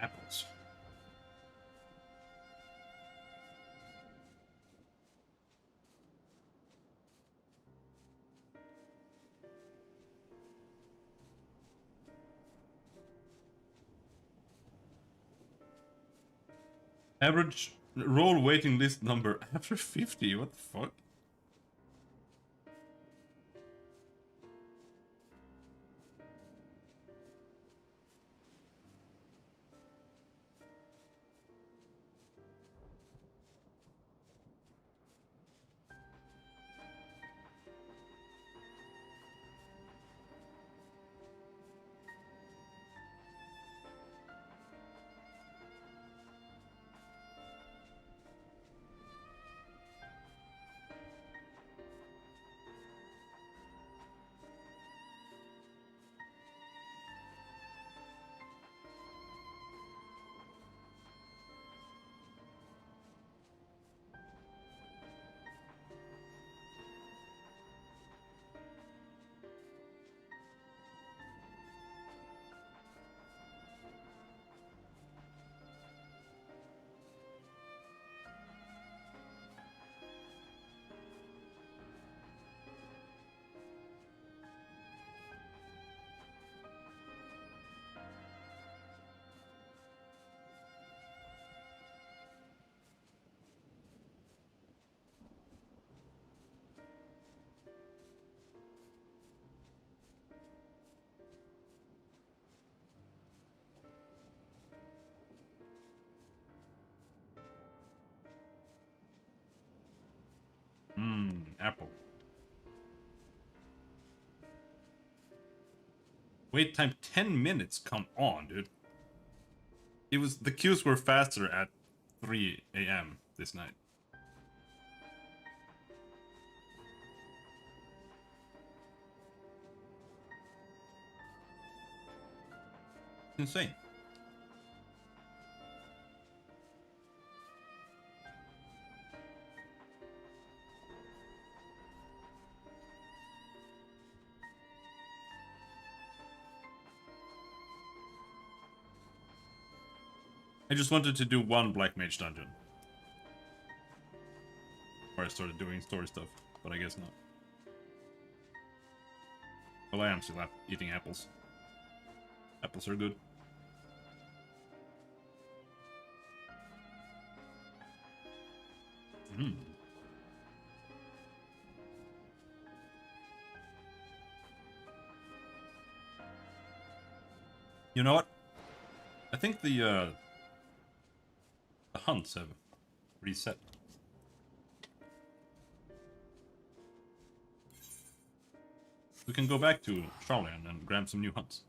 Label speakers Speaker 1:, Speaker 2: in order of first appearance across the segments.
Speaker 1: Apples. Average roll waiting list number after 50. What the fuck? Apple. Wait time 10 minutes? Come on, dude. The queues were faster at 3 a.m. this night. Insane. I just wanted to do one Black Mage dungeon. Or I started doing story stuff, but I guess not. Well, I am still eating apples. Apples are good. You know what? I think the hunts have reset. We can go back to Charlian and grab some new hunts.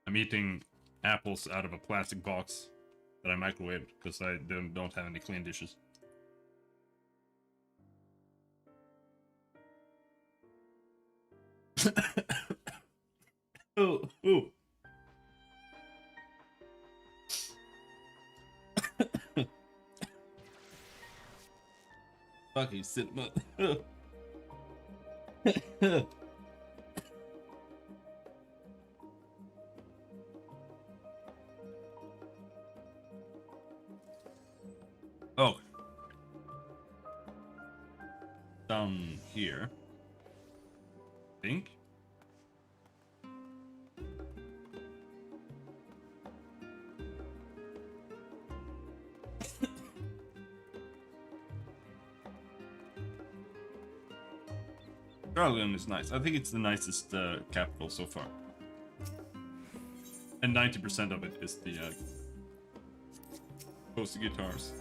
Speaker 1: I'm eating apples out of a plastic box that I microwaved because I don't have any clean dishes. Oh, oh. Fucking cinnamon. Oh. Down here. I think. Grindan is nice. I think it's the nicest capital so far. And 90% of it is the acoustic guitars.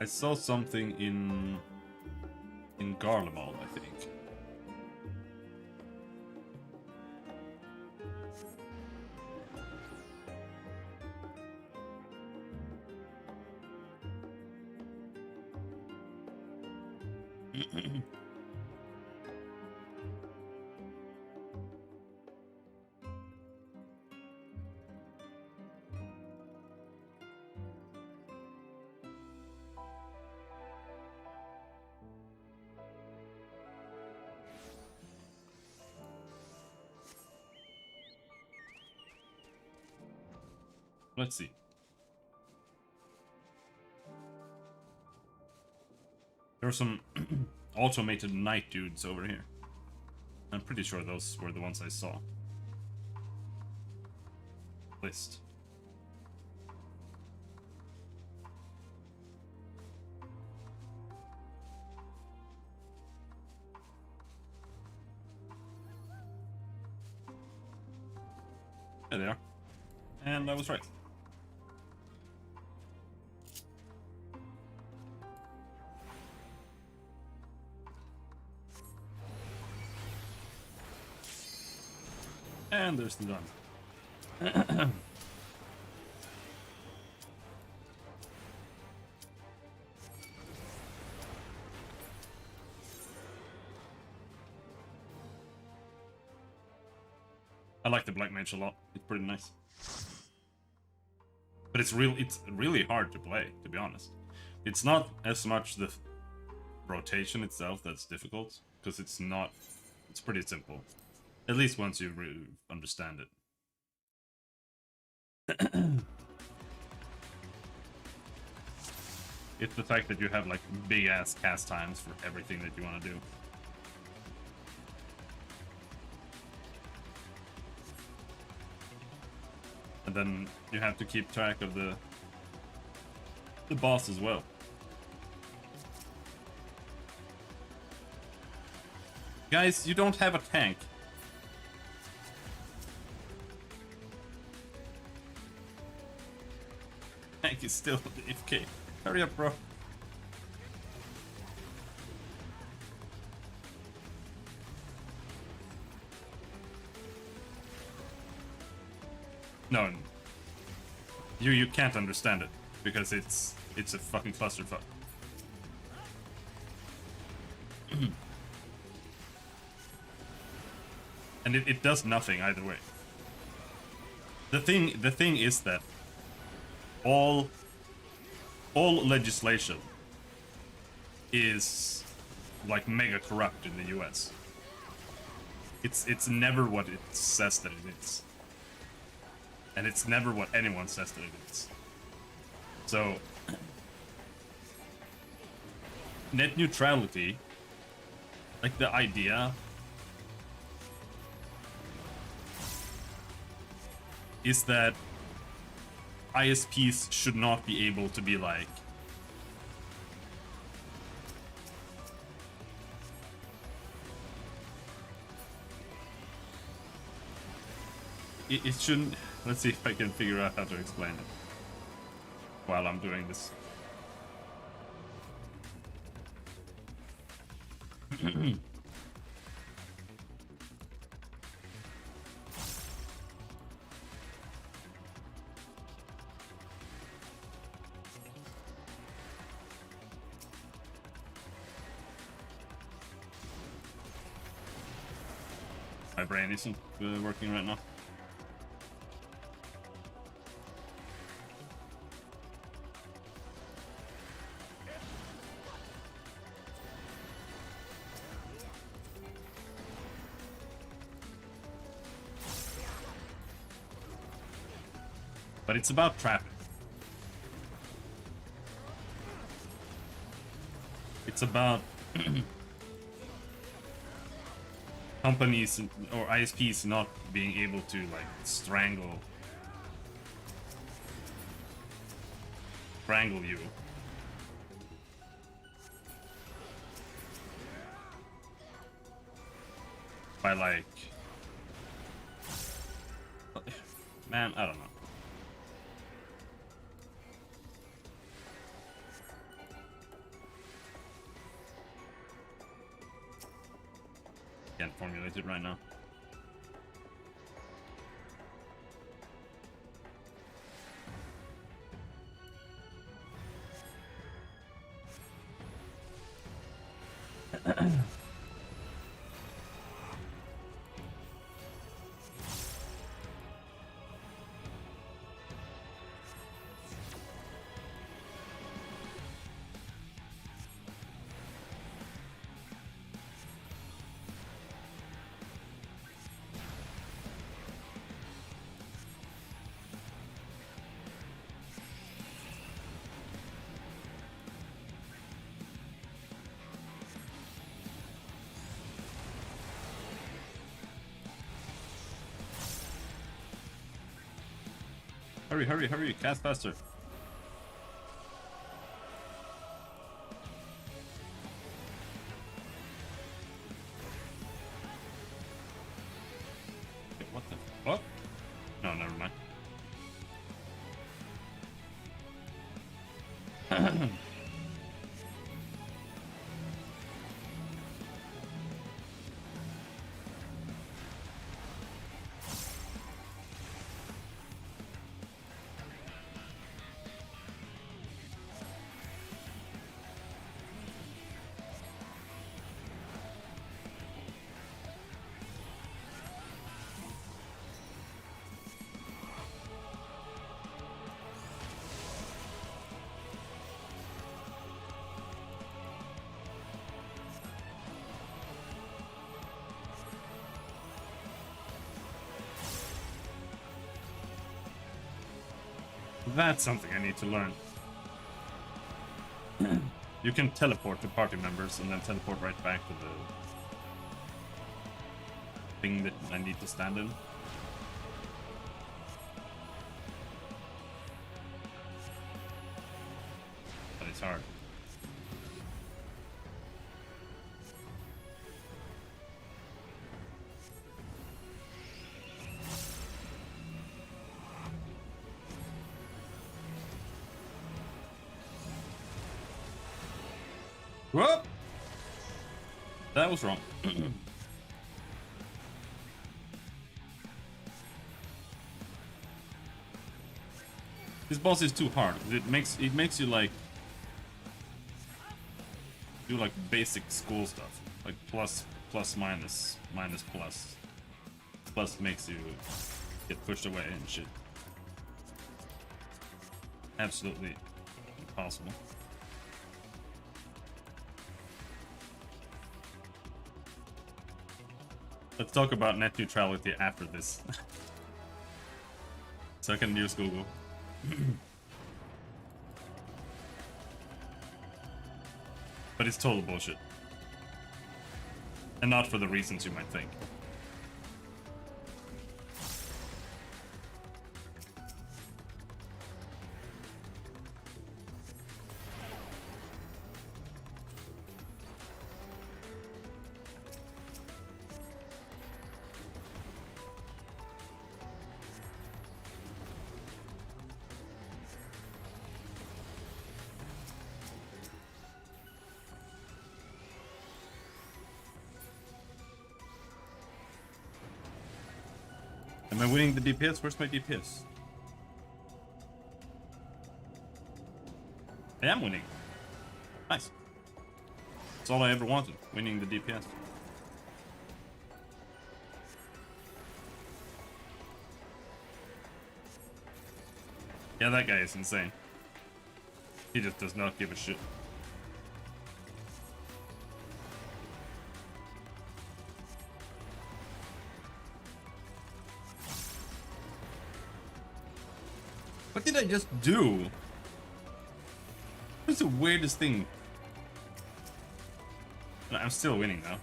Speaker 1: I saw something in Garlemald, I think. Let's see. There are some automated knight dudes over here. I'm pretty sure those were the ones I saw. List. There they are. And I was right. And there's the gun. I like the Black Mage a lot. It's pretty nice. But it's really hard to play, to be honest. It's not as much the rotation itself that's difficult, because it's pretty simple. At least once you really understand it. It's the fact that you have like big ass cast times for everything that you want to do. And then you have to keep track of the boss as well. Guys, you don't have a tank. Tank is still AFK. Hurry up, bro. No. You can't understand it because it's a fucking clusterfuck. And it does nothing either way. The thing is that all legislation is like mega corrupt in the US. It's never what it says that it is. And it's never what anyone says that it is. So net neutrality, like the idea is that ISPs should not be able to be like it shouldn't. Let's see if I can figure out how to explain it while I'm doing this. My brain isn't working right now. But it's about traffic. It's about companies or ISPs not being able to like strangle you by like, man, I don't know. Can't formulate it right now. Hurry, hurry, hurry, cast faster. Okay, what the fuck? No, never mind. That's something I need to learn. You can teleport to party members and then teleport right back to the thing that I need to stand in. But it's hard. Whoop! That was wrong. This boss is too hard. It makes you like do like basic school stuff, like plus minus plus. Plus makes you get pushed away and shit. Absolutely impossible. Let's talk about net neutrality after this. So I can use Google. But it's total bullshit. And not for the reasons you might think. Am I winning the DPS? Where's my DPS? I am winning. Nice. That's all I ever wanted, winning the DPS. Yeah, that guy is insane. He just does not give a shit. What did I just do? What's the weirdest thing? I'm still winning though.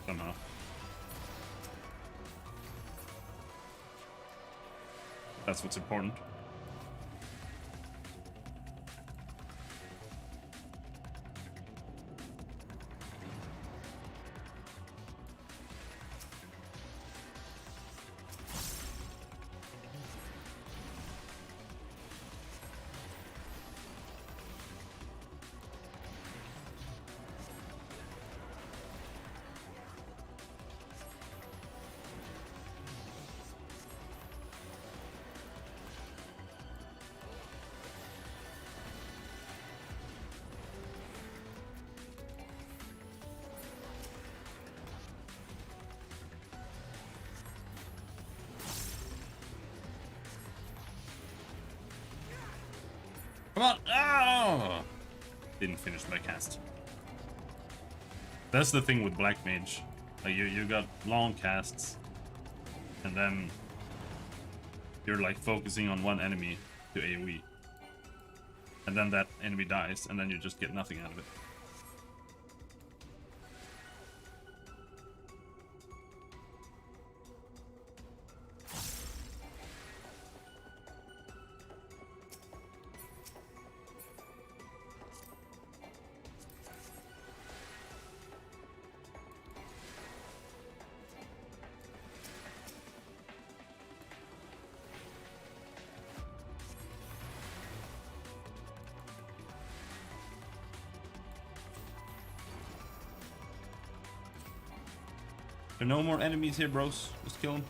Speaker 1: Somehow. That's what's important. Come on! Oh! Didn't finish my cast. That's the thing with Black Mage. Like you got long casts, and then you're like focusing on one enemy to AoE. And then that enemy dies, and then you just get nothing out of it. There are no more enemies here, bros. Just kill them.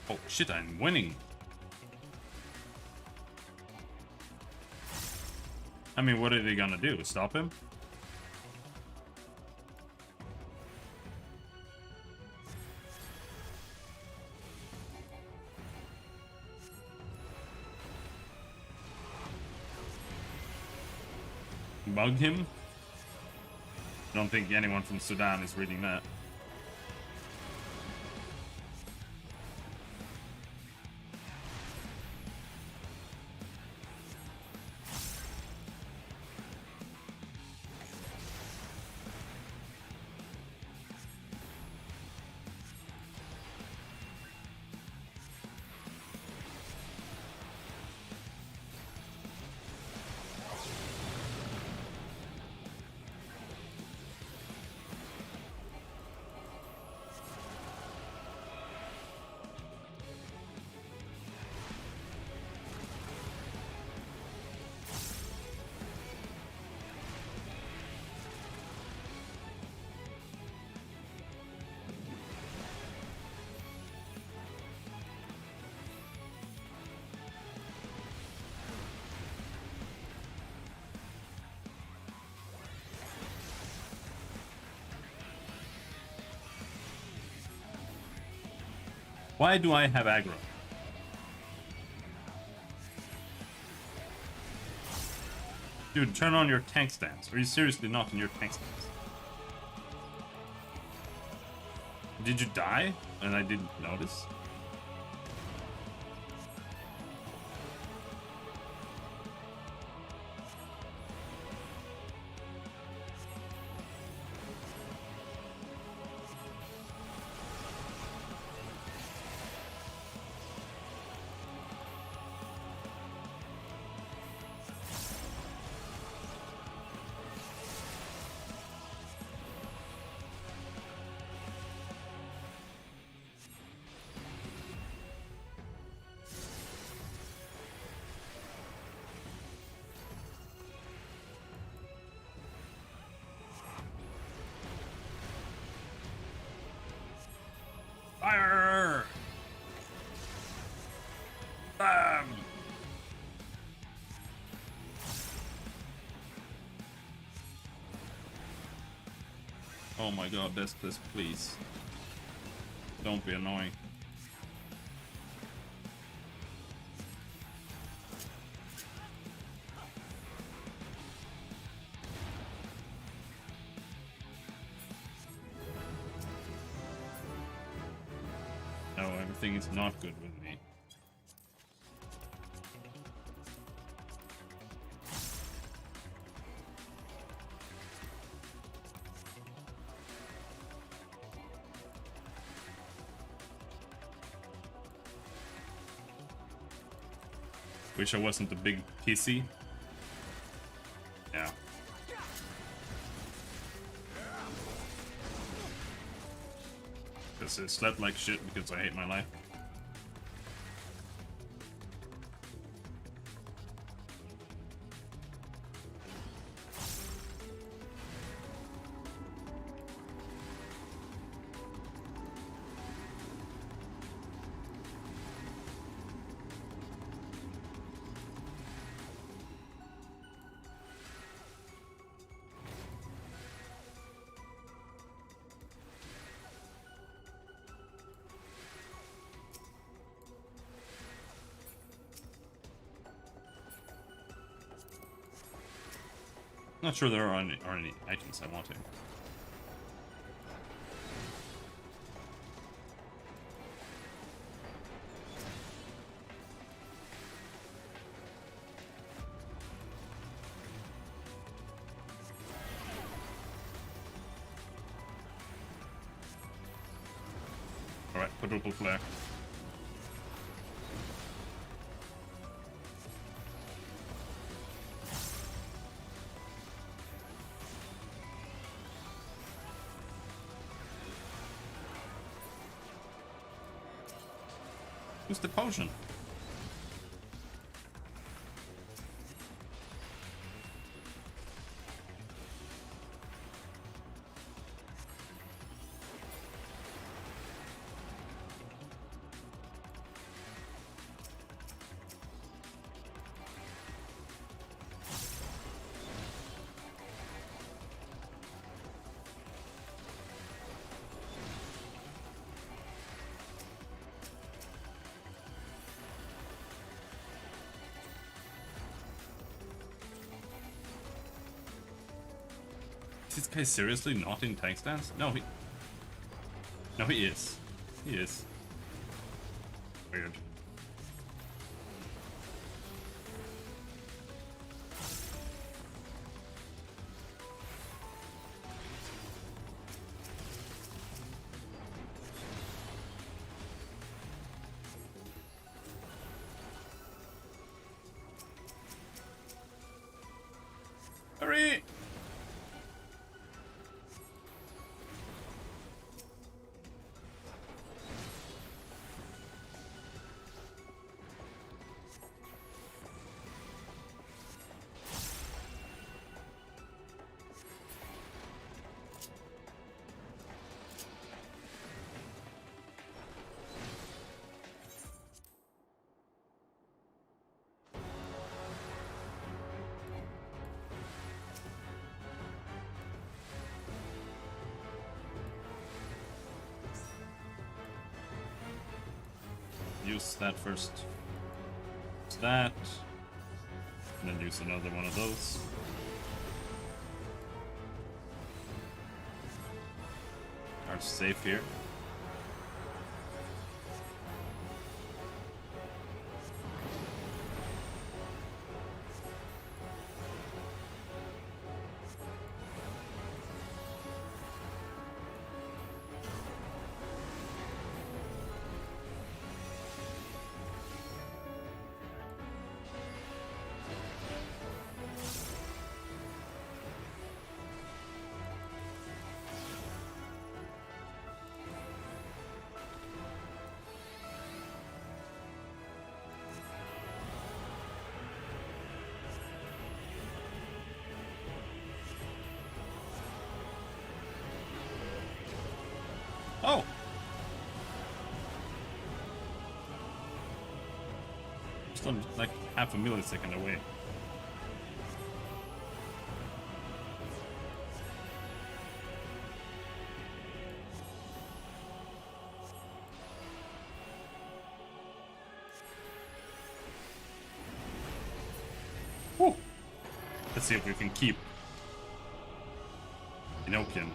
Speaker 1: Oh shit, I'm winning. I mean, what are they gonna do? Stop him? Bug him? I don't think anyone from Sudan is reading that. Why do I have aggro? Dude, turn on your tank stance. Are you seriously not in your tank stance? Did you die? And I didn't notice? Fire! Bam! Oh my god, this please. Don't be annoying. No, everything is not good with me. Wish I wasn't a big pissy. Yeah. Because I slept like shit because I hate my life. Not sure there are any items I want to. Alright, quadruple flare. Use the potion. Is this guy seriously not in tank stance? No, he is. He is. Weird. Hurry! Use that first. Use that. And then use another one of those. Are safe here. Oh! Just like half a millisecond away. Whew. Let's see if we can keep Enochian.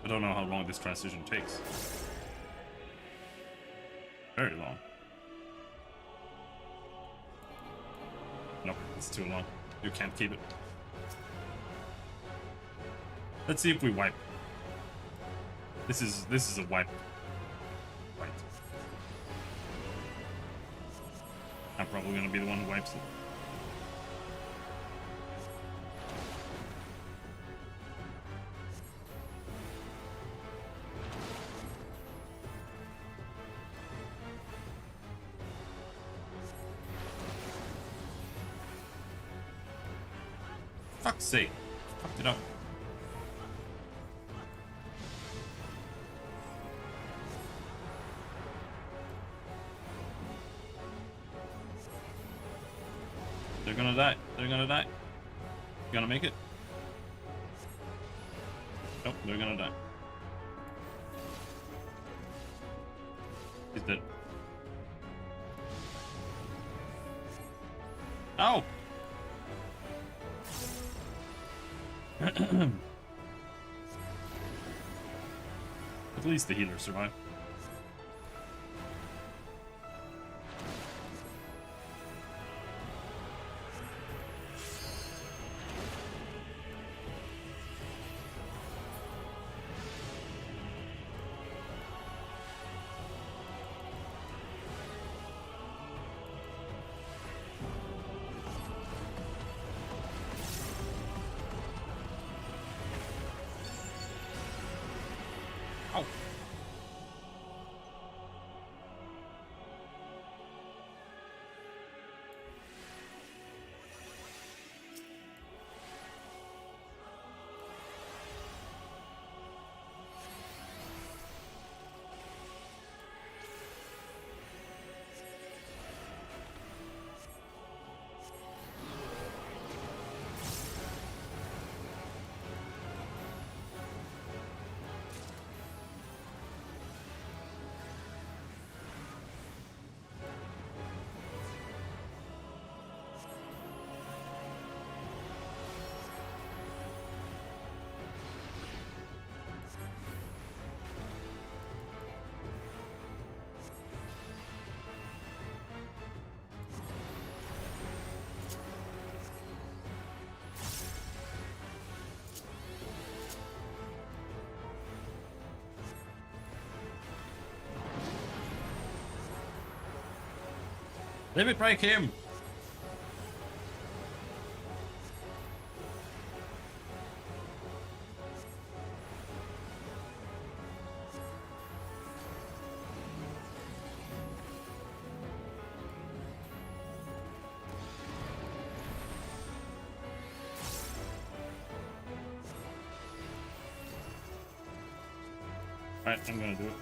Speaker 1: I don't know how long this transition takes. Very long. Nope, it's too long. You can't keep it. Let's see if we wipe. This is a wipe. Right. I'm probably gonna be the one who wipes it. Fuck's sake. Fucked it up. They're gonna die. They're gonna die. You gonna make it? Nope, they're gonna die. He's dead. Ow! At least the healer survived. Let me break him! Alright, I'm gonna do it.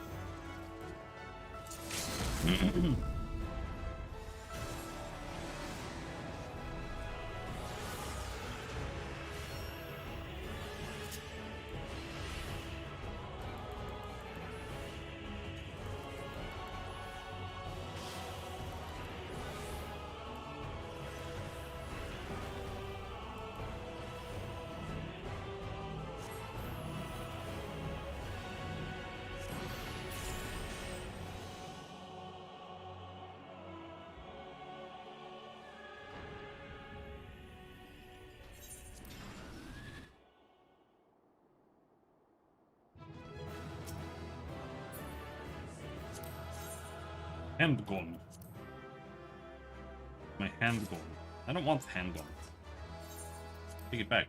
Speaker 1: Hand gun. My hand gun. I don't want hand gun. Take it back.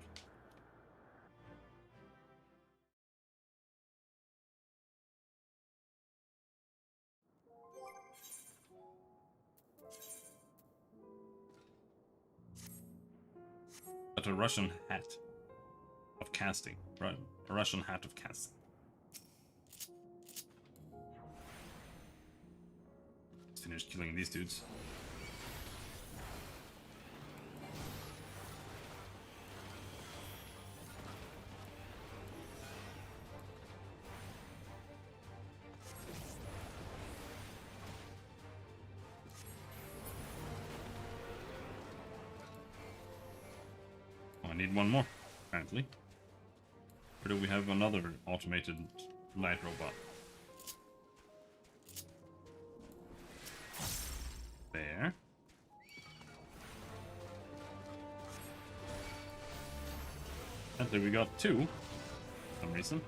Speaker 1: But a Russian hat of casting, right? A Russian hat of casting. Let's finish killing these dudes. I need one more, apparently. Or do we have another automated light robot? There. And then we got two, for some reason.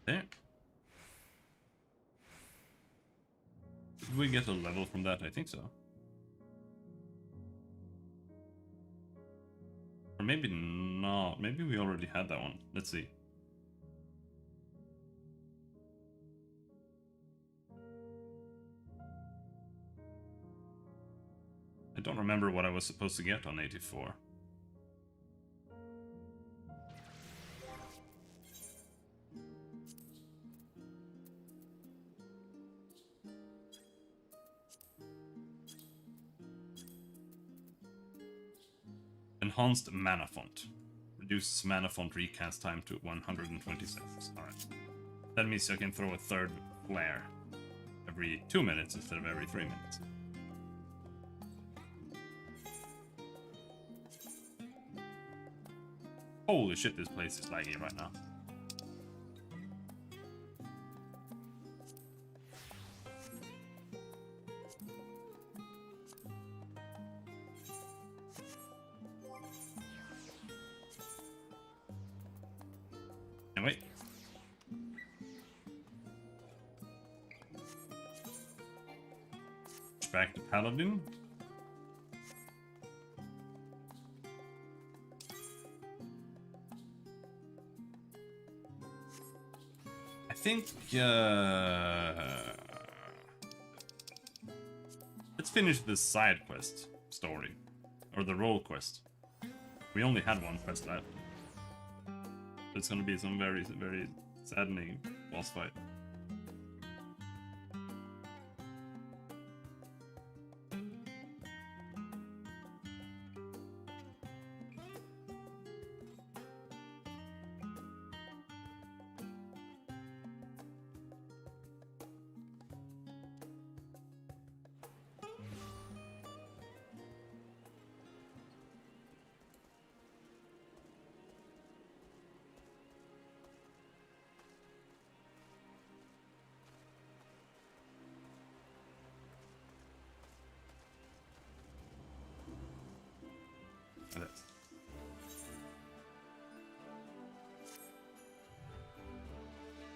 Speaker 1: There. Did we get a level from that? I think so. Or maybe not. Maybe we already had that one. Let's see. I don't remember what I was supposed to get on 84. Enhanced mana font. Reduces mana font recast time to 120 seconds. Alright. That means I can throw a third flare every 2 minutes instead of every 3 minutes. Holy shit, this place is laggy right now. And wait. Back to Paladin. I think, let's finish this side quest story. Or the role quest. We only had one quest left. It's gonna be some very, very saddening boss fight.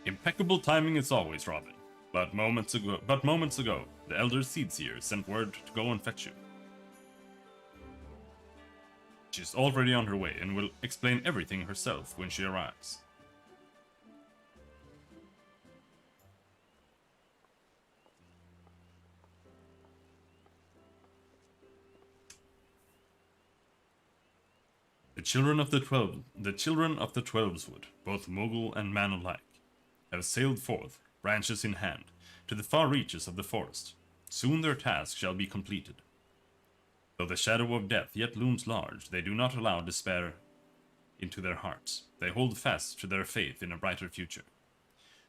Speaker 1: Impeccable timing as always, Robin. But moments ago, the Elder Seedseer sent word to go and fetch you. She's already on her way and will explain everything herself when she arrives. The children of the Twelveswood, both Mogul and man alike, have sailed forth, branches in hand, to the far reaches of the forest. Soon their task shall be completed. Though the shadow of death yet looms large, they do not allow despair into their hearts. They hold fast to their faith in a brighter future.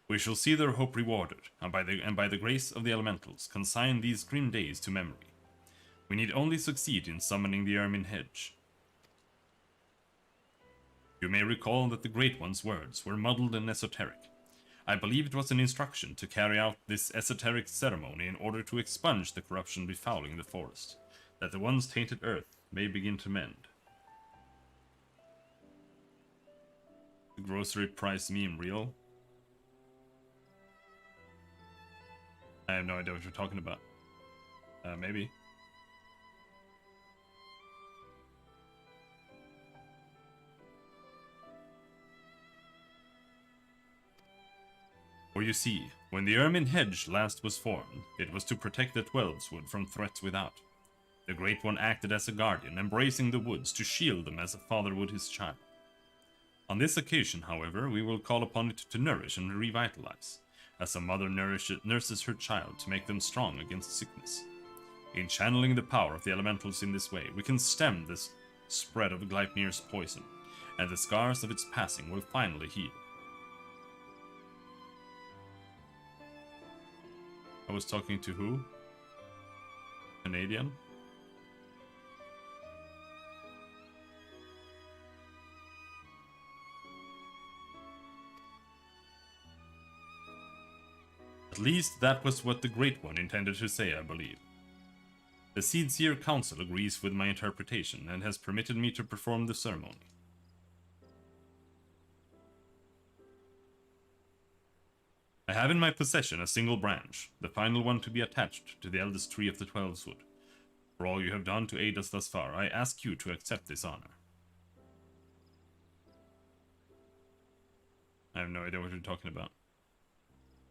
Speaker 1: We shall see their hope rewarded, and by the grace of the elementals, consign these grim days to memory. We need only succeed in summoning the Ermine Hedge. You may recall that the Great One's words were muddled and esoteric. I believe it was an instruction to carry out this esoteric ceremony in order to expunge the corruption befouling the forest, that the once tainted earth may begin to mend. The grocery price meme real? I have no idea what you're talking about. Maybe. For you see, when the Ermine Hedge last was formed, it was to protect the Twelveswood from threats without. The Great One acted as a guardian, embracing the woods to shield them as a father would his child. On this occasion, however, we will call upon it to nourish and revitalize, as a mother nurses her child to make them strong against sickness. In channeling the power of the elementals in this way, we can stem this spread of Gleipnir's poison, and the scars of its passing will finally heal. I was talking to who? Canadian? At least that was what the Great One intended to say, I believe. The Seedseer Council agrees with my interpretation and has permitted me to perform the ceremony. I have in my possession a single branch, the final one to be attached to the eldest tree of the Twelveswood. For all you have done to aid us thus far, I ask you to accept this honor. I have no idea what you're talking about.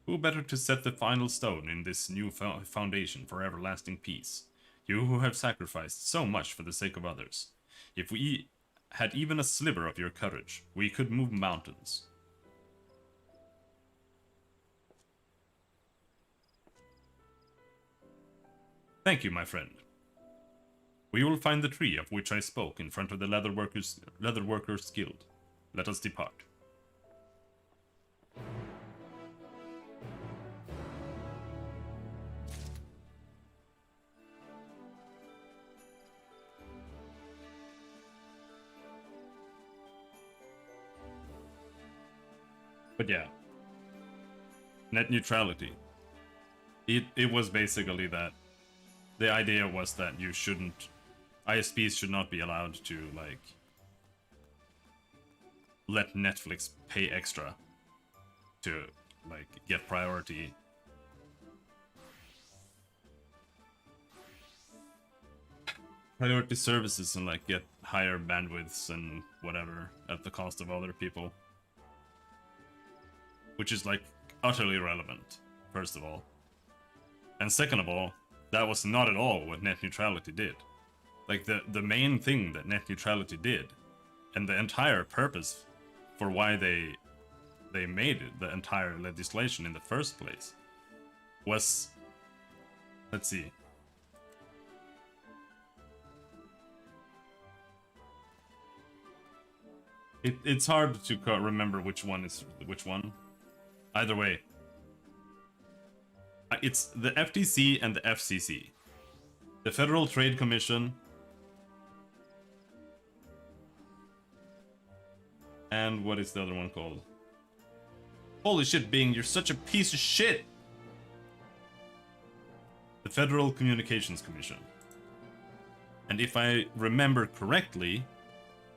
Speaker 1: Who better to set the final stone in this new foundation for everlasting peace? You who have sacrificed so much for the sake of others. If we had even a sliver of your courage, we could move mountains. Thank you, my friend. We will find the tree of which I spoke in front of the Leatherworkers Guild. Let us depart. But yeah, net neutrality. It was basically that. The idea was that you shouldn't... ISPs should not be allowed to, like... let Netflix pay extra to, like, get priority. Priority services and, like, get higher bandwidths and whatever at the cost of other people. Which is, like, utterly irrelevant, first of all. And second of all, that was not at all what net neutrality did. Like, the main thing that net neutrality did, and the entire purpose for why they made it, the entire legislation in the first place, was... Let's see. It's hard to remember which one is which one. Either way. It's the FTC and the FCC. The Federal Trade Commission. And what is the other one called? Holy shit, Bing, you're such a piece of shit! The Federal Communications Commission. And if I remember correctly,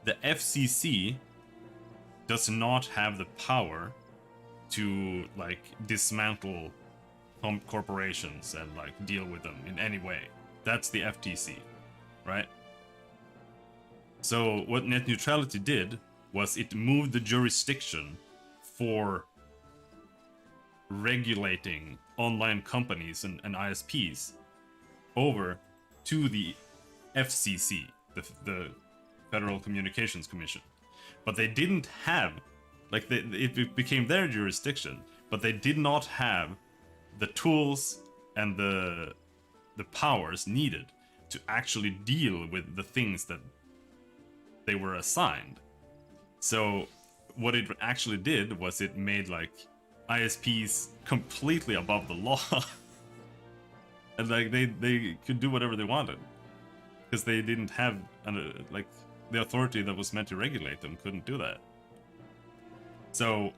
Speaker 1: the FCC does not have the power to like dismantle corporations and like deal with them in any way. That's the FTC, right? So what net neutrality did was it moved the jurisdiction for regulating online companies and ISPs over to the FCC, the Federal Communications Commission. But they didn't have, like, it became their jurisdiction, but they did not have the tools and the powers needed to actually deal with the things that they were assigned. So what it actually did was it made like ISPs completely above the law. And like they could do whatever they wanted because they didn't have like the authority that was meant to regulate them couldn't do that. So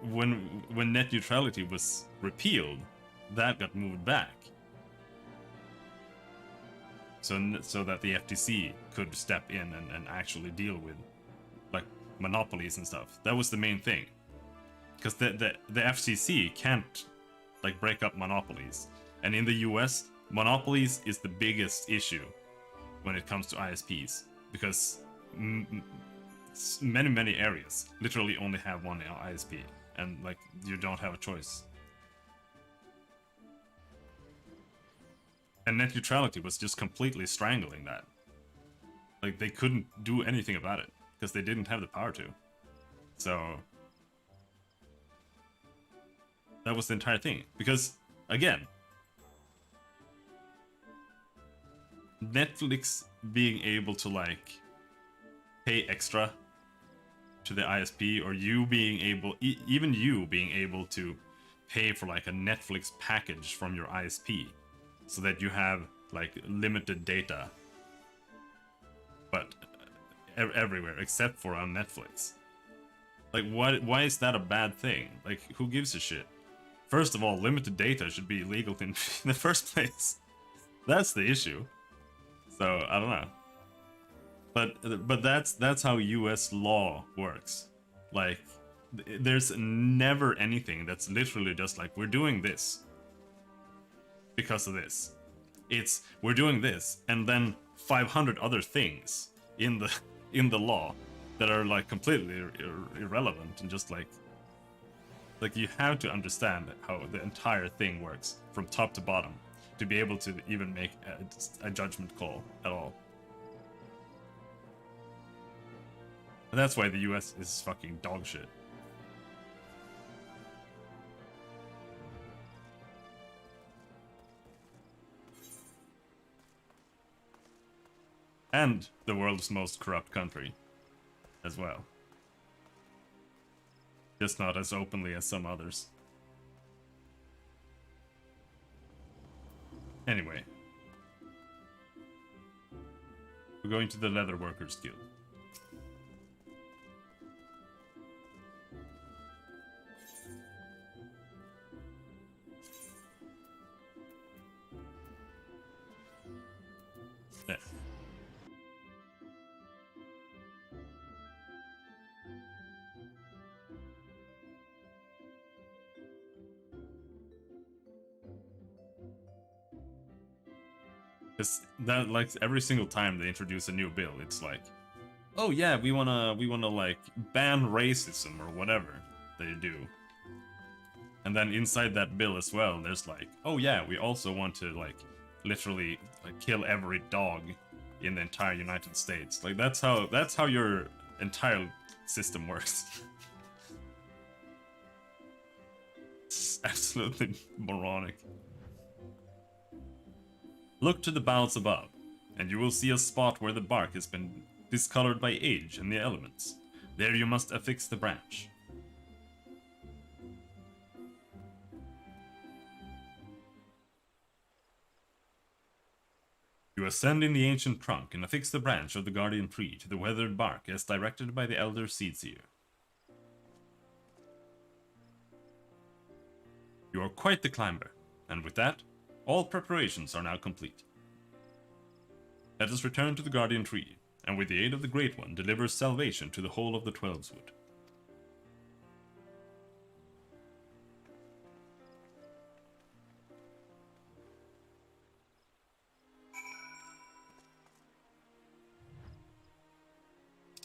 Speaker 1: when net neutrality was repealed, that got moved back. So that the FTC could step in and actually deal with like monopolies and stuff. That was the main thing. Because the FCC can't like break up monopolies. And in the US, monopolies is the biggest issue when it comes to ISPs. Because many areas literally only have one ISP. And like you don't have a choice. And net neutrality was just completely strangling that. Like they couldn't do anything about it because they didn't have the power to. So that was the entire thing. Because again, Netflix being able to like pay extra to the ISP, or you being able, even you being able to pay for like a Netflix package from your ISP. So that you have like limited data, but everywhere except for on Netflix. Like, why is that a bad thing? Like, who gives a shit? First of all, limited data should be illegal in the first place. That's the issue. So I don't know. But that's how US law works. Like, there's never anything that's literally just like, we're doing this because of this. It's we're doing this and then 500 other things in the law that are like completely irrelevant and just like you have to understand how the entire thing works from top to bottom to be able to even make a judgment call at all. And that's why the US is fucking dog shit. And the world's most corrupt country as well. Just not as openly as some others. Anyway. We're going to the Leather Workers Guild. There. Because that, like, every single time they introduce a new bill, it's like, oh yeah, we wanna like ban racism or whatever they do. And then inside that bill as well, there's like, oh yeah, we also want to like literally like kill every dog in the entire United States. Like that's how your entire system works. It's absolutely moronic. Look to the boughs above, and you will see a spot where the bark has been discolored by age and the elements. There you must affix the branch. You ascend in the ancient trunk and affix the branch of the guardian tree to the weathered bark as directed by the elder seedseer. You are quite the climber, and with that, all preparations are now complete. Let us return to the guardian tree, and with the aid of the Great One, deliver salvation to the whole of the Twelveswood.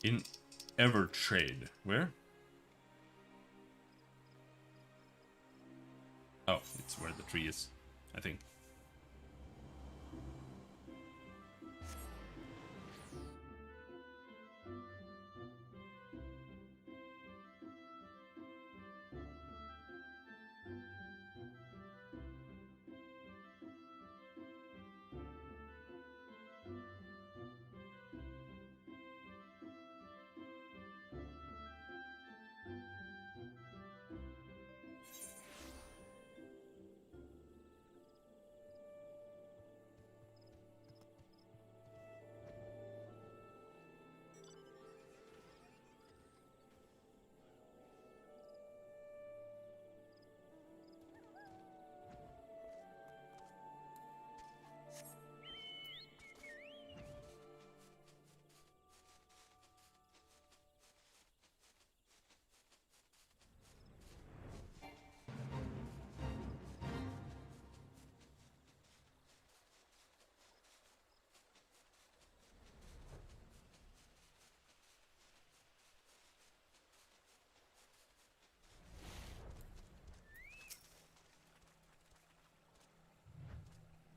Speaker 1: In Evertrade. Where? Oh, it's where the tree is, I think.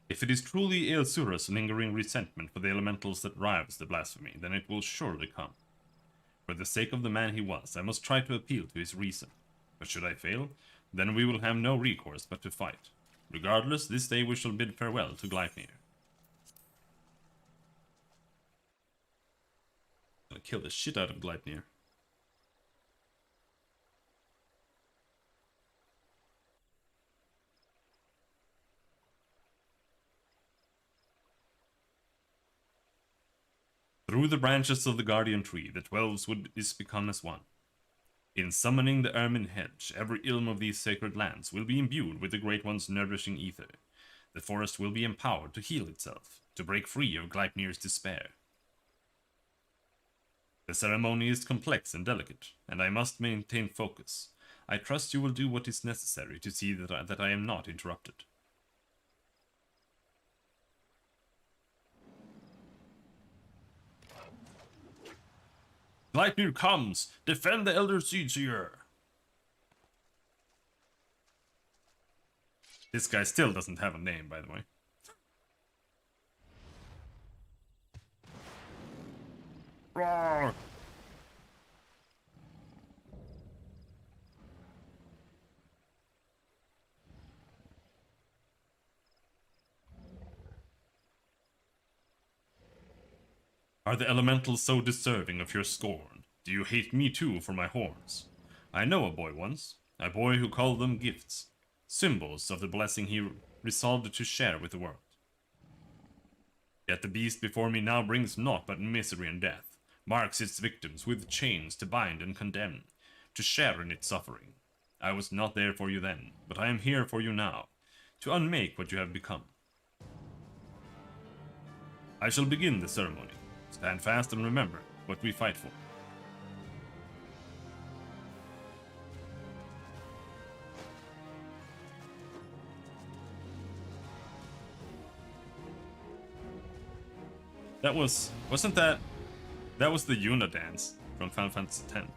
Speaker 1: If it is truly Eosura's lingering resentment for the elementals that drives the blasphemy, then it will surely come. For the sake of the man he was, I must try to appeal to his reason. But should I fail, then we will have no recourse but to fight. Regardless, this day we shall bid farewell to Gleipnir. I'll kill the shit out of Gleipnir. Through the branches of the guardian tree, the 12's wood is become as one. In summoning the ermine hedge, every ilm of these sacred lands will be imbued with the Great One's nourishing ether. The forest will be empowered to heal itself, to break free of Gleipnir's despair. The ceremony is complex and delicate, and I must maintain focus. I trust you will do what is necessary to see that I am not interrupted. Gleipnir comes! Defend the Elder Seedseer! This guy still doesn't have a name, by the way. Roar! Are the elementals so deserving of your scorn? Do you hate me too for my horns? I know a boy once, a boy who called them gifts, symbols of the blessing he resolved to share with the world. Yet the beast before me now brings naught but misery and death, marks its victims with chains to bind and condemn, to share in its suffering. I was not there for you then, but I am here for you now, to unmake what you have become. I shall begin the ceremony. Stand fast and remember what we fight for. Wasn't that was the Yuna dance from Final Fantasy X.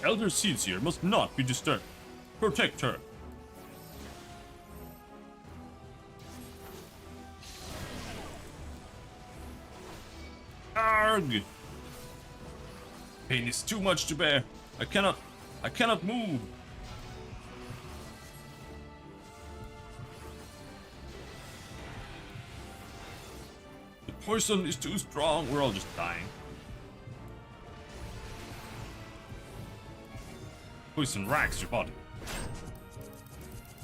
Speaker 1: Elder Seedseer must not be disturbed. Protect her. Arg! Pain is too much to bear. I cannot move. The poison is too strong. We're all just dying. Poison racks your body.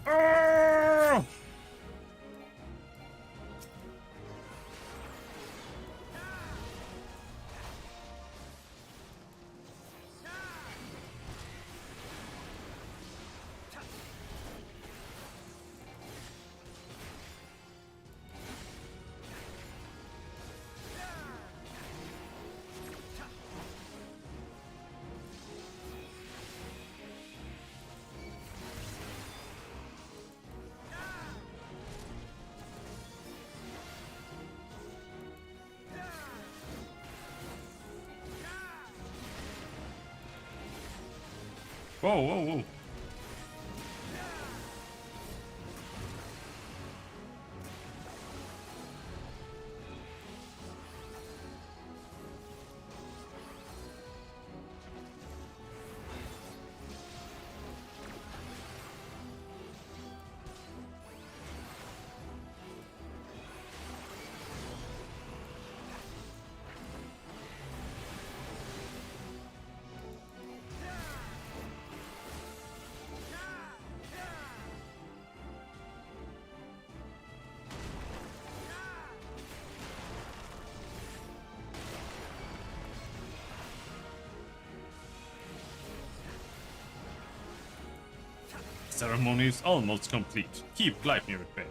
Speaker 1: Ah! Whoa, whoa, whoa. Ceremony is almost complete. Keep Gleipnir at bay.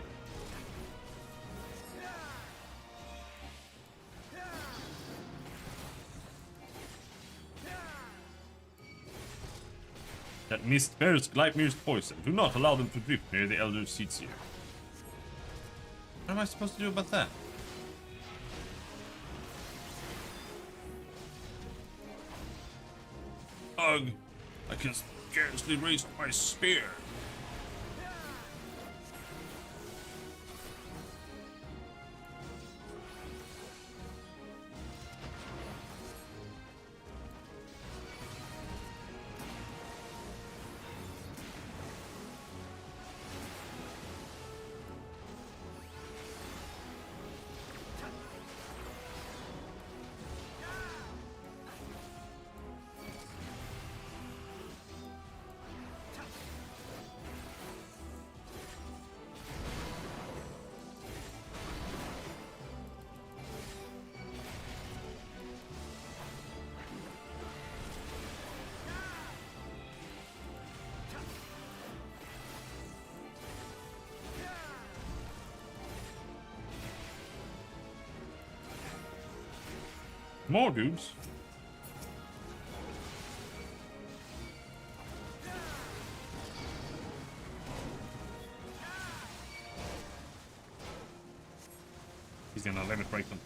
Speaker 1: That mist bears Gleipnir's poison. Do not allow them to drift near the Elder Seats here. What am I supposed to do about that? Ugh! I can scarcely raise my spear. More dudes. He's gonna let it break them.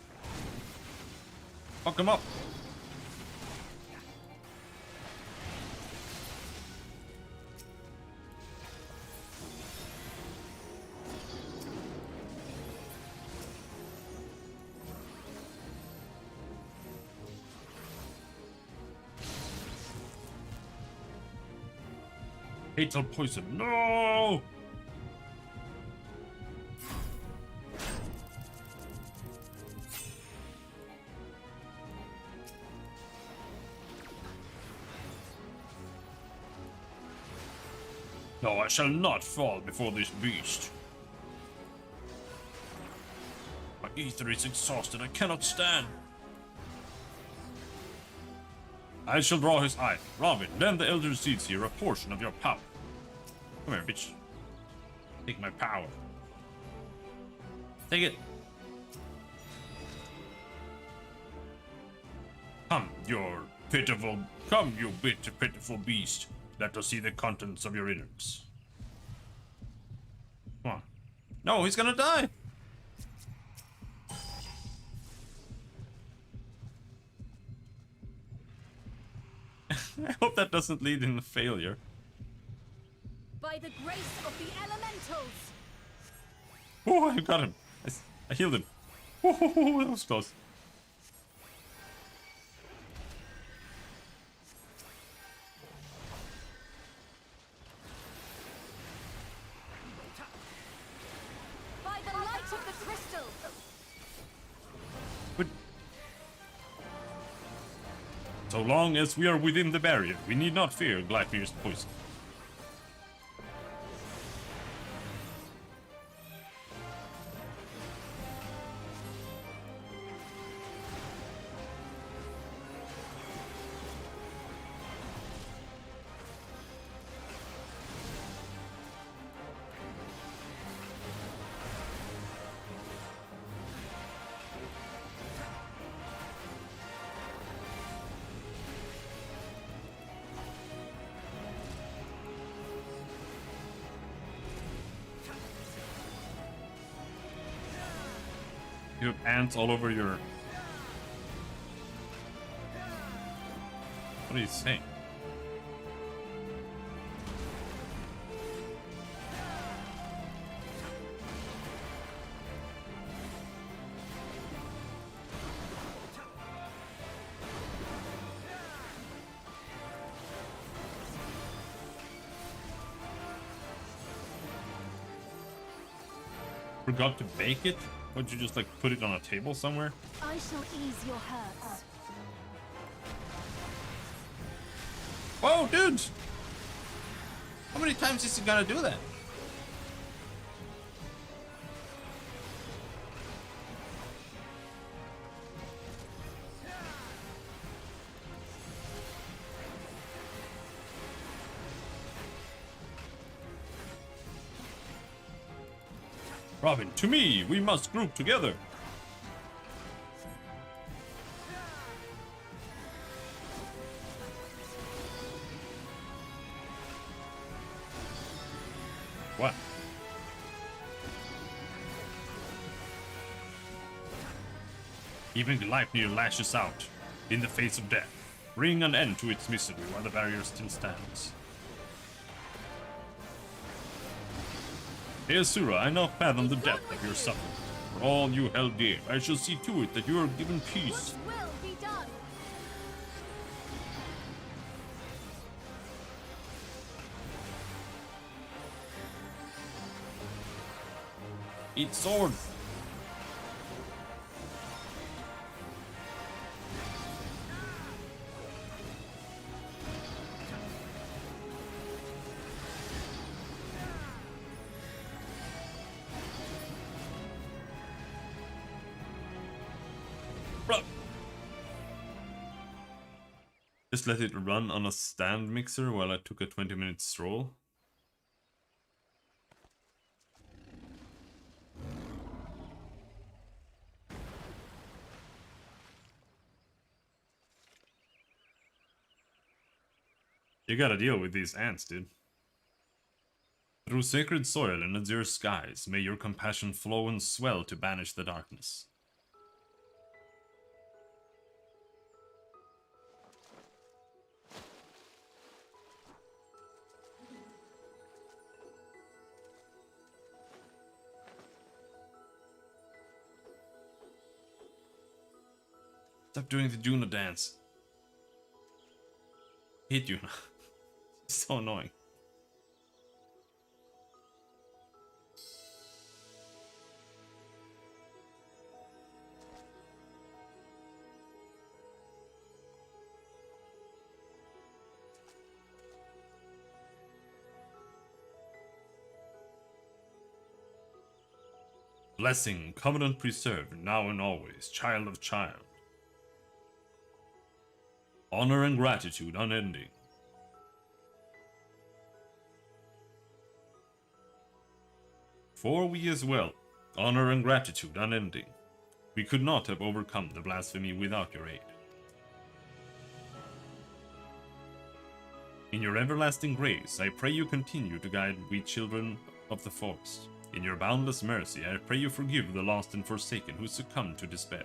Speaker 1: Fuck him up. Fatal poison. No! No, I shall not fall before this beast. My ether is exhausted. I cannot stand. I shall draw his eye. Robin, lend the Elder Seeds here a portion of your power. Come here, bitch. Take my power. Take it. Come, you pitiful beast. Let us see the contents of your innards. Come on. No, he's gonna die. I hope that doesn't lead in a failure.
Speaker 2: By the grace of the elementals.
Speaker 1: Oh, I got him. I healed him. Oh, that was close.
Speaker 2: By the light of the crystal.
Speaker 1: But so long as we are within the barrier, we need not fear Gleipnir's poison. You have ants all over your... What are you saying? Forgot to bake it? Why'd you just like put it on a table somewhere?
Speaker 2: I shall ease your hurts.
Speaker 1: Whoa, dude! How many times is he gonna do that? Robin, to me! We must group together! What? Even Gleipnir lashes out in the face of death, bringing an end to its misery while the barrier still stands. Asura, I now fathom the depth of your suffering. For all you held dear, I shall see to it that you are given peace.
Speaker 2: What will be done?
Speaker 1: Eat sword! Just let it run on a stand mixer while I took a 20-minute stroll. You gotta deal with these ants, dude. Through sacred soil and azure skies, may your compassion flow and swell to banish the darkness. Stop doing the Juna dance. Hate Juna. So annoying. Blessing, covenant preserved, now and always, child of child. Honor and gratitude unending. For we as well, honor and gratitude unending. We could not have overcome the blasphemy without your aid. In your everlasting grace, I pray you continue to guide we children of the forest. In your boundless mercy, I pray you forgive the lost and forsaken who succumb to despair.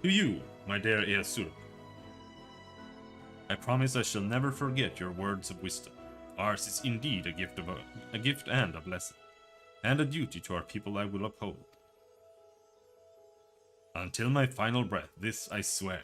Speaker 1: To you, my dear Easur, I promise I shall never forget your words of wisdom. Ours is indeed a gift and a blessing, and a duty to our people I will uphold. Until my final breath, this I swear.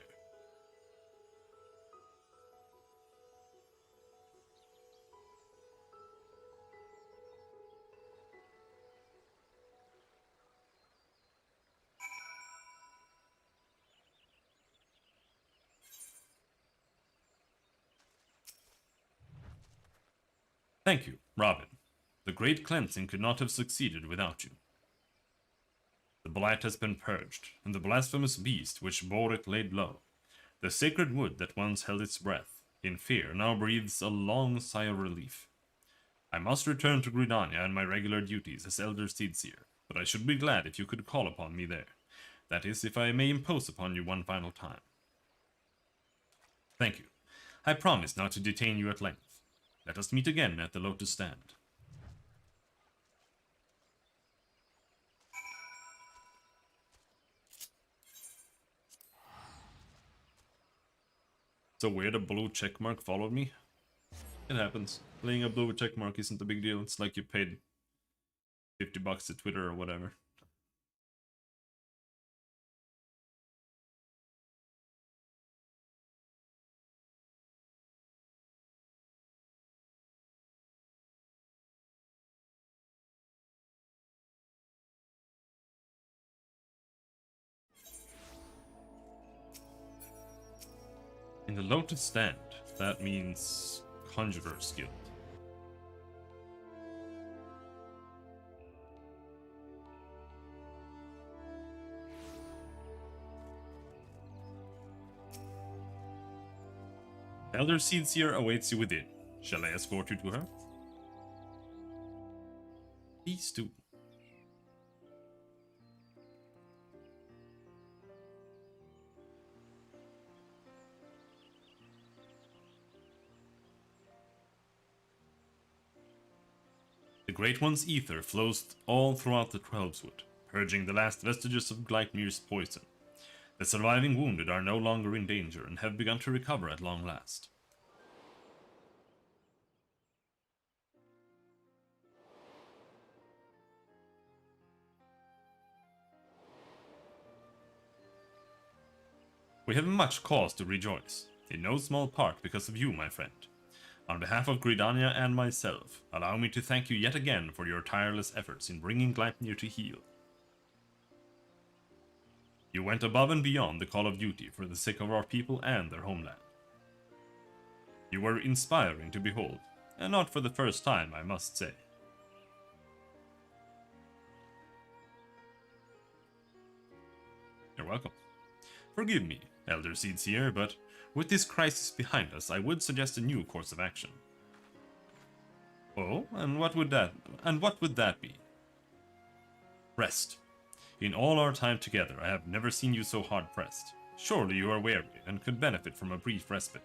Speaker 1: Thank you, Robin. The great cleansing could not have succeeded without you. The blight has been purged, and the blasphemous beast which bore it laid low. The sacred wood that once held its breath, in fear, now breathes a long sigh of relief. I must return to Gridania and my regular duties as Elder Seedseer, but I should be glad if you could call upon me there. That is, if I may impose upon you one final time. Thank you. I promise not to detain you at length. Let us meet again at the Lotus Stand. So weird a blue checkmark followed me? It happens. Playing a blue check mark isn't a big deal. It's like you paid $50 to Twitter or whatever. In the Lotus Stand, that means Conjurer's Guild. Elder Seedseer awaits you within. Shall I escort you to her? Please do. The Great One's ether flows all throughout the Twelveswood, purging the last vestiges of Gleipnir's poison. The surviving wounded are no longer in danger and have begun to recover at long last. We have much cause to rejoice, in no small part because of you, my friend. On behalf of Gridania and myself, allow me to thank you yet again for your tireless efforts in bringing Gleipnir to heal. You went above and beyond the call of duty for the sake of our people and their homeland. You were inspiring to behold, and not for the first time, I must say. You're welcome. Forgive me, Elder Seedseer, but with this crisis behind us, I would suggest a new course of action. Oh, and what would that be? Rest. In all our time together, I have never seen you so hard-pressed. Surely you are weary and could benefit from a brief respite.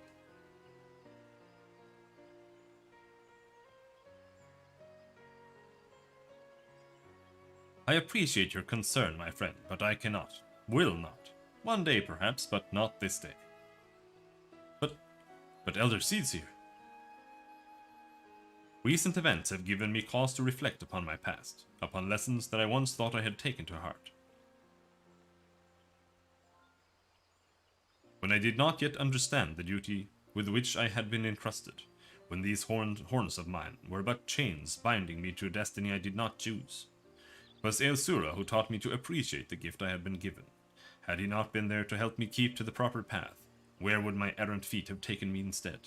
Speaker 1: I appreciate your concern, my friend, but I cannot. Will not. One day perhaps, but not this day. But Elder Seedseer. Recent events have given me cause to reflect upon my past, upon lessons that I once thought I had taken to heart. When I did not yet understand the duty with which I had been entrusted, when these horns of mine were but chains binding me to a destiny I did not choose. It was Eosura who taught me to appreciate the gift I had been given. Had he not been there to help me keep to the proper path, where would my errant feet have taken me instead?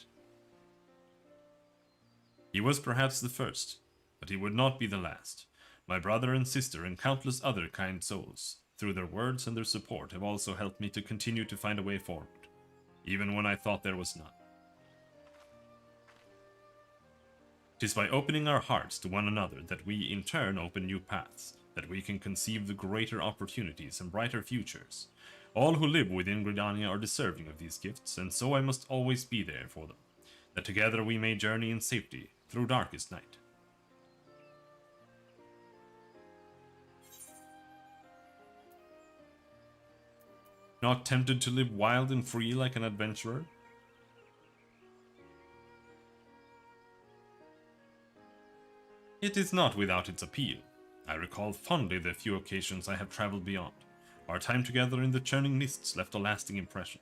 Speaker 1: He was perhaps the first, but he would not be the last. My brother and sister and countless other kind souls, through their words and their support, have also helped me to continue to find a way forward, even when I thought there was none. 'Tis by opening our hearts to one another that we in turn open new paths, that we can conceive the greater opportunities and brighter futures. All who live within Gridania are deserving of these gifts, and so I must always be there for them, that together we may journey in safety through darkest night. Not tempted to live wild and free like an adventurer? It is not without its appeal. I recall fondly the few occasions I have traveled beyond. Our time together in the churning mists left a lasting impression.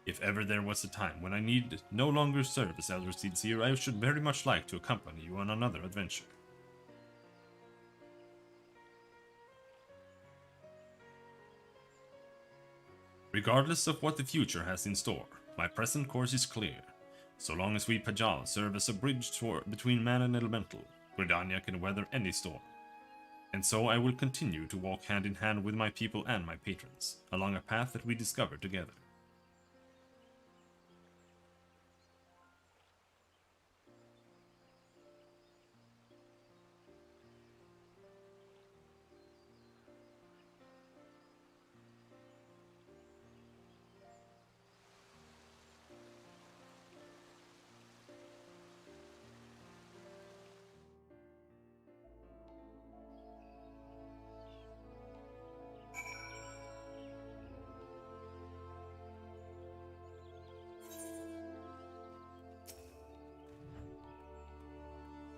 Speaker 1: If ever there was a time when I need no longer serve as Elder Seedseer, I should very much like to accompany you on another adventure. Regardless of what the future has in store, my present course is clear. So long as we Pajal serve as a bridge between man and elemental, Gridania can weather any storm. And so I will continue to walk hand in hand with my people and my patrons, along a path that we discover together.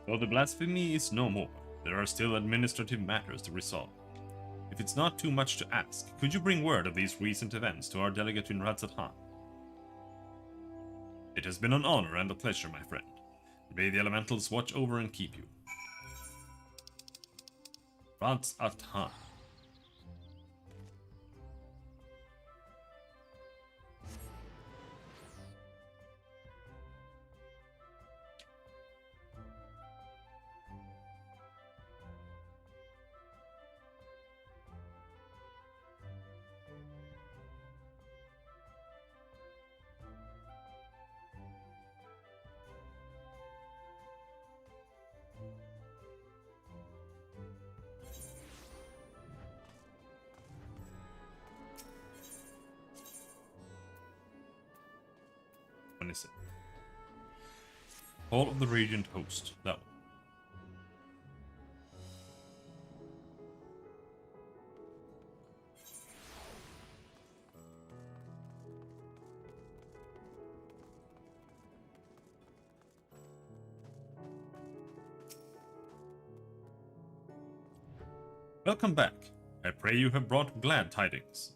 Speaker 1: Though the blasphemy is no more, there are still administrative matters to resolve. If it's not too much to ask, could you bring word of these recent events to our delegate in Ratzat-Han? It has been an honor and a pleasure, my friend. May the elementals watch over and keep you. Ratzat-Han. When is it? Hall of the Radiant Host. That one. Welcome back. I pray you have brought glad tidings.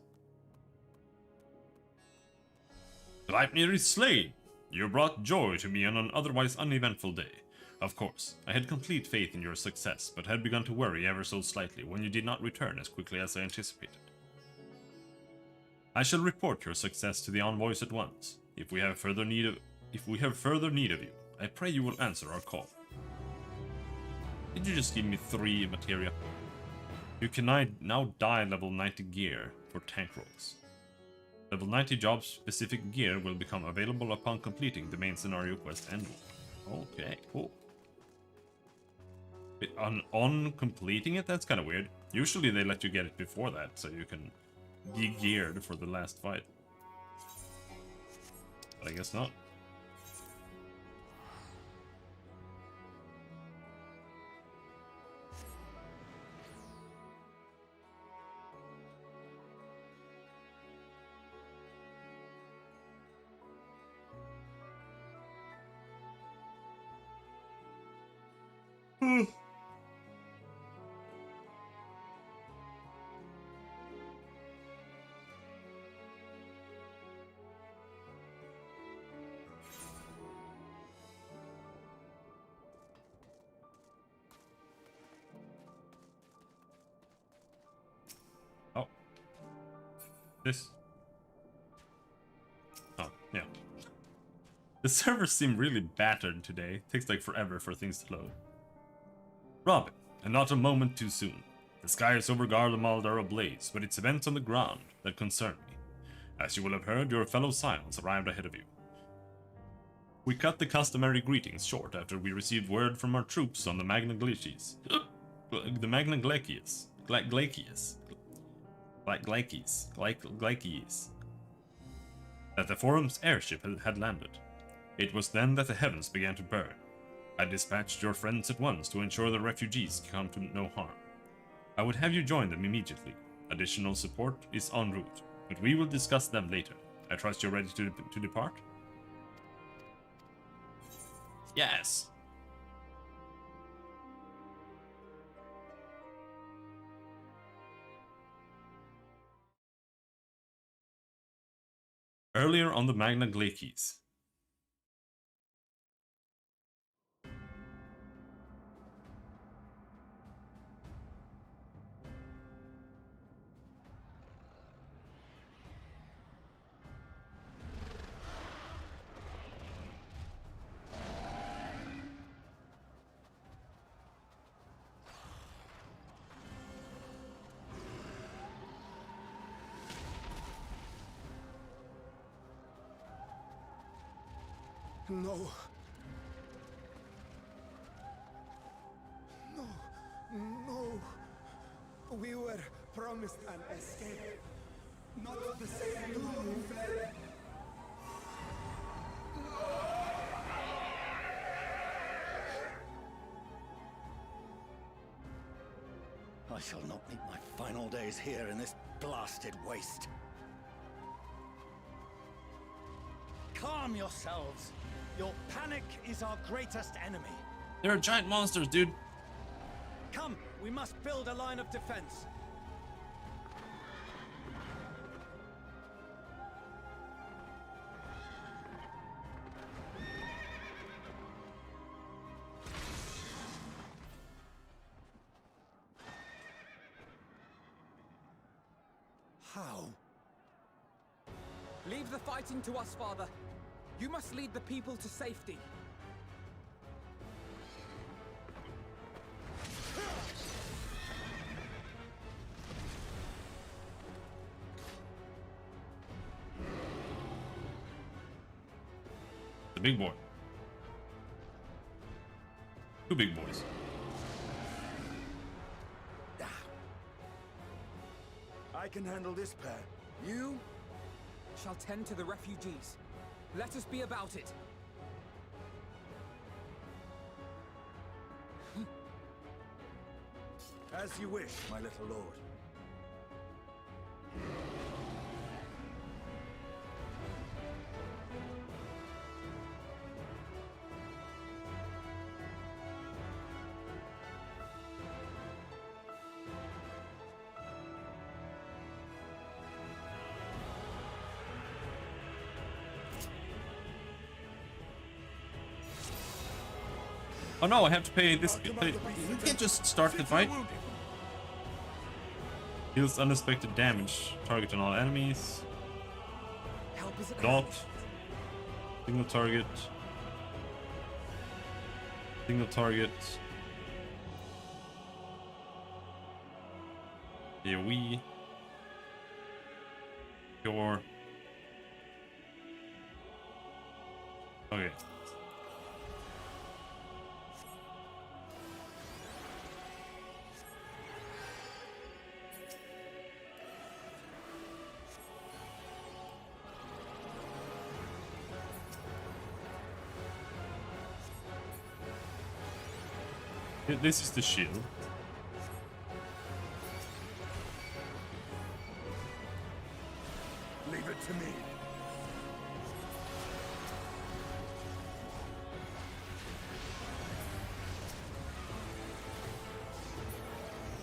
Speaker 1: Gleipnir is slain! You brought joy to me on an otherwise uneventful day. Of course, I had complete faith in your success, but had begun to worry ever so slightly when you did not return as quickly as I anticipated. I shall report your success to the envoys at once. If we have further need of you, I pray you will answer our call. Did you just give me 3 materia? You can now dye level 90 gear for tank rolls. Level 90 job-specific gear will become available upon completing the main scenario quest Endwalker. Okay, cool. On completing it? That's kind of weird. Usually they let you get it before that, so you can be geared for the last fight. But I guess not. Oh. This. Oh, yeah. The servers seem really battered today. Takes like forever for things to load. Robin, and not a moment too soon. The skies over Garlemald are ablaze, but it's events on the ground that concern me. As you will have heard, your fellow Scions arrived ahead of you. We cut the customary greetings short after we received word from our troops on the Magna Glacies. The Magna Glacies. Glacies. That the Forum's airship had landed. It was then that the heavens began to burn. I dispatched your friends at once to ensure the refugees come to no harm. I would have you join them immediately. Additional support is en route, but we will discuss them later. I trust you're ready to depart? Yes. Earlier on the Magna Glacies.
Speaker 3: No. No. No. We were promised an escape. Not the same you who fled.
Speaker 4: I shall not meet my final days here in this blasted waste. Calm yourselves. Your panic is our greatest enemy.
Speaker 1: They're giant monsters, dude.
Speaker 4: Come, we must build a line of defense. How?
Speaker 5: Leave the fighting to us, Father. You must lead the people to safety.
Speaker 1: The big boy. Two big boys.
Speaker 3: I can handle this pair.
Speaker 5: You shall tend to the refugees. Let us be about it.
Speaker 3: As you wish, my little lord.
Speaker 1: Oh no, I have to pay this. You can't just start the fight. Deals unexpected damage. Target on all enemies.
Speaker 5: Help is at
Speaker 1: Dot.
Speaker 5: hand.
Speaker 1: Single target. Single target. AoE. Cure. Okay. This is the shield.
Speaker 3: Leave it to me.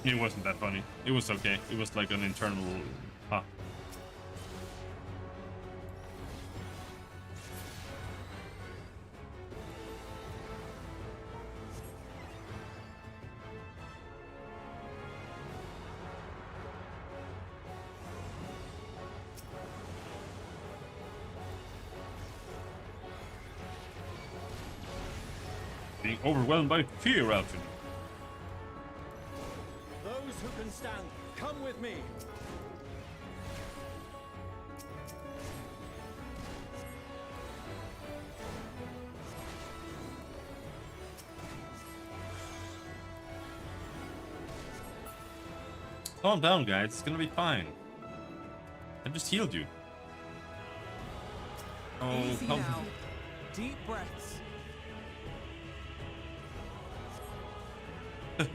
Speaker 1: It wasn't that funny. It was okay. It was like an internal... Ah. Being overwhelmed by fear, Alfred.
Speaker 4: Those who can stand, come with me.
Speaker 1: Calm down, guys. It's gonna be fine. I just healed you. Oh,
Speaker 5: Easy
Speaker 1: come.
Speaker 5: now. Deep breaths.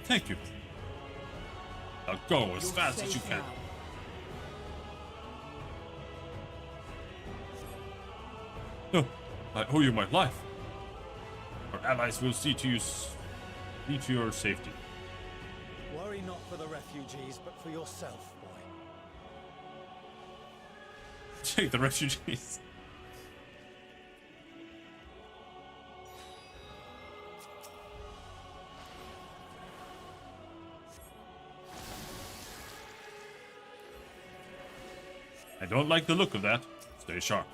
Speaker 1: Thank you. Now go as
Speaker 5: You're
Speaker 1: fast as you
Speaker 5: safe
Speaker 1: can.
Speaker 5: now.
Speaker 1: No, I owe you my life. Our allies will see to your safety.
Speaker 4: Worry not for the refugees, but for yourself, boy.
Speaker 1: Take the refugees. I don't like the look of that. Stay sharp.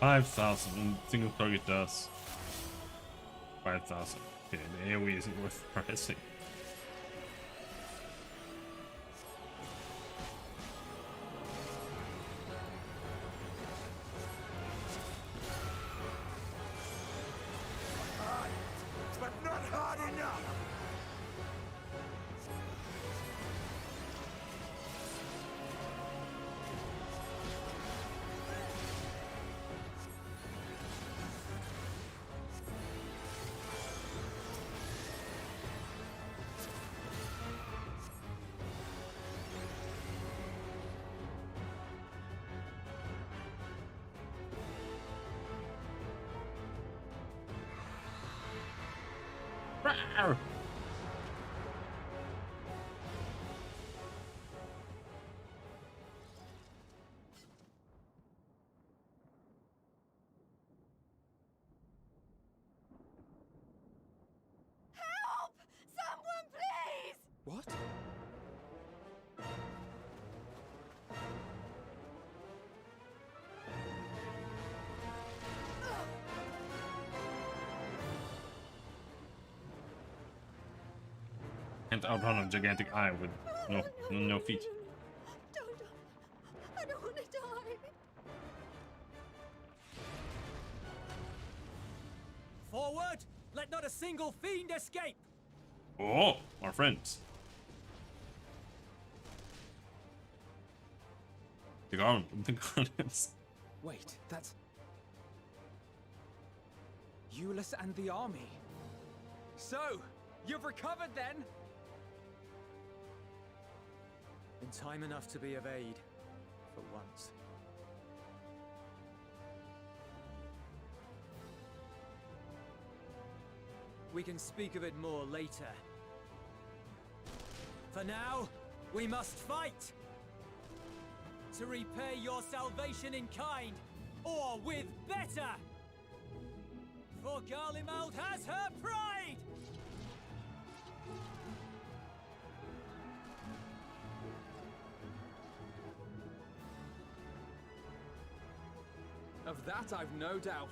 Speaker 1: 5,000 and single target does 5,000. Okay, the AoE isn't worth pressing.
Speaker 3: But not hard enough!
Speaker 1: Rawr!
Speaker 2: Help! Someone, please!
Speaker 5: What?
Speaker 1: Can't outrun a gigantic eye with no feet.
Speaker 2: Don't. I don't want to die.
Speaker 5: Forward! Let not a single fiend escape!
Speaker 1: Oh, our friends. The Guardians.
Speaker 5: Wait, that's... Euless and the army. So, you've recovered then? In time enough to be of aid, for once. We can speak of it more later. For now, we must fight! To repay your salvation in kind, or with better! For Garlemald has her pride! Of that I've no doubt.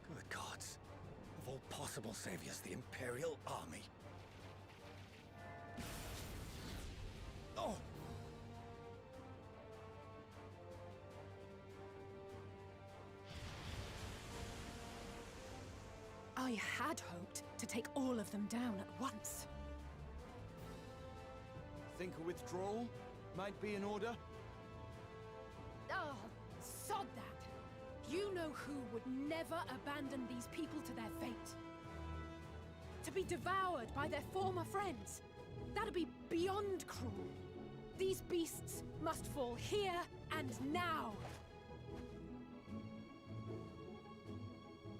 Speaker 4: Good gods. Of all possible saviors, the Imperial Army. Oh!
Speaker 2: I had hoped to take all of them down at once.
Speaker 3: Think a withdrawal might be in order?
Speaker 2: Oh, sod that. You know who would never abandon these people to their fate. To be devoured by their former friends. That'd be beyond cruel. These beasts must fall here and now.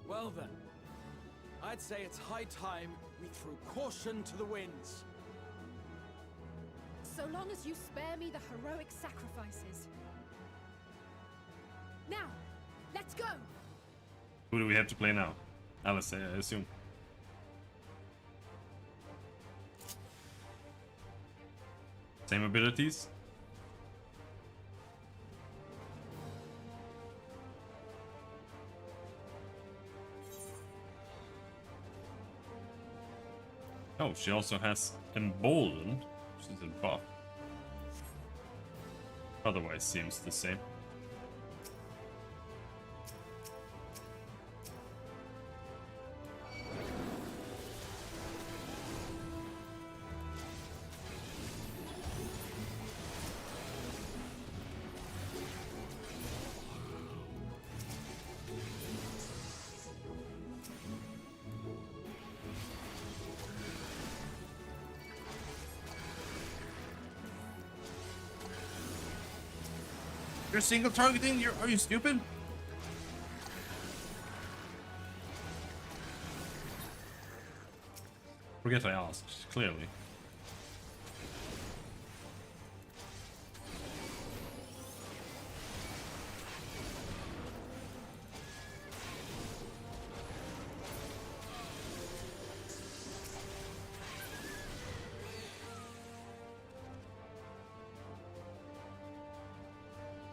Speaker 5: Well then, I'd say it's high time we threw caution to the winds.
Speaker 2: So long as you spare me the heroic sacrifices. Now, let's go!
Speaker 1: Who do we have to play now? Alice, I assume. Same abilities? Oh, she also has Emboldened, which is a buff. Otherwise seems the same. You're single targeting? Are you stupid? Forget I asked, clearly.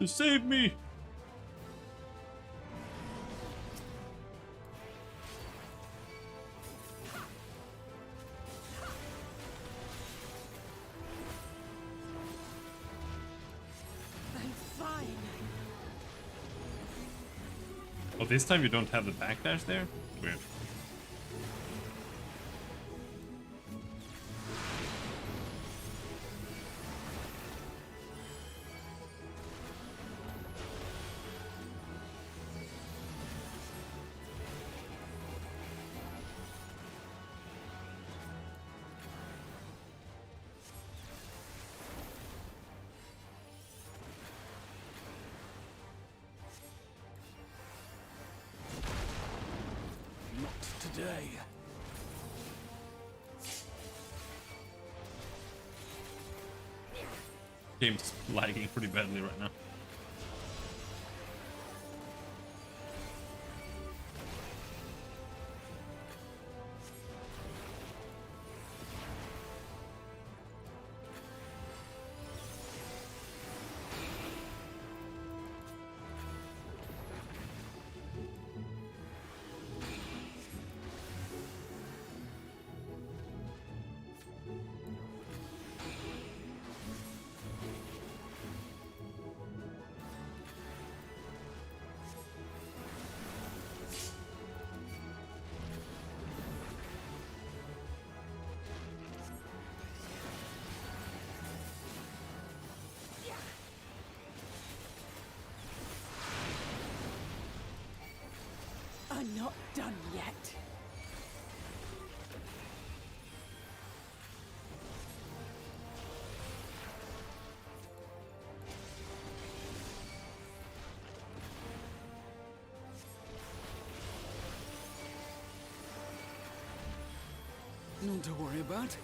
Speaker 1: To save me!
Speaker 2: I'm fine.
Speaker 1: Oh, this time you don't have the backdash there? Weird.
Speaker 5: Today.
Speaker 1: Game's lagging pretty badly right now.
Speaker 2: I'm not done yet.
Speaker 5: None to worry about.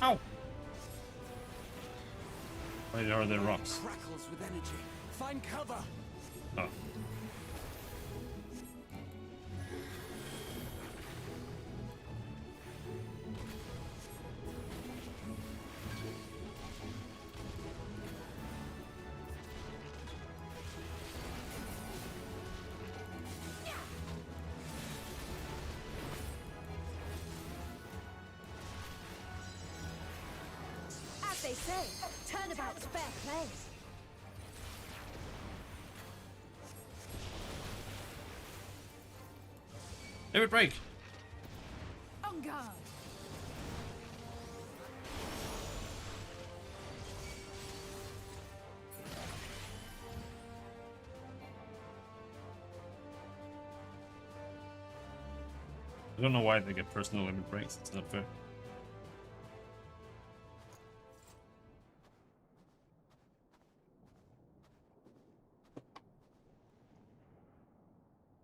Speaker 1: Ow! Why are there rocks?
Speaker 5: Crackles with energy. Find cover.
Speaker 1: Oh.
Speaker 2: As they say, turnabout's fair play.
Speaker 1: Limit break!
Speaker 2: On guard.
Speaker 1: I don't know why they get personal limit breaks, it's not fair.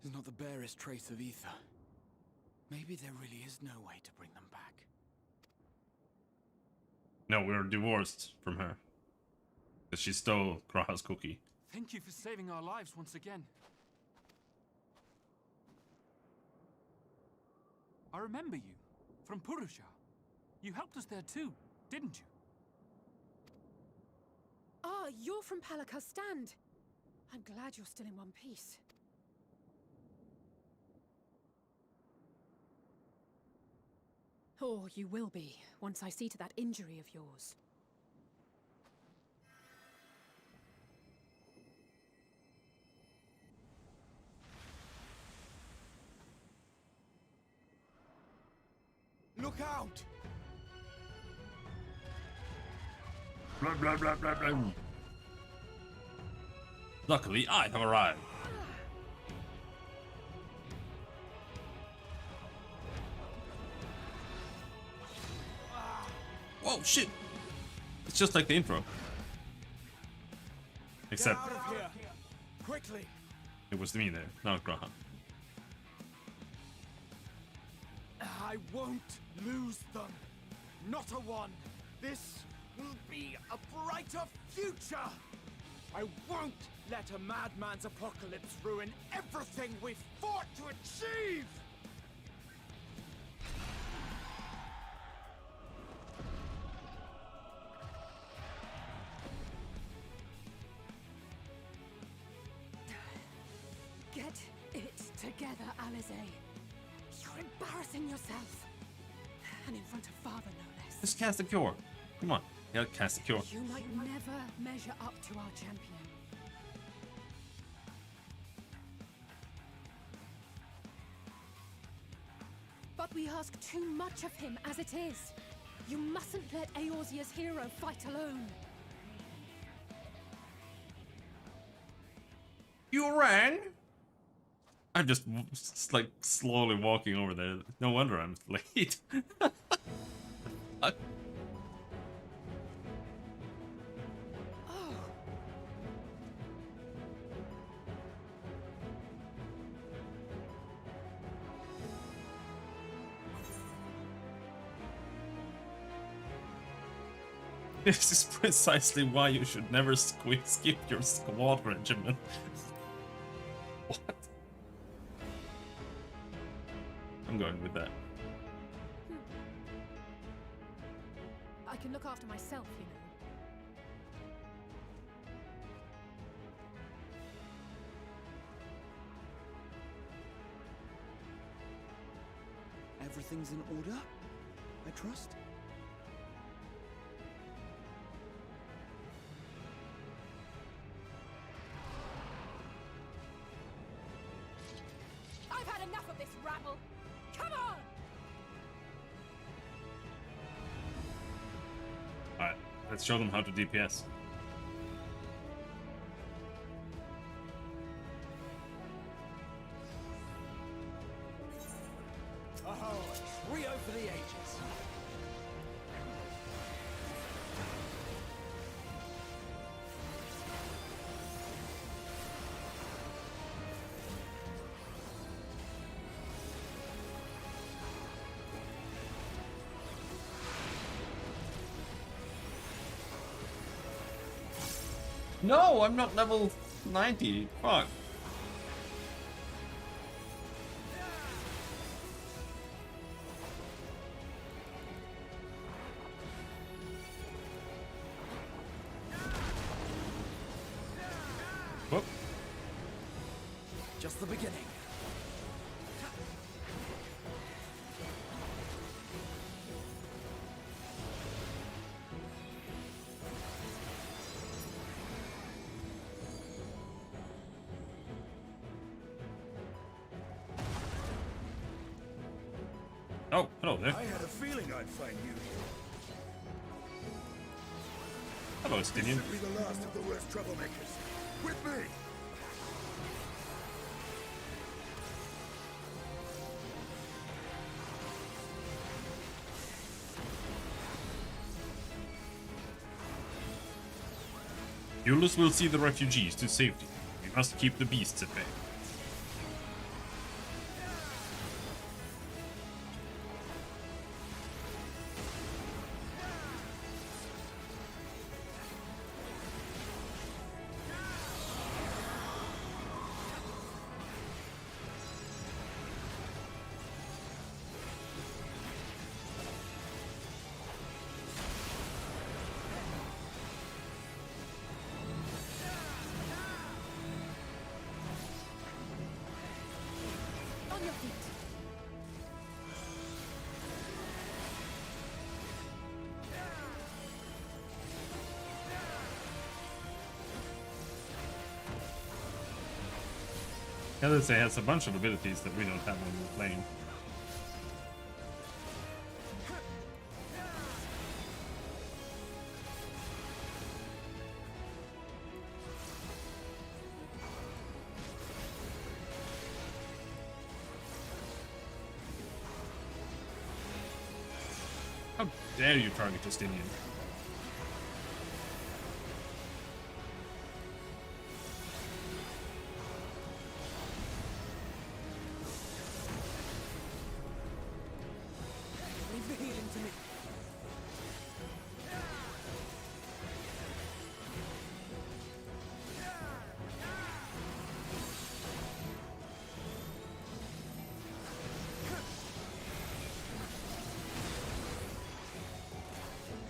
Speaker 5: There's not the barest trace of ether. Maybe there really is no way to bring them back.
Speaker 1: No, we're divorced from her. Because she stole Graha's cookie.
Speaker 6: Thank you for saving our lives once again. I remember you from Purusha. You helped us there too, didn't you?
Speaker 2: Ah, you're from Palaka's stand. I'm glad you're still in one piece. Or you will be, once I see to that injury of yours.
Speaker 3: Look out!
Speaker 1: Blah, blah, blah, blah, blah. Luckily, I have arrived. Whoa, shit! It's just like the intro. Except
Speaker 3: Get out of here! Quickly!
Speaker 1: it was me there, not Graha.
Speaker 3: I won't lose them. Not a one. This will be a brighter future. I won't let a madman's apocalypse ruin everything we've fought to achieve.
Speaker 2: together, Alizé. You're embarrassing yourself. And in front of father, no less.
Speaker 1: Just cast the cure. Come on. Yeah, cast the cure.
Speaker 2: You might never measure up to our champion. But we ask too much of him as it is. You mustn't let Eorzea's hero fight alone.
Speaker 1: You rang? I'm just like slowly walking over there. No wonder I'm late.
Speaker 2: Oh.
Speaker 1: This is precisely why you should never skip your squad regimen. What? I'm going with that.
Speaker 2: I can look after myself, you know.
Speaker 3: Everything's in order, I trust?
Speaker 2: I've had enough of this rabble. Come on!
Speaker 1: Alright, let's show them how to DPS.
Speaker 3: Oh, trio for the ages.
Speaker 1: No, I'm not level 90. Fuck. Whoop.
Speaker 3: Just the beginning.
Speaker 1: Oh, hello there.
Speaker 4: I had a feeling I'd find you here.
Speaker 1: Hello, Stinian.
Speaker 4: Be the last of the worst troublemakers. With me!
Speaker 1: Eulus will see the refugees to safety. We must keep the beasts at bay.
Speaker 2: On your feet.
Speaker 1: Alizé has a bunch of abilities that we don't have when we're playing. How dare you target Justinian?
Speaker 3: Leave the healing to me.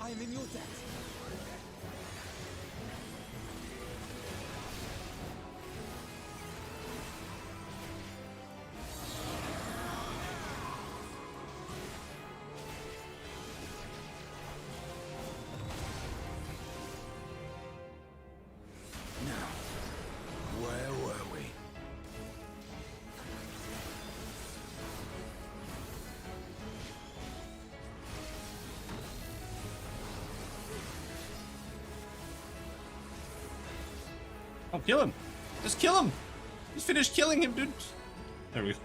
Speaker 3: I am in your debt.
Speaker 1: Oh, kill him! Just kill him! Just finish killing him, dude! There we go.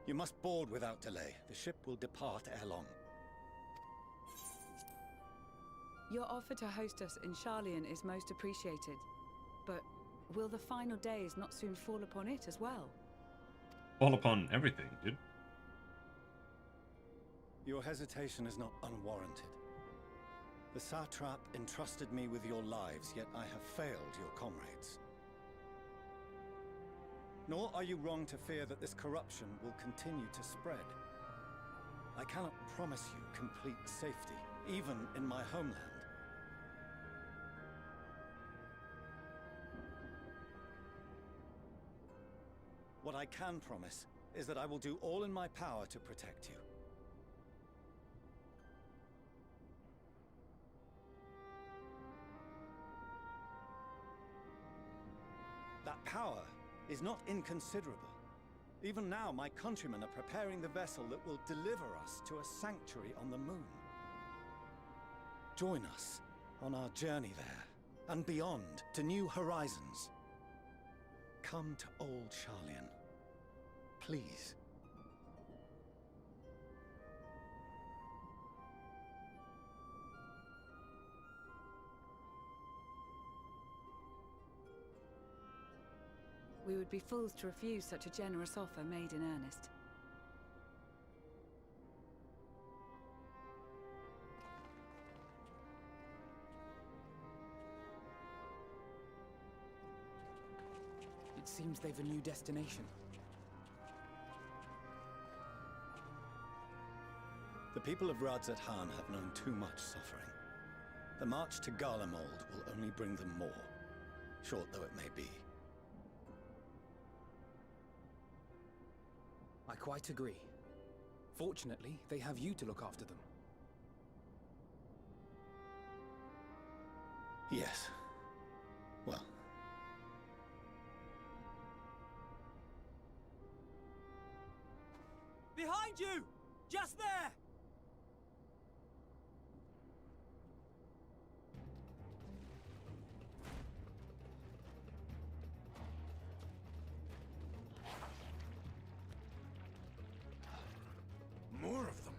Speaker 4: You must board without delay. The ship will depart ere long.
Speaker 7: Your offer to host us in Sharlayan is most appreciated. But will the final days not soon fall upon it as well?
Speaker 1: Fall upon everything, dude.
Speaker 4: Your hesitation is not unwarranted. The satrap entrusted me with your lives, yet I have failed your comrades. Nor are you wrong to fear that this corruption will continue to spread. I cannot promise you complete safety, even in my homeland. What I can promise is that I will do all in my power to protect you. That power is not inconsiderable. Even now, my countrymen are preparing the vessel that will deliver us to a sanctuary on the moon. Join us on our journey there, and beyond, to new horizons. Come to old Sharlayan. Please.
Speaker 7: We would be fools to refuse such a generous offer made in earnest.
Speaker 3: It seems they've a new destination.
Speaker 4: The people of Radz-at-Han have known too much suffering. The march to Garlemald will only bring them more, short though it may be.
Speaker 3: I quite agree. Fortunately, they have you to look after them.
Speaker 4: Yes. Well.
Speaker 5: Behind you! Just there!
Speaker 3: More of them.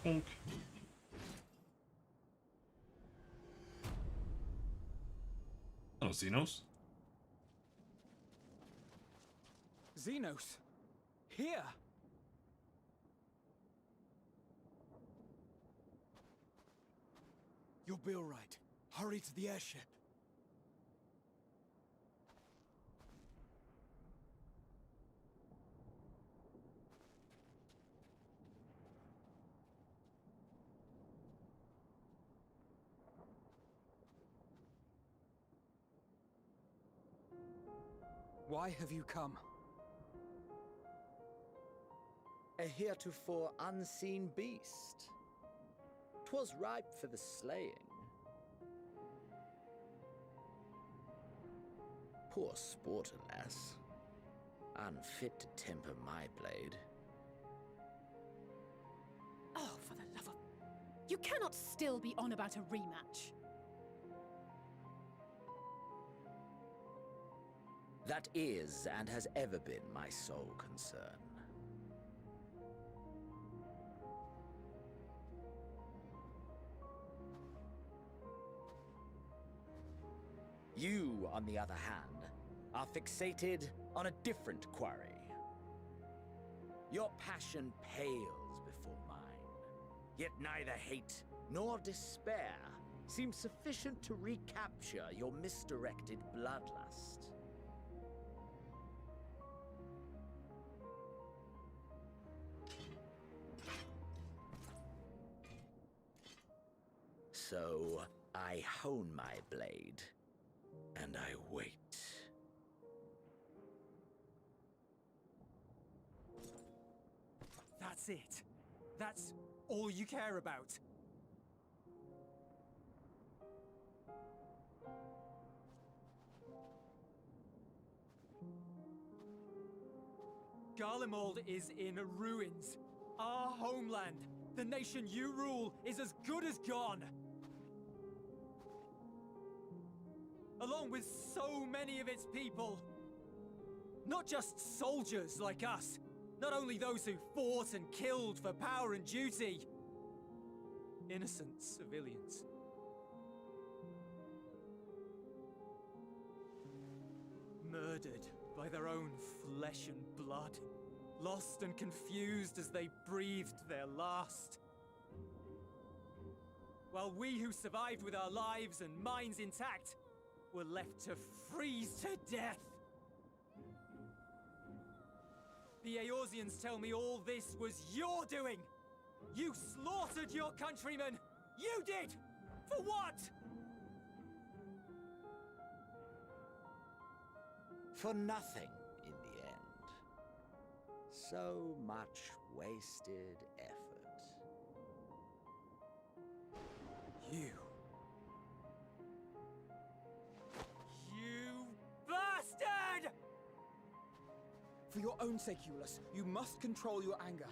Speaker 1: Bonk. Hello, Xenos.
Speaker 3: Xenos. Here. You'll be all right. Hurry to the airship. Why have you come?
Speaker 8: A heretofore unseen beast. 'Twas ripe for the slaying. Poor sport, alas. Unfit to temper my blade.
Speaker 2: Oh, for the love of... You cannot still be on about a rematch.
Speaker 8: That is, and has ever been, my sole concern. You, on the other hand, are fixated on a different quarry. Your passion pales before mine, yet neither hate nor despair seems sufficient to recapture your misdirected bloodlust. So, I hone my blade, and I wait.
Speaker 5: That's it. That's all you care about. Garlemald is in ruins. Our homeland, the nation you rule, is as good as gone. Along with so many of its people. Not just soldiers like us. Not only those who fought and killed for power and duty. Innocent civilians. Murdered by their own flesh and blood. Lost and confused as they breathed their last. While we who survived with our lives and minds intact were left to freeze to death. The Eorzeans tell me all this was your doing! You slaughtered your countrymen! You did! For what?
Speaker 8: For nothing, in the end. So much wasted effort.
Speaker 5: You bastard!
Speaker 3: For your own sake, Eulus, you must control your anger.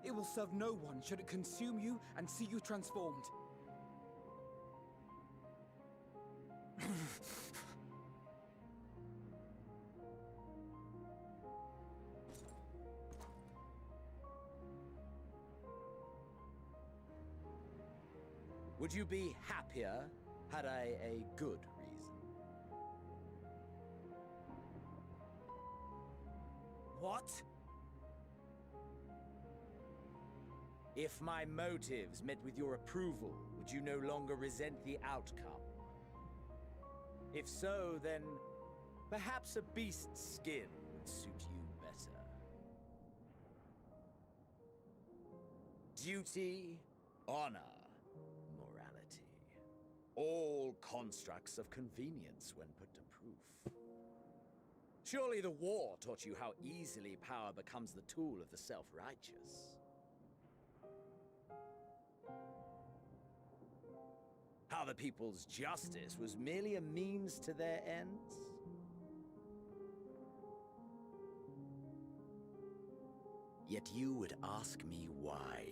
Speaker 3: It will serve no one should it consume you and see you transformed.
Speaker 8: Would you be happier had I a good reason?
Speaker 5: What?
Speaker 8: If my motives met with your approval, would you no longer resent the outcome? If so, then perhaps a beast's skin would suit you better. Duty, honor, morality. All constructs of convenience when put to proof. Surely the war taught you how easily power becomes the tool of the self-righteous. How the people's justice was merely a means to their ends? Yet you would ask me why.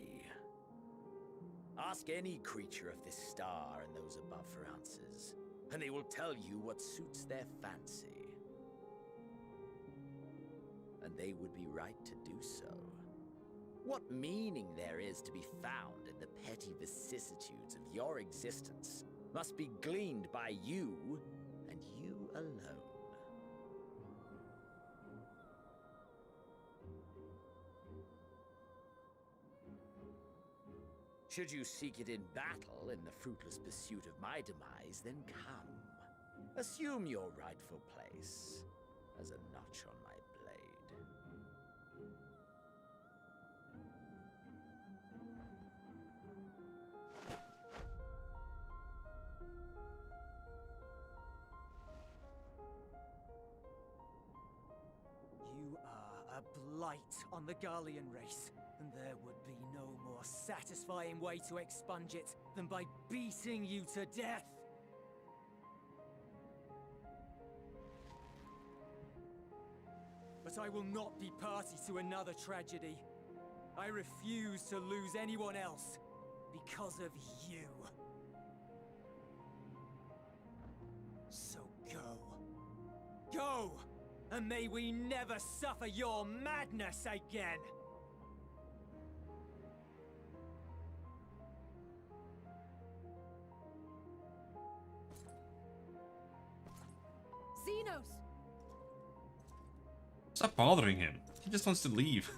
Speaker 8: Ask any creature of this star and those above for answers, and they will tell you what suits their fancy. And they would be right to do so. What meaning there is to be found in the petty vicissitudes of your existence must be gleaned by you, and you alone. Should you seek it in battle in the fruitless pursuit of my demise, then come. Assume your rightful place as a notch on my blade.
Speaker 5: You are a blight on the Garlean race, and there would be no more satisfying way to expunge it than by beating you to death. But I will not be party to another tragedy. I refuse to lose anyone else because of you. So go. Go! And may we never suffer your madness again!
Speaker 1: Stop bothering him. He just wants to leave.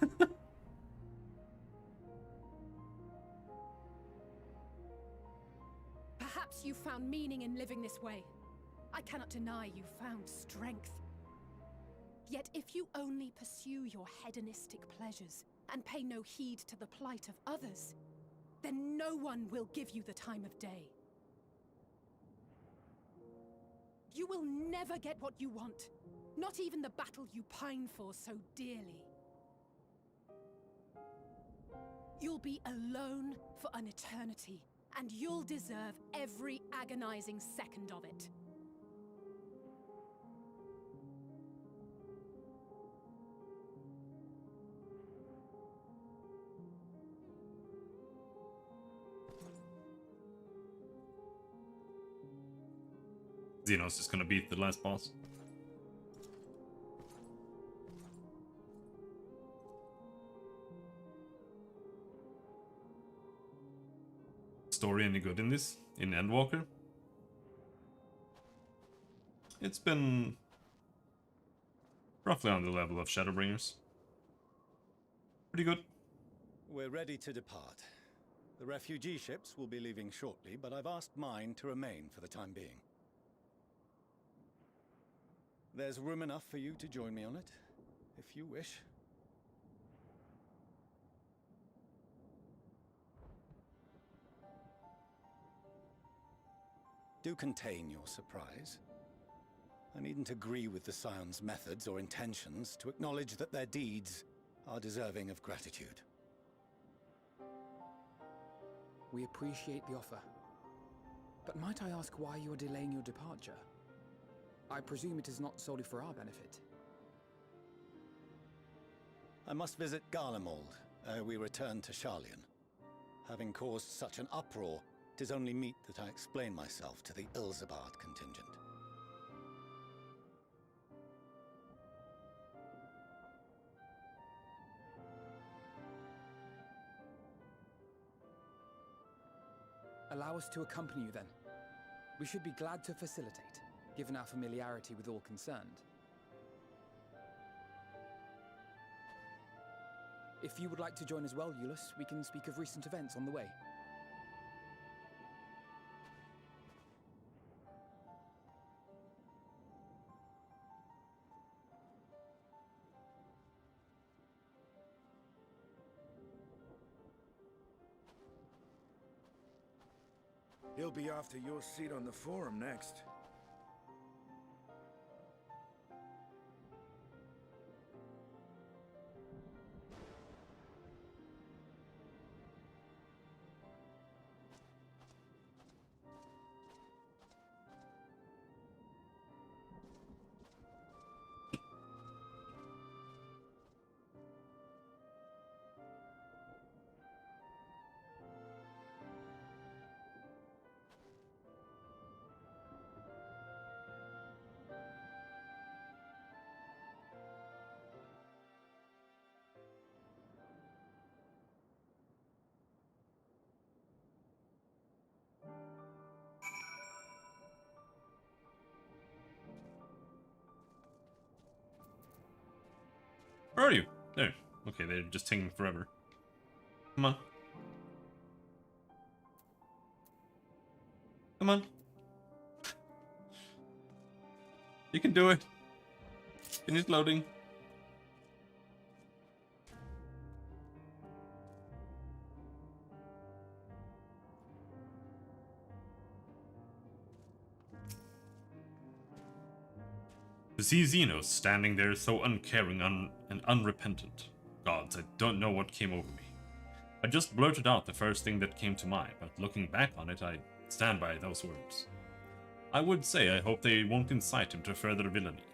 Speaker 2: Perhaps you found meaning in living this way. I cannot deny you found strength. Yet if you only pursue your hedonistic pleasures and pay no heed to the plight of others, then no one will give you the time of day. You will never get what you want, not even the battle you pine for so dearly. You'll be alone for an eternity, and you'll deserve every agonizing second of it.
Speaker 1: Xenos is gonna beat the last boss. Story any good in this? In Endwalker? It's been roughly on the level of Shadowbringers. Pretty good.
Speaker 4: We're ready to depart. The refugee ships will be leaving shortly, but I've asked mine to remain for the time being. There's room enough for you to join me on it, if you wish. Do contain your surprise. I needn't agree with the Scion's methods or intentions to acknowledge that their deeds are deserving of gratitude.
Speaker 9: We appreciate the offer. But might I ask why you are delaying your departure? I presume it is not solely for our benefit.
Speaker 4: I must visit Garlemald ere we return to Sharlayan. Having caused such an uproar, it is only meet that I explain myself to the Ilzabard contingent.
Speaker 9: Allow us to accompany you then. We should be glad to facilitate, given our familiarity with all concerned. If you would like to join as well, Eulus, we can speak of recent events on the way.
Speaker 3: He'll be after your seat on the forum next.
Speaker 1: Where are you? There. Okay, they're just taking forever. Come on. Come on. You can do it. Finish loading. To see Xenos standing there so uncaring and unrepentant. Gods, I don't know what came over me. I just blurted out the first thing that came to mind, but looking back on it, I stand by those words. I would say I hope they won't incite him to further villainy,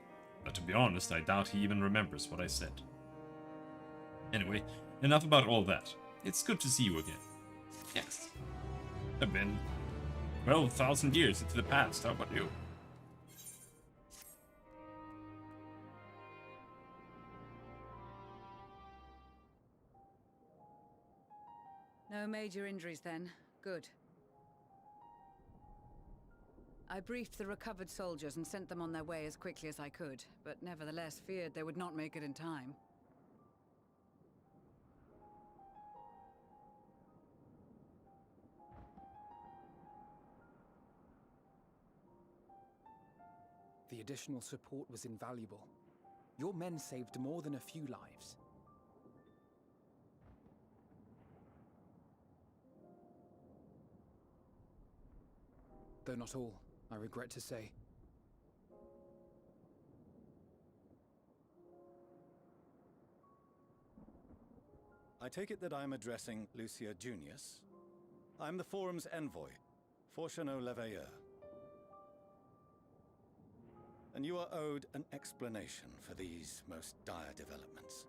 Speaker 1: but to be honest, I doubt he even remembers what I said. Anyway, enough about all that. It's good to see you again. Yes. I've been 12,000 years into the past, how about you?
Speaker 7: No major injuries then. Good. I briefed the recovered soldiers and sent them on their way as quickly as I could, but nevertheless feared they would not make it in time.
Speaker 9: The additional support was invaluable. Your men saved more than a few lives. Though not all, I regret to say.
Speaker 4: I take it that I'm addressing Lucia Junius. I'm the Forum's envoy, Fortuneau Leveilleur. And you are owed an explanation for these most dire developments.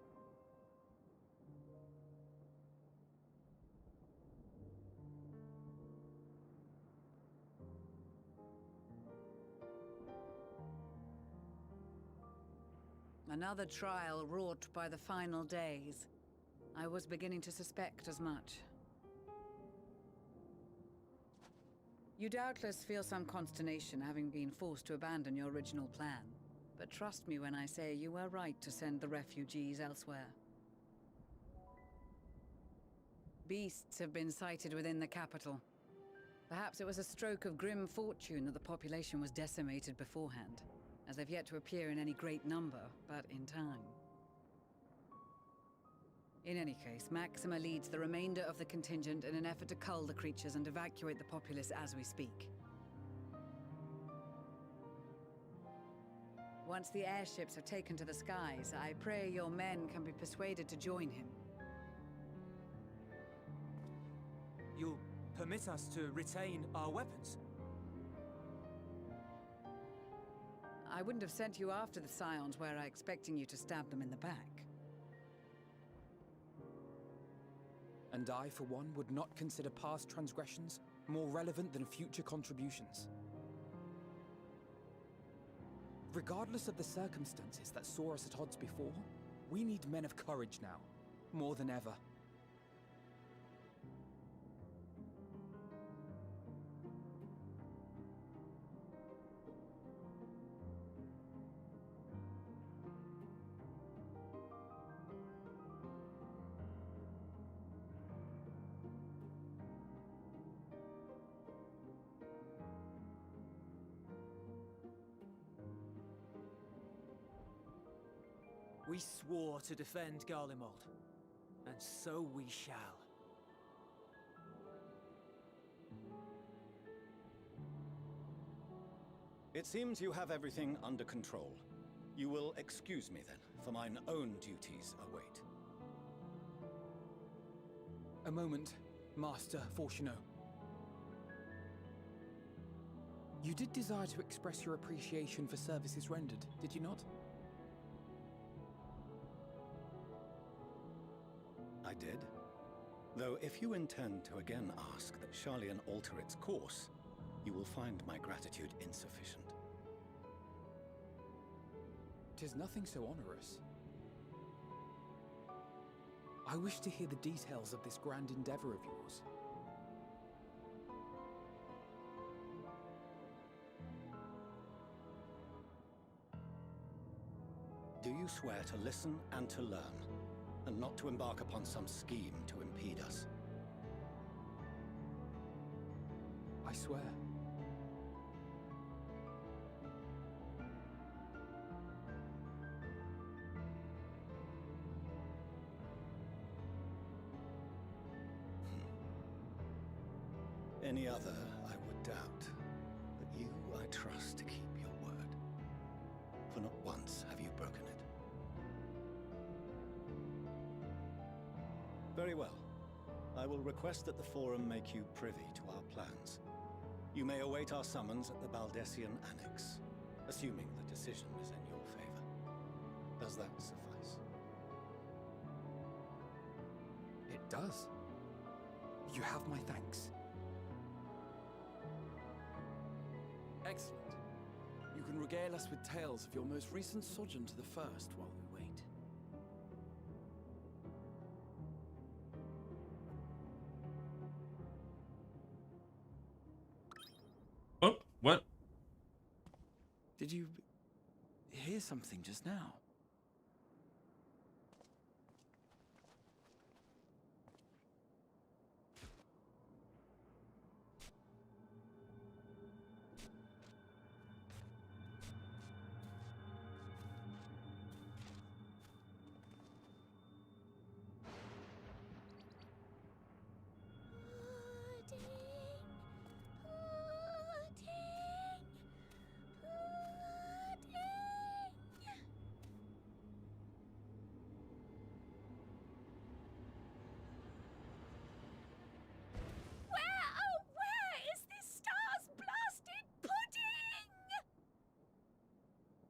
Speaker 7: Another trial wrought by the final days. I was beginning to suspect as much. You doubtless feel some consternation having been forced to abandon your original plan. But trust me when I say you were right to send the refugees elsewhere. Beasts have been sighted within the capital. Perhaps it was a stroke of grim fortune that the population was decimated beforehand, as they've yet to appear in any great number, but in time. In any case, Maxima leads the remainder of the contingent in an effort to cull the creatures and evacuate the populace as we speak. Once the airships are taken to the skies, I pray your men can be persuaded to join him.
Speaker 5: You'll permit us to retain our weapons?
Speaker 7: I wouldn't have sent you after the Scions were I expecting you to stab them in the back.
Speaker 9: And I, for one, would not consider past transgressions more relevant than future contributions. Regardless of the circumstances that saw us at odds before, we need men of courage now, more than ever.
Speaker 5: We swore to defend Garlemald, and so we shall.
Speaker 4: It seems you have everything under control. You will excuse me then, for mine own duties await.
Speaker 9: A moment, Master Fortuneau. You did desire to express your appreciation for services rendered, did you not?
Speaker 4: I did. Though if you intend to again ask that Sharlayan alter its course, you will find my gratitude insufficient.
Speaker 9: 'Tis nothing so onerous. I wish to hear the details of this grand endeavor of yours.
Speaker 4: Do you swear to listen and to learn, and not to embark upon some scheme to impede us?
Speaker 9: I swear.
Speaker 4: Any other, I would doubt. But you, I trust to keep your word. For not once have you broken it. Very well. I will request that the Forum make you privy to our plans. You may await our summons at the Baldessian Annex, assuming the decision is in your favor. Does that suffice?
Speaker 9: It does. You have my thanks.
Speaker 10: Excellent. You can regale us with tales of your most recent sojourn to the First while we wait.
Speaker 1: Oh, what?
Speaker 10: Did you hear something just now?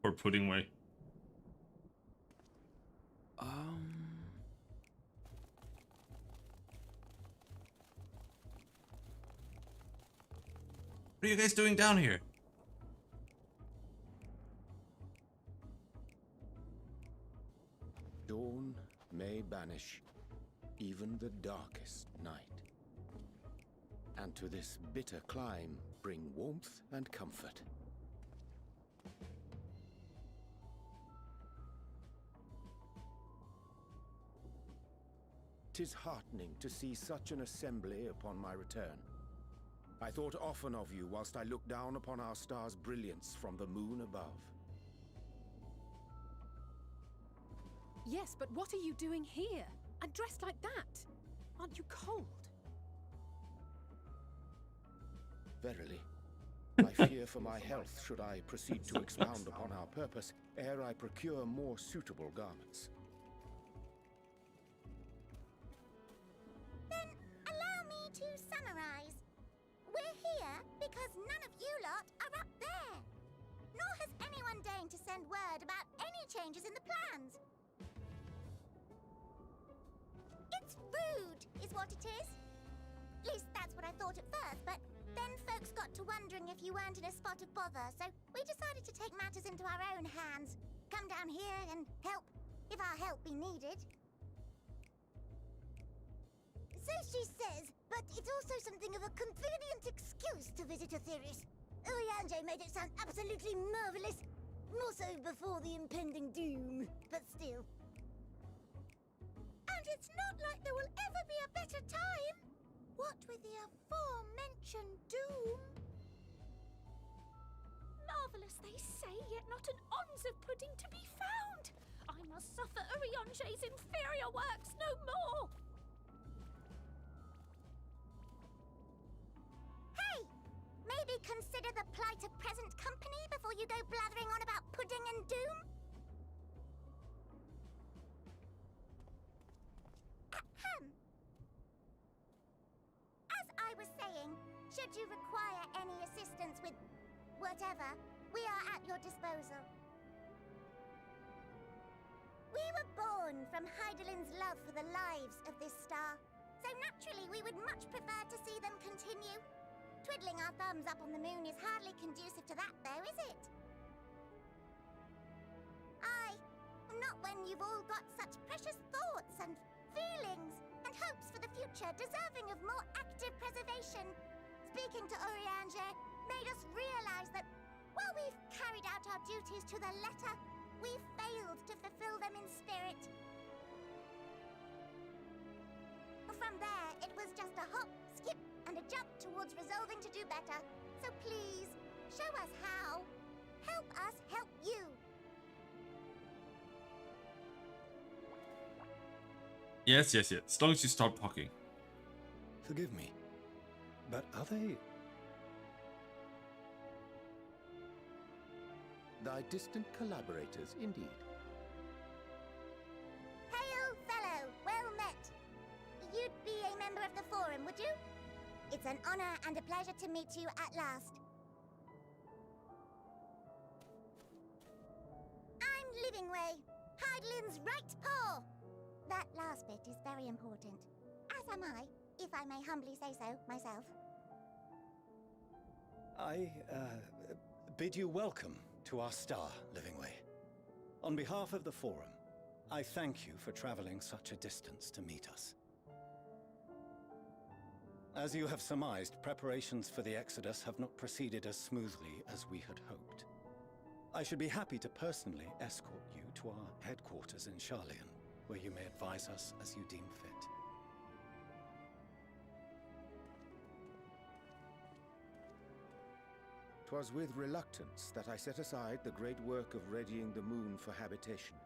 Speaker 1: Or pudding way. What are you guys doing down here?
Speaker 11: Dawn may banish even the darkest night, and to this bitter clime bring warmth and comfort. 'Tis heartening to see such an assembly upon my return. I thought often of you whilst I looked down upon our star's brilliance from the moon above.
Speaker 2: Yes, but what are you doing here? And dressed like that? Aren't you cold?
Speaker 11: Verily, I fear for my health should I proceed to expound upon our purpose ere I procure more suitable garments.
Speaker 12: Then allow me to summarize. We're here because none of you lot are up there. Nor has anyone deigned to send word about any changes in the plans. It's rude, is what it is. At least that's what I thought at first, but then folks got to wondering if you weren't in a spot of bother, so we decided to take matters into our own hands. Come down here and help, if our help be needed. So she says, but it's also something of a convenient excuse to visit Aetheris. Urianger made it sound absolutely marvelous. More so before the impending doom, but still. And it's not like there will ever be a better time. What with the aforementioned doom?
Speaker 13: Marvelous, they say, yet not an ounce of pudding to be found. I must suffer Urianger's inferior works no more.
Speaker 12: Hey! Maybe consider the plight of present company before you go blathering on about pudding and doom? Ahem. As I was saying, should you require any assistance with whatever, we are at your disposal. We were born from Hydaelyn's love for the lives of this star, so naturally we would much prefer to see them continue. Twiddling our thumbs up on the moon is hardly conducive to that, though, is it? Aye, not when you've all got such precious thoughts and feelings and hopes for the future deserving of more active preservation. Speaking to Urianger made us realize that while we've carried out our duties to the letter, we've failed to fulfill them in spirit. From there, it was just a hop, skip, and a jump towards resolving to do better. So please, show us how. Help us help you.
Speaker 1: Yes, yes, yes. As long as you stop talking.
Speaker 4: Forgive me, but are they...
Speaker 11: Thy distant collaborators, indeed.
Speaker 12: Hail, fellow! Well met! You'd be a member of the Forum, would you? It's an honor and a pleasure to meet you at last. I'm Livingway, Hydaelyn's right paw. That last bit is very important. As am I, if I may humbly say so myself.
Speaker 4: I, bid you welcome to our star, Livingway. On behalf of the Forum, I thank you for traveling such a distance to meet us. As you have surmised, preparations for the Exodus have not proceeded as smoothly as we had hoped. I should be happy to personally escort you to our headquarters in Charlian, where you may advise us as you deem fit.
Speaker 11: 'Twas with reluctance that I set aside the great work of readying the moon for habitation.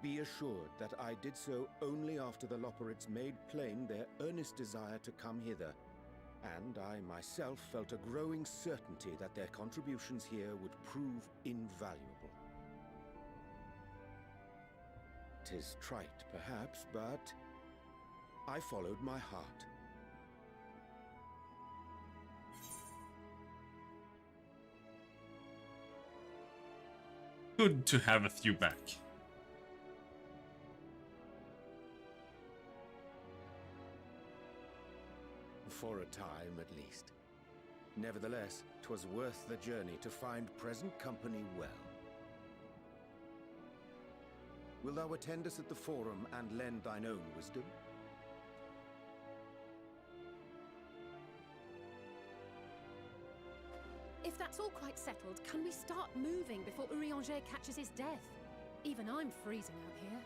Speaker 11: Be assured that I did so only after the Loporrits made plain their earnest desire to come hither, and I myself felt a growing certainty that their contributions here would prove invaluable. 'Tis trite, perhaps, but I followed my heart.
Speaker 1: Good to have a few back.
Speaker 11: For a time, at least. Nevertheless, 'twas worth the journey to find present company well. Wilt thou attend us at the Forum and lend thine own wisdom?
Speaker 2: If that's all quite settled, can we start moving before Urianger catches his death? Even I'm freezing out here.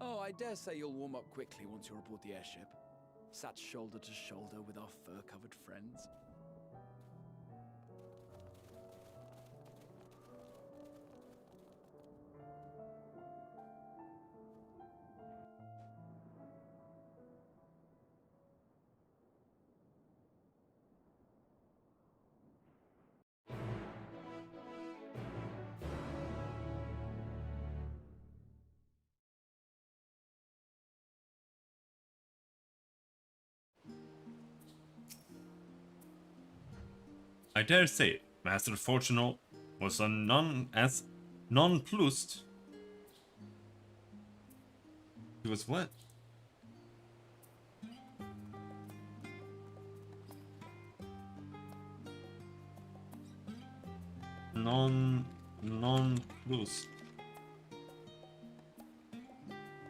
Speaker 10: Oh, I dare say you'll warm up quickly once you're aboard the airship. Sat shoulder to shoulder with our fur-covered friends.
Speaker 1: I dare say, Master Fortunal was as nonplussed. He was what? Nonplussed.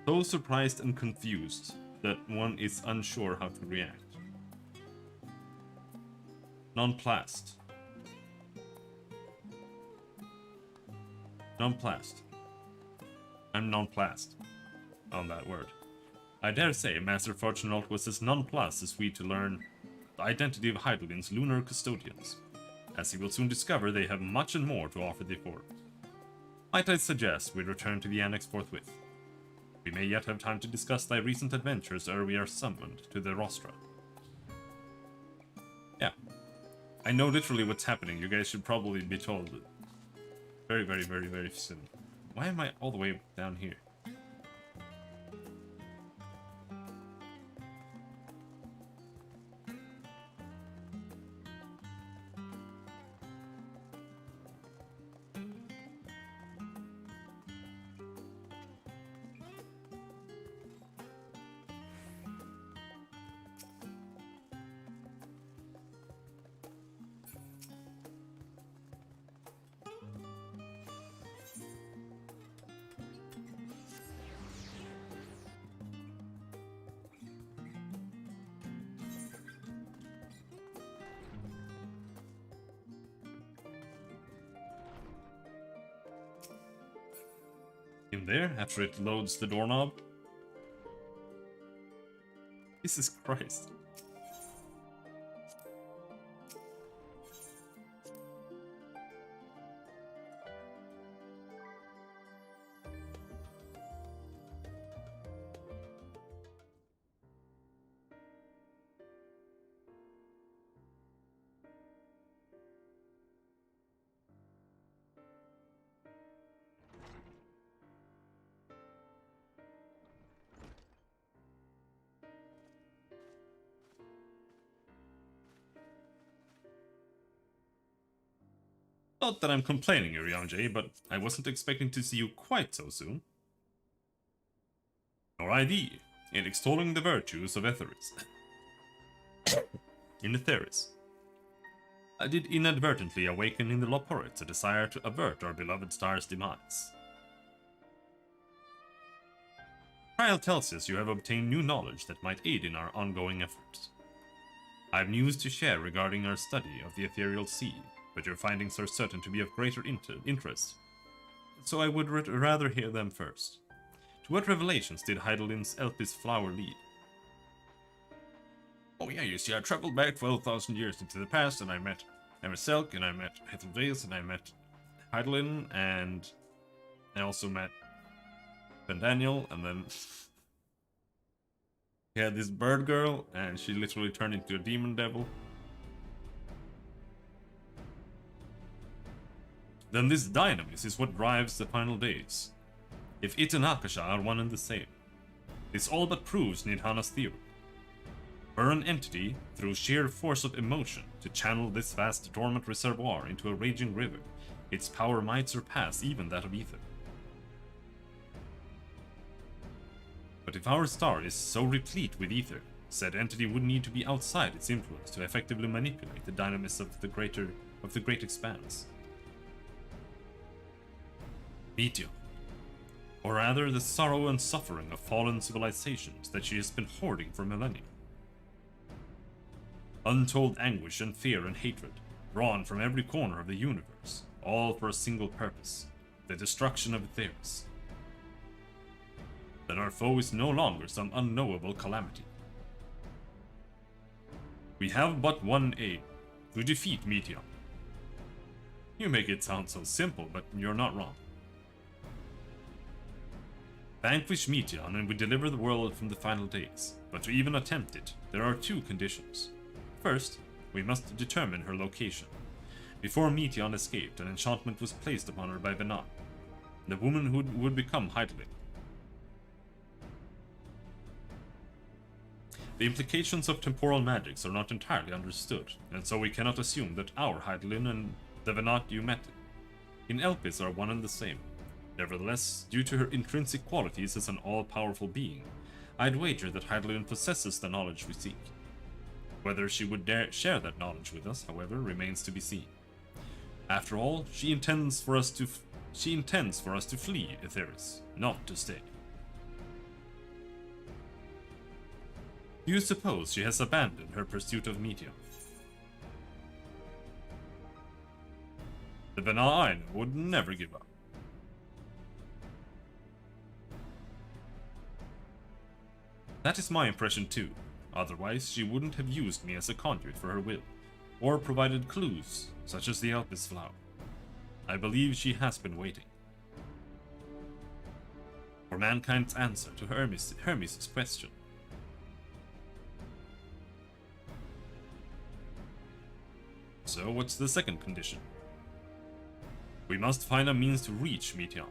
Speaker 1: So surprised and confused that one is unsure how to react. Nonplussed. Nonplussed. I'm nonplussed on that word. I dare say Master Fortunault was as nonplussed as we to learn the identity of Heidellin's lunar custodians. As he will soon discover, they have much and more to offer the Forum. Might I suggest we return to the Annex forthwith? We may yet have time to discuss thy recent adventures ere we are summoned to the Rostra. Yeah. I know literally what's happening. You guys should probably be told very, very, very, very soon. Why am I all the way down here? In there after it loads the doorknob. Jesus Christ. Not that I'm complaining, Urianger, but I wasn't expecting to see you quite so soon. Nor I thee, in extolling the virtues of Etheris. In Etheris. I did inadvertently awaken in the Loporrits a desire to avert our beloved star's demise. Trial tells us you have obtained new knowledge that might aid in our ongoing efforts. I have news to share regarding our study of the ethereal sea, but your findings are certain to be of greater interest, so I would rather hear them first. To what revelations did Heidelin's Elpis flower lead? Oh yeah, you see, I traveled back 12,000 years into the past, and I met Emerselk, and I met Hethelveils, and I met Heidelin, and I also met Ben Daniel, and then he had this bird girl, and she literally turned into a demon devil. Then this dynamis is what drives the final days. If it and Akasha are one and the same, this all but proves Nidhana's theory. Were an entity, through sheer force of emotion, to channel this vast dormant reservoir into a raging river, its power might surpass even that of ether. But if our star is so replete with ether, said entity would need to be outside its influence to effectively manipulate the dynamis of the great expanse. Meteor. Or rather, the sorrow and suffering of fallen civilizations that she has been hoarding for millennia. Untold anguish and fear and hatred, drawn from every corner of the universe, all for a single purpose, the destruction of Aetheris. Then our foe is no longer some unknowable calamity. We have but one aim, to defeat Meteor. You make it sound so simple, but you're not wrong. Vanquish Meteon and we deliver the world from the final days, but to even attempt it, there are two conditions. First, we must determine her location. Before Meteon escaped, an enchantment was placed upon her by Venat, the woman who would become Heidelin. The implications of temporal magics are not entirely understood, and so we cannot assume that our Heidelin and the Venat you met in Elpis are one and the same. Nevertheless, due to her intrinsic qualities as an all-powerful being, I'd wager that Heidelin possesses the knowledge we seek. Whether she would dare share that knowledge with us, however, remains to be seen. After all, she intends for us to flee Aetheris, not to stay. Do you suppose she has abandoned her pursuit of Meteor? The Vena I know would never give up. That is my impression too. Otherwise, she wouldn't have used me as a conduit for her will, or provided clues, such as the Elpis flower. I believe she has been waiting for mankind's answer to Hermes' question. So what's the second condition? We must find a means to reach Meteon.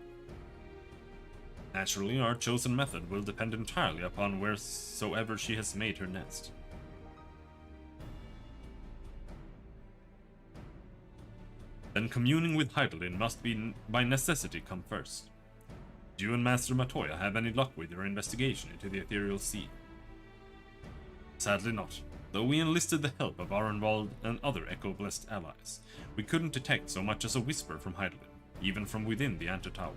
Speaker 1: Naturally, our chosen method will depend entirely upon wheresoever she has made her nest. Then communing with Heidelin must be by necessity come first. Do you and Master Matoya have any luck with your investigation into the Ethereal Sea? Sadly not. Though we enlisted the help of Arenwald and other Echo-blessed allies, we couldn't detect so much as a whisper from Heidelin, even from within the Antitower.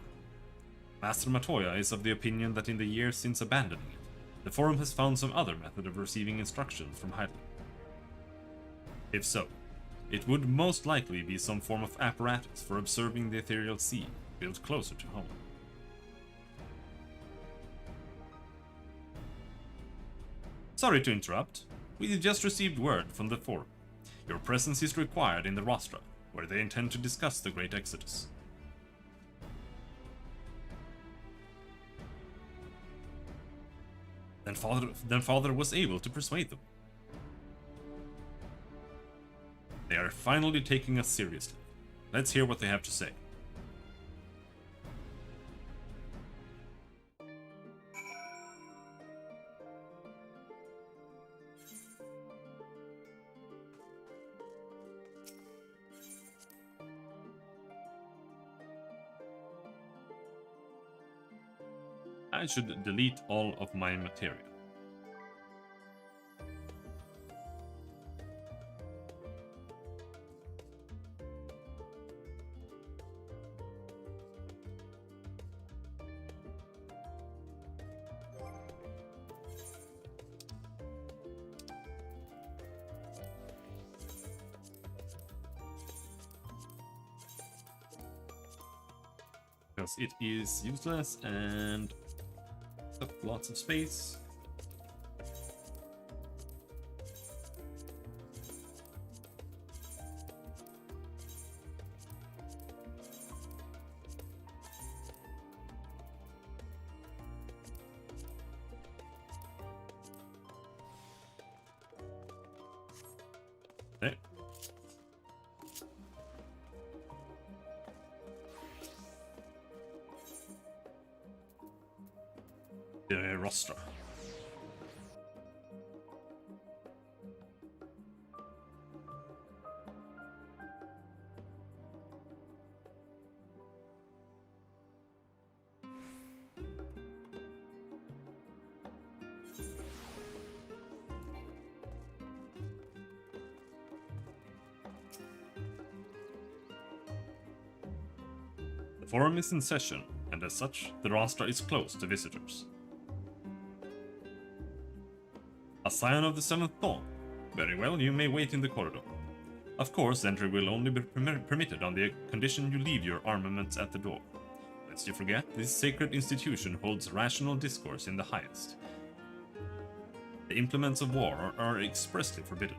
Speaker 1: Master Matoya is of the opinion that in the years since abandoning it, the Forum has found some other method of receiving instructions from Heidelin. If so, it would most likely be some form of apparatus for observing the Ethereal Sea, built closer to home. Sorry to interrupt. We just received word from the Forum. Your presence is required in the Rostra, where they intend to discuss the Great Exodus. Then Father was able to persuade them. They are finally taking us seriously. Let's hear what they have to say. I should delete all of my material. Because it is useless and took lots of space. Okay. The roster. The forum is in session, and as such, the roster is closed to visitors. A scion of the seventh dawn. Very well, you may wait in the corridor. Of course, entry will only be permitted on the condition you leave your armaments at the door. Lest you forget, this sacred institution holds rational discourse in the highest. The implements of war are expressly forbidden.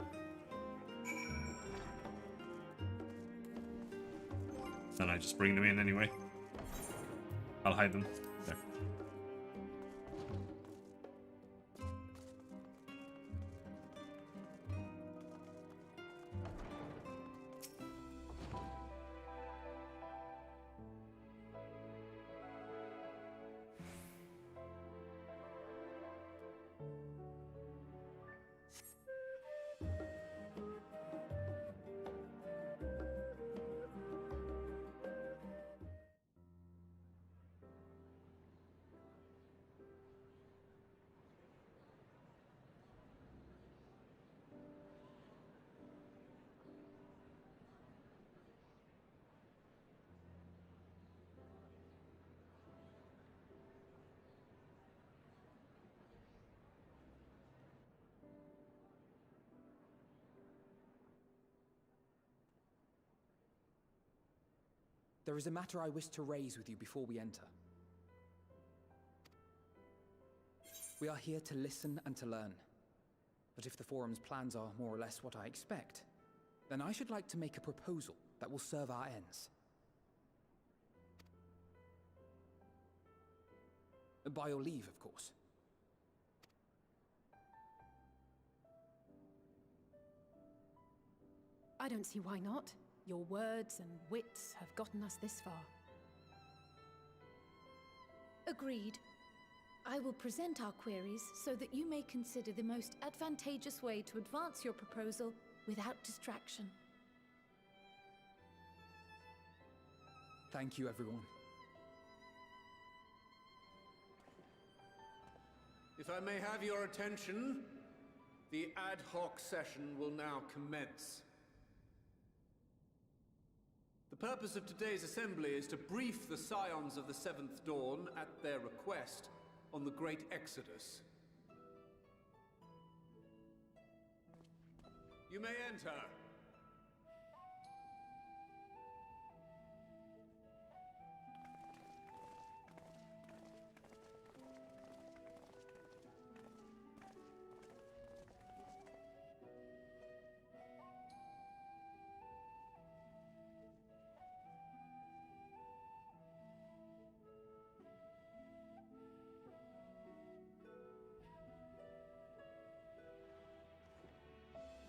Speaker 1: Then I just bring them in anyway. I'll hide them. There.
Speaker 9: There is a matter I wish to raise with you before we enter. We are here to listen and to learn. But if the forum's plans are more or less what I expect, then I should like to make a proposal that will serve our ends. By your leave, of course.
Speaker 2: I don't see why not. Your words and wits have gotten us this far.
Speaker 13: Agreed. I will present our queries so that you may consider the most advantageous way to advance your proposal without distraction.
Speaker 9: Thank you, everyone.
Speaker 14: If I may have your attention, the ad hoc session will now commence. The purpose of today's assembly is to brief the Scions of the Seventh Dawn, at their request, on the Great Exodus. You may enter.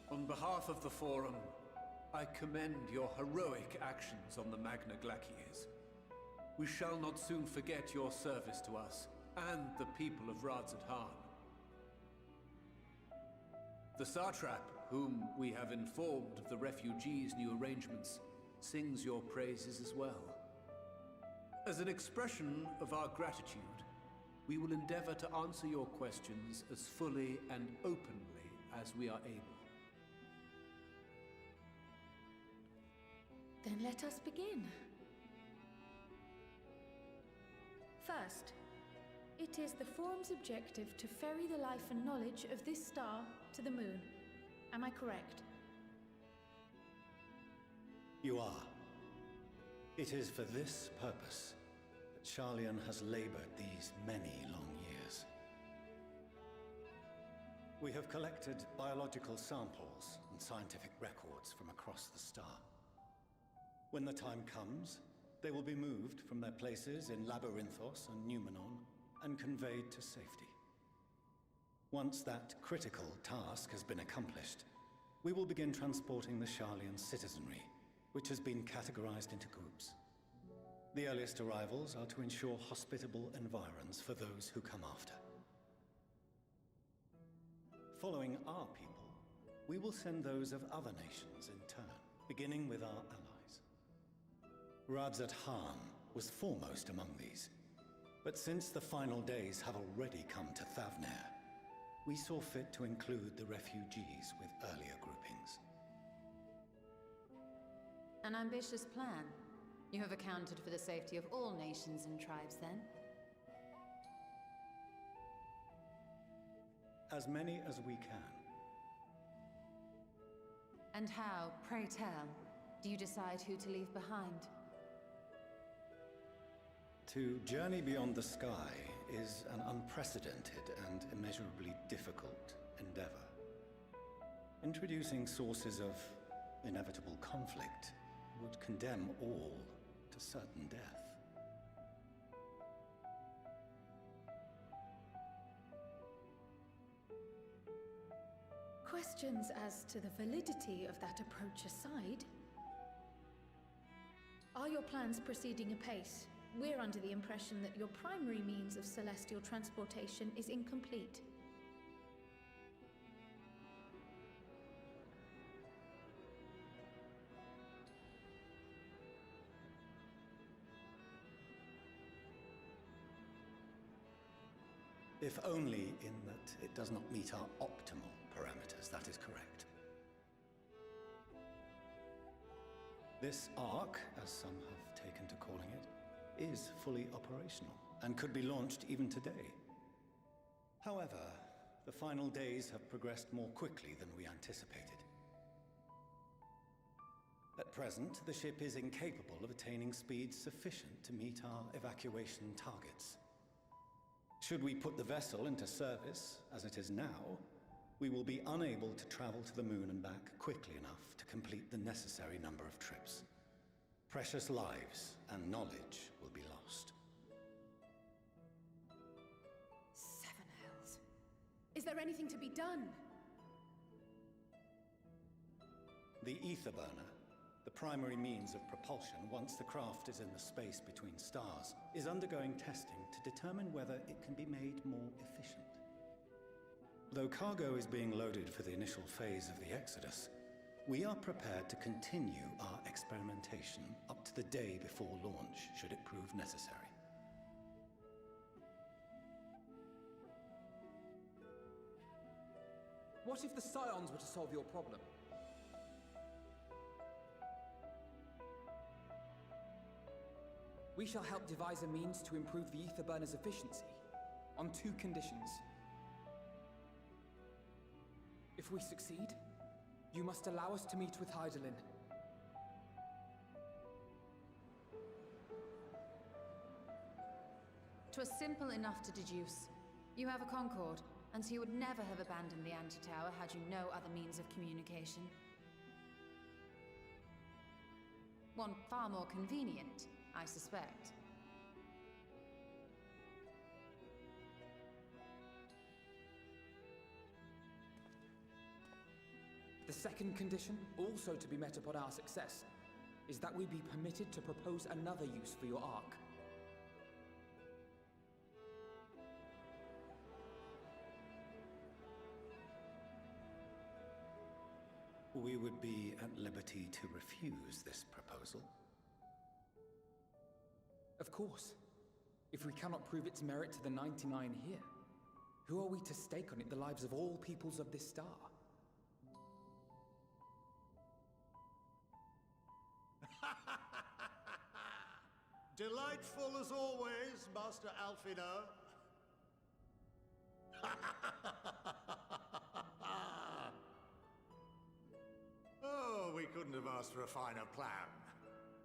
Speaker 14: On behalf of the Forum, I commend your heroic actions on the Magna Glaciers. We shall not soon forget your service to us and the people of Radzat-Han. The Satrap, whom we have informed of the refugees' new arrangements, sings your praises as well. As an expression of our gratitude, we will endeavor to answer your questions as fully and openly as we are able.
Speaker 13: Then let us begin. First, it is the Forum's objective to ferry the life and knowledge of this star to the moon. Am I correct?
Speaker 4: You are. It is for this purpose Sharlayan has labored these many long years. We have collected biological samples and scientific records from across the star. When the time comes, they will be moved from their places in Labyrinthos and Numenon and conveyed to safety. Once that critical task has been accomplished, we will begin transporting the Sharlayan citizenry, which has been categorized into groups. The earliest arrivals are to ensure hospitable environs for those who come after. Following our people, we will send those of other nations in turn, beginning with our allies. Radzat Han was foremost among these, but since the final days have already come to Thavnair, we saw fit to include the refugees with earlier groupings.
Speaker 15: An ambitious plan. You have accounted for the safety of all nations and tribes, then?
Speaker 4: As many as we can.
Speaker 15: And how, pray tell, do you decide who to leave behind?
Speaker 4: To journey beyond the sky is an unprecedented and immeasurably difficult endeavor. Introducing sources of inevitable conflict would condemn all to certain death.
Speaker 13: Questions as to the validity of that approach aside, are your plans proceeding apace? We're under the impression that your primary means of celestial transportation is incomplete.
Speaker 4: If only in that it does not meet our optimal parameters, that is correct. This Ark, as some have taken to calling it, is fully operational and could be launched even today. However, the final days have progressed more quickly than we anticipated. At present, the ship is incapable of attaining speeds sufficient to meet our evacuation targets. Should we put the vessel into service, as it is now, we will be unable to travel to the moon and back quickly enough to complete the necessary number of trips. Precious lives and knowledge will be lost.
Speaker 2: Seven hells. Is there anything to be done?
Speaker 4: The ether burner, the primary means of propulsion once the craft is in the space between stars, is undergoing testing to determine whether it can be made more efficient. Though cargo is being loaded for the initial phase of the Exodus, we are prepared to continue our experimentation up to the day before launch, should it prove necessary.
Speaker 9: What if the Scions were to solve your problem? We shall help devise a means to improve the ether burner's efficiency, on two conditions. If we succeed, you must allow us to meet with Hydaelyn.
Speaker 15: "'Twas simple enough to deduce. You have a Concord, and so you would never have abandoned the Anti-Tower had you no other means of communication. One far more convenient, I suspect.
Speaker 9: The second condition, also to be met upon our success, is that we be permitted to propose another use for your Ark.
Speaker 4: We would be at liberty to refuse this proposal.
Speaker 9: Of course. If we cannot prove its merit to the 99 here, who are we to stake on it the lives of all peoples of this star?
Speaker 16: Delightful as always, Master Alfino. Oh, we couldn't have asked for a finer plan.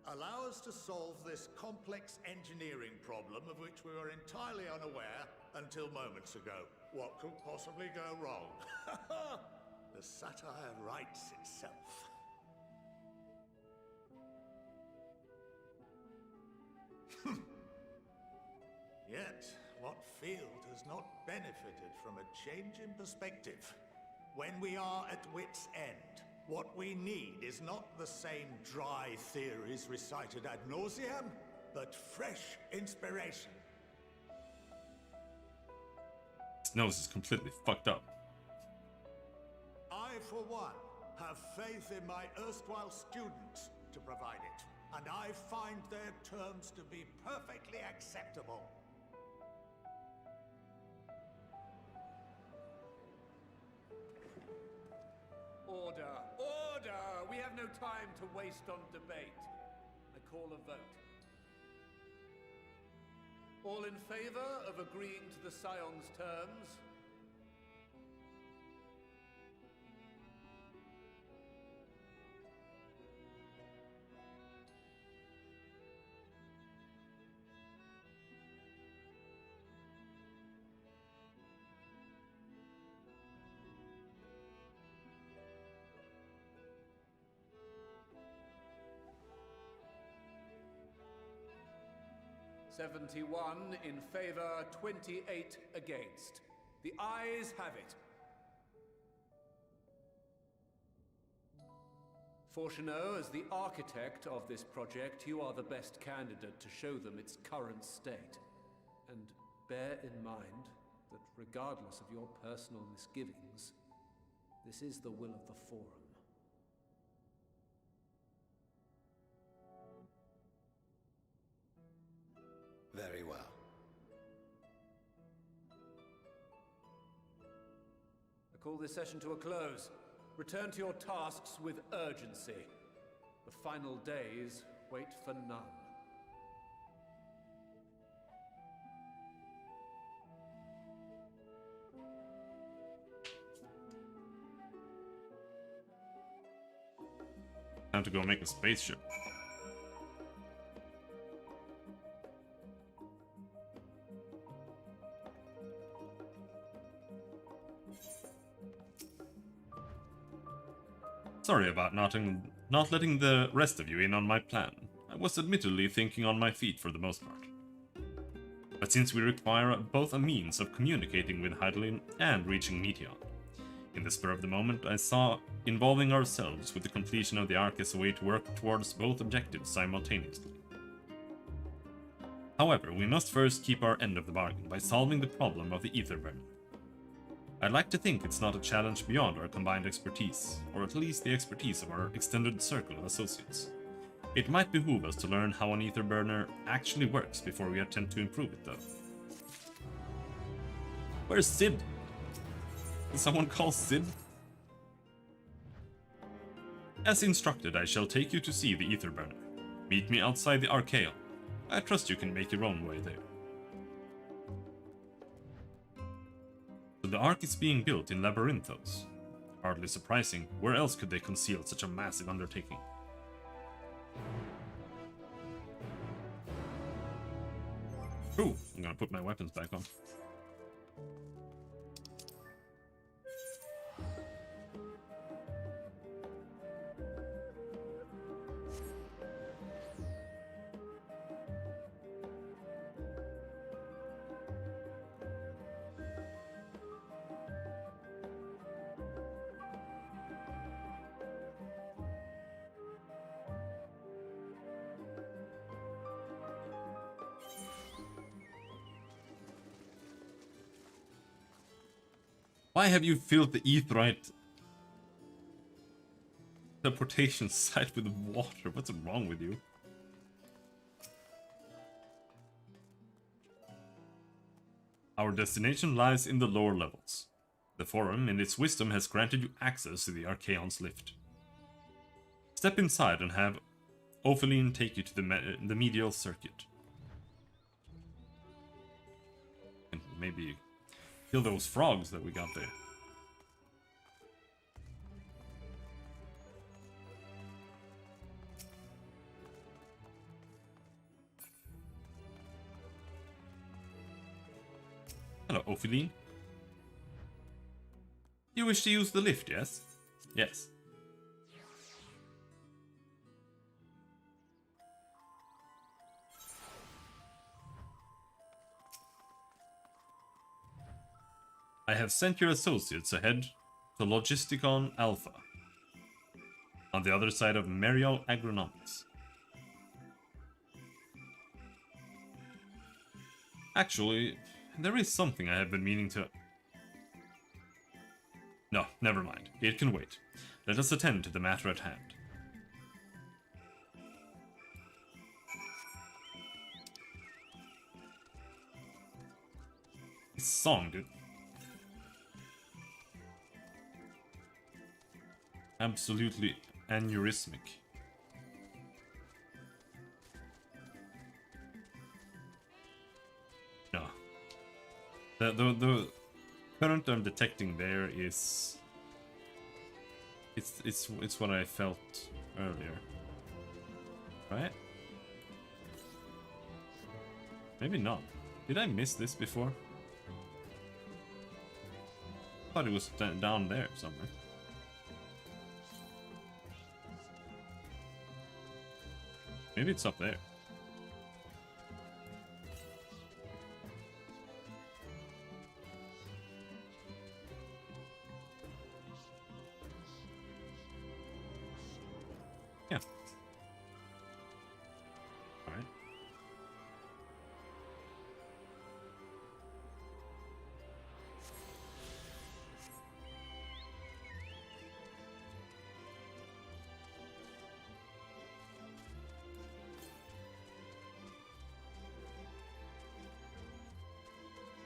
Speaker 16: allow us to solve this complex engineering problem of which we were entirely unaware until moments ago. What could possibly go wrong? The satire writes itself. Yet, what field has not benefited from a change in perspective? When we are at wit's end, what we need is not the same dry theories recited ad nauseam, but fresh inspiration.
Speaker 1: His nose is completely fucked up.
Speaker 16: I, for one, have faith in my erstwhile students to provide it, and I find their terms to be perfectly acceptable.
Speaker 14: Order! Order! We have no time to waste on debate. I call a vote. All in favor of agreeing to the Scion's terms? "71 in favor, 28 against. The ayes have it. Fortuneau, as the architect of this project, you are the best candidate to show them its current state. And bear in mind that regardless of your personal misgivings, this is the will of the Forum.
Speaker 4: Very well.
Speaker 14: I call this session to a close. Return to your tasks with urgency. The final days wait for none.
Speaker 1: Time to go make a spaceship. Sorry about not letting the rest of you in on my plan. I was admittedly thinking on my feet for the most part. But since we require both a means of communicating with Hydaelyn and reaching Meteon, in the spur of the moment I saw involving ourselves with the completion of the Ark as a way to work towards both objectives simultaneously. However, we must first keep our end of the bargain by solving the problem of the ether burner. I'd like to think it's not a challenge beyond our combined expertise, or at least the expertise of our extended circle of associates. It might behoove us to learn how an ether burner actually works before we attempt to improve it, though. Where's Sid? Did someone call Sid? As instructed, I shall take you to see the ether burner. Meet me outside the Archaeon. I trust you can make your own way there. So the Ark is being built in Labyrinthos. Hardly surprising, where else could they conceal such a massive undertaking? Ooh, I'm gonna put my weapons back on. Why have you filled the aetheryte teleportation site with water? What's wrong with you? Our destination lies in the lower levels. The Forum, in its wisdom, has granted you access to the Archaeon's lift. Step inside and have Opheline take you to the medial circuit. And maybe kill those frogs that we got there. Hello, Ophiline. You wish to use the lift, yes? Yes. I have sent your associates ahead to Logisticon Alpha, on the other side of Merial Agronomics. Actually, there is something I have been meaning to... No, never mind. It can wait. Let us attend to the matter at hand. This song, dude. Absolutely aneurysmic. No. The current I'm detecting there is it's what I felt earlier. Right? Maybe not. Did I miss this before? I thought it was down there somewhere. Maybe it's up there. Yeah. All right.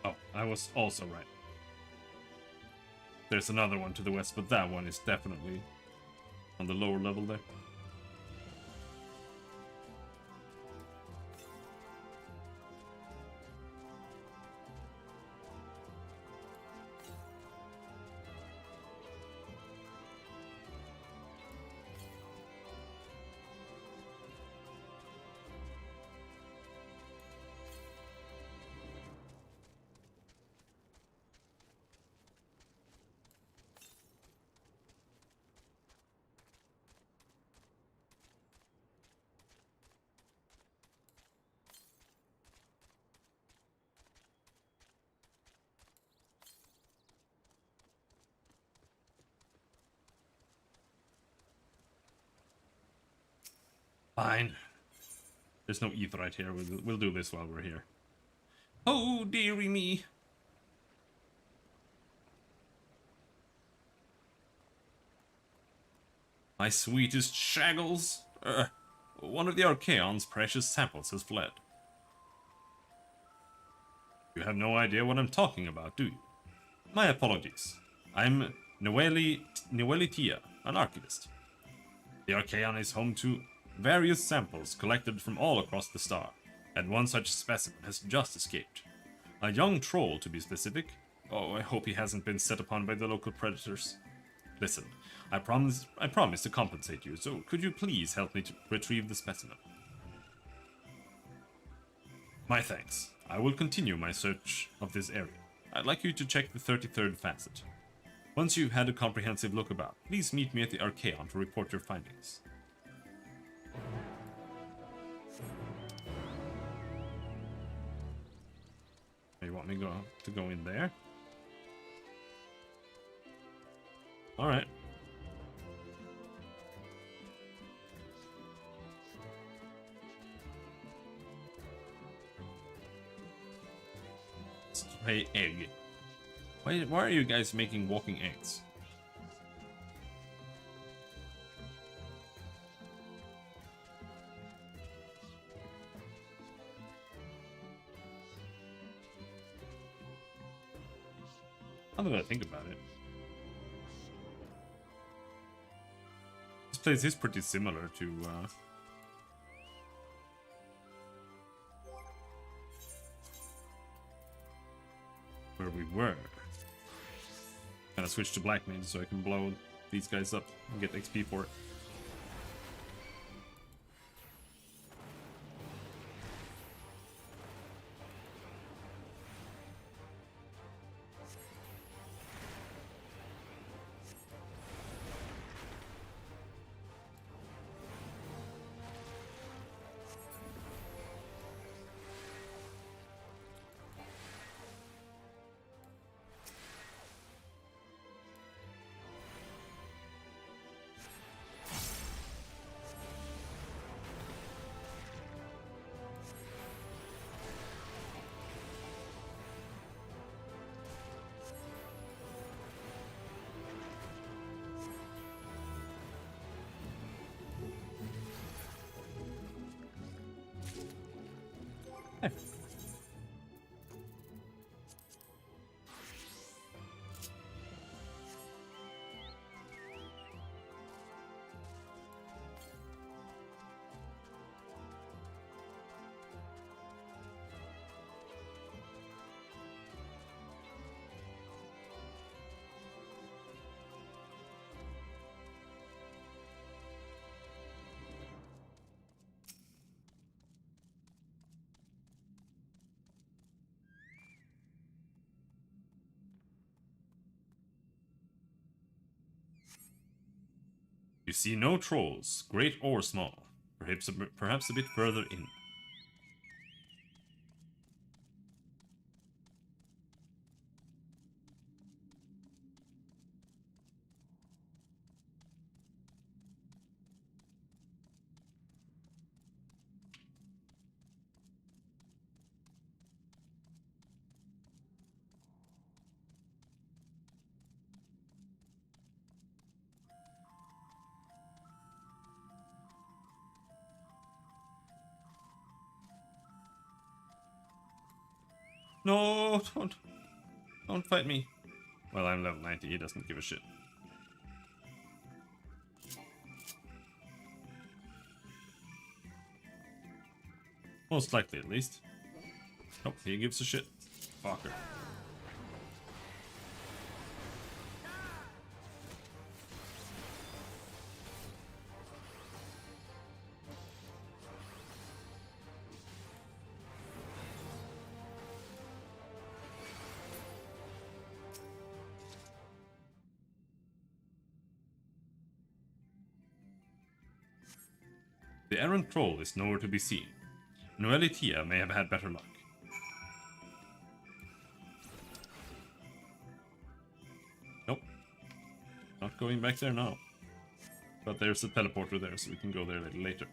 Speaker 1: Oh, I was also right. There's another one to the west, but that one is definitely on the lower level there. Fine. There's no ether right here. We'll do this while we're here. Oh, dearie me. My sweetest shaggles. One of the Archaon's precious samples has fled. You have no idea what I'm talking about, do you? My apologies. I'm Noeli Tia, an archivist. The Archaon is home to various samples collected from all across the star, and one such specimen has just escaped. A young troll, to be specific. Oh, I hope he hasn't been set upon by the local predators. Listen, I promise to compensate you, so could you please help me to retrieve the specimen? My thanks. I will continue my search of this area. I'd like you to check the 33rd facet. Once you've had a comprehensive look about, please meet me at the Archaon to report your findings. You want me to go in there? Alright. Hey, egg. Why are you guys making walking eggs? Now that I think about it. This place is pretty similar to where we were. Gonna switch to Black Mage so I can blow these guys up and get XP for it. You see no trolls, great or small, perhaps a bit further in. No, don't fight me. Well, I'm level 90, he doesn't give a shit. Most likely, at least. Nope, he gives a shit. Fucker. The errant troll is nowhere to be seen. Noelitia may have had better luck. Nope. Not going back there now. But there's a teleporter there, so we can go there a little later.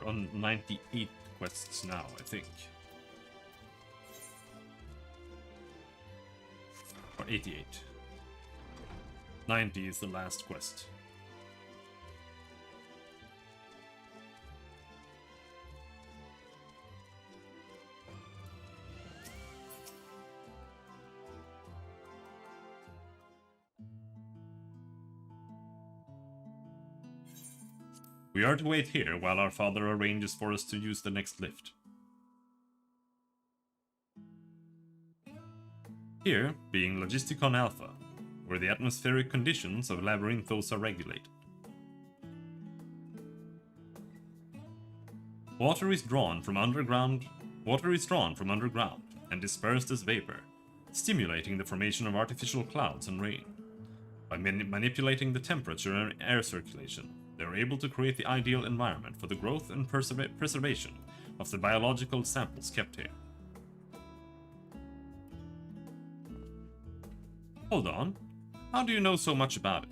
Speaker 1: On 98 quests now, I think. Or 88. 90 is the last quest. We are to wait here while our father arranges for us to use the next lift. Here, being Logisticon Alpha, where the atmospheric conditions of Labyrinthos are regulated. Water is drawn from underground and dispersed as vapor, stimulating the formation of artificial clouds and rain. By manipulating the temperature and air circulation, they are able to create the ideal environment for the growth and preservation of the biological samples kept here. Hold on, how do you know so much about it?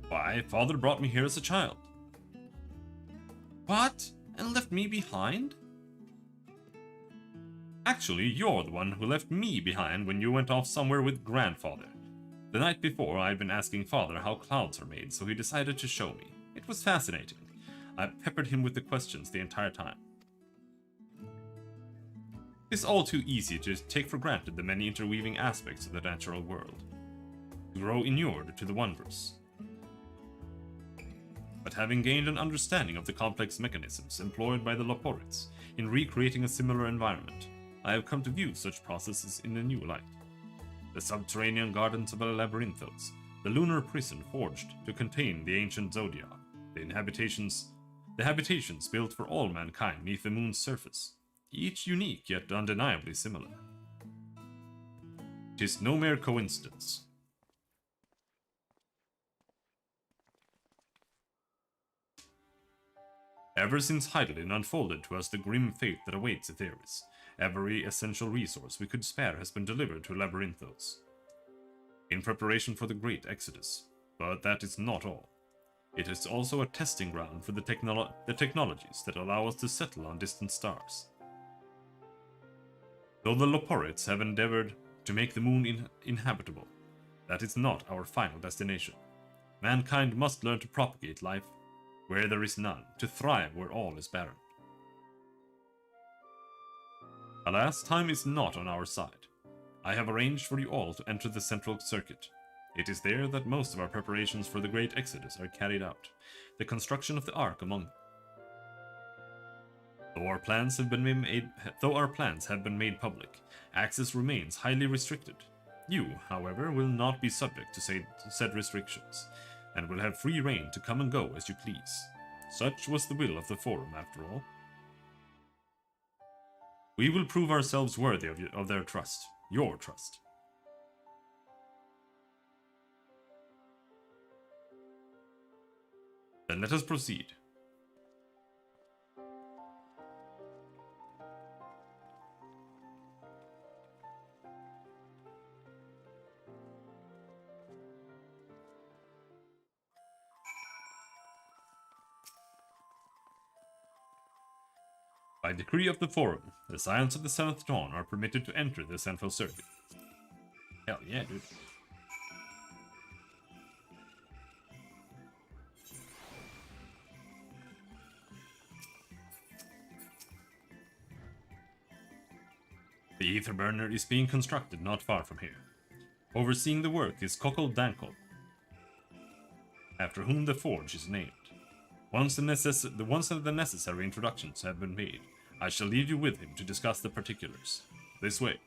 Speaker 1: Why, father brought me here as a child. What? And left me behind? Actually, you're the one who left me behind when you went off somewhere with grandfather. The night before, I had been asking father how clouds are made, so he decided to show me. It was fascinating. I peppered him with the questions the entire time. It's all too easy to take for granted the many interweaving aspects of the natural world, to grow inured to the wondrous. But having gained an understanding of the complex mechanisms employed by the Loporids in recreating a similar environment, I have come to view such processes in a new light. The subterranean gardens of Labyrinthos, the lunar prison forged to contain the ancient zodiac, the habitations built for all mankind beneath the moon's surface, each unique yet undeniably similar. It is no mere coincidence. Ever since Hydaelyn unfolded to us the grim fate that awaits Aetheris, every essential resource we could spare has been delivered to Labyrinthos, in preparation for the Great Exodus. But that is not all. It is also a testing ground for the technologies that allow us to settle on distant stars. Though the Loporites have endeavored to make the moon inhabitable, that is not our final destination. Mankind must learn to propagate life where there is none, to thrive where all is barren. Alas, time is not on our side. I have arranged for you all to enter the central circuit. It is there that most of our preparations for the great exodus are carried out, the construction of the Ark among them. Though our plans have been made public, access remains highly restricted. You, however, will not be subject to said restrictions, and will have free rein to come and go as you please. Such was the will of the Forum, after all. We will prove ourselves worthy of their trust, your trust. Then let us proceed. By decree of the Forum, the Scions of the Seventh Dawn are permitted to enter the Central Circuit. Hell yeah, dude. The Aetherburner is being constructed not far from here. Overseeing the work is Kokol Dankol, after whom the forge is named. Once the necessary introductions have been made, I shall leave you with him to discuss the particulars. This way.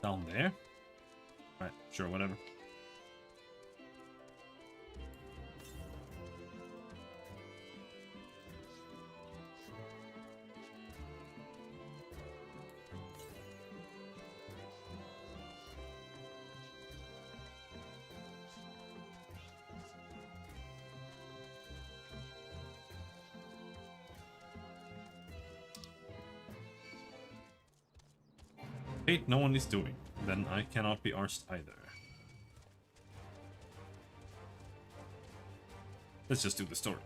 Speaker 1: Down there? Right, sure, whatever. Wait, no one is doing. Then I cannot be arsed either. Let's just do the story.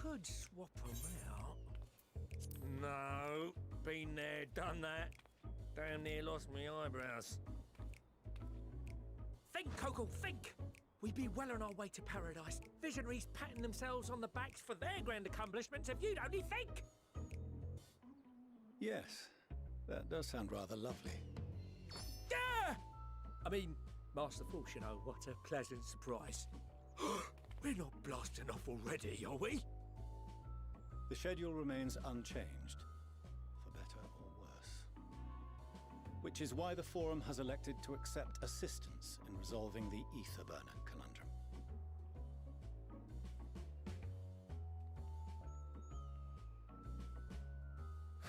Speaker 3: Could swap them out. No, been there, done that. Damn near lost my eyebrows. Think, Coco, think! We'd be well on our way to paradise. Visionaries patting themselves on the backs for their grand accomplishments if you'd only think!
Speaker 4: Yes, that does sound rather lovely.
Speaker 3: Yeah! I mean, masterful, you know, what a pleasant surprise. We're not blasting off already, are we?
Speaker 4: The schedule remains unchanged, for better or worse. Which is why the Forum has elected to accept assistance in resolving the Aetherburner conundrum.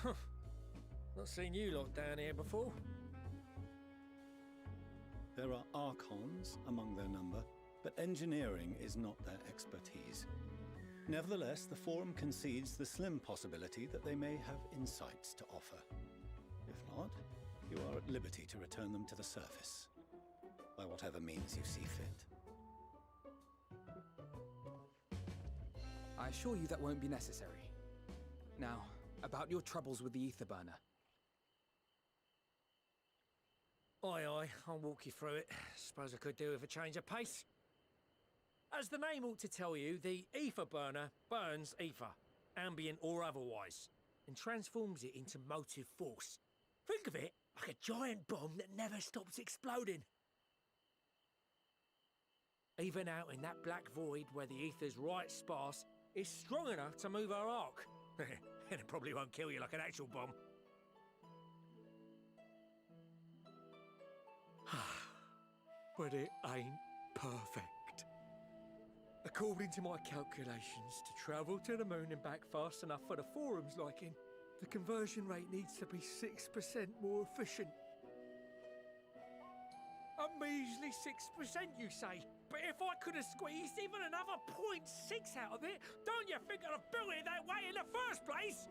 Speaker 3: Huh. Not seen you lot down here before.
Speaker 4: There are Archons among their number, but engineering is not their expertise. Nevertheless, the Forum concedes the slim possibility that they may have insights to offer. If not, you are at liberty to return them to the surface, by whatever means you see fit.
Speaker 9: I assure you that won't be necessary. Now, about your troubles with the Aetherburner.
Speaker 3: Aye, aye, I'll walk you through it. Suppose I could do with a change of pace. As the name ought to tell you, the Aetherburner burns ether, ambient or otherwise, and transforms it into motive force. Think of it like a giant bomb that never stops exploding. Even out in that black void where the ether's right sparse, it's strong enough to move our arc. And it probably won't kill you like an actual bomb. but it ain't perfect. According to my calculations, to travel to the moon and back fast enough for the forum's liking, the conversion rate needs to be 6% more efficient. A measly 6%, you say? But if I could have squeezed even another 0.6 out of it, don't you think I'd have built it that way in the first place?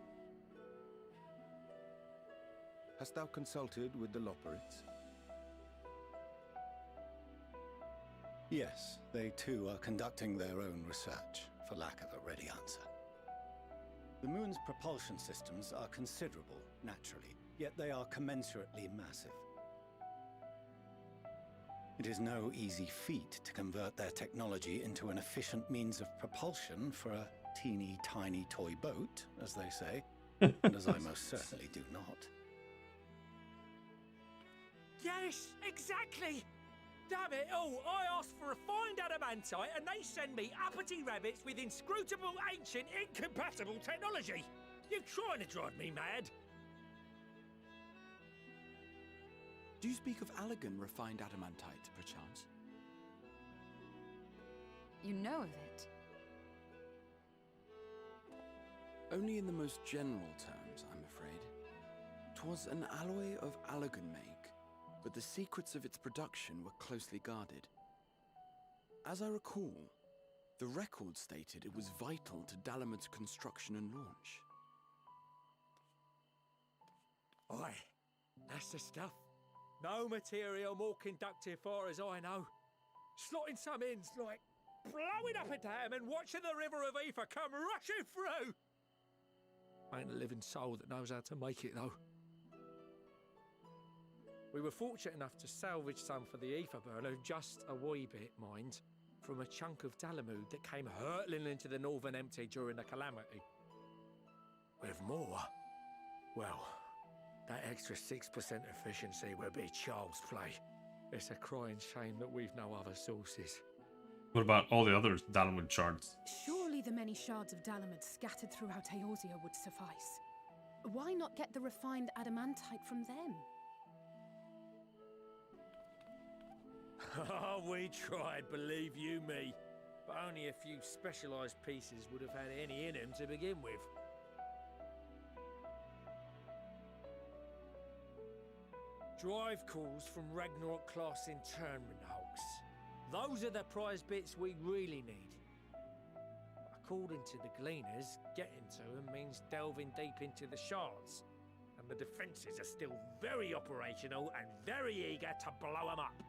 Speaker 11: Hast thou consulted with the Loperites?
Speaker 4: Yes, they too are conducting their own research, for lack of a ready answer. The moon's propulsion systems are considerable, naturally, yet they are commensurately massive. It is no easy feat to convert their technology into an efficient means of propulsion for a teeny tiny toy boat, as they say, and as I most certainly do not.
Speaker 3: Yes, exactly! Damn it all, I asked for refined adamantite and they send me uppity rabbits with inscrutable, ancient, incompatible technology! You're trying to drive me mad!
Speaker 10: Do you speak of Allegan refined adamantite, perchance?
Speaker 15: You know of it?
Speaker 10: Only in the most general terms, I'm afraid. 'Twas an alloy of Allegan make, but the secrets of its production were closely guarded. As I recall, the record stated it was vital to Dalamud's construction and launch.
Speaker 3: Aye, that's the stuff. No material more conductive far as I know. Slotting some ends like blowing up a dam and watching the river of ether come rushing through. Ain't a living soul that knows how to make it though. We were fortunate enough to salvage some for the ether burner, just a wee bit, mind, from a chunk of Dalamud that came hurtling into the Northern Empty during the calamity. With more, well, that extra 6% efficiency would be child's play. It's a crying shame that we've no other sources.
Speaker 1: What about all the other Dalamud shards?
Speaker 2: Surely the many shards of Dalamud scattered throughout Eorzea would suffice. Why not get the refined adamantite from them?
Speaker 3: Oh, we tried, believe you me. But only a few specialised pieces would have had any in them to begin with. Drive calls from Ragnarok-class internment hulks. Those are the prize bits we really need. According to the Gleaners, getting to them means delving deep into the shards. And the defences are still very operational and very eager to blow them up.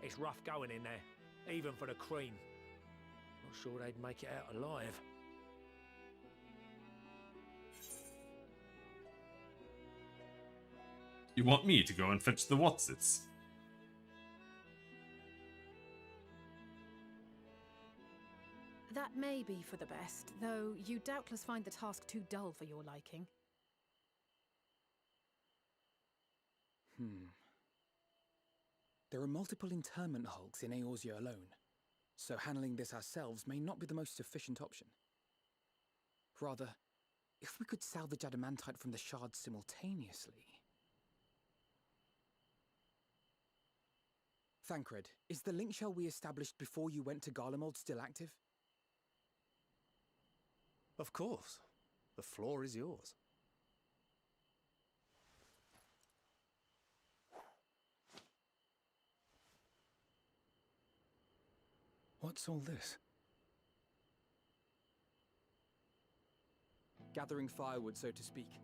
Speaker 3: It's rough going in there, even for the cream. Not sure they'd make it out alive.
Speaker 1: You want me to go and fetch the Watsits?
Speaker 2: That may be for the best, though you doubtless find the task too dull for your liking.
Speaker 9: There are multiple internment hulks in Eorzea alone, so handling this ourselves may not be the most efficient option. Rather, if we could salvage adamantite from the shards simultaneously... Thancred, is the link shell we established before you went to Garlemald still active?
Speaker 17: Of course. The floor is yours.
Speaker 4: What's all this?
Speaker 9: Gathering firewood, so to speak.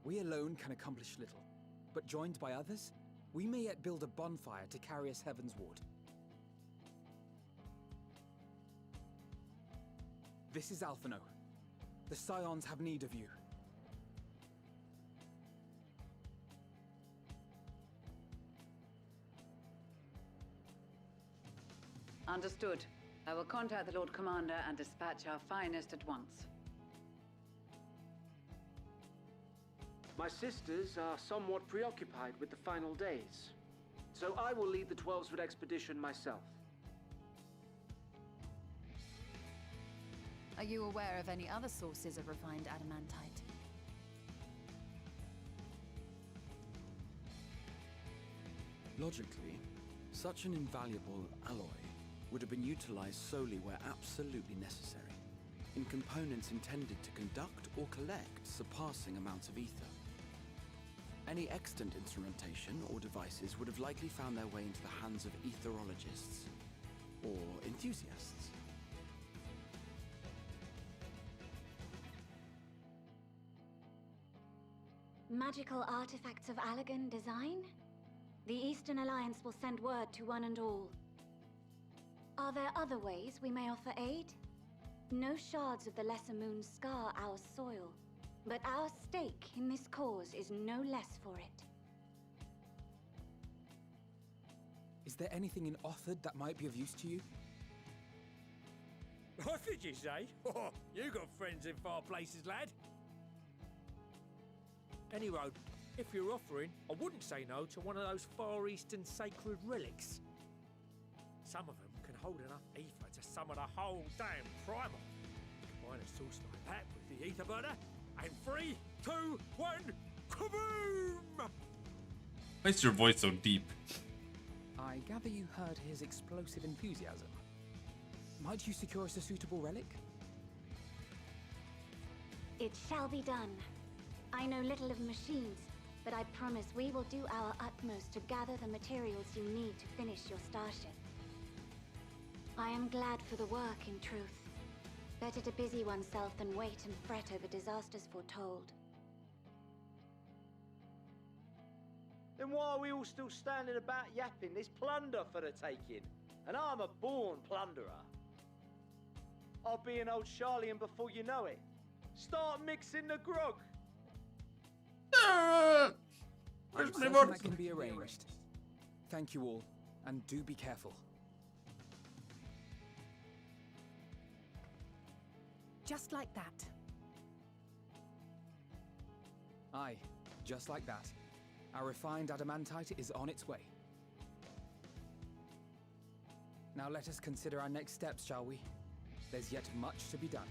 Speaker 9: We alone can accomplish little, but joined by others, we may yet build a bonfire to carry us heavensward. This is Alphino. The Scions have need of you.
Speaker 7: Understood. I will contact the Lord Commander and dispatch our finest at once.
Speaker 18: My sisters are somewhat preoccupied with the final days, so I will lead the 12-foot expedition myself.
Speaker 15: Are you aware of any other sources of refined adamantite?
Speaker 10: Logically, such an invaluable alloy would have been utilized solely where absolutely necessary, in components intended to conduct or collect surpassing amounts of ether. Any extant instrumentation or devices would have likely found their way into the hands of etherologists or enthusiasts.
Speaker 12: Magical artifacts of Allagan design? The Eastern Alliance will send word to one and all. Are there other ways we may offer aid? No shards of the Lesser Moon scar our soil, but our stake in this cause is no less for it.
Speaker 9: Is there anything in Othard that might be of use to you?
Speaker 3: What did you say? Oh, you got friends in far places, lad. Anyway, if you're offering, I wouldn't say no to one of those Far Eastern sacred relics. Some of them can hold enough ether to summon a whole damn primal. Combine a source like that with the ether burner, and 3, 2, 1, kaboom!
Speaker 1: Why is your voice so deep?
Speaker 9: I gather you heard his explosive enthusiasm. Might you secure us a suitable relic?
Speaker 12: It shall be done. I know little of machines, but I promise we will do our utmost to gather the materials you need to finish your starship. I am glad for the work, in truth. Better to busy oneself than wait and fret over disasters foretold.
Speaker 18: Then why are we all still standing about yapping? There's plunder for the taking, and I'm a born plunderer. I'll be an old Charlian before you know it. Start mixing the grog.
Speaker 9: I'm certain that can be arranged. Thank you all, and do be careful.
Speaker 2: Just like that.
Speaker 9: Aye, just like that. Our refined adamantite is on its way. Now let us consider our next steps, shall we? There's yet much to be done.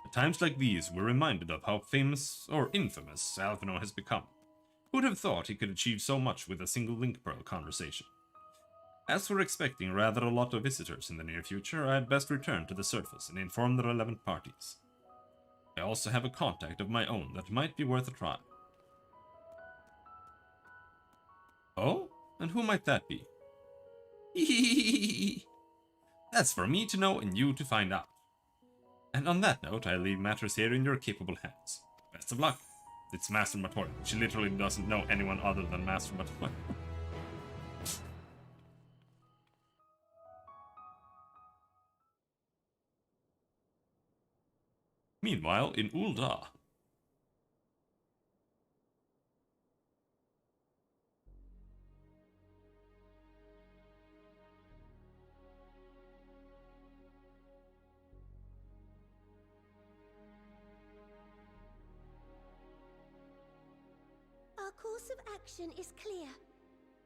Speaker 1: At times like these, we're reminded of how famous, or infamous, Alphinaud has become. Who would have thought he could achieve so much with a single link pearl conversation? As we're expecting rather a lot of visitors in the near future, I'd best return to the surface and inform the relevant parties. I also have a contact of my own that might be worth a try. Oh? And who might that be? That's for me to know and you to find out. And on that note, I leave matters here in your capable hands. Best of luck. It's Master Matoya. She literally doesn't know anyone other than Master Matoya. Meanwhile, in Ul'dah.
Speaker 12: Our course of action is clear.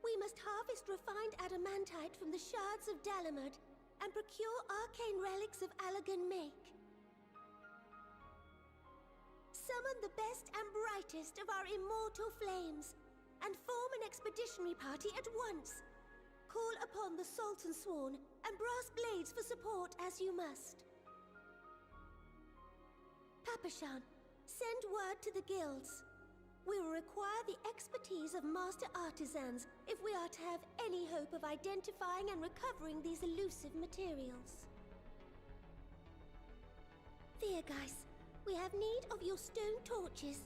Speaker 12: We must harvest refined adamantite from the shards of Dalamud and procure arcane relics of Allagan make. Summon the best and brightest of our immortal flames and form an expeditionary party at once. Call upon the Sultan Sworn and Brass Blades for support as you must. Papashan, send word to the guilds. We will require the expertise of master artisans if we are to have any hope of identifying and recovering these elusive materials. Theurgeist, we have need of your stone torches.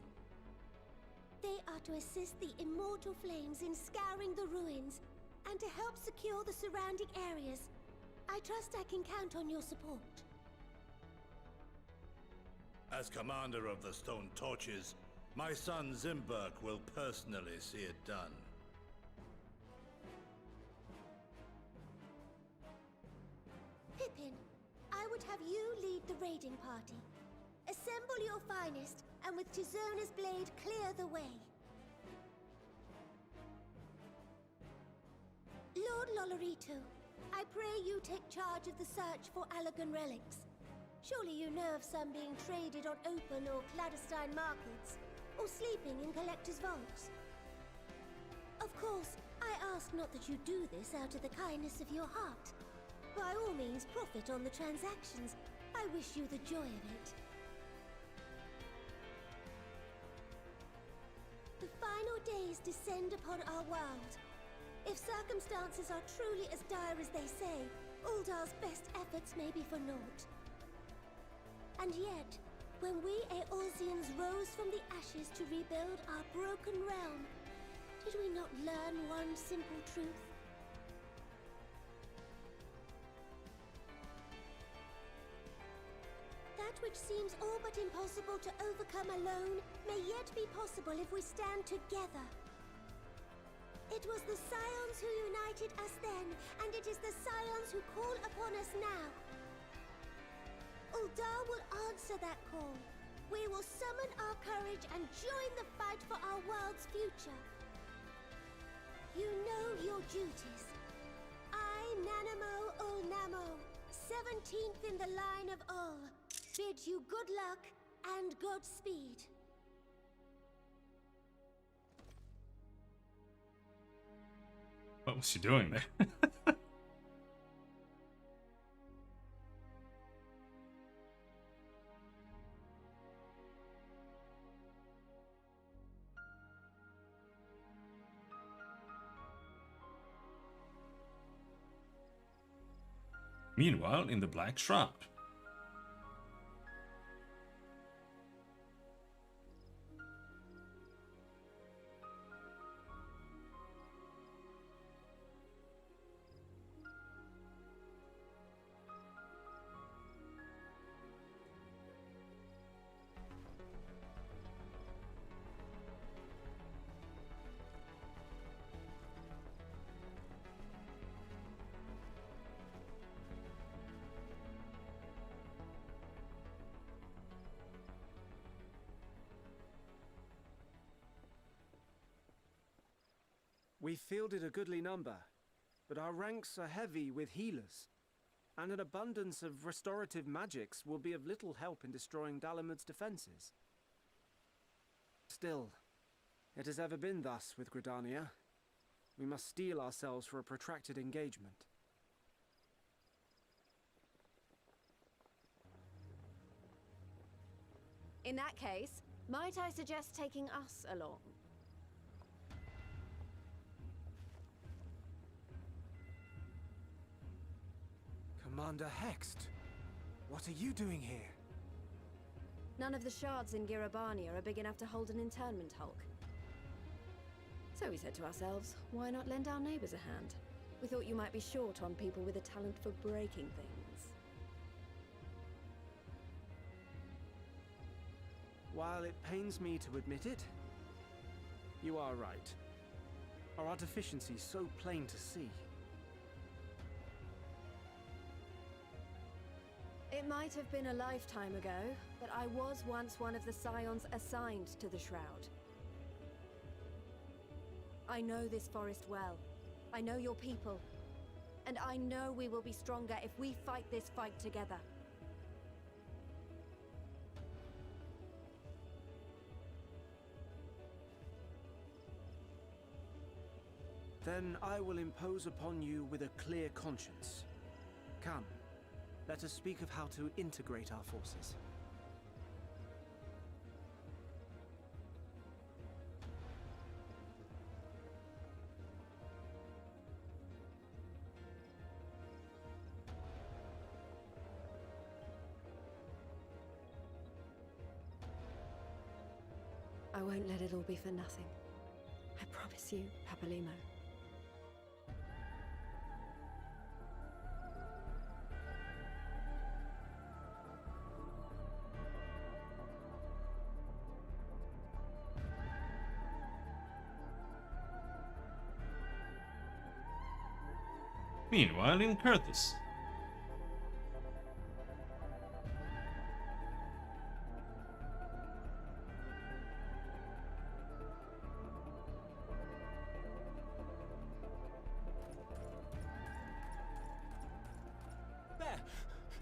Speaker 12: They are to assist the immortal flames in scouring the ruins and to help secure the surrounding areas. I trust I can count on your support.
Speaker 16: As commander of the Stone Torches, my son Zimberk will personally see it done.
Speaker 12: Pippin, I would have you lead the raiding party. Assemble your finest, and with Tizona's blade clear the way. Lord Lolorito, I pray you take charge of the search for Allagan relics. Surely you know of some being traded on open or clandestine markets, or sleeping in collectors' vaults. Of course, I ask not that you do this out of the kindness of your heart. By all means, profit on the transactions. I wish you the joy of it. The final days descend upon our world. If circumstances are truly as dire as they say, Uldar's best efforts may be for naught. And yet, when we Eorzeans rose from the ashes to rebuild our broken realm, did we not learn one simple truth? That which seems all but impossible to overcome alone may yet be possible if we stand together. It was the Scions who united us then, and it is the Scions who call upon us now. Uldar will answer that call. We will summon our courage and join the fight for our world's future. You know your duties. I, Nanamo Ulnamo, 17th in the line of Ul, bid you good luck and Godspeed.
Speaker 1: What was she doing there? Meanwhile, in the Black Shroud.
Speaker 3: We fielded a goodly number, but our ranks are heavy with healers, and an abundance of restorative magics will be of little help in destroying Dalamud's defenses. Still, it has ever been thus with Gridania. We must steel ourselves for a protracted engagement.
Speaker 19: In that case, might I suggest taking us along?
Speaker 3: Commander Hext, what are you doing here?
Speaker 19: None of the shards in Girabania are big enough to hold an internment hulk. So we said to ourselves, why not lend our neighbors a hand? We thought you might be short on people with a talent for breaking things.
Speaker 3: While it pains me to admit it, you are right. Our deficiencies so plain to see.
Speaker 19: It might have been a lifetime ago, but I was once one of the Scions assigned to the Shroud. I know this forest well. I know your people. And I know we will be stronger if we fight this fight together.
Speaker 3: Then I will impose upon you with a clear conscience. Come, let us speak of how to integrate our forces.
Speaker 19: I won't let it all be for nothing. I promise you, Papalimo.
Speaker 1: Meanwhile, in Kurthus.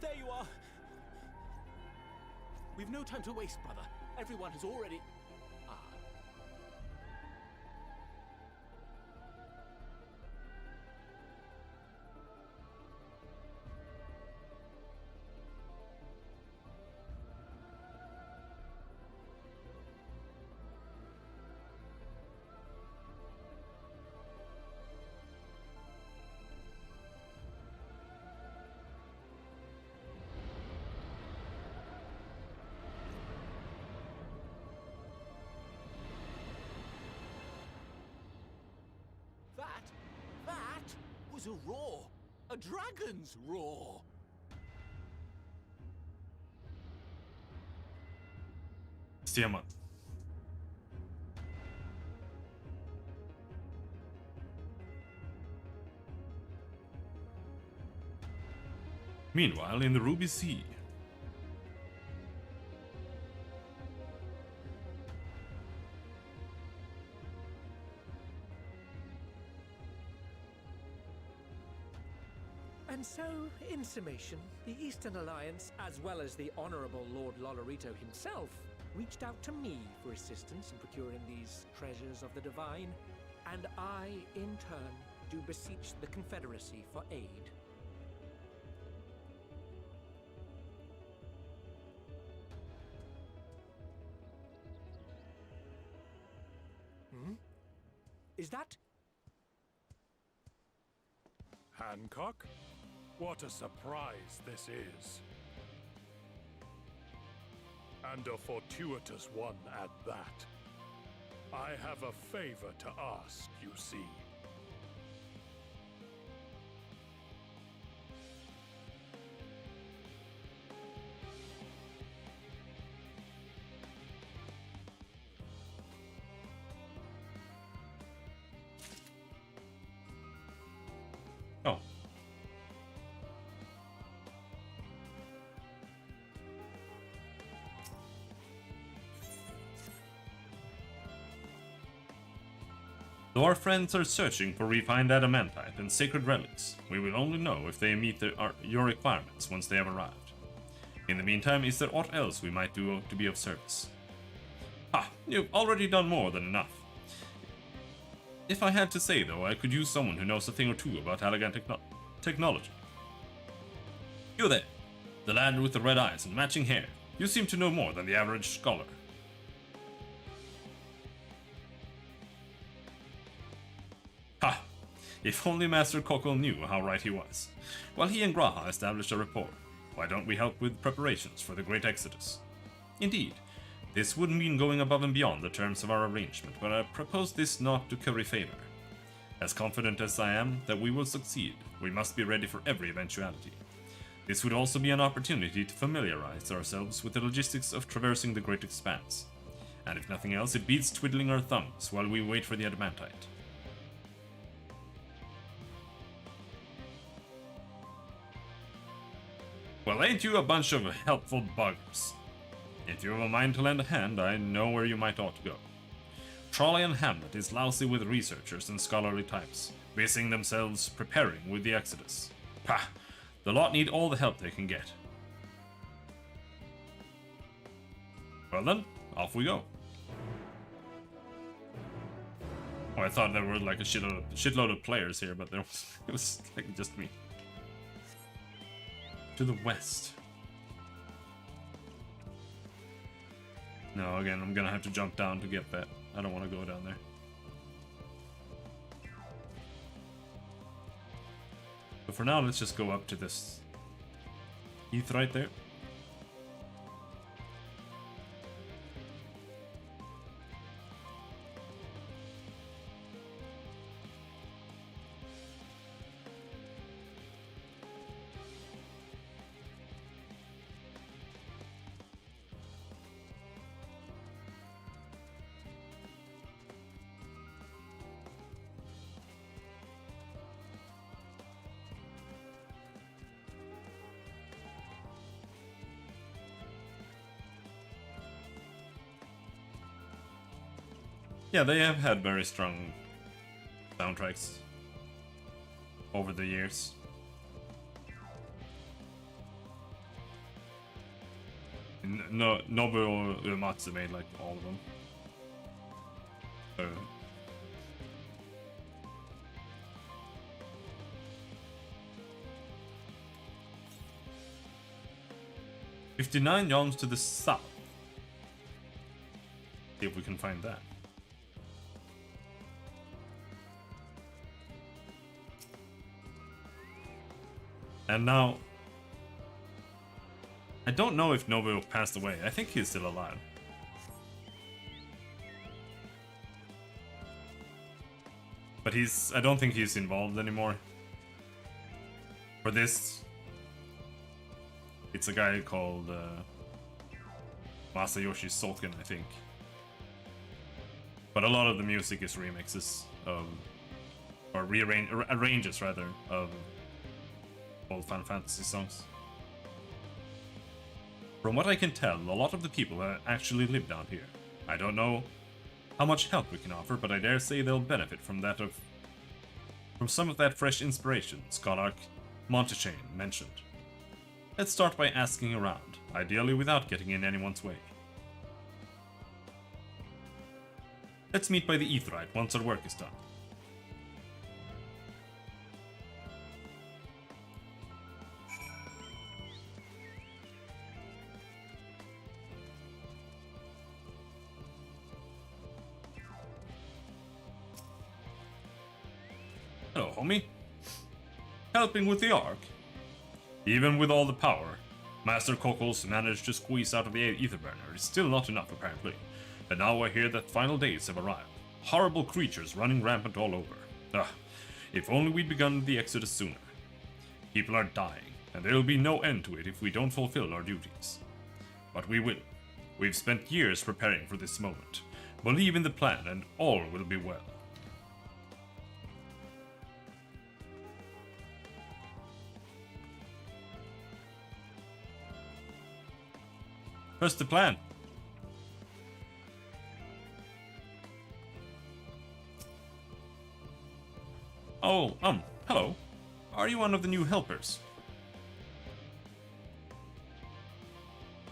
Speaker 6: There you are. We've no time to waste, brother. Everyone has already... Ah. That was a roar. A dragon's roar.
Speaker 1: Tiamat. Meanwhile, in the Ruby Sea.
Speaker 20: And so, in summation, the Eastern Alliance, as well as the Honourable Lord Lolorito himself, reached out to me for assistance in procuring these treasures of the divine, and I, in turn, do beseech the Confederacy for aid. Hmm? Is that...
Speaker 21: Hancock? What a surprise this is. And a fortuitous one at that. I have a favor to ask, you see.
Speaker 1: Oh. Though our friends are searching for refined adamantite and sacred relics, we will only know if they meet your requirements once they have arrived. In the meantime, is there aught else we might do to be of service? Ah, you've already done more than enough. If I had to say, though, I could use someone who knows a thing or two about elegant technology. You there, the lad with the red eyes and matching hair. You seem to know more than the average scholar. Ha! If only Master Cockle knew how right he was. While he and Graha established a rapport, why don't we help with preparations for the Great Exodus? Indeed, this would mean going above and beyond the terms of our arrangement, but I propose this not to curry favor. As confident as I am that we will succeed, we must be ready for every eventuality. This would also be an opportunity to familiarize ourselves with the logistics of traversing the Great Expanse. And if nothing else, it beats twiddling our thumbs while we wait for the adamantite. Well, ain't you a bunch of helpful buggers? If you have a mind to lend a hand, I know where you might ought to go. Trolley and Hamlet is lousy with researchers and scholarly types, busying themselves preparing with the Exodus. Pah! The lot need all the help they can get. Well then, off we go. Oh, I thought there were like a shitload of players here, but it was like just me. To the west. No, again, I'm gonna have to jump down to get that. I don't want to go down there. But for now, let's just go up to this heath right there. Yeah, they have had very strong soundtracks over the years. No, Nobuo Uematsu made like all of them. So 59 yalms to the south. See if we can find that. And now, I don't know if Nobuo passed away. I think he's still alive. But I don't think he's involved anymore. For this, it's a guy called Masayoshi Solkin, I think. But a lot of the music is remixes of, or arranges rather, of old Final Fantasy songs. From what I can tell, a lot of the people actually live down here. I don't know how much help we can offer, but I dare say they'll benefit from some of that fresh inspiration Scholark Montechain mentioned. Let's start by asking around, ideally without getting in anyone's way. Let's meet by the Aetheryte once our work is done. Hello, homie. Helping with the Ark? Even with all the power Master Cockles managed to squeeze out of the Aetherburner, is still not enough apparently. And now I hear that final days have arrived. Horrible creatures running rampant all over. If only we'd begun the exodus sooner. People are dying, and there'll be no end to it if we don't fulfill our duties. But we will. We've spent years preparing for this moment. Believe in the plan and all will be well. What's the plan? Oh, hello. Are you one of the new helpers?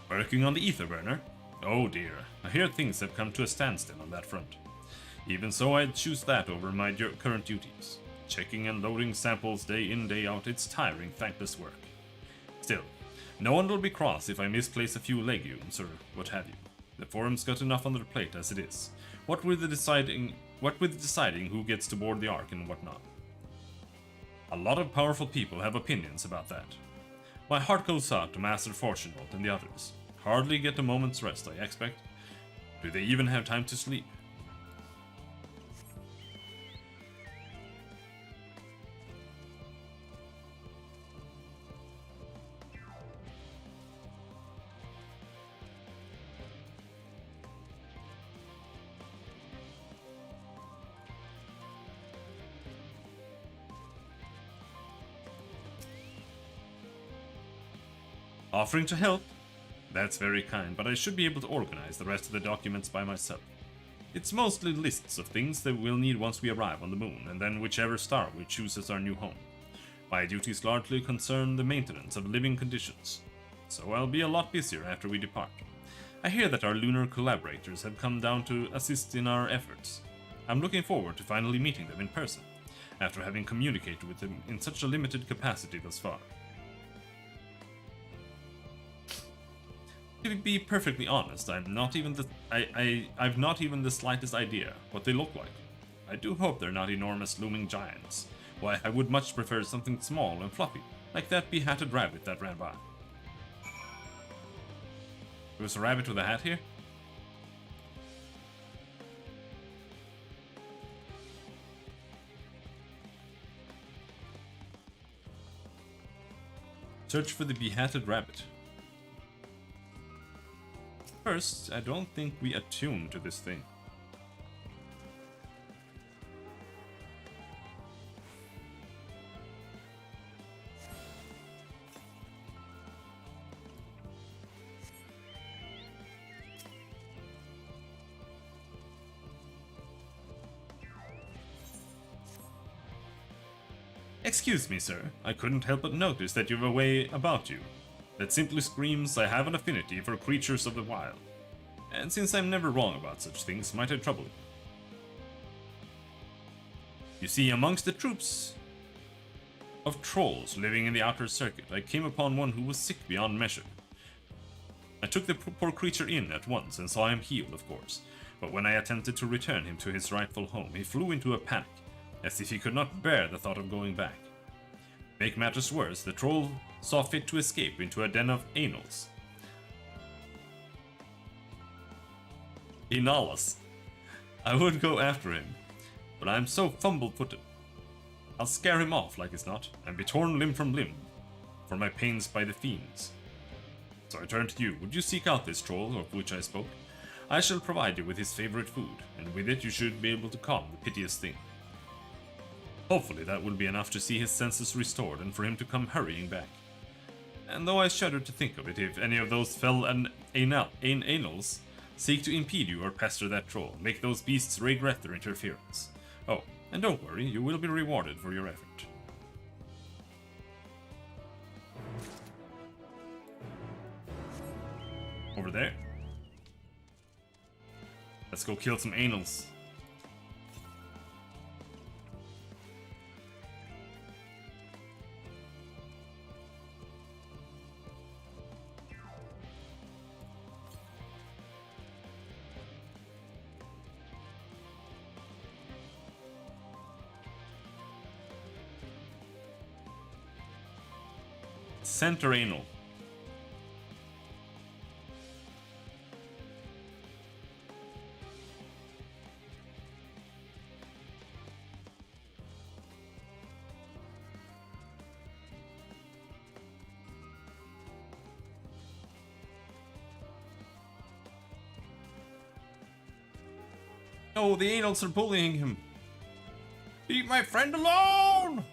Speaker 1: Working on the Aetherburner? Oh dear, I hear things have come to a standstill on that front. Even so, I'd choose that over my current duties. Checking and loading samples day in, day out, it's tiring, thankless work. Still, no one will be cross if I misplace a few legumes or what have you. The forum's got enough on their plate as it is. What with deciding who gets to board the Ark and whatnot. A lot of powerful people have opinions about that. My heart goes out to Master Fortunault and the others. Hardly get a moment's rest, I expect. Do they even have time to sleep? Offering to help? That's very kind, but I should be able to organize the rest of the documents by myself. It's mostly lists of things that we'll need once we arrive on the moon, and then whichever star we choose as our new home. My duties largely concern the maintenance of living conditions, so I'll be a lot busier after we depart. I hear that our lunar collaborators have come down to assist in our efforts. I'm looking forward to finally meeting them in person, after having communicated with them in such a limited capacity thus far. To be perfectly honest, I've not even the slightest idea what they look like. I do hope they're not enormous looming giants. Why, I would much prefer something small and fluffy, like that behatted rabbit that ran by. There was a rabbit with a hat here? Search for the behatted rabbit. First, I don't think we attune to this thing. Excuse me, sir. I couldn't help but notice that you've a way about you that simply screams I have an affinity for creatures of the wild. And since I'm never wrong about such things, might I trouble you? You see, amongst the troops of trolls living in the outer circuit, I came upon one who was sick beyond measure. I took the poor creature in at once and saw him healed, of course, but when I attempted to return him to his rightful home, he flew into a panic, as if he could not bear the thought of going back. To make matters worse, the troll saw fit to escape into a den of anals. Analus. I would go after him, but I'm so fumble-footed. I'll scare him off like it's not, and be torn limb from limb for my pains by the fiends. So I turn to you. Would you seek out this troll of which I spoke? I shall provide you with his favorite food, and with it you should be able to calm the piteous thing. Hopefully that will be enough to see his senses restored and for him to come hurrying back. And though I shudder to think of it, if any of those fell anals seek to impede you or pester that troll, make those beasts regret their interference. Oh, and don't worry, you will be rewarded for your effort. Over there. Let's go kill some anals. Center anal. No, the anals are bullying him. Leave my friend alone!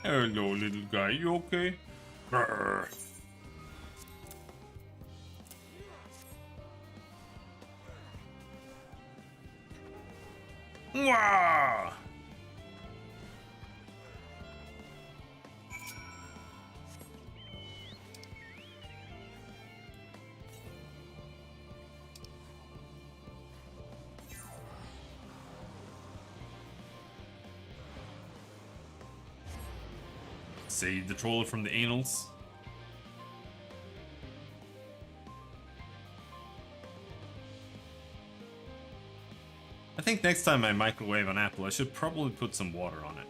Speaker 1: Hello, little guy. You okay? Grr. Mwah! Save the troll from the anals. I think next time I microwave an apple, I should probably put some water on it.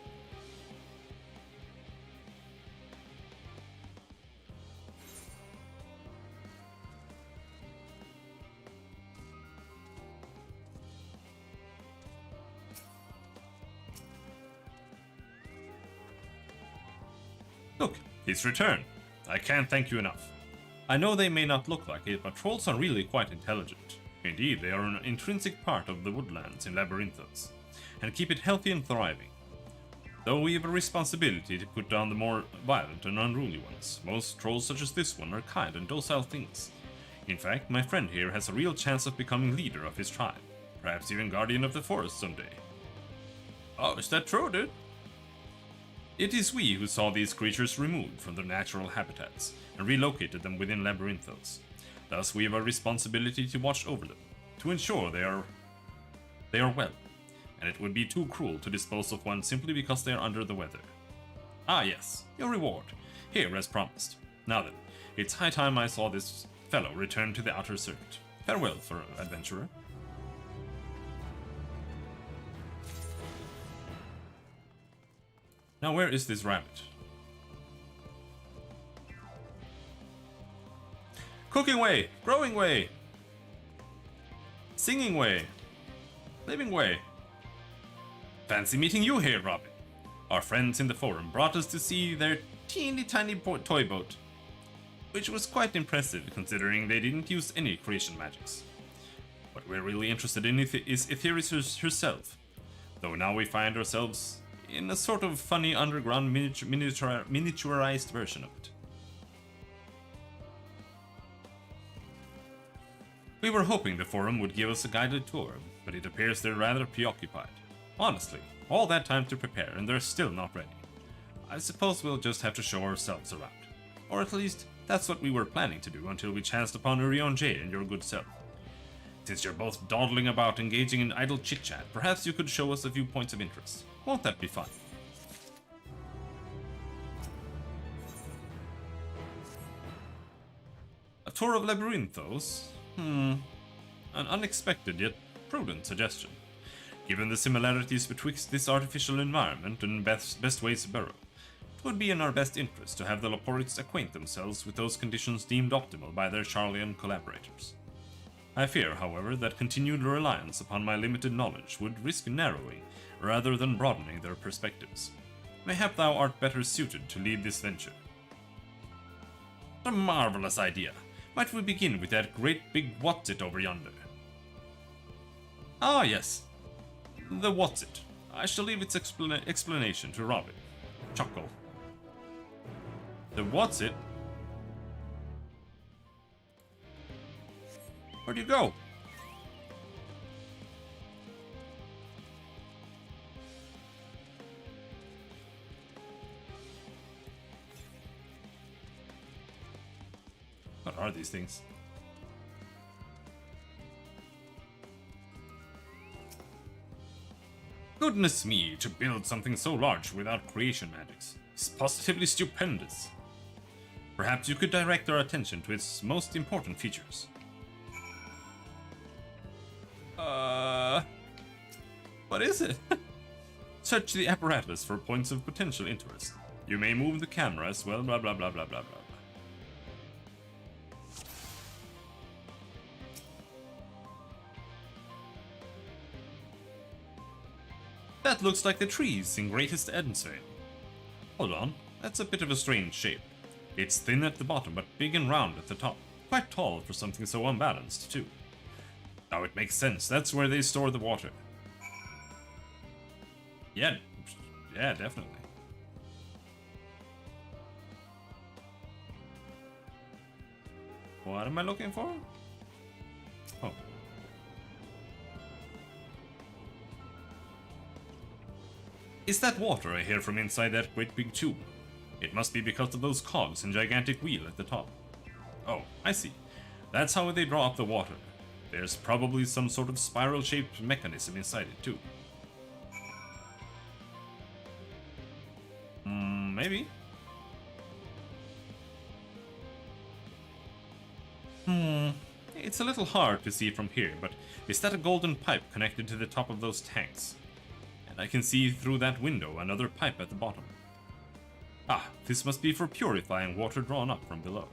Speaker 1: Look, he's returned. I can't thank you enough. I know they may not look like it, but trolls are really quite intelligent. Indeed, they are an intrinsic part of the woodlands in Labyrinthos, and keep it healthy and thriving. Though we have a responsibility to put down the more violent and unruly ones, most trolls such as this one are kind and docile things. In fact, my friend here has a real chance of becoming leader of his tribe, perhaps even guardian of the forest someday. Oh, is that true, dude? It is we who saw these creatures removed from their natural habitats and relocated them within Labyrinthos. Thus we have a responsibility to watch over them, to ensure they are well, and it would be too cruel to dispose of one simply because they are under the weather. Ah yes, your reward, here as promised. Now then, it's high time I saw this fellow return to the outer circuit. Farewell, adventurer. Now where is this rabbit? Cooking way, growing way, singing way, living way. Fancy meeting you here, Robin. Our friends in the forum brought us to see their teeny tiny toy boat, which was quite impressive considering they didn't use any creation magics. What we're really interested in is Etheris herself, though now we find ourselves in a sort of funny underground miniaturized version of it. We were hoping the forum would give us a guided tour, but it appears they're rather preoccupied. Honestly, all that time to prepare and they're still not ready. I suppose we'll just have to show ourselves around. Or at least, that's what we were planning to do until we chanced upon Urion J and your good self. Since you're both dawdling about engaging in idle chit-chat, perhaps you could show us a few points of interest. Won't that be fun? A tour of Labyrinthos? An unexpected yet prudent suggestion, given the similarities betwixt this artificial environment and best ways burrow. It would be in our best interest to have the Loporites acquaint themselves with those conditions deemed optimal by their Charlian collaborators. I fear, however, that continued reliance upon my limited knowledge would risk narrowing rather than broadening their perspectives. Mayhap thou art better suited to lead this venture. A marvelous idea! Might we begin with that great big what's-it over yonder? Ah, yes. The what's-it. I shall leave its explanation to Robin. Chuckle. The what's-it? Where'd you go? What are these things? Goodness me, to build something so large without creation magics is positively stupendous. Perhaps you could direct our attention to its most important features. What is it? Search the apparatus for points of potential interest. You may move the camera as well, blah blah blah blah blah blah. That looks like the trees in Greatest Edensvale. Hold on, that's a bit of a strange shape. It's thin at the bottom, but big and round at the top. Quite tall for something so unbalanced, too. Now it makes sense, that's where they store the water. Yeah, definitely. What am I looking for? Oh. Is that water I hear from inside that great big tube? It must be because of those cogs and gigantic wheel at the top. Oh, I see. That's how they draw up the water. There's probably some sort of spiral-shaped mechanism inside it, too. Maybe. It's a little hard to see from here, but is that a golden pipe connected to the top of those tanks? And I can see through that window another pipe at the bottom. Ah, this must be for purifying water drawn up from below.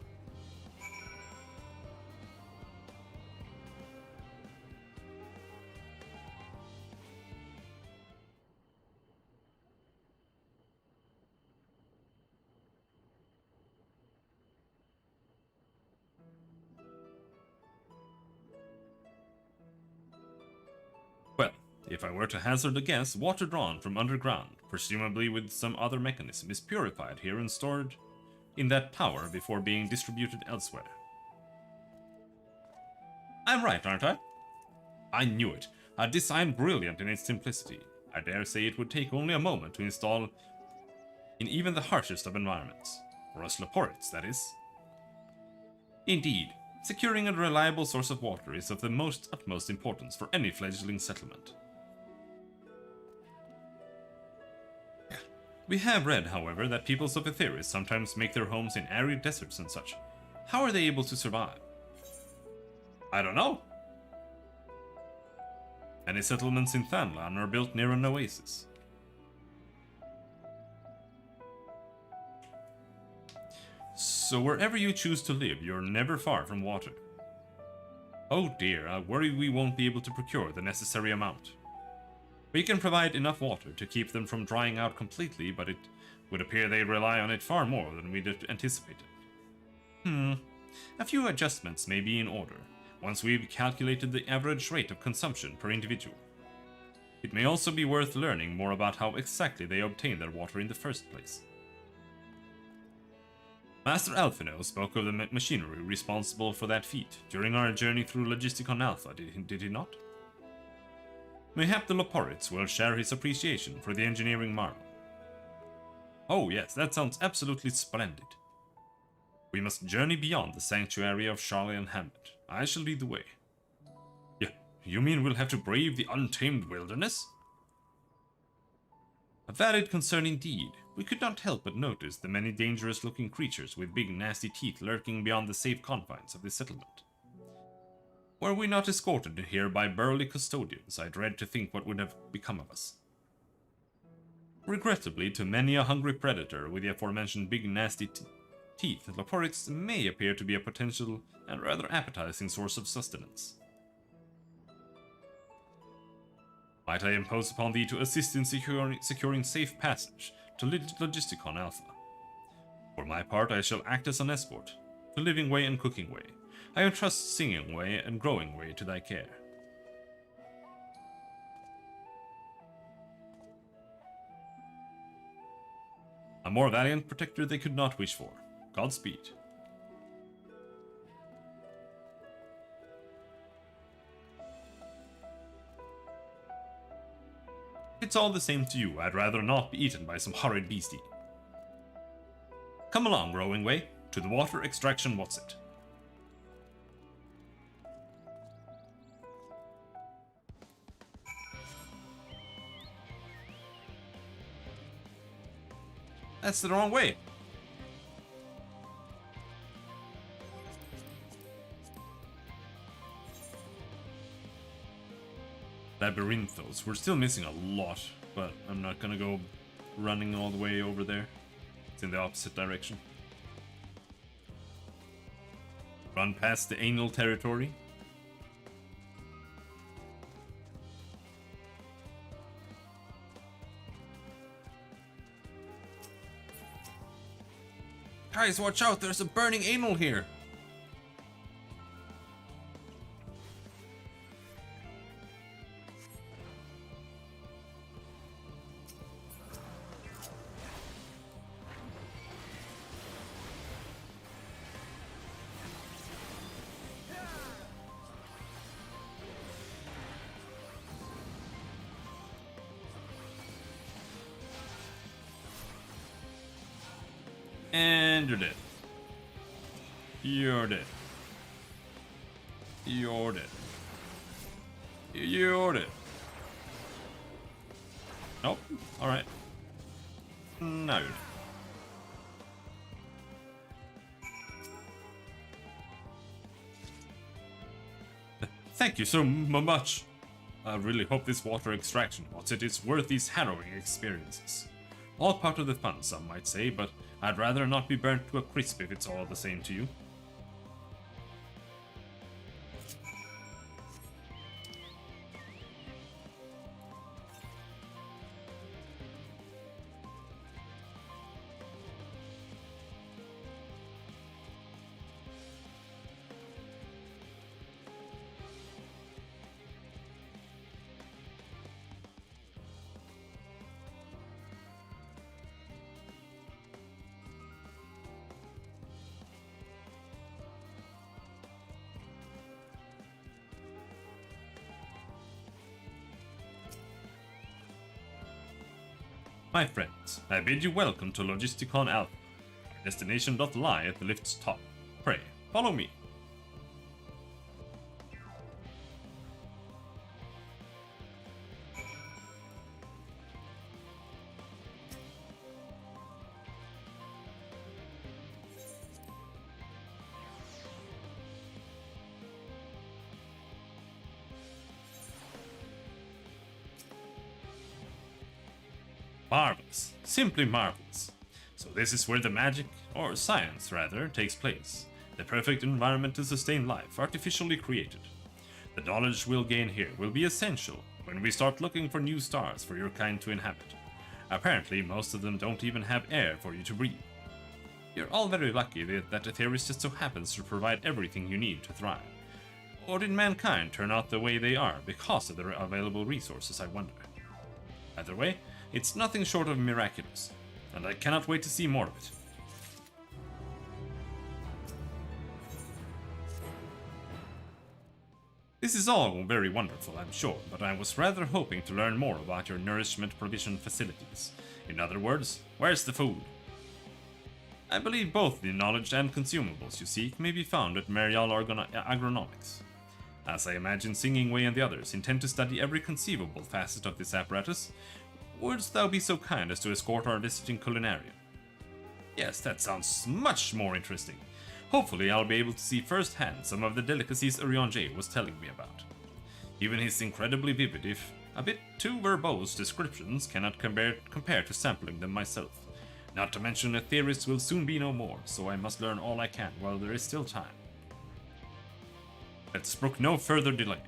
Speaker 1: Well, if I were to hazard a guess, water drawn from underground, presumably with some other mechanism, is purified here and stored in that tower before being distributed elsewhere. I'm right, aren't I? I knew it. A design brilliant in its simplicity. I dare say it would take only a moment to install in even the harshest of environments. For us Loporites, that is. Indeed, securing a reliable source of water is of the utmost importance for any fledgling settlement. We have read, however, that peoples of Etheris sometimes make their homes in arid deserts and such. How are they able to survive? I don't know. Many settlements in Thanlan are built near an oasis. So wherever you choose to live, you're never far from water. Oh dear, I worry we won't be able to procure the necessary amount. We can provide enough water to keep them from drying out completely, but it would appear they rely on it far more than we'd anticipated. A few adjustments may be in order, once we've calculated the average rate of consumption per individual. It may also be worth learning more about how exactly they obtain their water in the first place. Master Alphino spoke of the machinery responsible for that feat during our journey through Logisticon Alpha, did he not? Mayhap the Loporites will share his appreciation for the engineering marvel. Oh yes, that sounds absolutely splendid. We must journey beyond the sanctuary of Charlian Hamlet. I shall lead the way. Yeah, you mean we'll have to brave the untamed wilderness? A valid concern indeed. We could not help but notice the many dangerous-looking creatures with big nasty teeth lurking beyond the safe confines of the settlement. Were we not escorted here by burly custodians, I dread to think what would have become of us. Regrettably, to many a hungry predator with the aforementioned big nasty teeth, Loporites may appear to be a potential and rather appetizing source of sustenance. Might I impose upon thee to assist in securing safe passage to Logisticon Alpha? For my part, I shall act as an escort to Living Way and Cooking Way. I entrust Singing Way and Growing Way to thy care. A more valiant protector they could not wish for. Godspeed. If it's all the same to you, I'd rather not be eaten by some horrid beastie. Come along, Growing Way. To the water extraction what's it? That's the wrong way. Labyrinthos. We're still missing a lot, but I'm not gonna go running all the way over there. It's in the opposite direction. Run past the anal territory. Guys, watch out, there's a burning anal here. And you're dead. You're dead. You're dead. You're dead. Nope. Alright. Now you're dead. Thank you so much. I really hope this water extraction is worth these harrowing experiences. All part of the fun, some might say, but I'd rather not be burnt to a crisp if it's all the same to you. My friends, I bid you welcome to Logisticon Alpha. Our destination doth lie at the lift's top. Pray, follow me. Marvelous. Simply marvelous. So this is where the magic, or science rather, takes place. The perfect environment to sustain life, artificially created. The knowledge we'll gain here will be essential when we start looking for new stars for your kind to inhabit. Apparently, most of them don't even have air for you to breathe. You're all very lucky that Aetheris just so happens to provide everything you need to thrive. Or did mankind turn out the way they are because of the available resources, I wonder? Either way, it's nothing short of miraculous, and I cannot wait to see more of it. This is all very wonderful, I'm sure, but I was rather hoping to learn more about your nourishment provision facilities. In other words, where's the food? I believe both the knowledge and consumables you seek may be found at Marial Agronomics. As I imagine Singing Way and the others intend to study every conceivable facet of this apparatus, wouldst thou be so kind as to escort our visiting culinarian? Yes, that sounds much more interesting. Hopefully I'll be able to see firsthand some of the delicacies Urianger was telling me about. Even his incredibly vivid, if a bit too verbose descriptions cannot compare to sampling them myself. Not to mention Aetheris will soon be no more, so I must learn all I can while there is still time. Let's brook no further delay.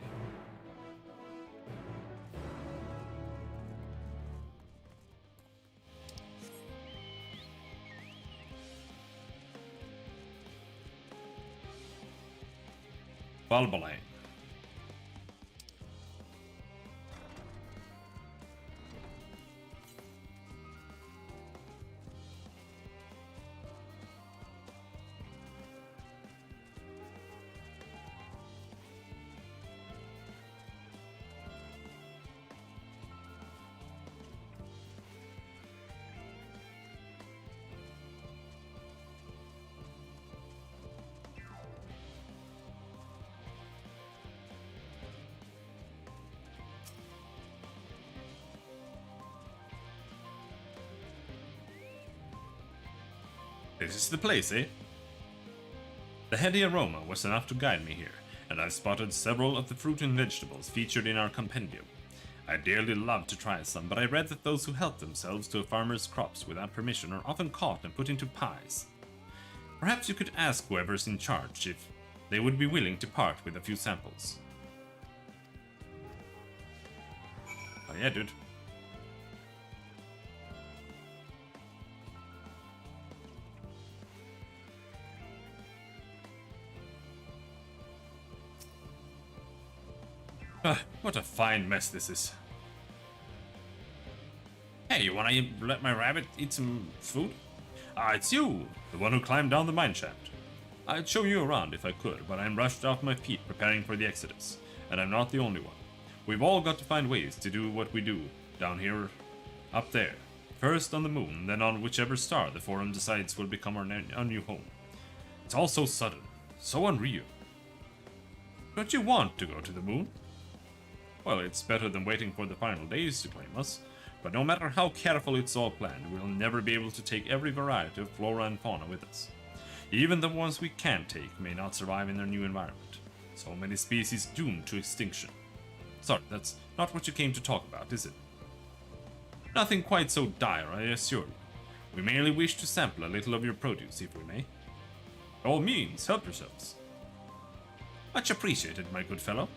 Speaker 1: Balbalang. This is the place, eh? The heady aroma was enough to guide me here, and I've spotted several of the fruit and vegetables featured in our compendium. I dearly love to try some, but I read that those who help themselves to a farmer's crops without permission are often caught and put into pies. Perhaps you could ask whoever's in charge if they would be willing to part with a few samples. Oh yeah, dude. What a fine mess this is. Hey, you wanna let my rabbit eat some food? Ah, it's you, the one who climbed down the mineshaft. I'd show you around if I could, but I'm rushed off my feet preparing for the exodus, and I'm not the only one. We've all got to find ways to do what we do, down here, up there. First on the moon, then on whichever star the Forum decides will become our new home. It's all so sudden, so unreal. Don't you want to go to the moon? Well, it's better than waiting for the final days to claim us, but no matter how careful it's all planned, we'll never be able to take every variety of flora and fauna with us. Even the ones we can take may not survive in their new environment. So many species doomed to extinction. Sorry, that's not what you came to talk about, is it? Nothing quite so dire, I assure you. We merely wish to sample a little of your produce, if we may. By all means, help yourselves. Much appreciated, my good fellow.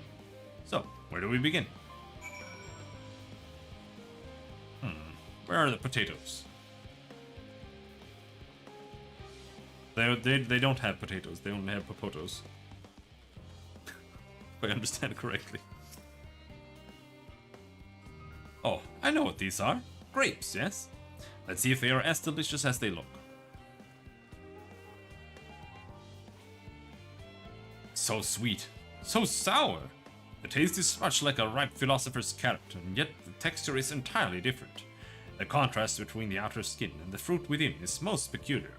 Speaker 1: So, where do we begin? Where are the potatoes? They don't have potatoes, they only have popotos. If I understand correctly. Oh, I know what these are. Grapes, yes? Let's see if they are as delicious as they look. So sweet. So sour. The taste is much like a ripe philosopher's carrot, and yet the texture is entirely different. The contrast between the outer skin and the fruit within is most peculiar,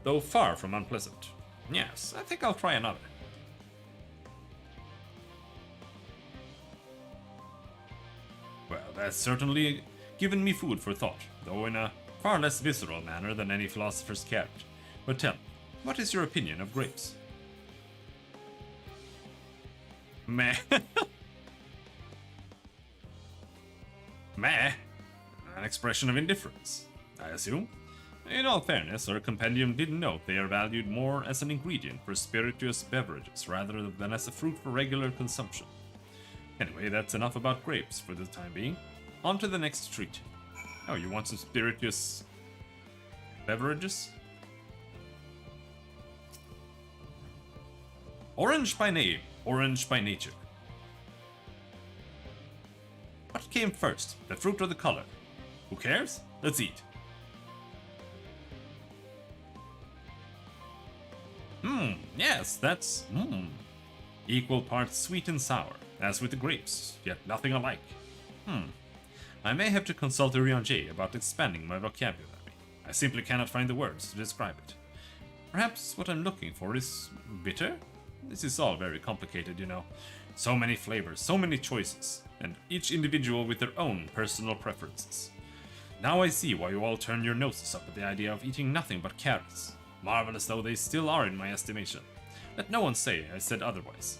Speaker 1: though far from unpleasant. Yes, I think I'll try another. Well, that's certainly given me food for thought, though in a far less visceral manner than any philosopher's carrot. But tell me, what is your opinion of grapes? Meh. Meh? An expression of indifference, I assume. In all fairness, our compendium did note they are valued more as an ingredient for spirituous beverages rather than as a fruit for regular consumption. Anyway, that's enough about grapes for the time being. On to the next treat. Oh, you want some spirituous beverages? Orange by name, orange by nature. What came first, the fruit or the color? Who cares? Let's eat. Yes, that's equal parts sweet and sour, as with the grapes, yet nothing alike. I may have to consult Urianger about expanding my vocabulary. I simply cannot find the words to describe it. Perhaps what I'm looking for is bitter? This is all very complicated, you know. So many flavors, so many choices, and each individual with their own personal preferences. Now I see why you all turn your noses up at the idea of eating nothing but carrots. Marvelous though they still are in my estimation. Let no one say I said otherwise.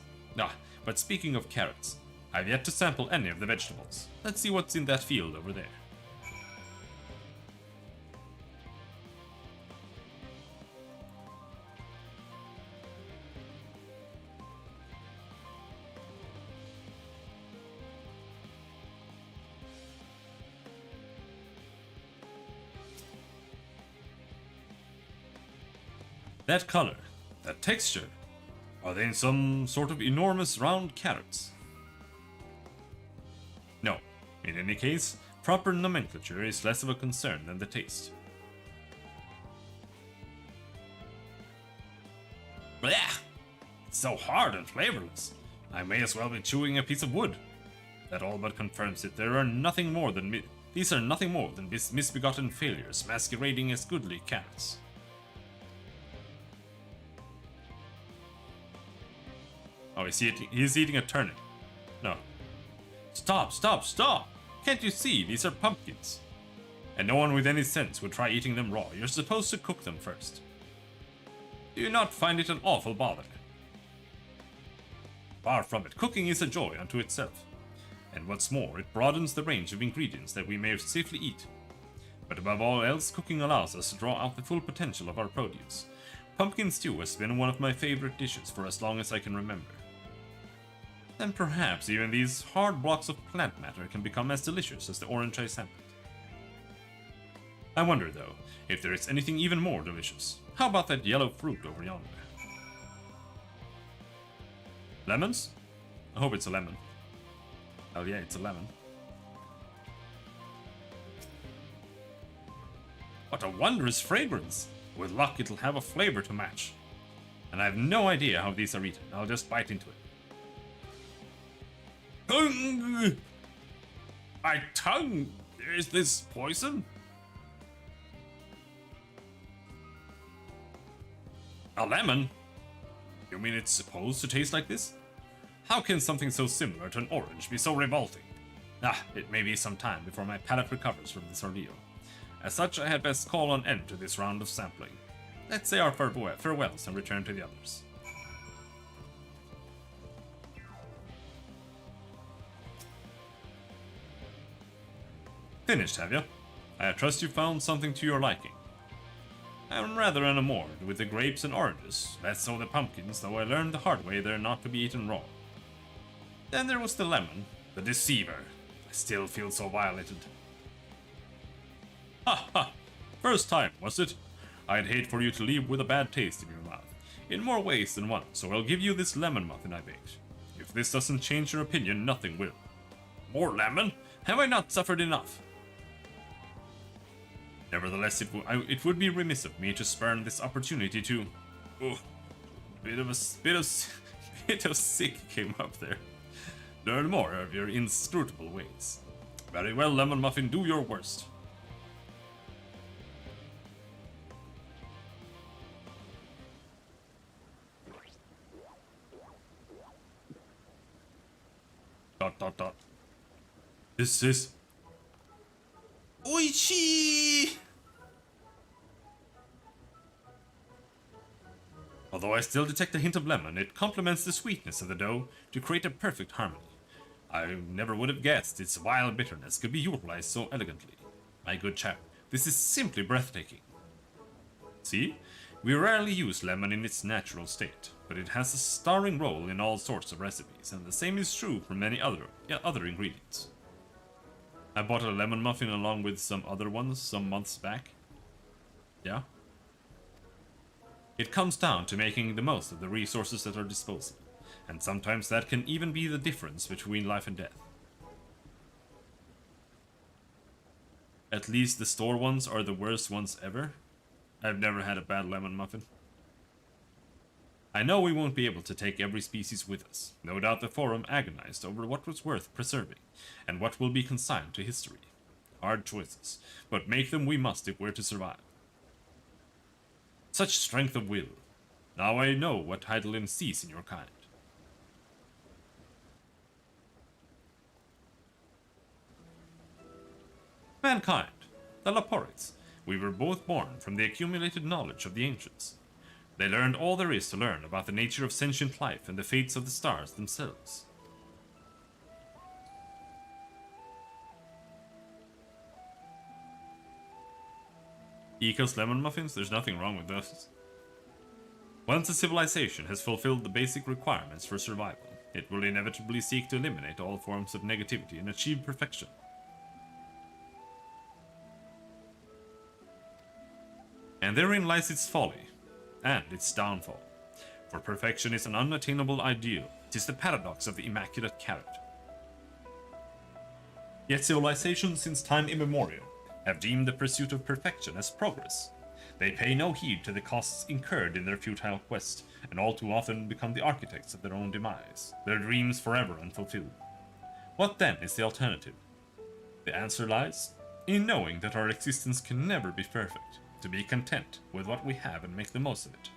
Speaker 1: But speaking of carrots, I've yet to sample any of the vegetables. Let's see what's in that field over there. That color, that texture, are they in some sort of enormous round carrots? No. In any case, proper nomenclature is less of a concern than the taste. Blech! It's so hard and flavorless. I may as well be chewing a piece of wood. That all but confirms it. These are nothing more than misbegotten failures masquerading as goodly carrots. Oh, he's eating a turnip. No. Stop, stop, stop! Can't you see? These are pumpkins. And no one with any sense would try eating them raw. You're supposed to cook them first. Do you not find it an awful bother? Far from it. Cooking is a joy unto itself. And what's more, it broadens the range of ingredients that we may safely eat. But above all else, cooking allows us to draw out the full potential of our produce. Pumpkin stew has been one of my favorite dishes for as long as I can remember. And perhaps even these hard blocks of plant matter can become as delicious as the orange I sampled. I wonder, though, if there is anything even more delicious. How about that yellow fruit over yonder? Lemons? I hope it's a lemon. Oh yeah, it's a lemon. What a wondrous fragrance! With luck, it'll have a flavor to match. And I have no idea how these are eaten. I'll just bite into it. My tongue! Is this poison? A lemon? You mean it's supposed to taste like this? How can something so similar to an orange be so revolting? It may be some time before my palate recovers from this ordeal. As such, I had best call an end to this round of sampling. Let's say our farewells and return to the others. Finished, have you? I trust you found something to your liking. I'm rather enamored with the grapes and oranges, less so the pumpkins, though I learned the hard way they're not to be eaten raw. Then there was the lemon, the deceiver. I still feel so violated. Ha ha! First time, was it? I'd hate for you to leave with a bad taste in your mouth, in more ways than one, so I'll give you this lemon muffin I baked. If this doesn't change your opinion, nothing will. More lemon? Have I not suffered enough? Nevertheless, it would be remiss of me to spurn this opportunity to... Oh, bit of sick came up there. Learn more of your inscrutable ways. Very well, Lemon Muffin, do your worst. ... This is... Oichi! Although I still detect a hint of lemon, it complements the sweetness of the dough to create a perfect harmony. I never would have guessed its vile bitterness could be utilized so elegantly. My good chap, this is simply breathtaking. See? We rarely use lemon in its natural state, but it has a starring role in all sorts of recipes, and the same is true for many other ingredients. I bought a lemon muffin along with some other ones some months back. Yeah? It comes down to making the most of the resources at our disposal, and sometimes that can even be the difference between life and death. At least the store ones are the worst ones ever. I've never had a bad lemon muffin. I know we won't be able to take every species with us. No doubt the Forum agonized over what was worth preserving, and what will be consigned to history. Hard choices, but make them we must if we're to survive. Such strength of will. Now I know what Hydaelyn sees in your kind. Mankind, the Laporites. We were both born from the accumulated knowledge of the ancients. They learned all there is to learn about the nature of sentient life and the fates of the stars themselves. Eco's lemon muffins? There's nothing wrong with those. Once a civilization has fulfilled the basic requirements for survival, it will inevitably seek to eliminate all forms of negativity and achieve perfection. And therein lies its folly, and its downfall. For perfection is an unattainable ideal. It is the paradox of the immaculate carrot. Yet civilizations since time immemorial have deemed the pursuit of perfection as progress. They pay no heed to the costs incurred in their futile quest, and all too often become the architects of their own demise, their dreams forever unfulfilled. What then is the alternative? The answer lies in knowing that our existence can never be perfect, to be content with what we have and make the most of it.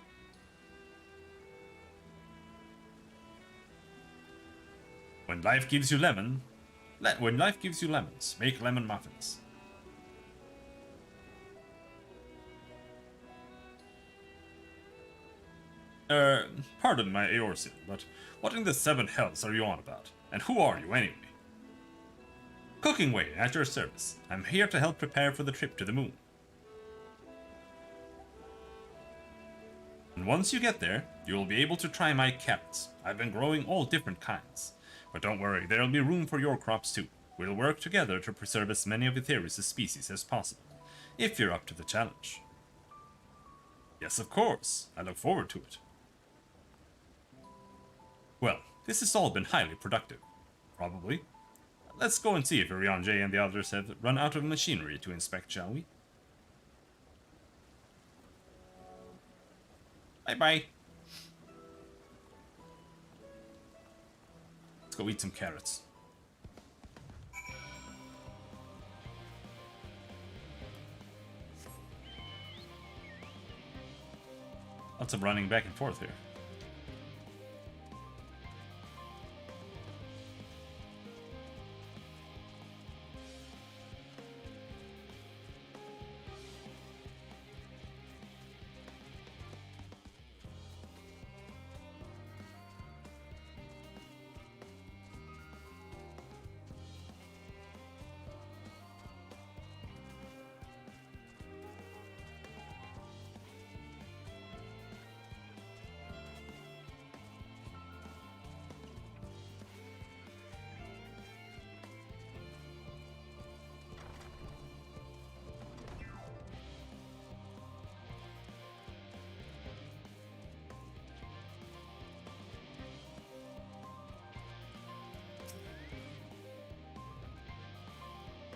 Speaker 1: When life gives you lemons, make lemon muffins. Pardon my Eorzeal, but what in the seven hells are you on about? And who are you anyway? Cooking way, at your service. I'm here to help prepare for the trip to the moon. And once you get there, you'll be able to try my carrots. I've been growing all different kinds. But don't worry, there'll be room for your crops too. We'll work together to preserve as many of Aetherius' species as possible, if you're up to the challenge. Yes, of course. I look forward to it. Well, this has all been highly productive. Probably. Let's go and see if Urianger and the others have run out of machinery to inspect, shall we? Bye-bye. Let's go eat some carrots. Lots of running back and forth here.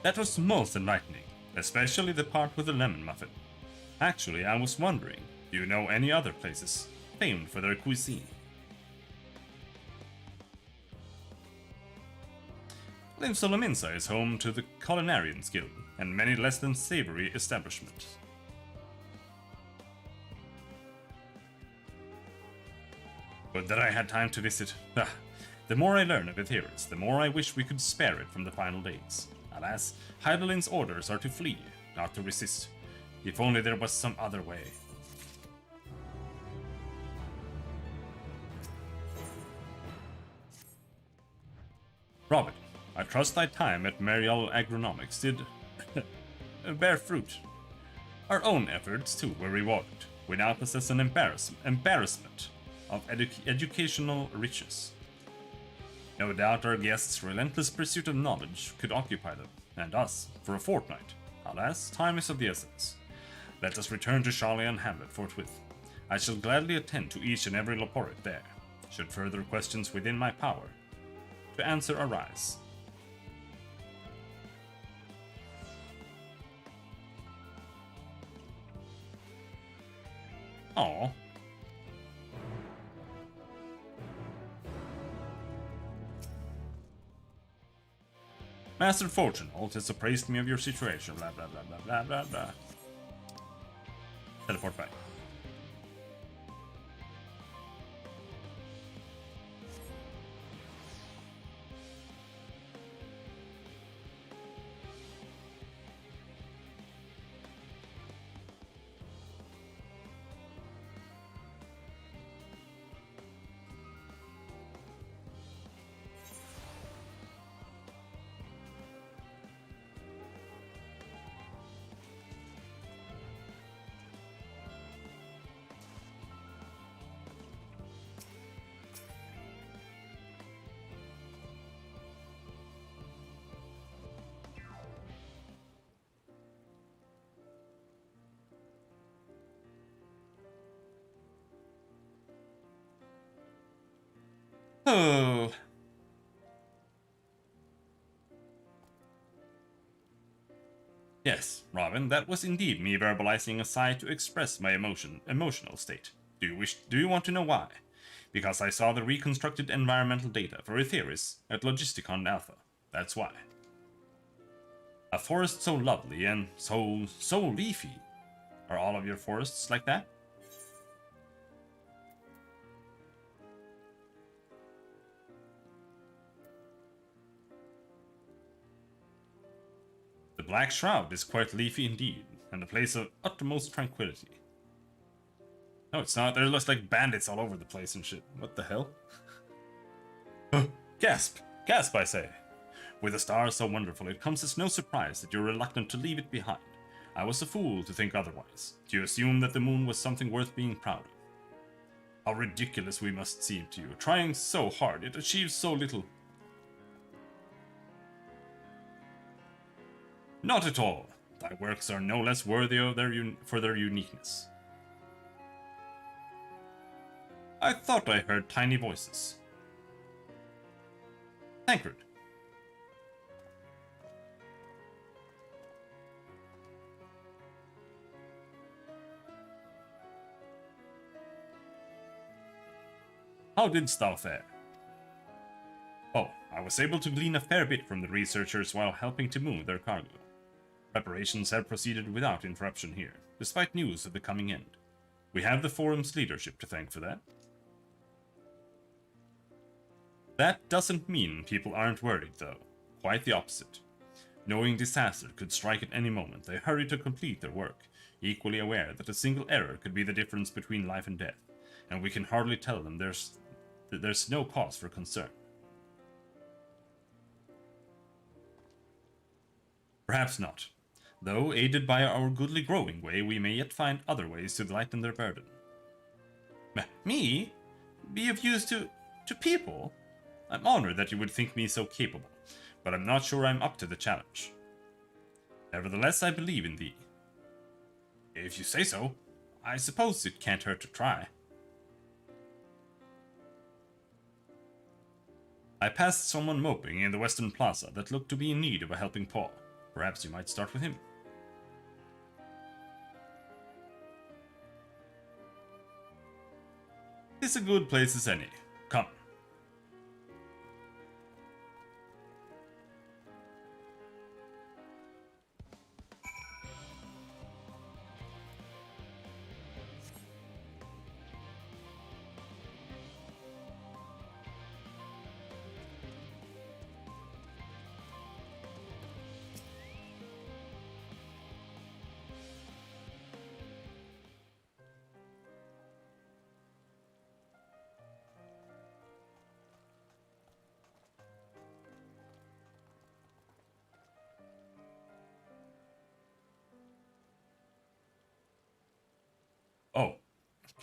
Speaker 1: That was most enlightening, especially the part with the lemon muffin. Actually, I was wondering, do you know any other places famed for their cuisine? Limsolominsa is home to the Culinarians Guild, and many less than savory establishments. But that I had time to visit. The more I learn of Aetherius, the more I wish we could spare it from the final days. Alas, Hydaelyn's orders are to flee, not to resist. If only there was some other way. Robin, I trust thy time at Marial Agronomics did bear fruit. Our own efforts, too, were rewarded. We now possess an embarrassment of educational riches. No doubt our guests' relentless pursuit of knowledge could occupy them, and us, for a fortnight. Alas, time is of the essence. Let us return to Charlian Hamlet forthwith. I shall gladly attend to each and every Loporit there, should further questions within my power to answer arise. Aww. Master Fortunault has appraised me of your situation, blah blah blah blah blah blah blah. Teleport back. Oh. Yes, Robin, that was indeed me verbalizing a sigh to express my emotional state. Do you want to know why? Because I saw the reconstructed environmental data for Etheris at Logisticon Alpha. That's why. A forest so lovely and so leafy. Are all of your forests like that? The Black Shroud is quite leafy indeed, and a place of utmost tranquility. No, it's not. There looks like bandits all over the place and shit. What the hell? Gasp! Gasp, I say! With a star so wonderful, it comes as no surprise that you're reluctant to leave it behind. I was a fool to think otherwise. To assume that the moon was something worth being proud of. How ridiculous we must seem to you. Trying so hard, it achieves so little. Not at all. Thy works are no less worthy of for their uniqueness. I thought I heard tiny voices. Tancred. How didst thou fare? Oh, I was able to glean a fair bit from the researchers while helping to move their cargo. Preparations have proceeded without interruption here, despite news of the coming end. We have the forum's leadership to thank for that. That doesn't mean people aren't worried, though. Quite the opposite. Knowing disaster could strike at any moment, they hurry to complete their work, equally aware that a single error could be the difference between life and death, and we can hardly tell them there's no cause for concern. Perhaps not. Though, aided by our goodly growing way, we may yet find other ways to lighten their burden. Me? Be of use to people? I'm honored that you would think me so capable, but I'm not sure I'm up to the challenge. Nevertheless, I believe in thee. If you say so, I suppose it can't hurt to try. I passed someone moping in the Western Plaza that looked to be in need of a helping paw. Perhaps you might start with him. It's a good place as any. Come.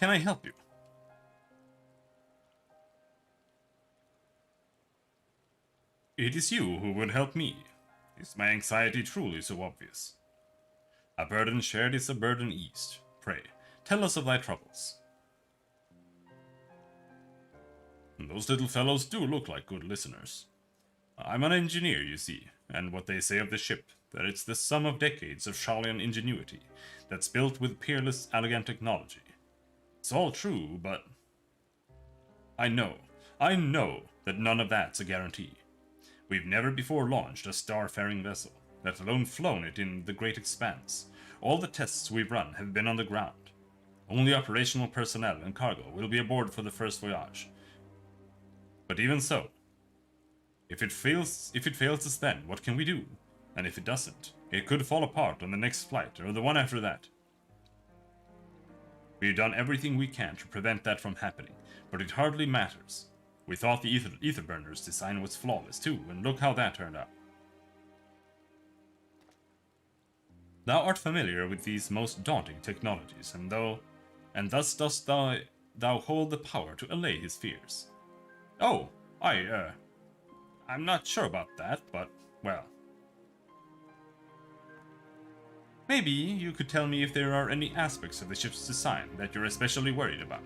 Speaker 1: can I help you? It is you who would help me. Is my anxiety truly so obvious? A burden shared is a burden eased. Pray, tell us of thy troubles. Those little fellows do look like good listeners. I'm an engineer, you see, and what they say of the ship, that it's the sum of decades of Sharlayan ingenuity that's built with peerless, elegant technology. It's all true, but I know that none of that's a guarantee. We've never before launched a starfaring vessel, let alone flown it in the great expanse. All the tests we've run have been on the ground. Only operational personnel and cargo will be aboard for the first voyage. But even so, if it fails us then, what can we do? And if it doesn't, it could fall apart on the next flight or the one after that. We've done everything we can to prevent that from happening, but it hardly matters. We thought the Etherburner's design was flawless too, and look how that turned out. Thou art familiar with these most daunting technologies, and thus dost thou hold the power to allay his fears. Oh, I'm not sure about that, but, well. Maybe you could tell me if there are any aspects of the ship's design that you're especially worried about.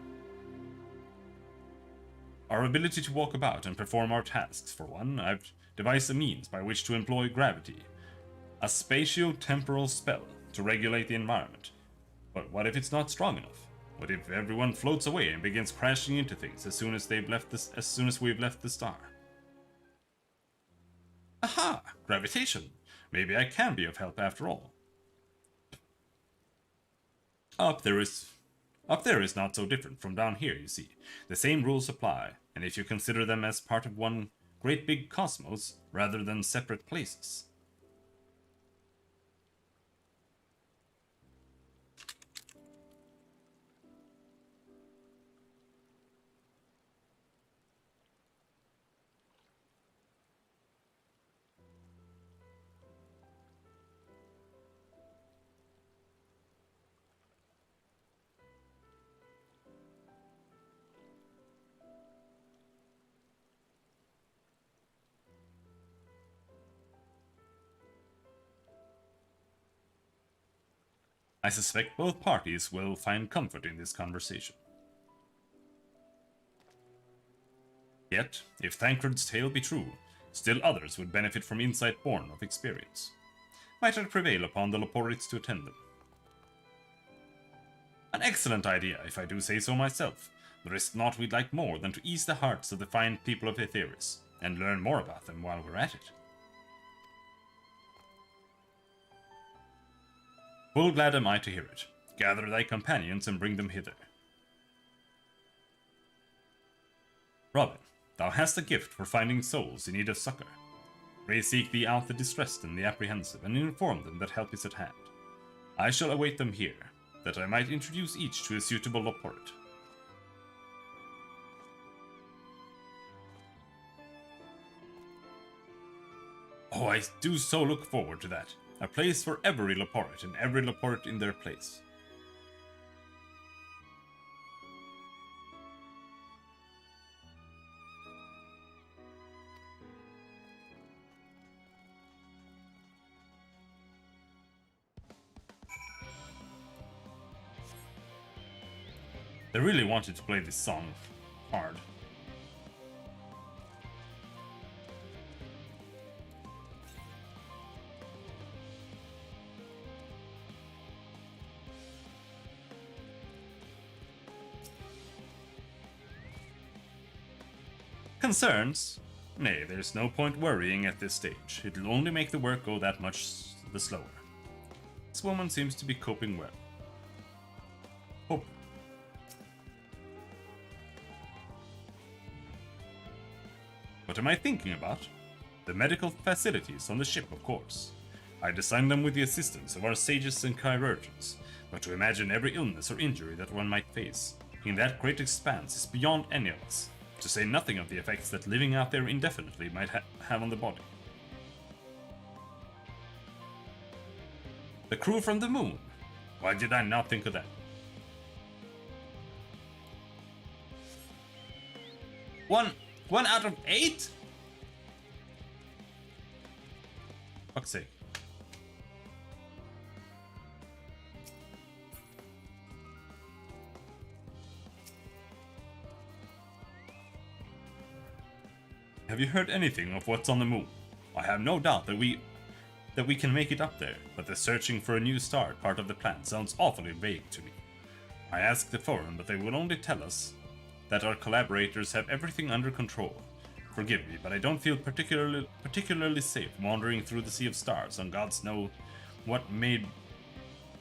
Speaker 1: Our ability to walk about and perform our tasks, for one. I've devised a means by which to employ gravity. A spatio-temporal spell to regulate the environment. But what if it's not strong enough? What if everyone floats away and begins crashing into things as soon as we've left the star? Aha! Gravitation! Maybe I can be of help after all. Up there is not so different from down here, you see. The same rules apply, and if you consider them as part of one great big cosmos, rather than separate places. I suspect both parties will find comfort in this conversation. Yet, if Thancred's tale be true, still others would benefit from insight born of experience. Might I prevail upon the Loporites to attend them? An excellent idea, if I do say so myself. There is naught we'd like more than to ease the hearts of the fine people of Etheris, and learn more about them while we're at it. Full glad am I to hear it. Gather thy companions and bring them hither. Robin, thou hast a gift for finding souls in need of succor. Pray seek thee out the distressed and the apprehensive, and inform them that help is at hand. I shall await them here, that I might introduce each to a suitable Loporit. Oh, I do so look forward to that. A place for every Loporit, and every Loporit in their place. They really wanted to play this song hard. Concerns? Nay, there's no point worrying at this stage. It'll only make the work go that much the slower. This woman seems to be coping well. Hope. What am I thinking about? The medical facilities on the ship, of course. I designed them with the assistance of our sages and chirurgeons, but to imagine every illness or injury that one might face in that great expanse is beyond any of us. To say nothing of the effects that living out there indefinitely might have on the body. The crew from the moon. Why did I not think of that? One out of 8? Fuck's sake. Have you heard anything of what's on the moon? I have no doubt that we can make it up there, but the searching for a new star part of the plan sounds awfully vague to me. I asked the forum, but they will only tell us that our collaborators have everything under control. Forgive me, but I don't feel particularly safe wandering through the sea of stars on gods know what made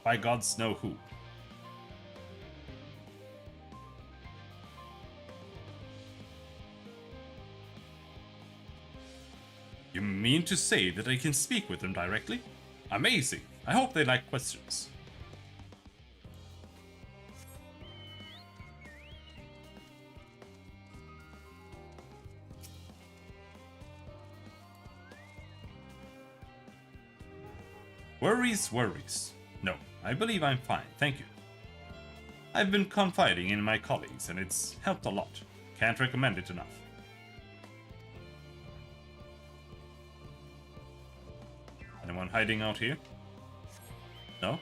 Speaker 1: by gods know who. You mean to say that I can speak with them directly? Amazing! I hope they like questions. Worries. No, I believe I'm fine, thank you. I've been confiding in my colleagues and it's helped a lot. Can't recommend it enough. Anyone hiding out here? No?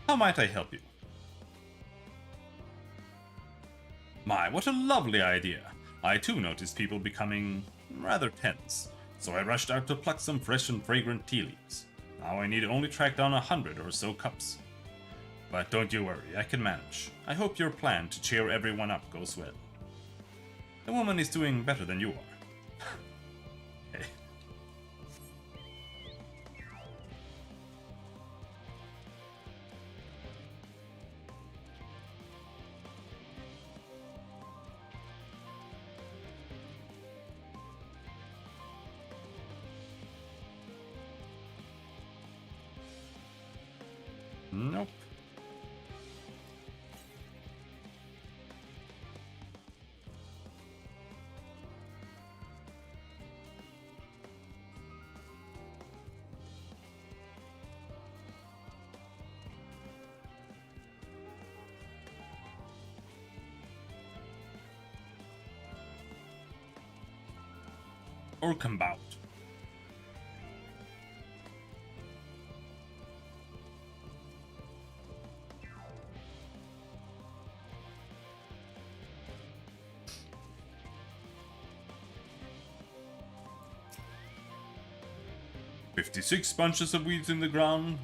Speaker 1: How might I help you? My, what a lovely idea! I too noticed people becoming rather tense, so I rushed out to pluck some fresh and fragrant tea leaves. Now I need to only track down 100 or so cups. But don't you worry, I can manage. I hope your plan to cheer everyone up goes well. The woman is doing better than you are. Okay. Nope. Or combat. "56 bunches of weeds in the ground,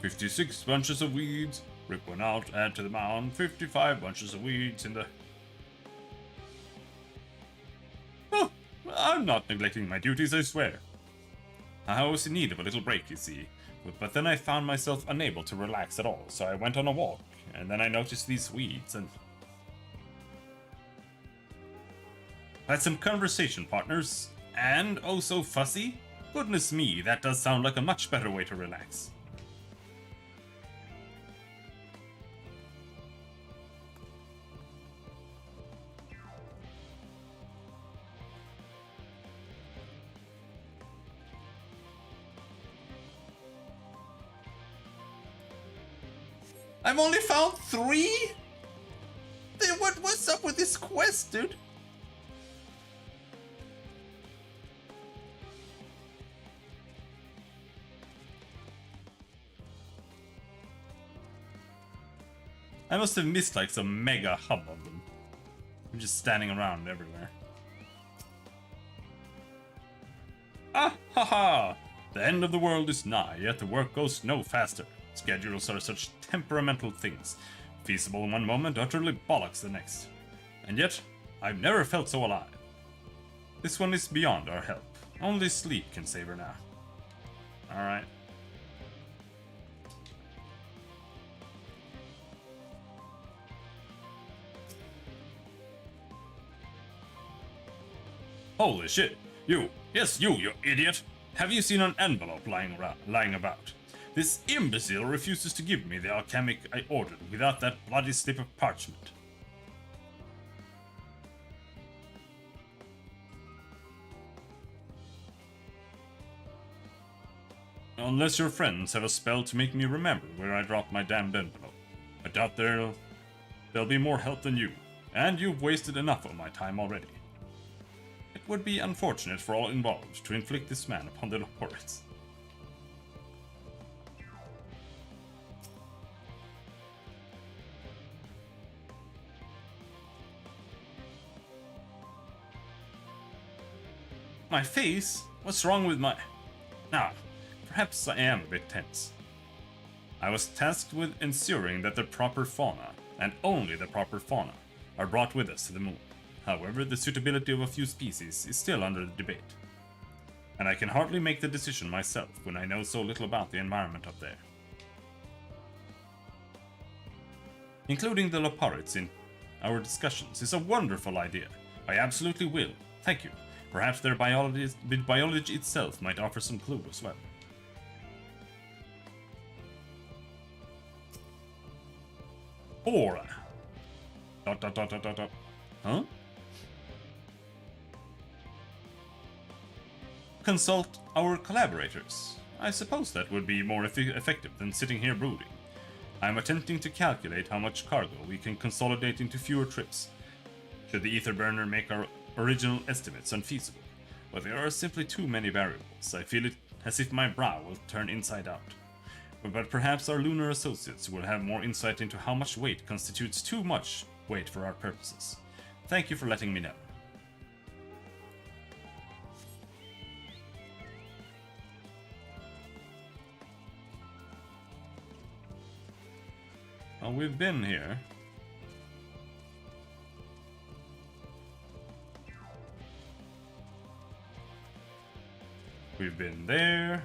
Speaker 1: 56 bunches of weeds, rip one out, add to the mound, 55 bunches of weeds in the..." Oh, I'm not neglecting my duties, I swear. I was in need of a little break, you see, but then I found myself unable to relax at all, so I went on a walk, and then I noticed these weeds, and... Had some conversation, partners, and oh so fussy. Goodness me, that does sound like a much better way to relax. I've only found 3? What's up with this quest, dude? I must have missed like some mega hub of them. I'm just standing around everywhere. Ah ha ha! The end of the world is nigh, yet the work goes no faster. Schedules are such temperamental things. Feasible in one moment, utterly bollocks the next. And yet, I've never felt so alive. This one is beyond our help. Only sleep can save her now. Alright. Holy shit! You! Yes, you idiot! Have you seen an envelope lying about? This imbecile refuses to give me the alchemic I ordered without that bloody slip of parchment. Unless your friends have a spell to make me remember where I dropped my damned envelope. I doubt they'll be more help than you, and you've wasted enough of my time already. It would be unfortunate for all involved to inflict this man upon the Loporits. My face? What's wrong with my... Ah, perhaps I am a bit tense. I was tasked with ensuring that the proper fauna, and only the proper fauna, are brought with us to the moon. However, the suitability of a few species is still under debate. And I can hardly make the decision myself when I know so little about the environment up there. Including the Loporits in our discussions is a wonderful idea. I absolutely will. Thank you. Perhaps their biology itself might offer some clue as well. Aura. ... Huh? Consult our collaborators. I suppose that would be more effective than sitting here brooding. I'm attempting to calculate how much cargo we can consolidate into fewer trips. Should the ether burner make our original estimates unfeasible? But there are simply too many variables. I feel it as if my brow will turn inside out. But perhaps our lunar associates will have more insight into how much weight constitutes too much weight for our purposes. Thank you for letting me know. Well, we've been here. We've been there.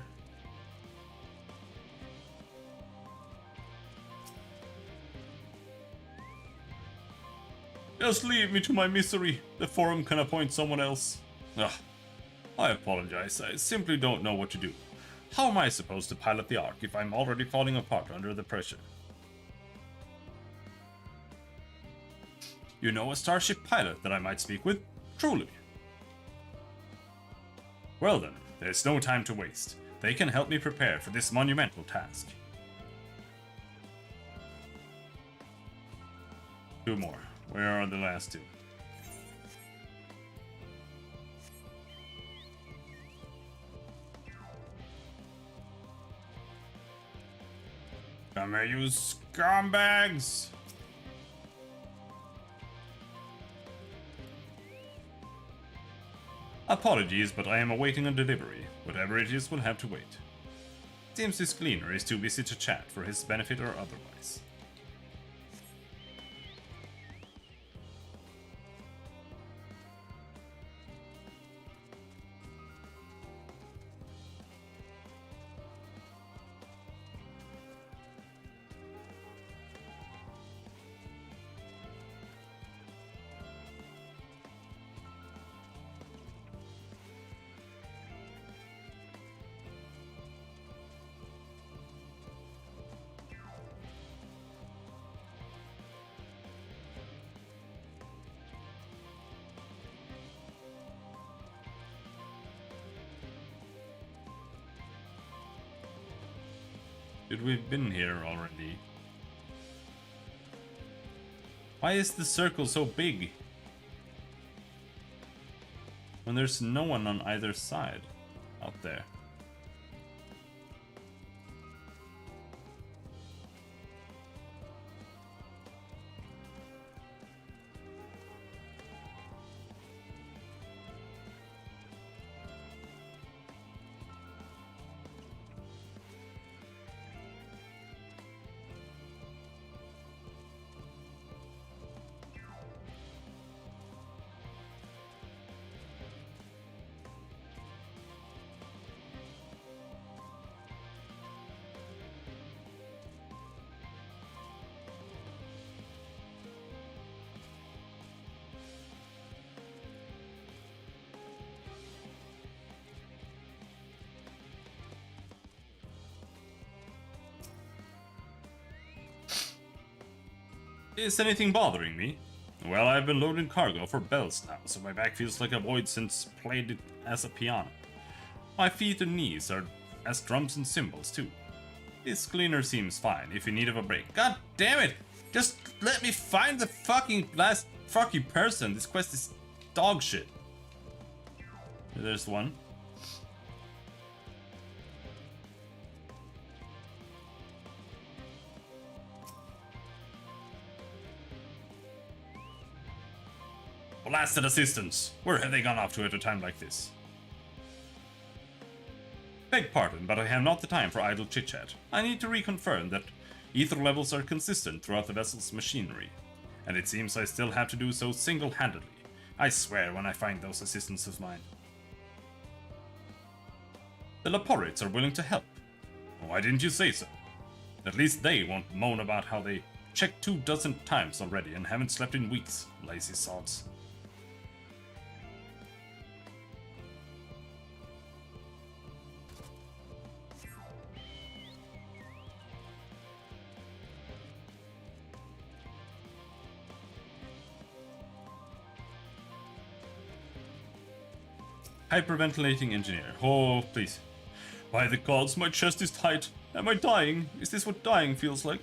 Speaker 1: Just leave me to my misery. The forum can appoint someone else. Ugh. I apologize. I simply don't know what to do. How am I supposed to pilot the Ark if I'm already falling apart under the pressure? You know a starship pilot that I might speak with? Truly. Well then, there's no time to waste. They can help me prepare for this monumental task. Two more. Where are the last two? Come here, you scumbags! Apologies, but I am awaiting a delivery. Whatever it is will have to wait. Seems this cleaner is too busy to chat for his benefit or otherwise. Should we've been here already? Why is the circle so big? When there's no one on either side out there. Is anything bothering me? Well, I've been loading cargo for bells now, so my back feels like a void since played it as a piano. My feet and knees are as drums and cymbals too. This cleaner seems fine if you need a break. God damn it! Just let me find the fucking last fucking person. This quest is dog shit. There's one. Blasted assistants! Where have they gone off to at a time like this? Beg pardon, but I have not the time for idle chit-chat. I need to reconfirm that ether levels are consistent throughout the vessel's machinery. And it seems I still have to do so single-handedly. I swear when I find those assistants of mine. The Laporites are willing to help. Why didn't you say so? At least they won't moan about how they checked 24 times already and haven't slept in weeks, lazy sods. Hyperventilating engineer. Oh, please. By the gods, my chest is tight. Am I dying? Is this what dying feels like?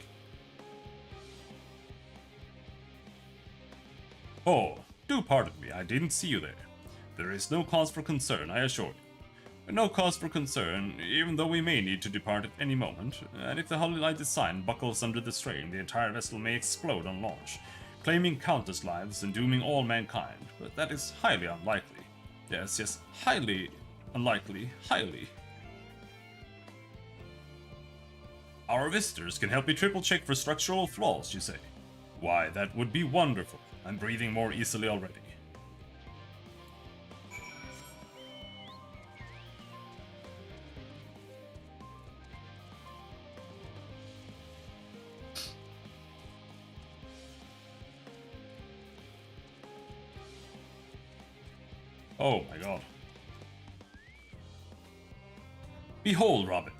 Speaker 1: Oh, do pardon me, I didn't see you there. There is no cause for concern, I assure you. No cause for concern, even though we may need to depart at any moment, and if the Holy Light design buckles under the strain, the entire vessel may explode on launch, claiming countless lives and dooming all mankind, but that is highly unlikely. Yes, highly unlikely, highly. Our visitors can help me triple check for structural flaws, you say? Why, that would be wonderful. I'm breathing more easily already. Oh my god. Behold, Robin.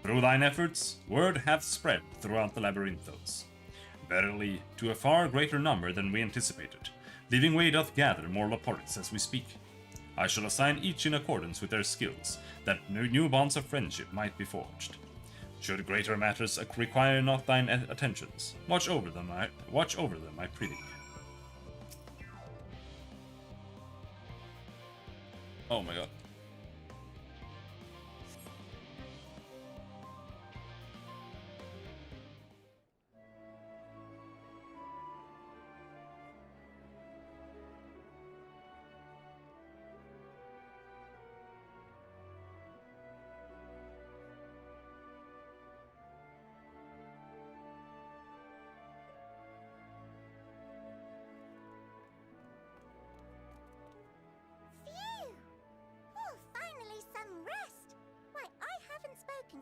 Speaker 1: Through thine efforts, word hath spread throughout the labyrinthos. Verily, to a far greater number than we anticipated, leaving way doth gather more Laporites as we speak. I shall assign each in accordance with their skills, that new bonds of friendship might be forged. Should greater matters require not thine attentions, watch over them, I prithee. Oh my god.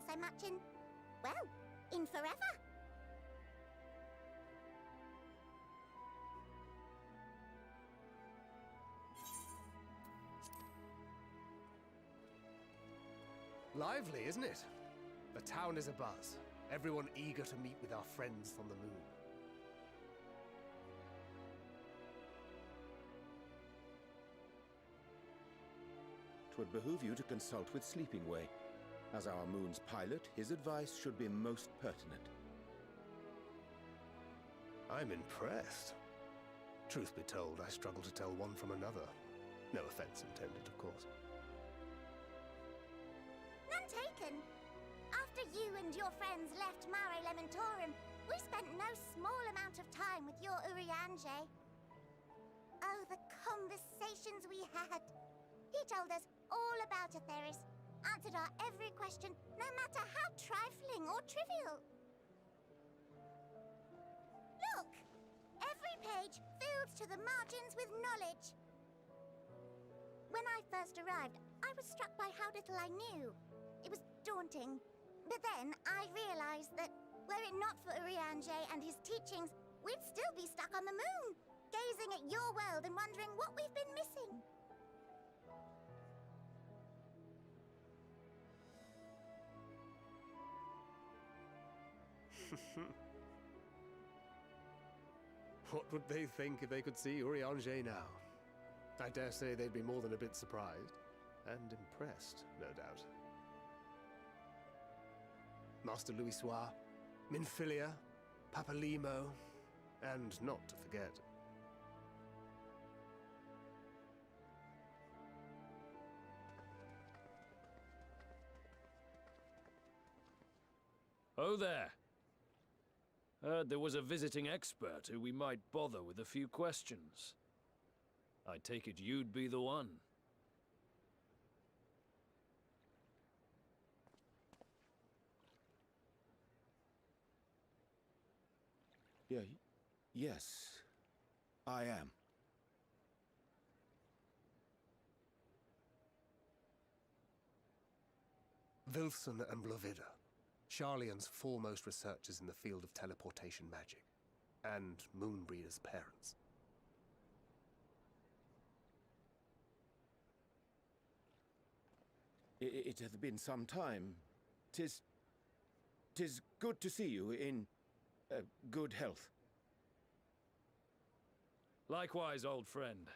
Speaker 12: So much in, well, in forever.
Speaker 17: Lively, isn't it? The town is abuzz. Everyone eager to meet with our friends from the moon.
Speaker 11: Twould behoove you to consult with Sleepingway. As our moon's pilot, his advice should be most pertinent.
Speaker 17: I'm impressed. Truth be told, I struggle to tell one from another. No offense intended, of course.
Speaker 12: None taken. After you and your friends left Mare Elementorum, we spent no small amount of time with your Urianger. Oh, the conversations we had. He told us all about Atheris, answered our every question, no matter how trifling or trivial. Look! Every page filled to the margins with knowledge. When I first arrived, I was struck by how little I knew. It was daunting. But then I realized that, were it not for Urianger and his teachings, we'd still be stuck on the moon, gazing at your world and wondering what we've been missing.
Speaker 17: What would they think if they could see Urianger now? I dare say they'd be more than a bit surprised. And impressed, no doubt. Master Louisoix, Minfilia, Papalimo, and not to forget...
Speaker 8: Oh there. Heard there was a visiting expert who we might bother with a few questions. I take it you'd be the one.
Speaker 11: Yes, I am.
Speaker 17: Wilson and Blovida, Sharlayan's foremost researchers in the field of teleportation magic, and Moonbreeder's parents.
Speaker 11: It hath been some time. Tis good to see you in good health.
Speaker 8: Likewise, old friend.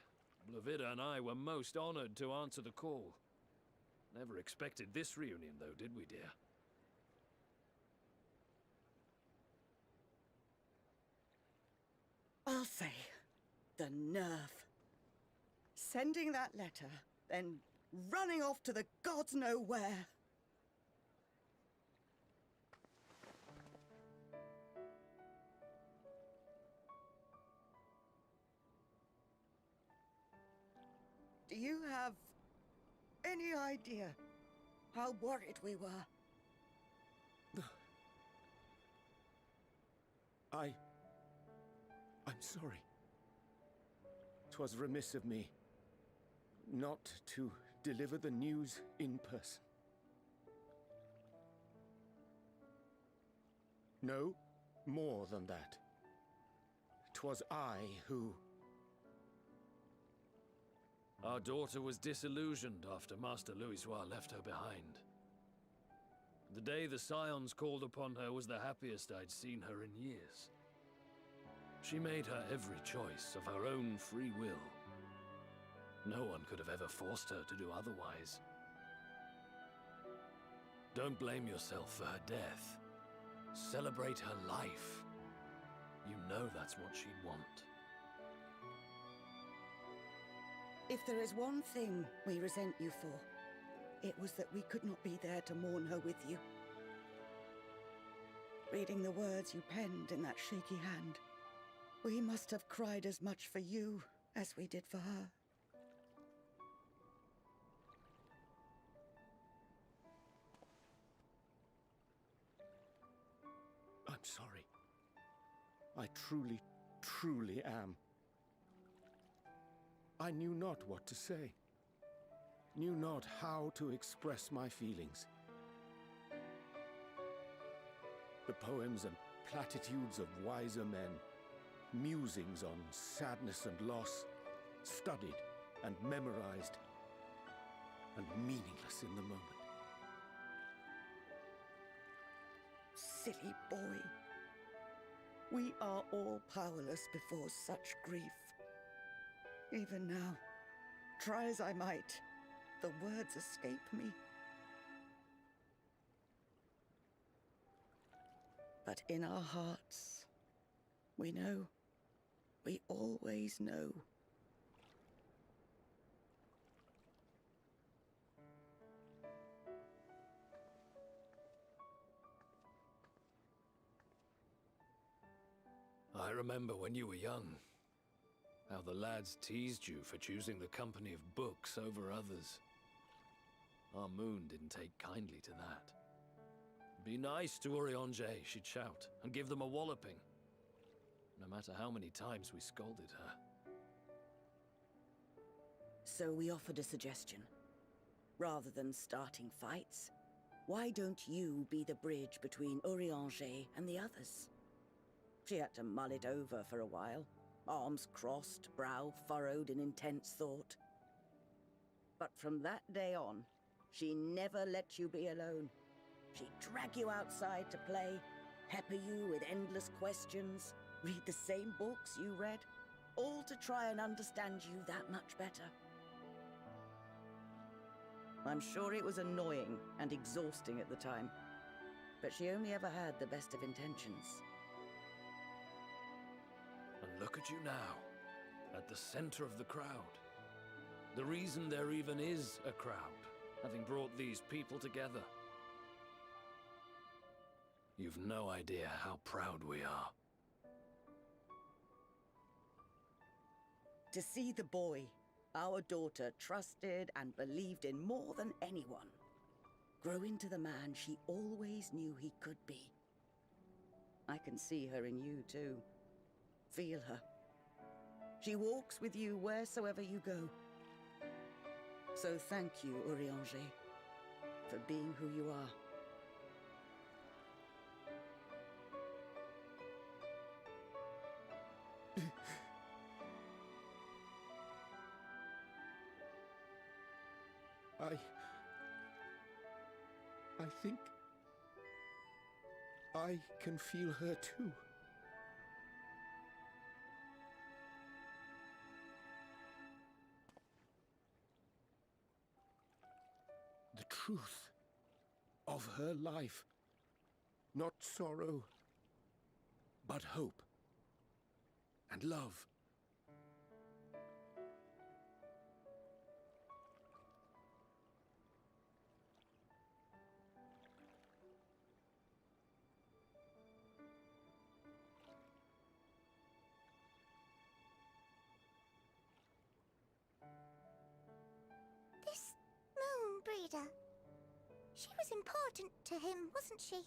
Speaker 8: Blovida and I were most honored to answer the call. Never expected this reunion, though, did we, dear?
Speaker 22: I'll say, the nerve. Sending that letter, then running off to the gods know where. Do you have any idea how worried we were?
Speaker 11: I'm sorry. 'Twas remiss of me not to deliver the news in person. No, more than that. 'Twas I who...
Speaker 8: Our daughter was disillusioned after Master Louisoix left her behind. The day the Scions called upon her was the happiest I'd seen her in years. She made her every choice of her own free will. No one could have ever forced her to do otherwise. Don't blame yourself for her death. Celebrate her life. You know that's what she'd want.
Speaker 22: If there is one thing we resent you for, it was that we could not be there to mourn her with you. Reading the words you penned in that shaky hand, we must have cried as much for you as we did for her.
Speaker 11: I'm sorry. I truly, truly am. I knew not what to say. Knew not how to express my feelings. The poems and platitudes of wiser men, musings on sadness and loss, studied and memorized, and meaningless in the moment.
Speaker 22: Silly boy. We are all powerless before such grief. Even now, try as I might, the words escape me. But in our hearts, we know. We always know.
Speaker 8: I remember when you were young, how the lads teased you for choosing the company of books over others. Our moon didn't take kindly to that. Be nice to Urianger, she'd shout, and give them a walloping. No matter how many times we scolded her.
Speaker 22: So we offered a suggestion. Rather than starting fights, why don't you be the bridge between Urianger and the others? She had to mull it over for a while, arms crossed, brow furrowed in intense thought. But from that day on, she never let you be alone. She'd drag you outside to play, pepper you with endless questions, read the same books you read, all to try and understand you that much better. I'm sure it was annoying and exhausting at the time, but she only ever had the best of intentions.
Speaker 8: And look at you now, at the center of the crowd. The reason there even is a crowd, having brought these people together. You've no idea how proud we are.
Speaker 22: To see the boy, our daughter, trusted and believed in more than anyone, grow into the man she always knew he could be. I can see her in you too. Feel her. She walks with you wheresoever you go. So thank you, Urianger, for being who you are.
Speaker 11: I think I can feel her too. The truth of her life. Not sorrow, but hope and love.
Speaker 12: This moon breeder. She was important to him, wasn't she?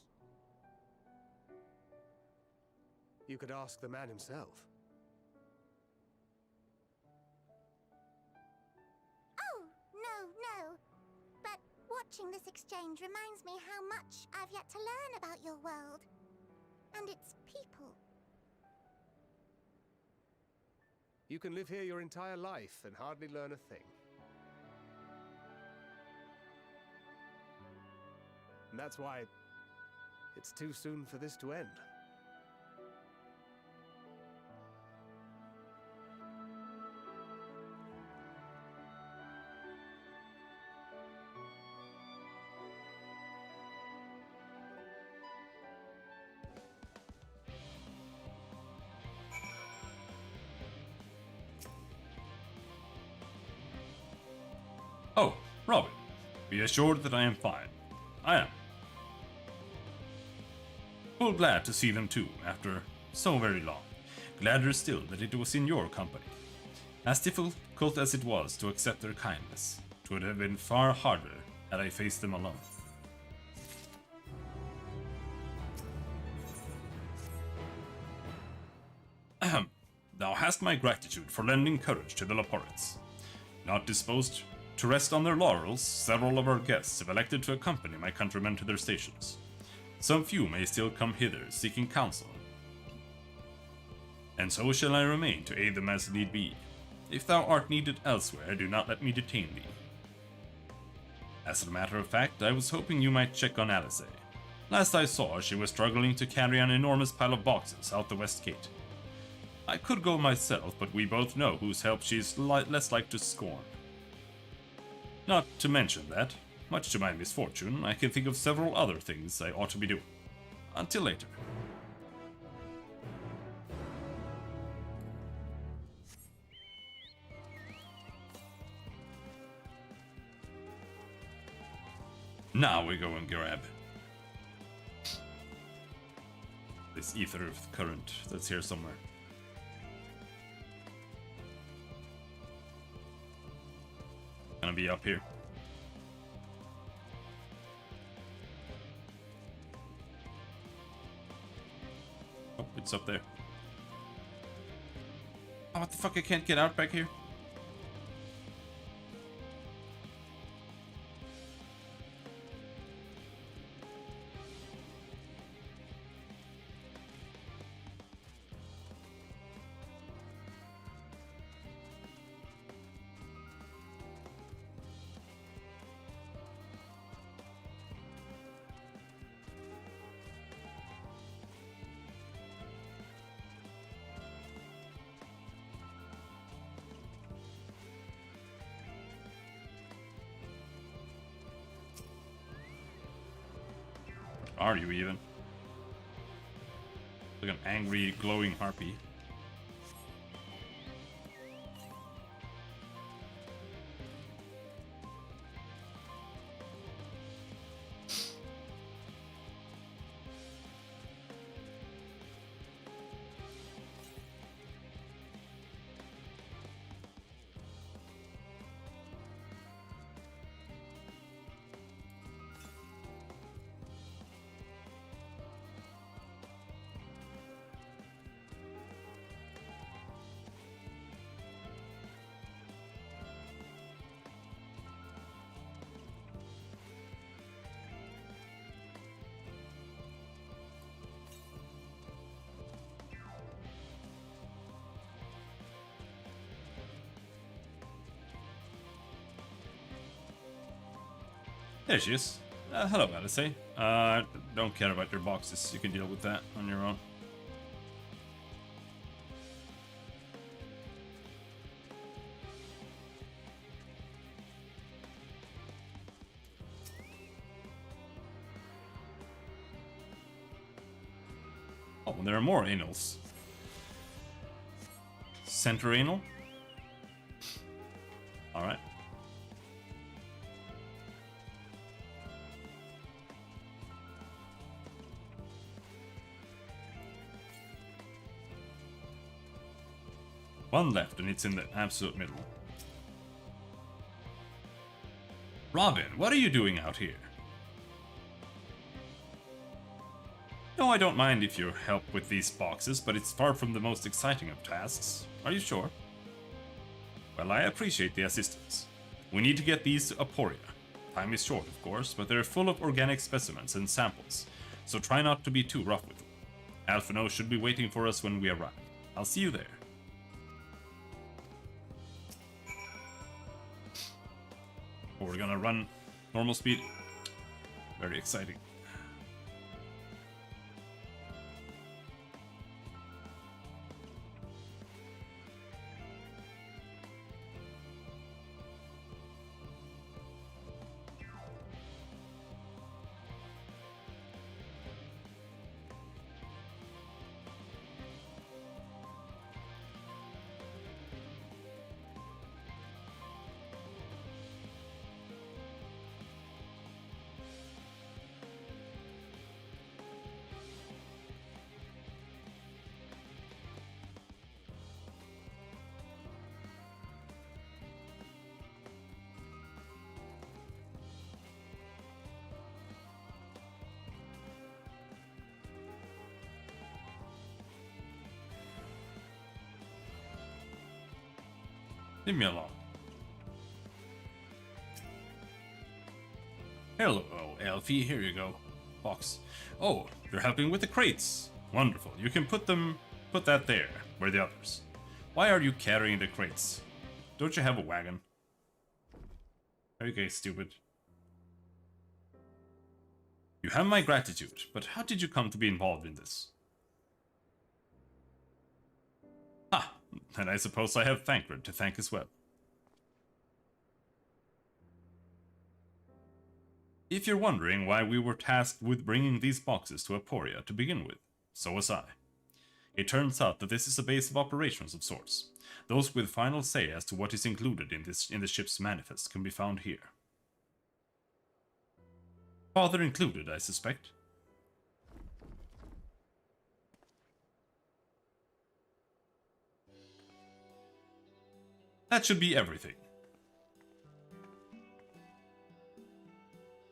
Speaker 17: You could ask the man himself.
Speaker 12: Oh, no. But watching this exchange reminds me how much I've yet to learn about your world. And its people.
Speaker 17: You can live here your entire life and hardly learn a thing. And that's why it's too soon for this to end.
Speaker 1: Oh, Robin. Be assured that I am fine. I am. Well, glad to see them too, after so very long. Gladder still that it was in your company. As difficult as it was to accept their kindness, it would have been far harder had I faced them alone. Ahem. Thou hast my gratitude for lending courage to the Leporites. Not disposed to rest on their laurels, several of our guests have elected to accompany my countrymen to their stations. Some few may still come hither, seeking counsel. And so shall I remain to aid them as need be. If thou art needed elsewhere, do not let me detain thee. As a matter of fact, I was hoping you might check on Alice. Last I saw, she was struggling to carry an enormous pile of boxes out the west gate. I could go myself, but we both know whose help she is less like to scorn. Not to mention that, much to my misfortune, I can think of several other things I ought to be doing. Until later. Now we go and grab this ether current that's here somewhere. Gonna be up here. Oh, it's up there. Oh, what the fuck? I can't get out back here? Are you even? Like an angry, glowing harpy. There she is. Hello, Alice. Don't care about your boxes. You can deal with that on your own. Oh, there are more anals. Center anal? Alright. One left, and it's in the absolute middle. Robin, what are you doing out here? No, I don't mind if you help with these boxes, but it's far from the most exciting of tasks. Are you sure? Well, I appreciate the assistance. We need to get these to Aporia. Time is short, of course, but they're full of organic specimens and samples, so try not to be too rough with them. Alphino should be waiting for us when we arrive. I'll see you there. Oh, we're gonna run normal speed. Very exciting. Leave me alone. Hello, Elfie. Here you go. Box. Oh, you're helping with the crates. Wonderful. You can put that there, where the others. Why are you carrying the crates? Don't you have a wagon? Okay, stupid. You have my gratitude, but how did you come to be involved in this? Ah, and I suppose I have Thancred to thank as well. If you're wondering why we were tasked with bringing these boxes to Aporia to begin with, so was I. It turns out that this is a base of operations of sorts. Those with final say as to what is included in the ship's manifest can be found here. Father included, I suspect. That should be everything.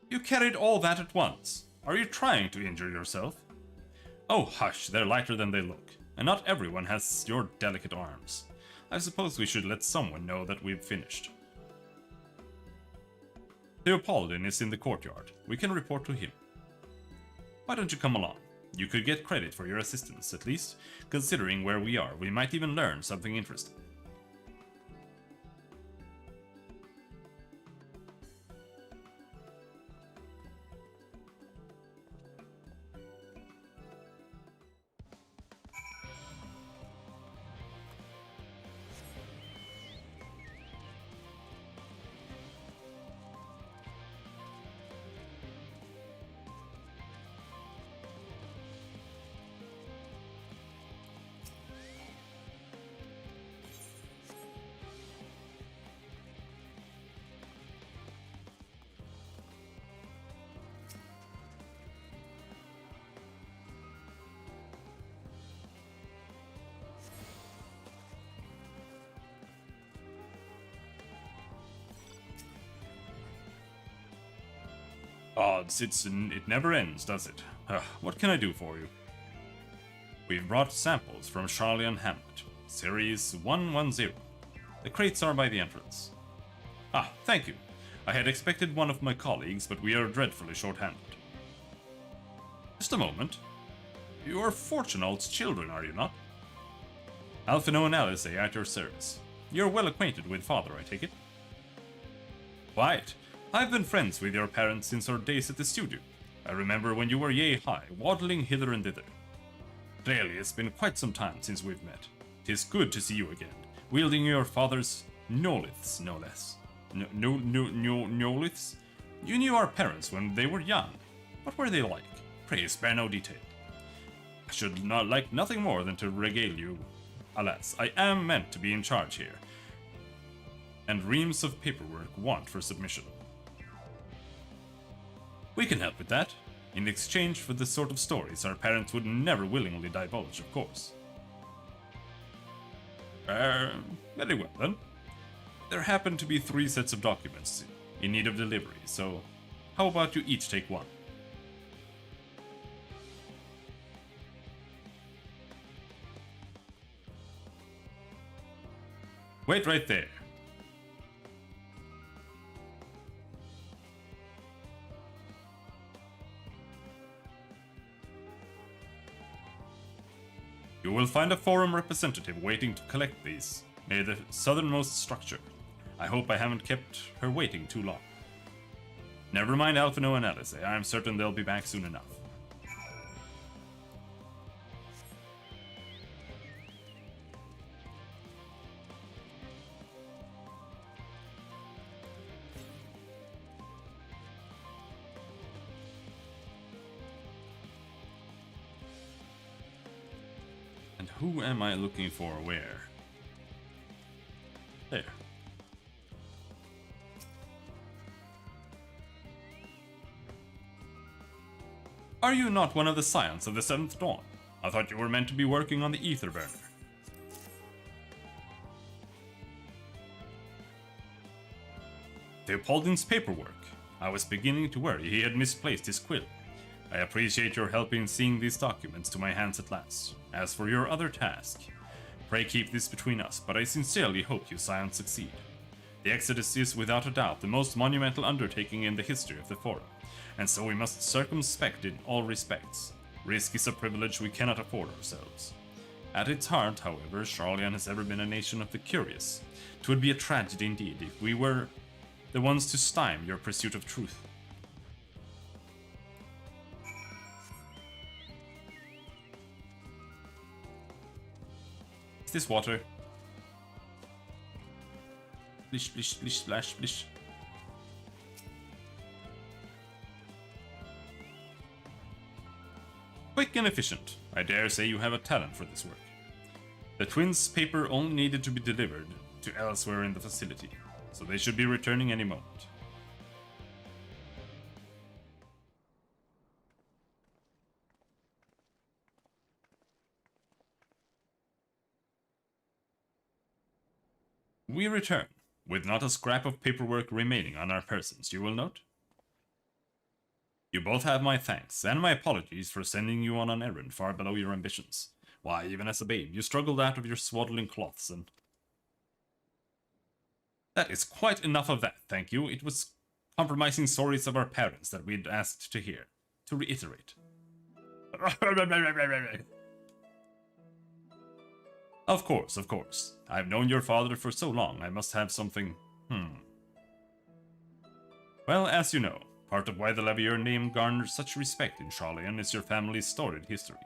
Speaker 1: You carried all that at once. Are you trying to injure yourself? Oh, hush, they're lighter than they look. And not everyone has your delicate arms. I suppose we should let someone know that we've finished. Paladin is in the courtyard. We can report to him. Why don't you come along? You could get credit for your assistance, at least. Considering where we are, we might even learn something interesting. Odds, it never ends, does it? What can I do for you? We've brought samples from Charlian Hamlet, Series 110. The crates are by the entrance. Ah, thank you. I had expected one of my colleagues, but we are dreadfully short-handed. Just a moment. You are Fortunault's children, are you not? Alphino and Alice at your service. You're well acquainted with father, I take it? Quite. I've been friends with your parents since our days at the studio. I remember when you were yea high, waddling hither and thither. Clearly, it's been quite some time since we've met. 'Tis good to see you again, wielding your father's knowliths, no less. Knowliths? You knew our parents when they were young. What were they like? Pray spare no detail. I should not like nothing more than to regale you. Alas, I am meant to be in charge here, and reams of paperwork want for submission. We can help with that, in exchange for the sort of stories our parents would never willingly divulge, of course. Very well then. There happen to be 3 sets of documents in need of delivery, so how about you each take one? Wait right there. You will find a forum representative waiting to collect these, near the southernmost structure. I hope I haven't kept her waiting too long. Never mind Alphino and Alice, I am certain they'll be back soon enough. And who am I looking for where? There. Are you not one of the Scions of the Seventh Dawn? I thought you were meant to be working on the ether burner. Paladin's paperwork. I was beginning to worry he had misplaced his quill. I appreciate your help in seeing these documents to my hands at last. As for your other task, pray keep this between us, but I sincerely hope you Scions succeed. The Exodus is without a doubt the most monumental undertaking in the history of the Forum, and so we must circumspect in all respects. Risk is a privilege we cannot afford ourselves. At its heart, however, Charlian has ever been a nation of the curious. 'Twould be a tragedy indeed if we were the ones to stymie your pursuit of truth. Is this water? Splish, splish, splish, splash, splish. Quick and efficient. I dare say you have a talent for this work. The twins' paper only needed to be delivered to elsewhere in the facility, so they should be returning any moment. We return, with not a scrap of paperwork remaining on our persons, you will note. You both have my thanks, and my apologies for sending you on an errand far below your ambitions. Why, even as a babe, you struggled out of your swaddling cloths and... That is quite enough of that, thank you. It was compromising stories of our parents that we'd asked to hear. To reiterate. Of course, of course. I've known your father for so long, I must have something... Well, as you know, part of why the Levier name garners such respect in Charlian is your family's storied history.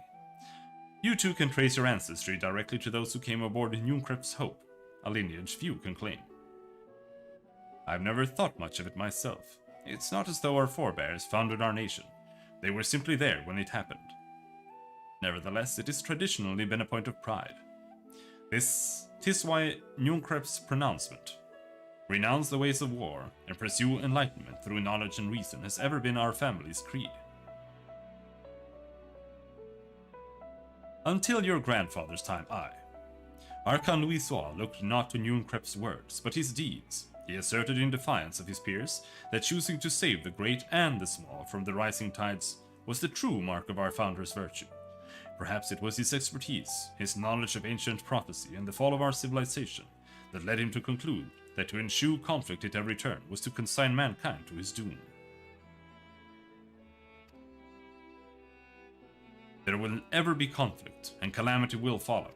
Speaker 1: You too can trace your ancestry directly to those who came aboard Nunkrep's Hope, a lineage few can claim. I've never thought much of it myself. It's not as though our forebears founded our nation. They were simply there when it happened. Nevertheless, it has traditionally been a point of pride. Tis why Nunkrep's pronouncement, renounce the ways of war and pursue enlightenment through knowledge and reason, has ever been our family's creed. Until your grandfather's time, Archon Louisois looked not to Nunkrep's words, but his deeds. He asserted in defiance of his peers that choosing to save the great and the small from the rising tides was the true mark of our founder's virtue. Perhaps it was his expertise, his knowledge of ancient prophecy and the fall of our civilization that led him to conclude that to ensue conflict at every turn was to consign mankind to his doom. There will ever be conflict, and calamity will follow.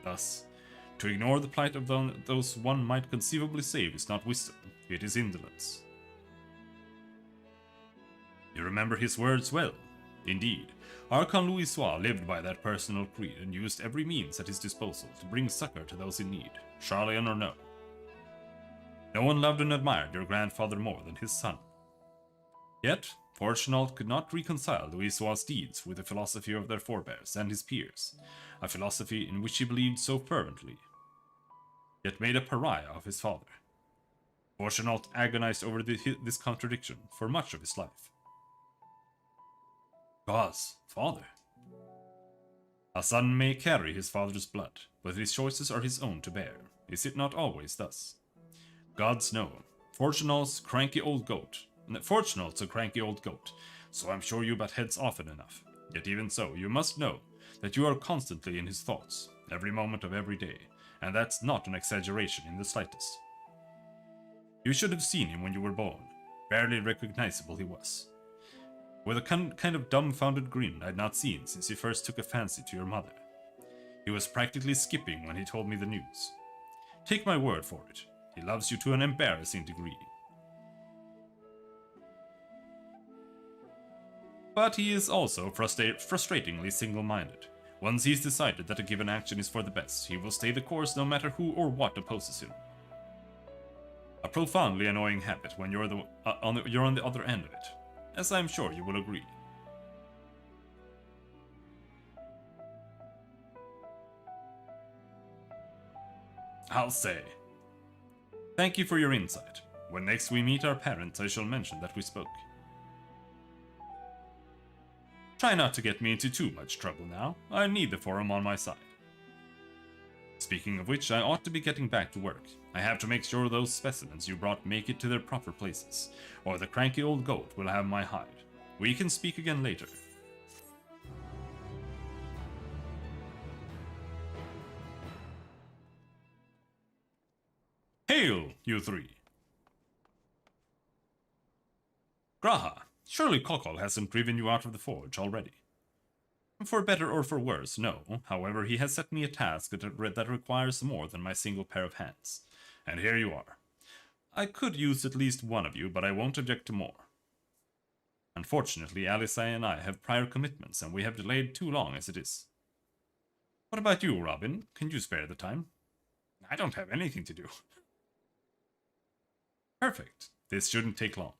Speaker 1: Thus, to ignore the plight of those one might conceivably save is not wisdom, it is indolence. You remember his words well. Indeed, Archon Louisoix lived by that personal creed and used every means at his disposal to bring succor to those in need, Charlian or no. No one loved and admired your grandfather more than his son. Yet, Fortunault could not reconcile Louisoix's deeds with the philosophy of their forebears and his peers, a philosophy in which he believed so fervently, yet made a pariah of his father. Fortunault agonized over this contradiction for much of his life. God's father. A son may carry his father's blood, but his choices are his own to bear. Is it not always thus? Gods know. Fortunault's a cranky old goat, so I'm sure you butt heads often enough. Yet even so, you must know that you are constantly in his thoughts, every moment of every day, and that's not an exaggeration in the slightest. You should have seen him when you were born. Barely recognizable he was, with a kind of dumbfounded grin I'd not seen since he first took a fancy to your mother. He was practically skipping when he told me the news. Take my word for it, he loves you to an embarrassing degree. But he is also frustratingly single-minded. Once he's decided that a given action is for the best, he will stay the course no matter who or what opposes him. A profoundly annoying habit when you're on the other end of it, as I'm sure you will agree. I'll say. Thank you for your insight. When next we meet our parents, I shall mention that we spoke. Try not to get me into too much trouble now. I need the forum on my side. Speaking of which, I ought to be getting back to work. I have to make sure those specimens you brought make it to their proper places, or the cranky old goat will have my hide. We can speak again later. Hail, you three! Graha, surely Kokol hasn't driven you out of the forge already. For better or for worse, no. However, he has set me a task that requires more than my single pair of hands. And here you are. I could use at least one of you, but I won't object to more. Unfortunately, Alice and I have prior commitments, and we have delayed too long as it is. What about you, Robin? Can you spare the time? I don't have anything to do. Perfect. This shouldn't take long.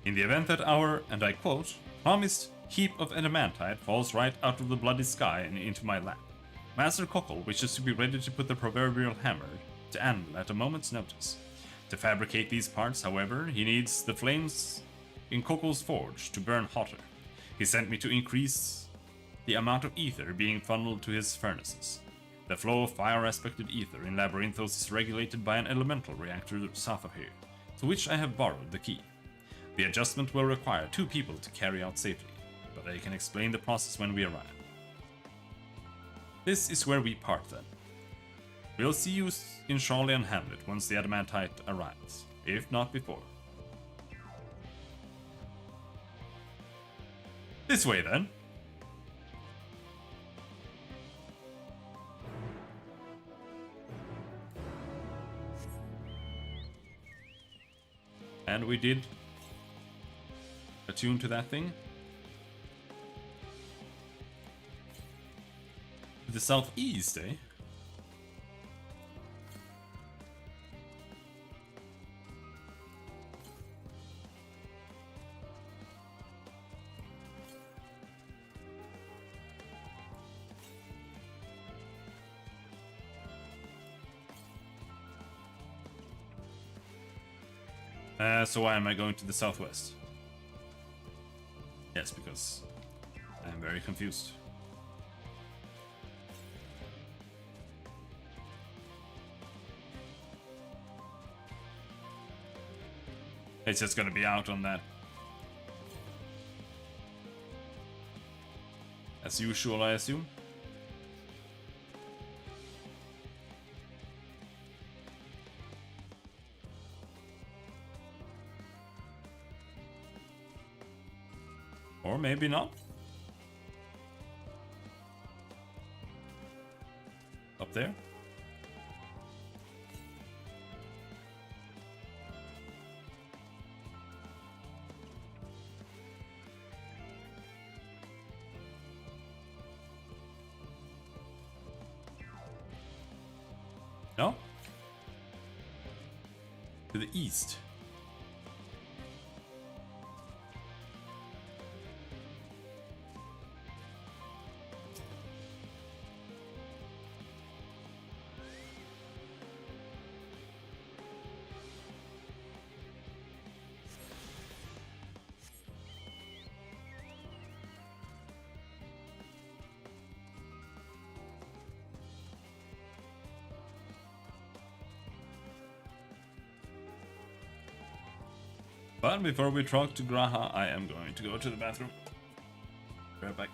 Speaker 1: In the event that our, and I quote, promised heap of adamantite falls right out of the bloody sky and into my lap, Master Kokol wishes to be ready to put the proverbial hammer to anvil at a moment's notice. To fabricate these parts, however, he needs the flames in Kokol's forge to burn hotter. He sent me to increase the amount of ether being funneled to his furnaces. The flow of fire-aspected ether in Labyrinthos is regulated by an elemental reactor south of here, to which I have borrowed the key. The adjustment will require 2 people to carry out safely, but I can explain the process when we arrive. This is where we part then. We'll see you in Charlian Hamlet once the adamantite arrives, if not before. This way then. And we did attune to that thing. To the southeast, eh? So why am I going to the southwest? Yes, because I am very confused. It's just gonna be out on that. As usual, I assume. Or maybe not. Up there. No? To the east. But before we talk to Graha, I am going to go to the bathroom. Be right back.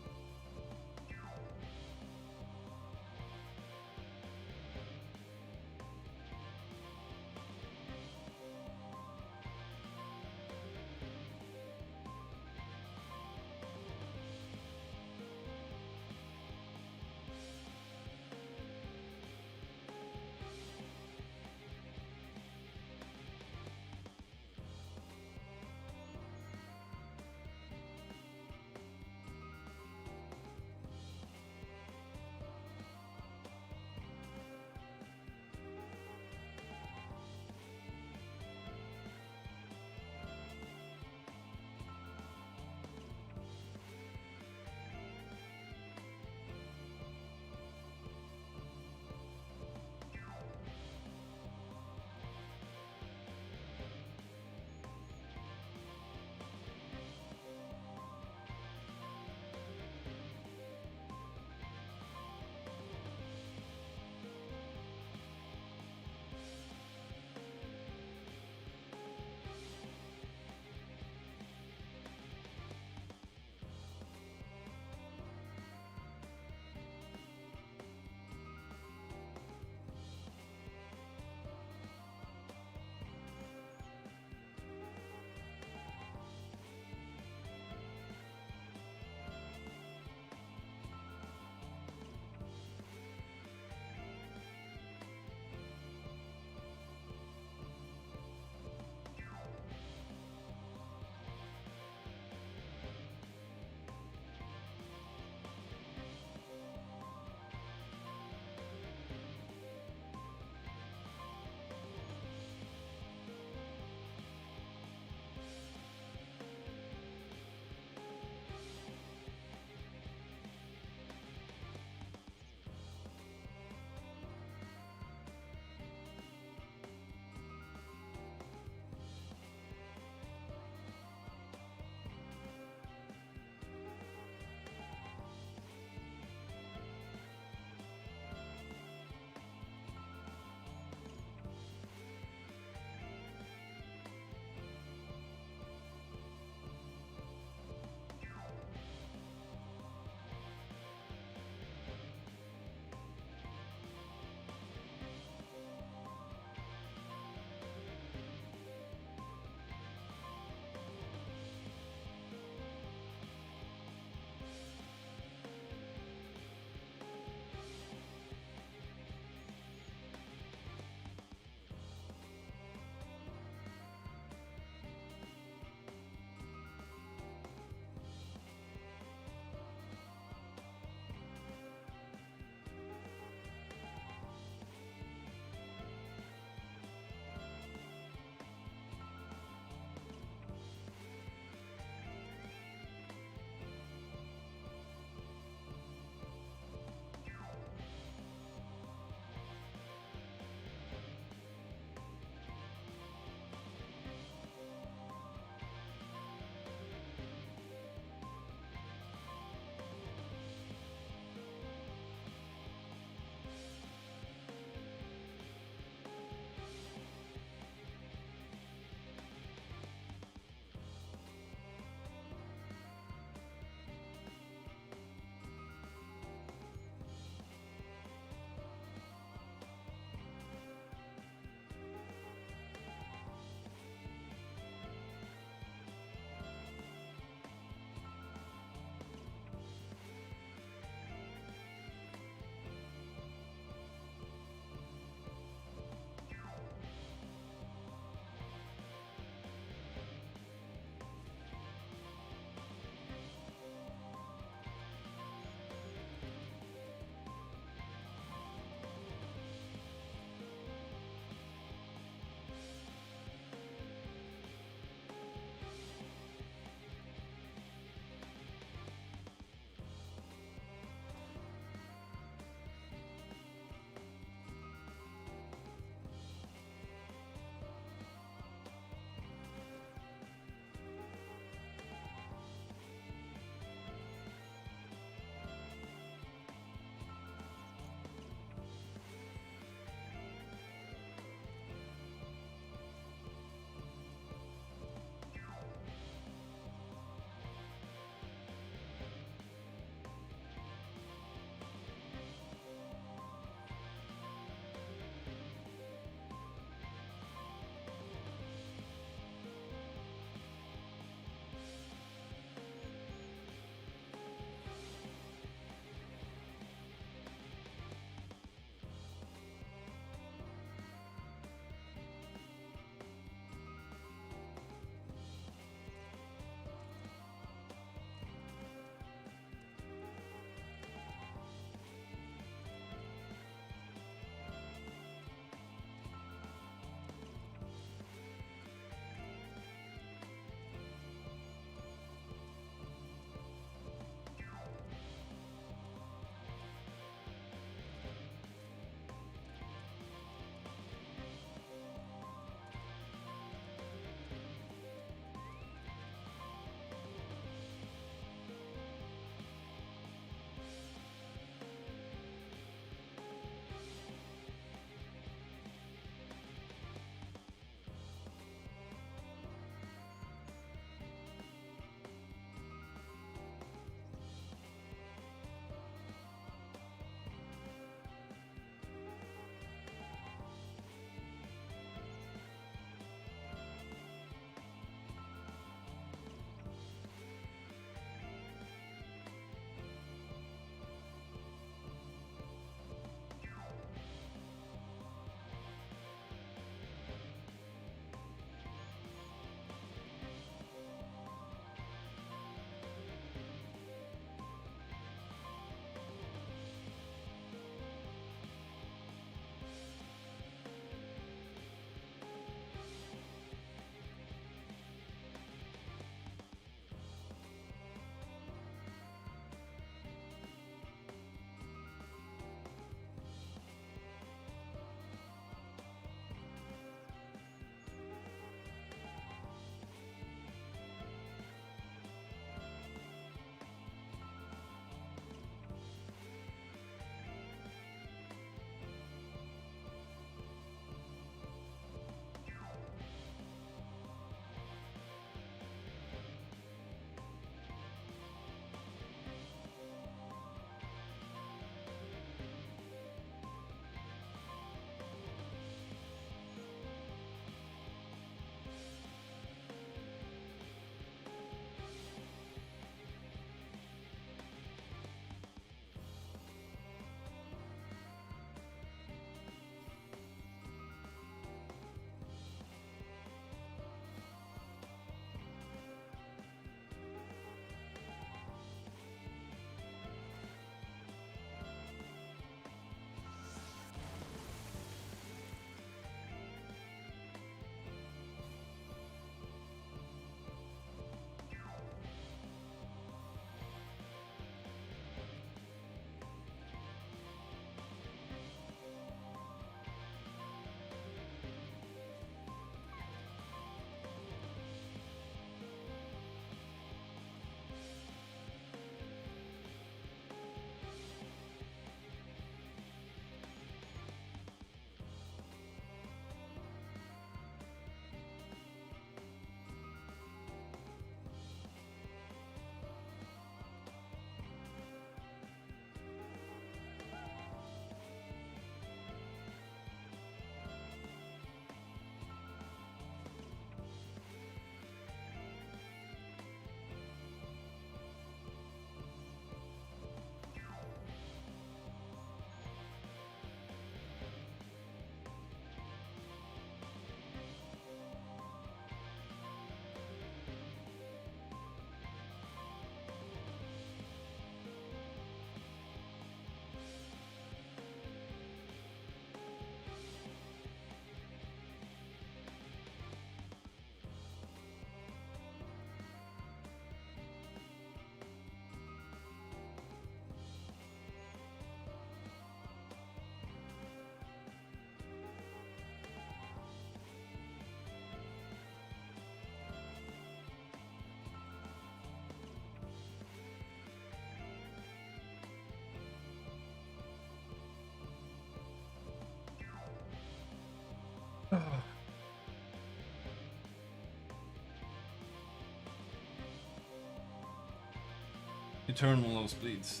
Speaker 1: Eternal nosebleeds.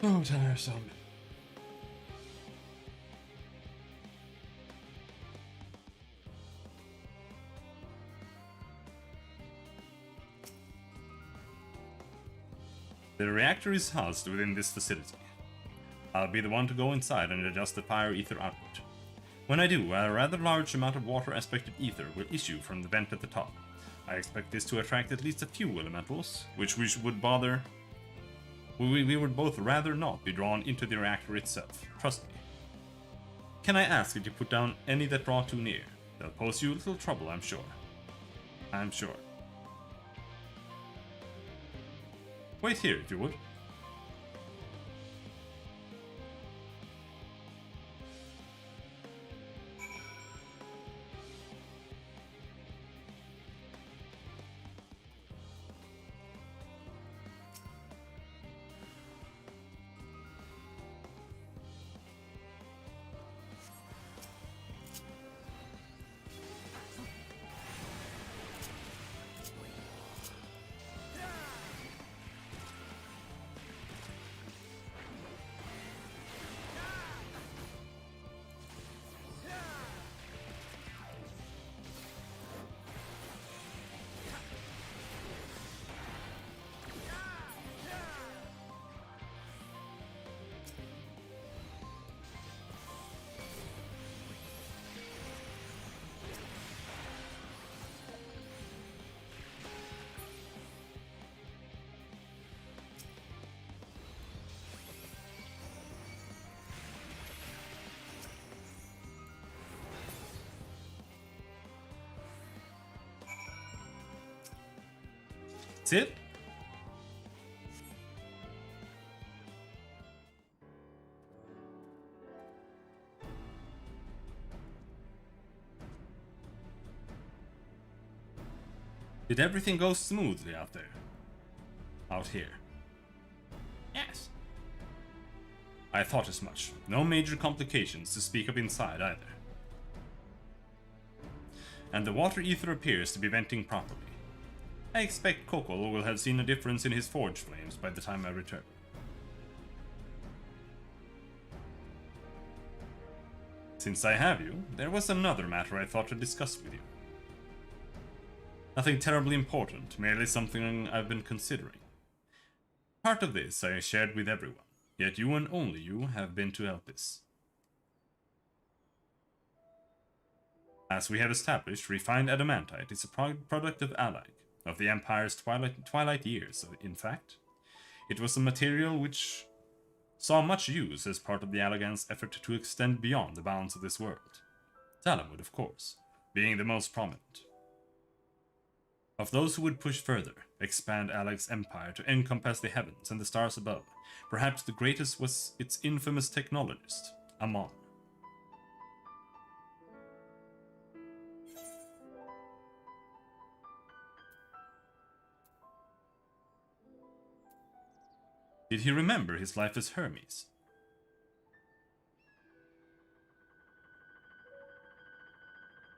Speaker 1: Oh, tiresome. The reactor is housed within this facility. I'll be the one to go inside and adjust the fire ether output. When I do, a rather large amount of water-aspected ether will issue from the vent at the top. I expect this to attract at least a few elementals, which we would both rather not be drawn into the reactor itself, trust me. Can I ask that you put down any that draw too near? They'll pose you a little trouble, I'm sure. I'm sure. Wait here, if you would. That's it? Did everything go smoothly out there? Out here? Yes. I thought as much. No major complications to speak of inside either. And the water ether appears to be venting properly. I expect Kokol will have seen a difference in his forge flames by the time I return. Since I have you, there was another matter I thought to discuss with you. Nothing terribly important, merely something I've been considering. Part of this I shared with everyone, yet you and only you have been to help this. As we have established, refined adamantite is a product of Allag, of the Empire's twilight years, in fact. It was a material which saw much use as part of the Allagans' effort to extend beyond the bounds of this world. Talamud, of course, being the most prominent. Of those who would push further, expand Allag's empire to encompass the heavens and the stars above, perhaps the greatest was its infamous technologist, Amon. Did he remember his life as Hermes?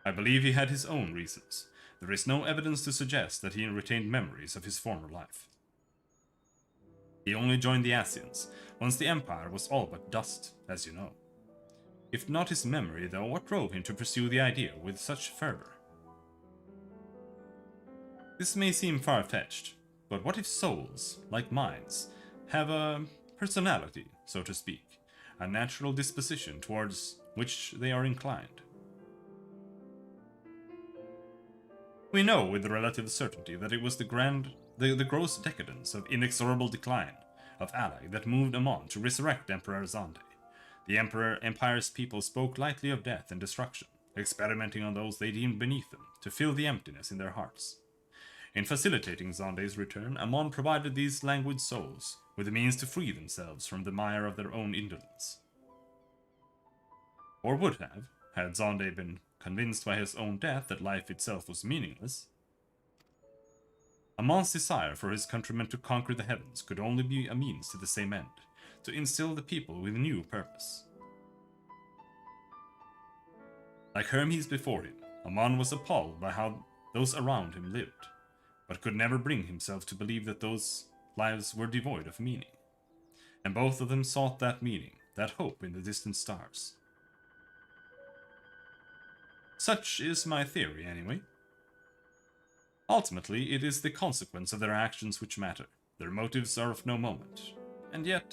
Speaker 1: I believe he had his own reasons. There is no evidence to suggest that he retained memories of his former life. He only joined the Asians once the Empire was all but dust, as you know. If not his memory, though, what drove him to pursue the idea with such fervor? This may seem far-fetched, but what if souls, like minds, have a personality, so to speak, a natural disposition towards which they are inclined? We know with relative certainty that it was the gross decadence of inexorable decline of Allag that moved Amon to resurrect Emperor Zonde. The Empire's people spoke lightly of death and destruction, experimenting on those they deemed beneath them to fill the emptiness in their hearts. In facilitating Zonde's return, Amon provided these languid souls with the means to free themselves from the mire of their own indolence. Or would have, had Zonde been convinced by his own death that life itself was meaningless. Amon's desire for his countrymen to conquer the heavens could only be a means to the same end, to instill the people with a new purpose. Like Hermes before him, Amon was appalled by how those around him lived, but could never bring himself to believe that those lives were devoid of meaning. And both of them sought that meaning, that hope in the distant stars. Such is my theory, anyway. Ultimately, it is the consequence of their actions which matter. Their motives are of no moment. And yet,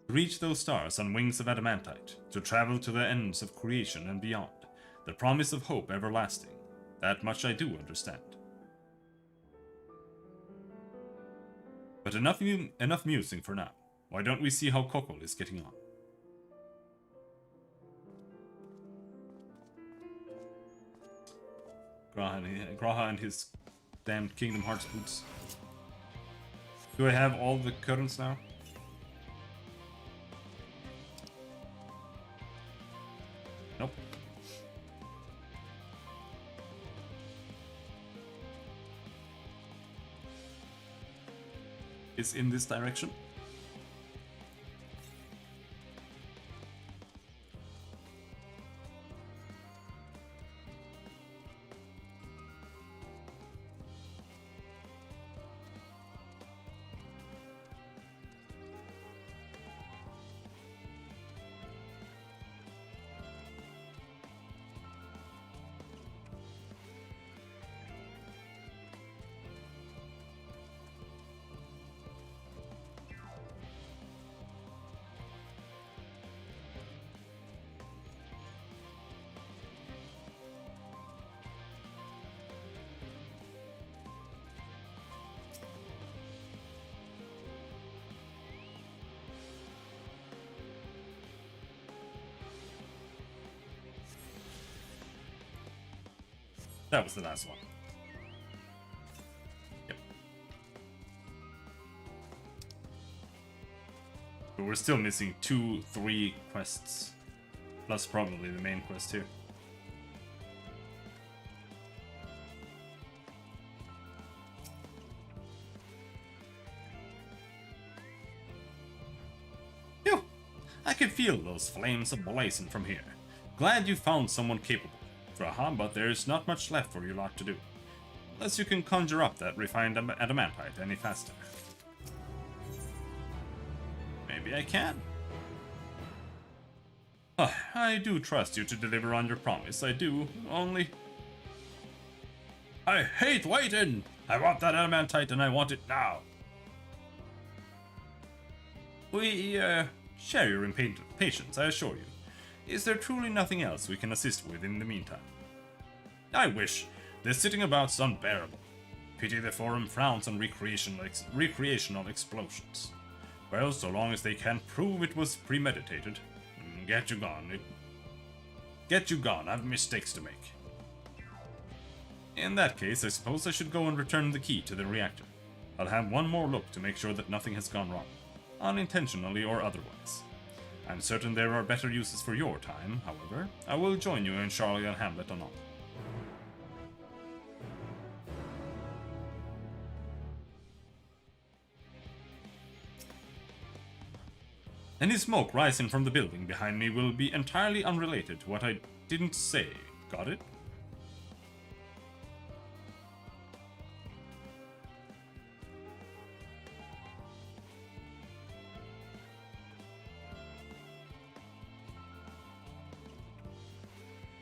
Speaker 1: to reach those stars on wings of adamantite, to travel to the ends of creation and beyond, the promise of hope everlasting, that much I do understand. But enough musing for now. Why don't we see how Kokol is getting on? Graha and his damned Kingdom Hearts boots. Do I have all the currents now? Nope. It's in this direction. That was the last one. Yep. But we're still missing 2-3 quests. Plus probably the main quest here. Phew! I can feel those flames ablazing from here. Glad you found someone capable. Graha, but there's not much left for you lot to do. Unless you can conjure up that refined adamantite any faster. Maybe I can. I do trust you to deliver on your promise, I do, only... I hate waiting! I want that adamantite and I want it now! We, share your impatience, I assure you. Is there truly nothing else we can assist with in the meantime? I wish. This sitting about's unbearable. Pity the Forum frowns on recreational explosions. Well, so long as they can't prove it was premeditated. Get you gone. Get you gone, I've mistakes to make. In that case, I suppose I should go and return the key to the reactor. I'll have one more look to make sure that nothing has gone wrong. Unintentionally or otherwise. I'm certain there are better uses for your time, however. I will join you in Charlie and Hamlet anon. Any smoke rising from the building behind me will be entirely unrelated to what I didn't say. Got it?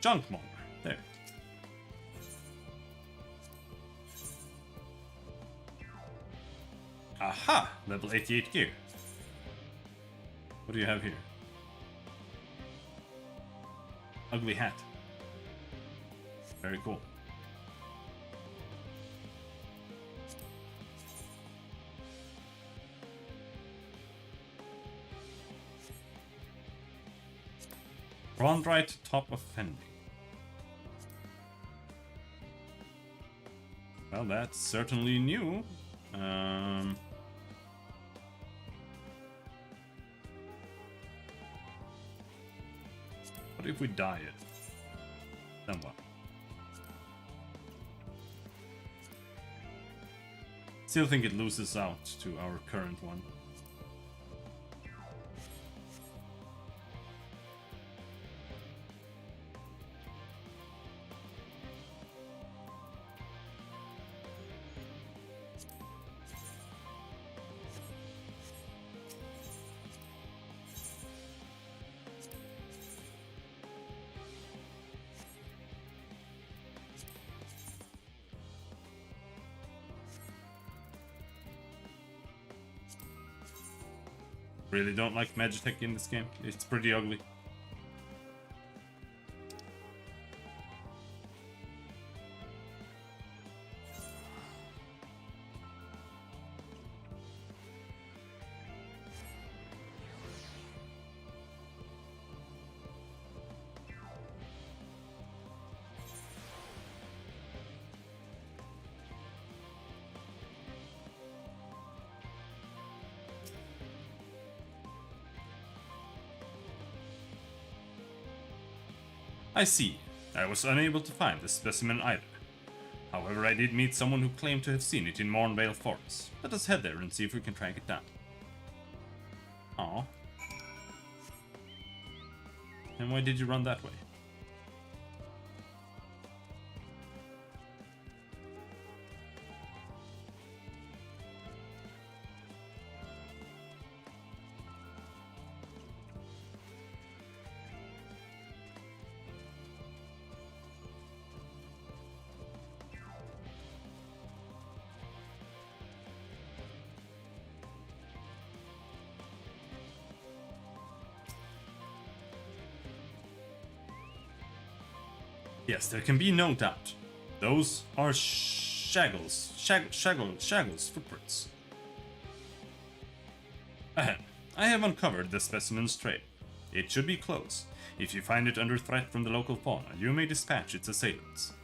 Speaker 1: Junkmonger. There. Aha! Level 88 gear. What do you have here? Ugly hat. Very cool. Frondrite top offending. Well, that's certainly new. What if we dye it? Then what? Still think it loses out to our current one. Really don't like Magitech in this game. It's pretty ugly. I see. I was unable to find the specimen either. However, I did meet someone who claimed to have seen it in Mornvale Forest. Let us head there and see if we can track it down. Aww. And why did you run that way? Yes, there can be no doubt. Those are Shaggle's footprints. Ahem. I have uncovered the specimen's trail. It should be close. If you find it under threat from the local fauna, you may dispatch its assailants.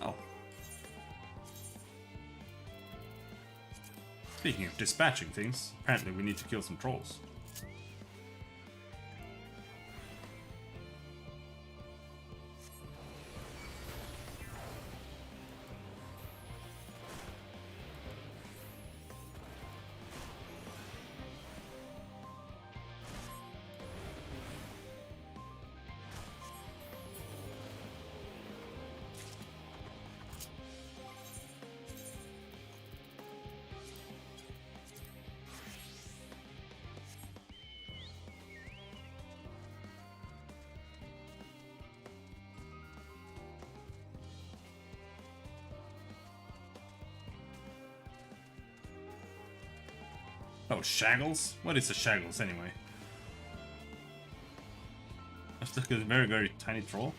Speaker 1: Oh. Speaking of dispatching things, apparently we need to kill some trolls. Oh, Shaggles? What is a Shaggles anyway? That's like a very, very tiny troll.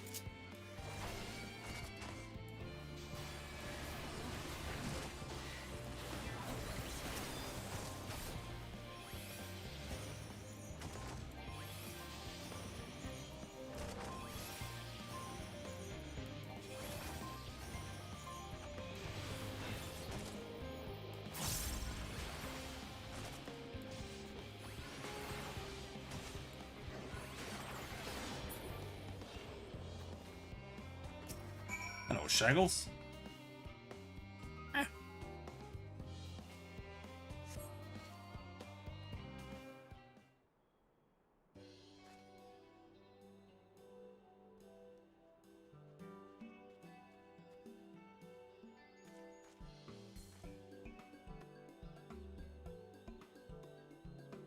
Speaker 1: Hello, Shaggles.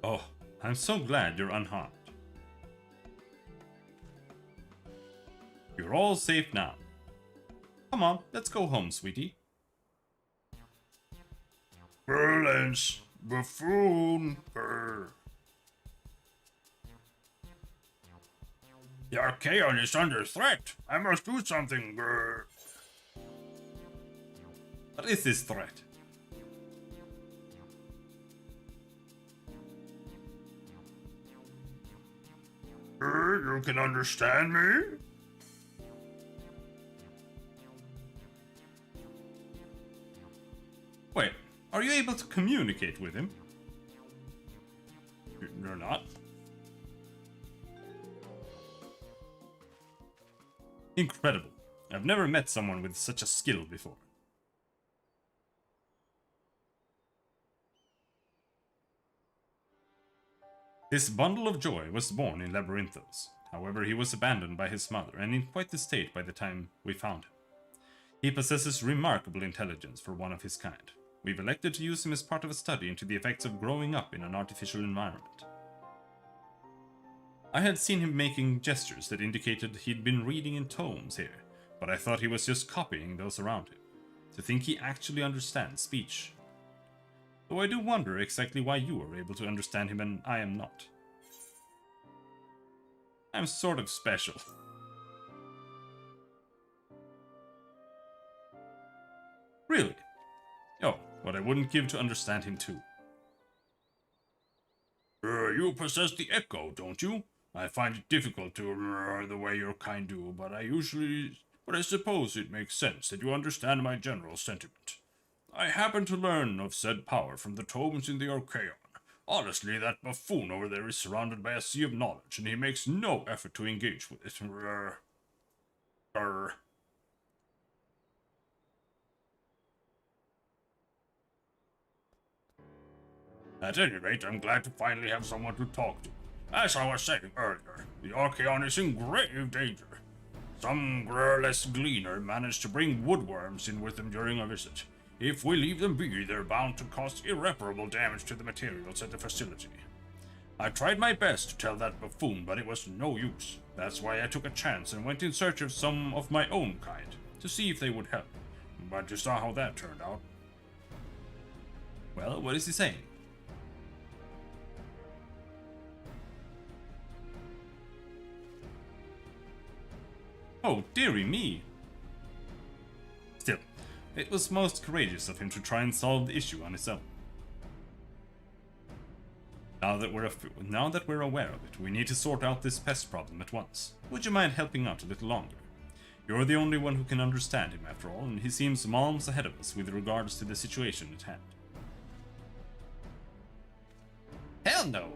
Speaker 1: Oh, I'm so glad you're unharmed. You're all safe now. Come on, let's go home, sweetie. Berlins, buffoon. The Archaeon is under threat. I must do something. What is this threat? You can understand me? Wait, are you able to communicate with him? You're not? Incredible. I've never met someone with such a skill before. This bundle of joy was born in Labyrinthos. However, he was abandoned by his mother and in quite the state by the time we found him. He possesses remarkable intelligence for one of his kind. We've elected to use him as part of a study into the effects of growing up in an artificial environment. I had seen him making gestures that indicated he'd been reading in tomes here, but I thought he was just copying those around him. to think he actually understands speech. Though I do wonder exactly why you are able to understand him and I am not. I'm sort of special. Really? Oh, what I wouldn't give to understand him too. You possess the echo, don't you? I find it difficult to the way your kind do, but I suppose it makes sense that you understand my general sentiment. I happen to learn of said power from the tomes in the Archaeon. Honestly, that buffoon over there is surrounded by a sea of knowledge, and he makes no effort to engage with it. At any rate, I'm glad to finally have someone to talk to. As I was saying earlier, the Archaeon is in grave danger. Some garrulous gleaner managed to bring woodworms in with them during a visit. If we leave them be, they're bound to cause irreparable damage to the materials at the facility. I tried my best to tell that buffoon, but it was no use. That's why I took a chance and went in search of some of my own kind, to see if they would help. But you saw how that turned out. Well, what is he saying? Oh, dearie me. Still, it was most courageous of him to try and solve the issue on his own. Now that we're aware of it, we need to sort out this pest problem at once. Would you mind helping out a little longer? You're the only one who can understand him, after all, and he seems miles ahead of us with regards to the situation at hand. Hell no!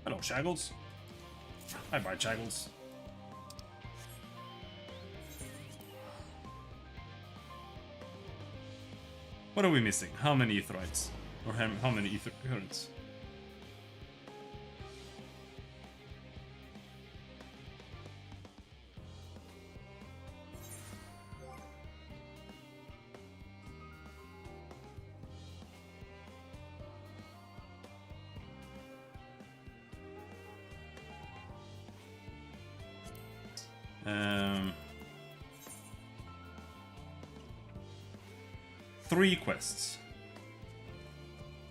Speaker 1: Hello, Shaggles. Bye-bye, Shaggles. What are we missing? How many Aetherites? Or how many Aetherites? Three quests.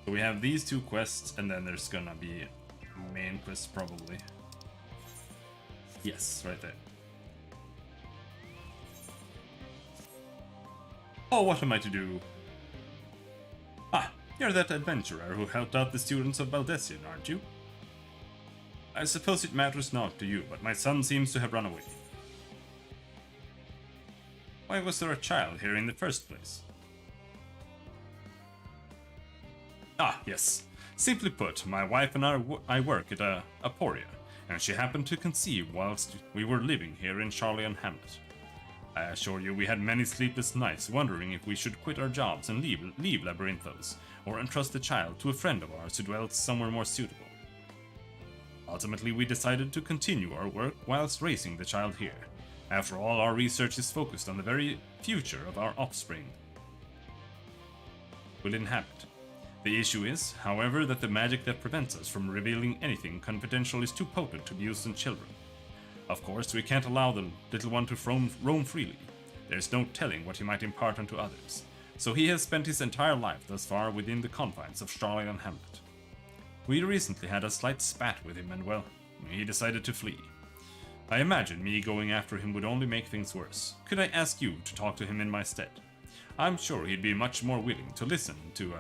Speaker 1: So we have these two quests, and then there's gonna be main quests probably. Yes, right there. Oh, what am I to do? Ah, you're that adventurer who helped out the students of Baldessian, aren't you? I suppose it matters not to you, but my son seems to have run away. Why was there a child here in the first place? Ah, yes. Simply put, my wife and I work at Aporia, and she happened to conceive whilst we were living here in Charlian Hamlet. I assure you we had many sleepless nights wondering if we should quit our jobs and leave Labyrinthos, or entrust the child to a friend of ours who dwelt somewhere more suitable. Ultimately, we decided to continue our work whilst raising the child here. After all, our research is focused on the very future of our offspring will inhabit. The issue is, however, that the magic that prevents us from revealing anything confidential is too potent to be used on children. Of course, we can't allow the little one to roam freely. There's no telling what he might impart onto others, so he has spent his entire life thus far within the confines of Charlian Hamlet. We recently had a slight spat with him and, well, he decided to flee. I imagine me going after him would only make things worse. Could I ask you to talk to him in my stead? I'm sure he'd be much more willing to listen to,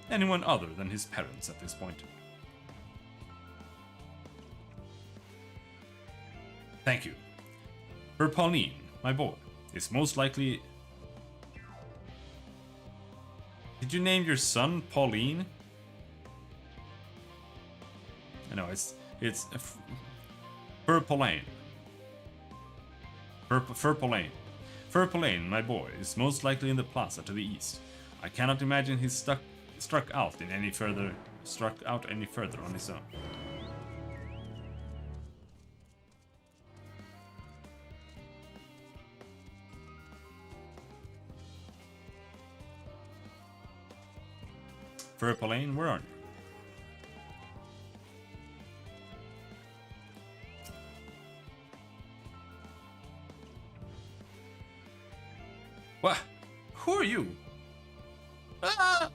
Speaker 1: anyone other than his parents at this point. Thank you. For Pauline, my boy, is most likely... Did you name your son Pauline? No, it's Pauline. Pauline, my boy, is most likely in the plaza to the east. I cannot imagine he's struck out any further on his own. Paladin, where are you? What? Who are you? Ah!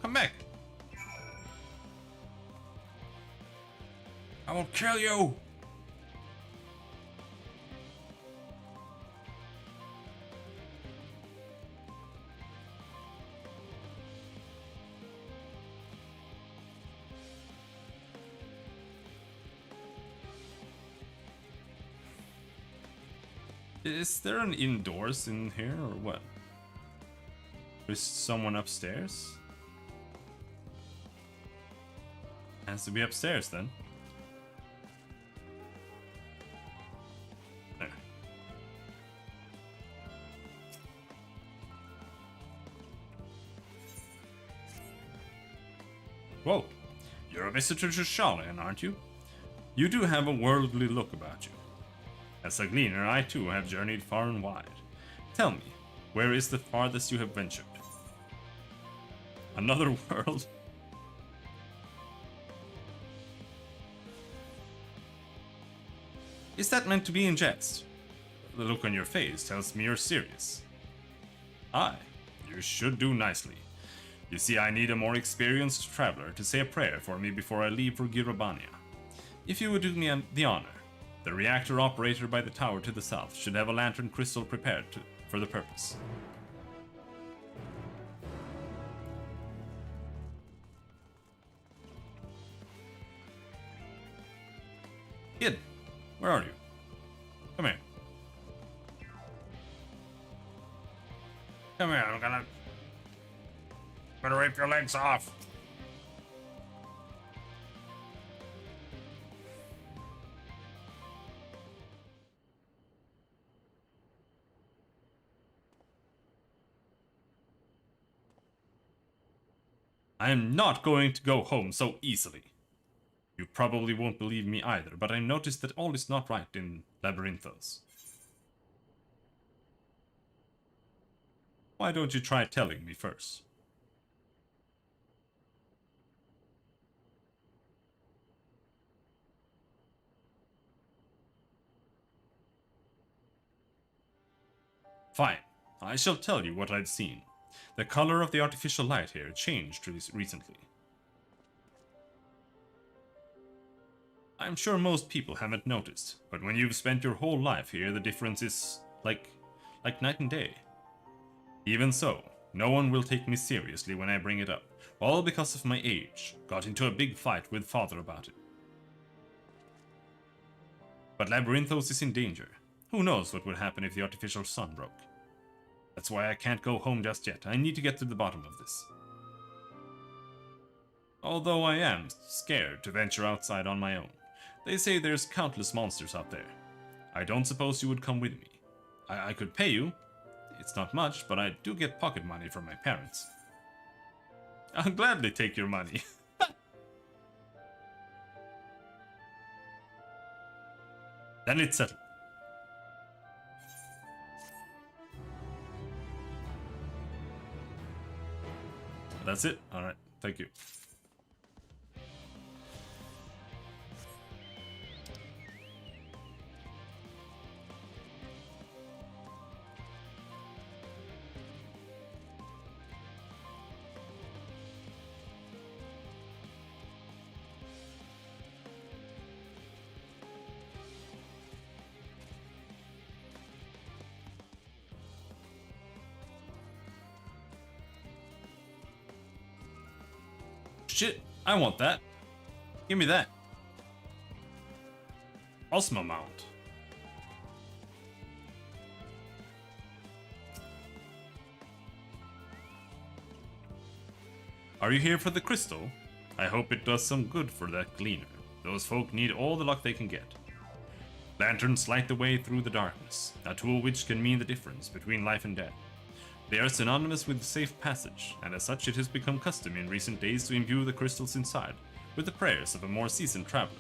Speaker 1: Come back! I will kill you! Is there an indoors in here or what? Is someone upstairs? Has to be upstairs then. There. Whoa, you're a visitor to Sharlayan, aren't you? You do have a worldly look about you. As a gleaner, I too have journeyed far and wide. Tell me, where is the farthest you have ventured? Another world? Is that meant to be in jest? The look on your face tells me you're serious. Aye, you should do nicely. You see, I need a more experienced traveler to say a prayer for me before I leave for Girabania. If you would do me the honor, the reactor operator by the tower to the south should have a lantern crystal prepared for the purpose. Kid, where are you? Come here. Come here, I'm gonna rip your legs off. I am not going to go home so easily. You probably won't believe me either, but I noticed that all is not right in Labyrinthos. Why don't you try telling me first? Fine, I shall tell you what I've seen. The color of the artificial light here changed recently. I'm sure most people haven't noticed, but when you've spent your whole life here, the difference is like night and day. Even so, no one will take me seriously when I bring it up, all because of my age. Got into a big fight with father about it. But Labyrinthos is in danger. Who knows what would happen if the artificial sun broke? That's why I can't go home just yet. I need to get to the bottom of this. Although I am scared to venture outside on my own. They say there's countless monsters out there. I don't suppose you would come with me. I could pay you. It's not much, but I do get pocket money from my parents. I'll gladly take your money. Then it's settled. That's it? Alright, thank you. Shit, I want that. Give me that. Osmo mount. Are you here for the crystal? I hope it does some good for that gleaner. Those folk need all the luck they can get. Lanterns light the way through the darkness, a tool which can mean the difference between life and death. They are synonymous with safe passage, and as such it has become custom in recent days to imbue the crystals inside with the prayers of a more seasoned traveler.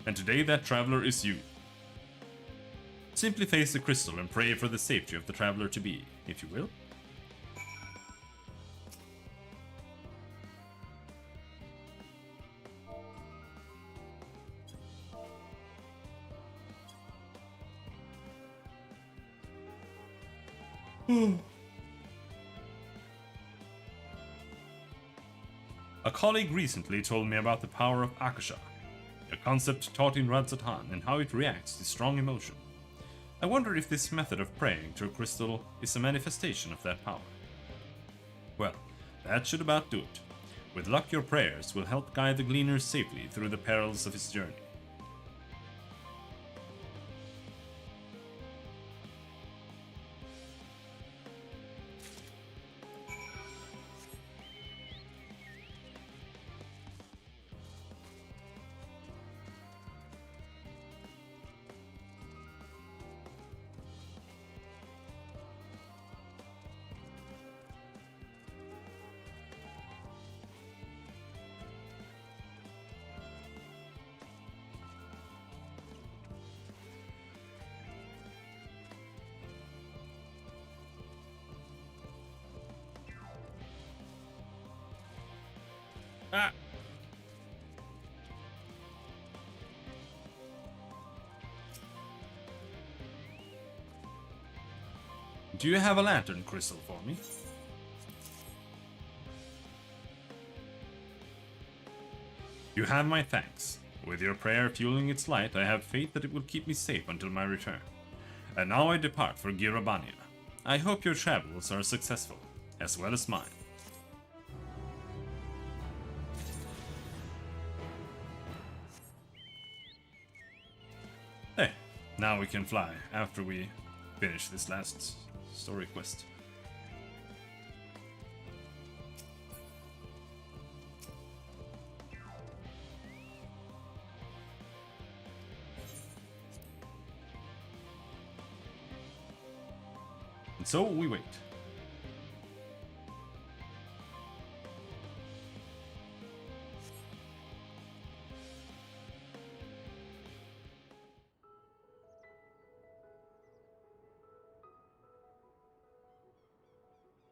Speaker 1: And today that traveler is you. Simply face the crystal and pray for the safety of the traveler to be, if you will. A colleague recently told me about the power of Akasha, a concept taught in Radzatan and how it reacts to strong emotion. I wonder if this method of praying to a crystal is a manifestation of that power. Well, that should about do it. With luck, your prayers will help guide the gleaner safely through the perils of his journey. Ah. Do you have a lantern crystal for me? You have my thanks. With your prayer fueling its light, I have faith that it will keep me safe until my return. And now I depart for Girabania. I hope your travels are successful, as well as mine. Hey, now we can fly after we finish this last story quest. And so we wait.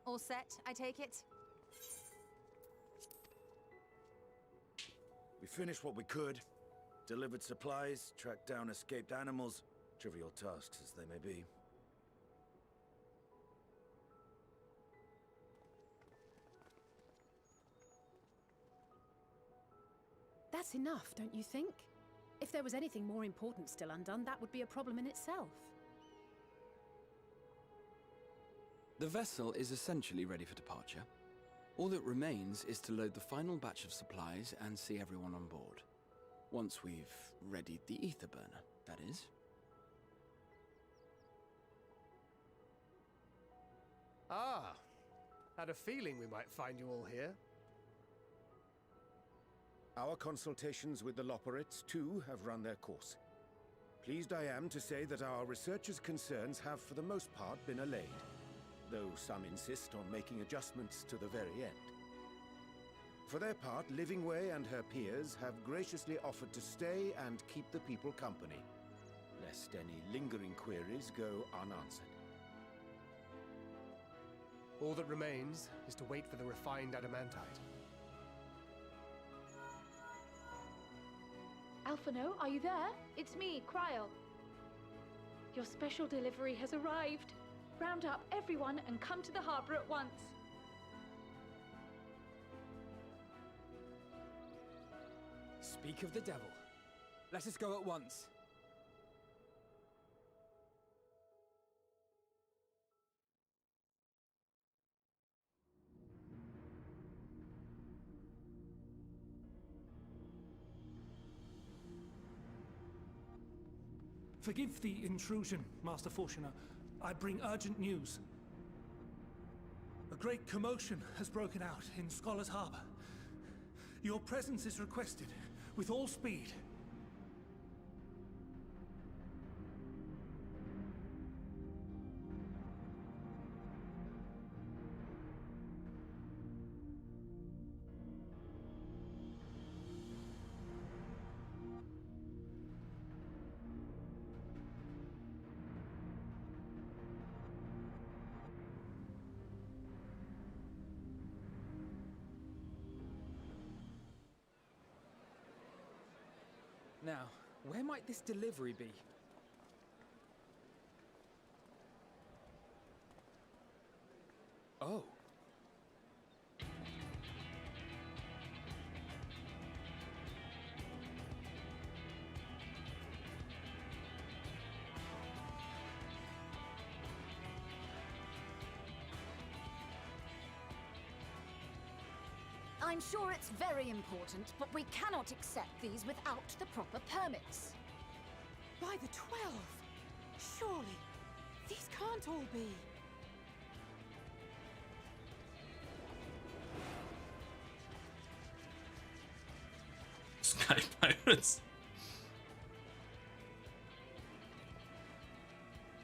Speaker 15: All set, I take it?
Speaker 11: We finished what we could. Delivered supplies, tracked down escaped animals. Trivial tasks as they may be.
Speaker 2: That's enough, don't you think? If there was anything more important still undone, that would be a problem in itself.
Speaker 10: The vessel is essentially ready for departure. All that remains is to load the final batch of supplies and see everyone on board. Once we've readied the ether burner, that is.
Speaker 17: Ah, had a feeling we might find you all here.
Speaker 11: Our consultations with the Loperites, too, have run their course. Pleased I am to say that our researchers' concerns have, for the most part, been allayed, though some insist on making adjustments to the very end. For their part, Livingway and her peers have graciously offered to stay and keep the people company, lest any lingering queries go unanswered.
Speaker 17: All that remains is to wait for the refined adamantite.
Speaker 5: Alphino, are you there? It's me, Cryle. Your special delivery has arrived. Round up everyone and come to the harbor at once.
Speaker 9: Speak of the devil. Let us go at once.
Speaker 13: Forgive the intrusion, Master Fortuner. I bring urgent news. A great commotion has broken out in Scholar's Harbor. Your presence is requested, with all speed.
Speaker 9: Now, where might this delivery be? Oh.
Speaker 4: I'm sure it's very important, but we cannot accept these without the proper permits.
Speaker 2: By the 12! Surely, these can't all be...
Speaker 1: Sky Pirates.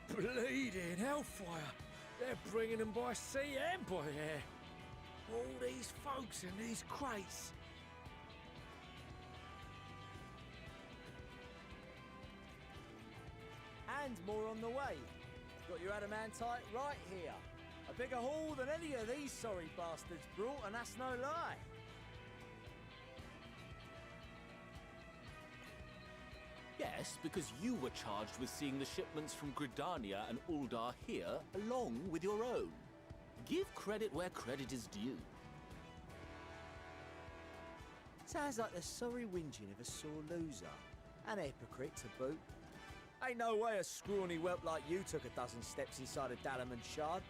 Speaker 20: Bleeding hellfire! They're bringing them by sea and by air. All these folks in these crates.
Speaker 18: And more on the way. Got your adamantite right here. A bigger haul than any of these sorry bastards brought, and that's no lie.
Speaker 14: Yes, because you were charged with seeing the shipments from Gridania and Uldar here, along with your own. Give credit where credit is due.
Speaker 18: Sounds like the sorry whinging of a sore loser. An hypocrite to boot. Ain't no way a scrawny whelp like you took a dozen steps inside a Dalamon shard.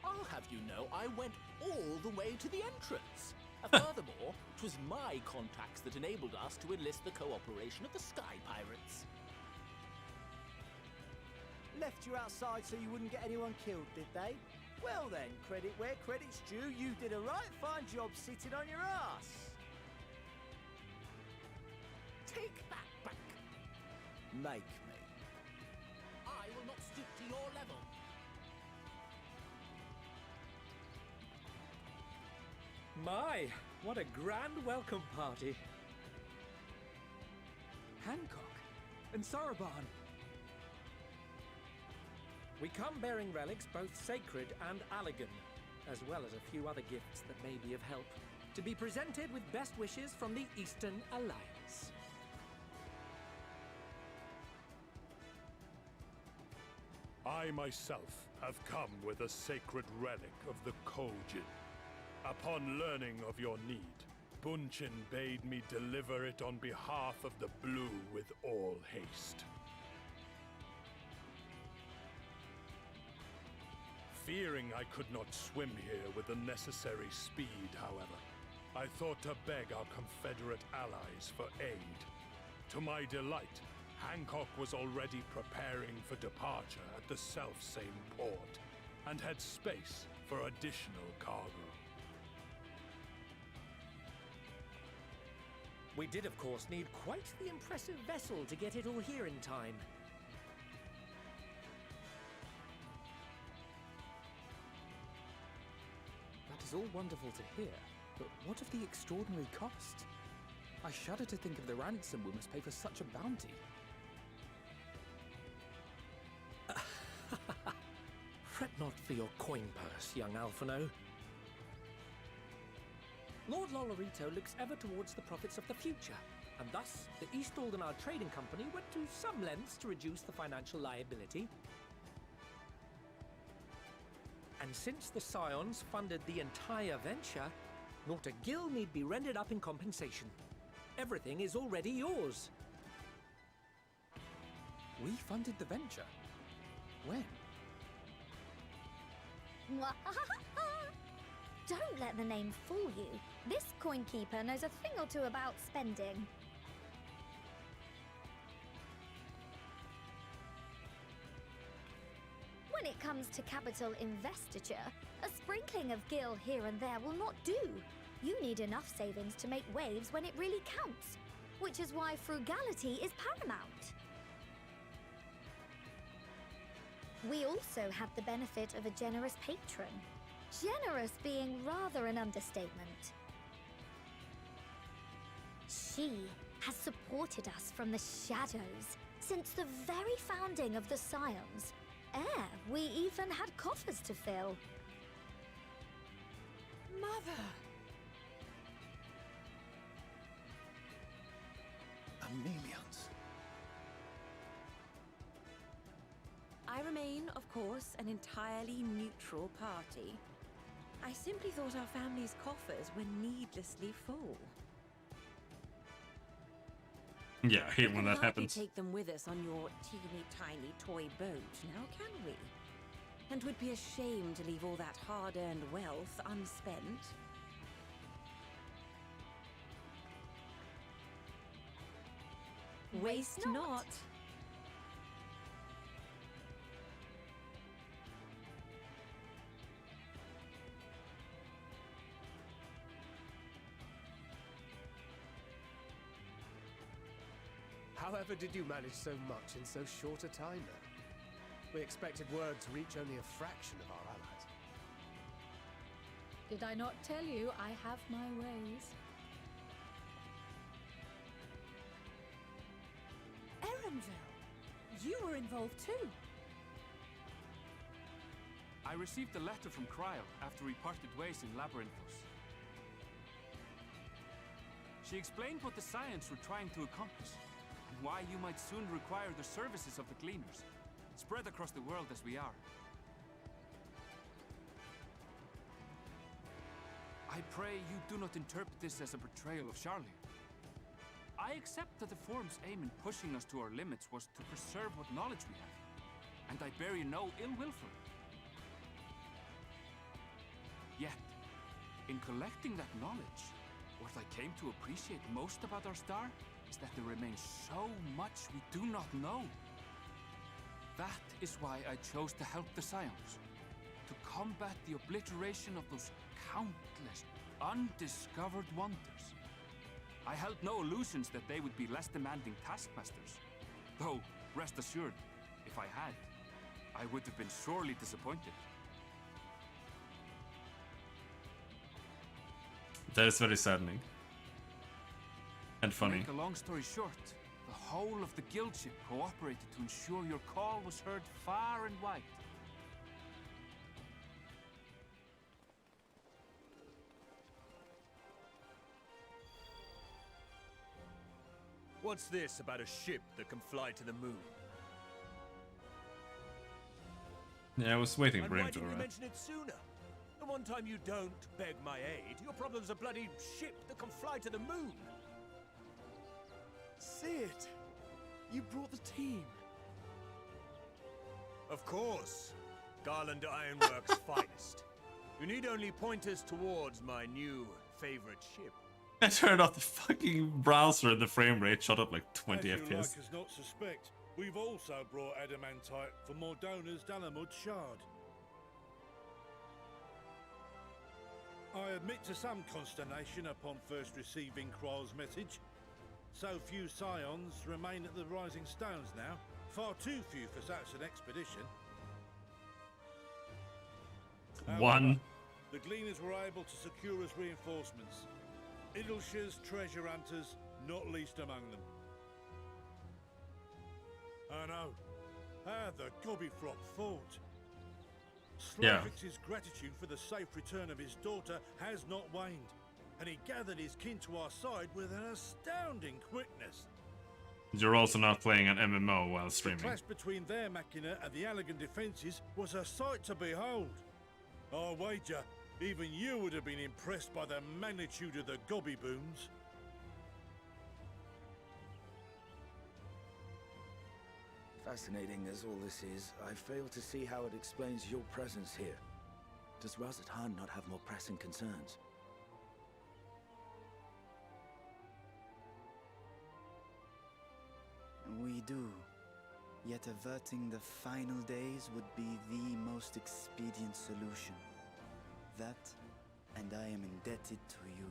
Speaker 14: I'll have you know I went all the way to the entrance. Furthermore, 'twas my contacts that enabled us to enlist the cooperation of the Sky Pirates.
Speaker 18: Left you outside so you wouldn't get anyone killed, did they? Well then, credit where credit's due, you did a right fine job sitting on your ass.
Speaker 14: Take that back.
Speaker 18: Make me.
Speaker 14: I will not stoop to your level.
Speaker 20: My, what a grand welcome party.
Speaker 9: Hancock and Saraban.
Speaker 20: We come bearing relics both sacred and Allegan, as well as a few other gifts that may be of help, to be presented with best wishes from the Eastern Alliance.
Speaker 21: I myself have come with a sacred relic of the Kojin. Upon learning of your need, Bunchin bade me deliver it on behalf of the Blue with all haste. Fearing I could not swim here with the necessary speed, however, I thought to beg our Confederate allies for aid. To my delight, Hancock was already preparing for departure at the self-same port, and had space for additional cargo.
Speaker 20: We did, of course, need quite the impressive vessel to get it all here in time.
Speaker 9: That is all wonderful to hear, but what of the extraordinary cost? I shudder to think of the ransom we must pay for such a bounty.
Speaker 20: Fret not for your coin purse, young Alphino. Lord Lolorito looks ever towards the profits of the future, and thus the East Aldenar Trading Company went to some lengths to reduce the financial liability. And since the Scions funded the entire venture, not a gill need be rendered up in compensation. Everything is already yours.
Speaker 9: We funded the venture? When?
Speaker 12: Don't let the name fool you. This coinkeeper knows a thing or two about spending. When it comes to capital investiture, a sprinkling of gil here and there will not do. You need enough savings to make waves when it really counts, which is why frugality is paramount. We also have the benefit of a generous patron. Generous being rather an understatement. She has supported us from the shadows since the very founding of the Scions. We even had coffers to fill.
Speaker 2: Mother!
Speaker 10: Amelians.
Speaker 19: I
Speaker 7: remain, of course, an entirely neutral party. I simply thought our family's coffers were needlessly full.
Speaker 1: Yeah, I hate when that
Speaker 7: We can hardly
Speaker 1: happens.
Speaker 7: take them with us on your teeny tiny toy boat, now can we? And would be a shame to leave all that hard-earned wealth unspent. Waste not.
Speaker 17: However did you manage so much in so short a time then? We expected word to reach only a fraction of our allies.
Speaker 5: Did I not tell you I have my ways?
Speaker 2: Erenville, you were involved too.
Speaker 6: I received a letter from Cryo after we parted ways in Labyrinthos. She explained what the Scions were trying to accomplish, and why you might soon require the services of the Gleaners, spread across the world as we are. I pray you do not interpret this as a betrayal of Charlie. I accept that the Forum's aim in pushing us to our limits was to preserve what knowledge we have, and I bear you no ill will for it. Yet, in collecting that knowledge, what I came to appreciate most about our star is that there remains so much we do not know. That is why I chose to help the Scions, to combat the obliteration of those countless, undiscovered wonders. I held no illusions that they would be less demanding taskmasters. Though, rest assured, if I had, I would have been sorely disappointed.
Speaker 1: That is very saddening. And
Speaker 6: To
Speaker 1: funny.
Speaker 6: make a long story short, the whole of the guildship cooperated to ensure your call was heard far and wide.
Speaker 16: What's this about a ship that can fly to the moon?
Speaker 1: Yeah, I was waiting
Speaker 16: And
Speaker 1: for
Speaker 16: why
Speaker 1: him to
Speaker 16: didn't you
Speaker 1: arrive.
Speaker 16: mention it sooner? The one time you don't beg my aid, your problem's a bloody ship that can fly to the moon.
Speaker 3: Sid, you brought the team.
Speaker 16: Of course. Garland Ironworks' finest. You need only point us towards my new favorite ship.
Speaker 1: I turned off the fucking browser and the frame rate shot up like 20
Speaker 23: As you
Speaker 1: FPS.
Speaker 23: like us not suspect, we've also brought adamantite for Mordona's Dalamud shard. I admit to some consternation upon first receiving Kryl's message. So few Scions remain at the Rising Stones now. Far too few for such an expedition.
Speaker 1: One.
Speaker 23: The Gleaners were able to secure us reinforcements. Idleshires, treasure hunters, not least among them. I know. How the Gobbyfrop fought.
Speaker 1: Yeah.
Speaker 23: Slavix's gratitude for the safe return of his daughter has not waned, and he gathered his kin to our side with an astounding quickness.
Speaker 1: You're also not playing an MMO while
Speaker 23: The
Speaker 1: streaming.
Speaker 23: clash between their machina and the Allagan defences was a sight to behold. I wager even you would have been impressed by the magnitude of the gobby booms.
Speaker 11: Fascinating as all this is, I fail to see how it explains your presence here. Does Razat-Han not have more pressing concerns?
Speaker 24: We do. Yet averting the final days would be the most expedient solution. That, and I am indebted to you.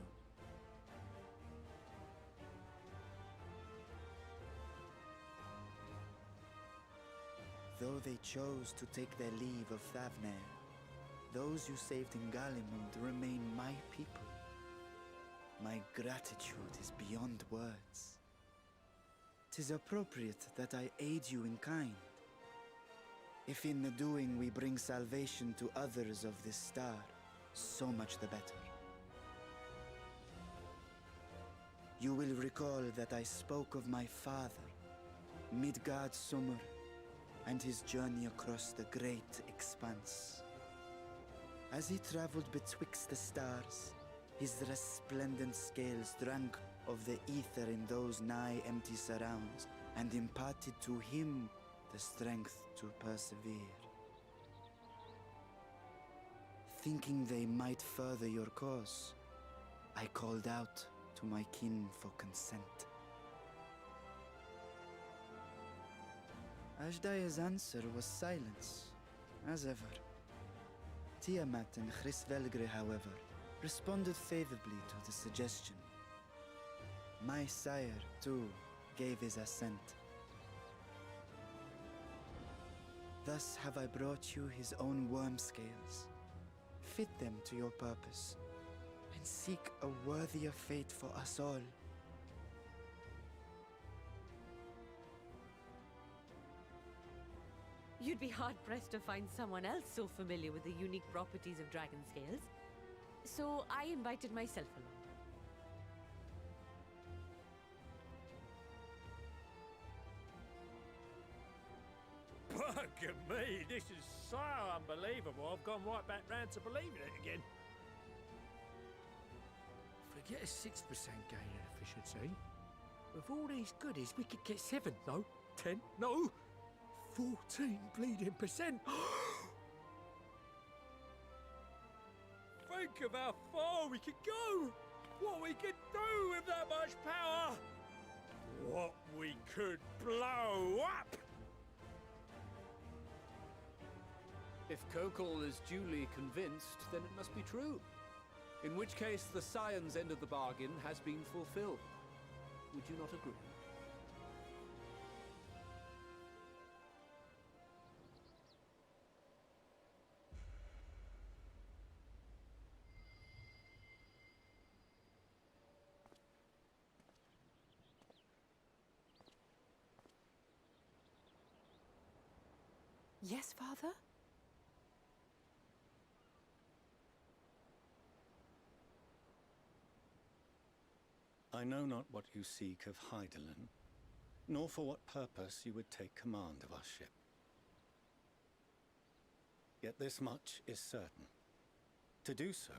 Speaker 24: Though they chose to take their leave of Thavnair, those you saved in Galimund remain my people. My gratitude is beyond words. 'Tis appropriate that I aid you in kind. If in the doing we bring salvation to others of this star, so much the better. You will recall that I spoke of my father, Midgard Summer, and his journey across the great expanse. As he traveled betwixt the stars, his resplendent scales drank of the ether in those nigh empty surrounds, and imparted to him the strength to persevere. Thinking they might further your cause, I called out to my kin for consent. Ajdaya's answer was silence, as ever. Tiamat and Chris-Velgre, however, responded favorably to the suggestion. My sire, too, gave his assent. Thus have I brought you his own worm scales. Fit them to your purpose, and seek a worthier fate for us all.
Speaker 7: You'd be hard-pressed to find someone else so familiar with the unique properties of dragon scales. So I invited myself
Speaker 14: along. Bugger me, this is so unbelievable. I've gone right back round to believing it again. Forget a 6% gain in efficiency. With all these goodies, we could get 7, no? 10, no? 14 bleeding percent. Think of how far we could go. What we could do with that much power. What we could blow up.
Speaker 8: If Kokol is duly convinced, then it must be true. In which case, the science end of the bargain has been fulfilled. Would you not agree?
Speaker 2: Yes, Father?
Speaker 13: I know not what you seek of Hydaelyn, nor for what purpose you would take command of our ship. Yet this much is certain. To do so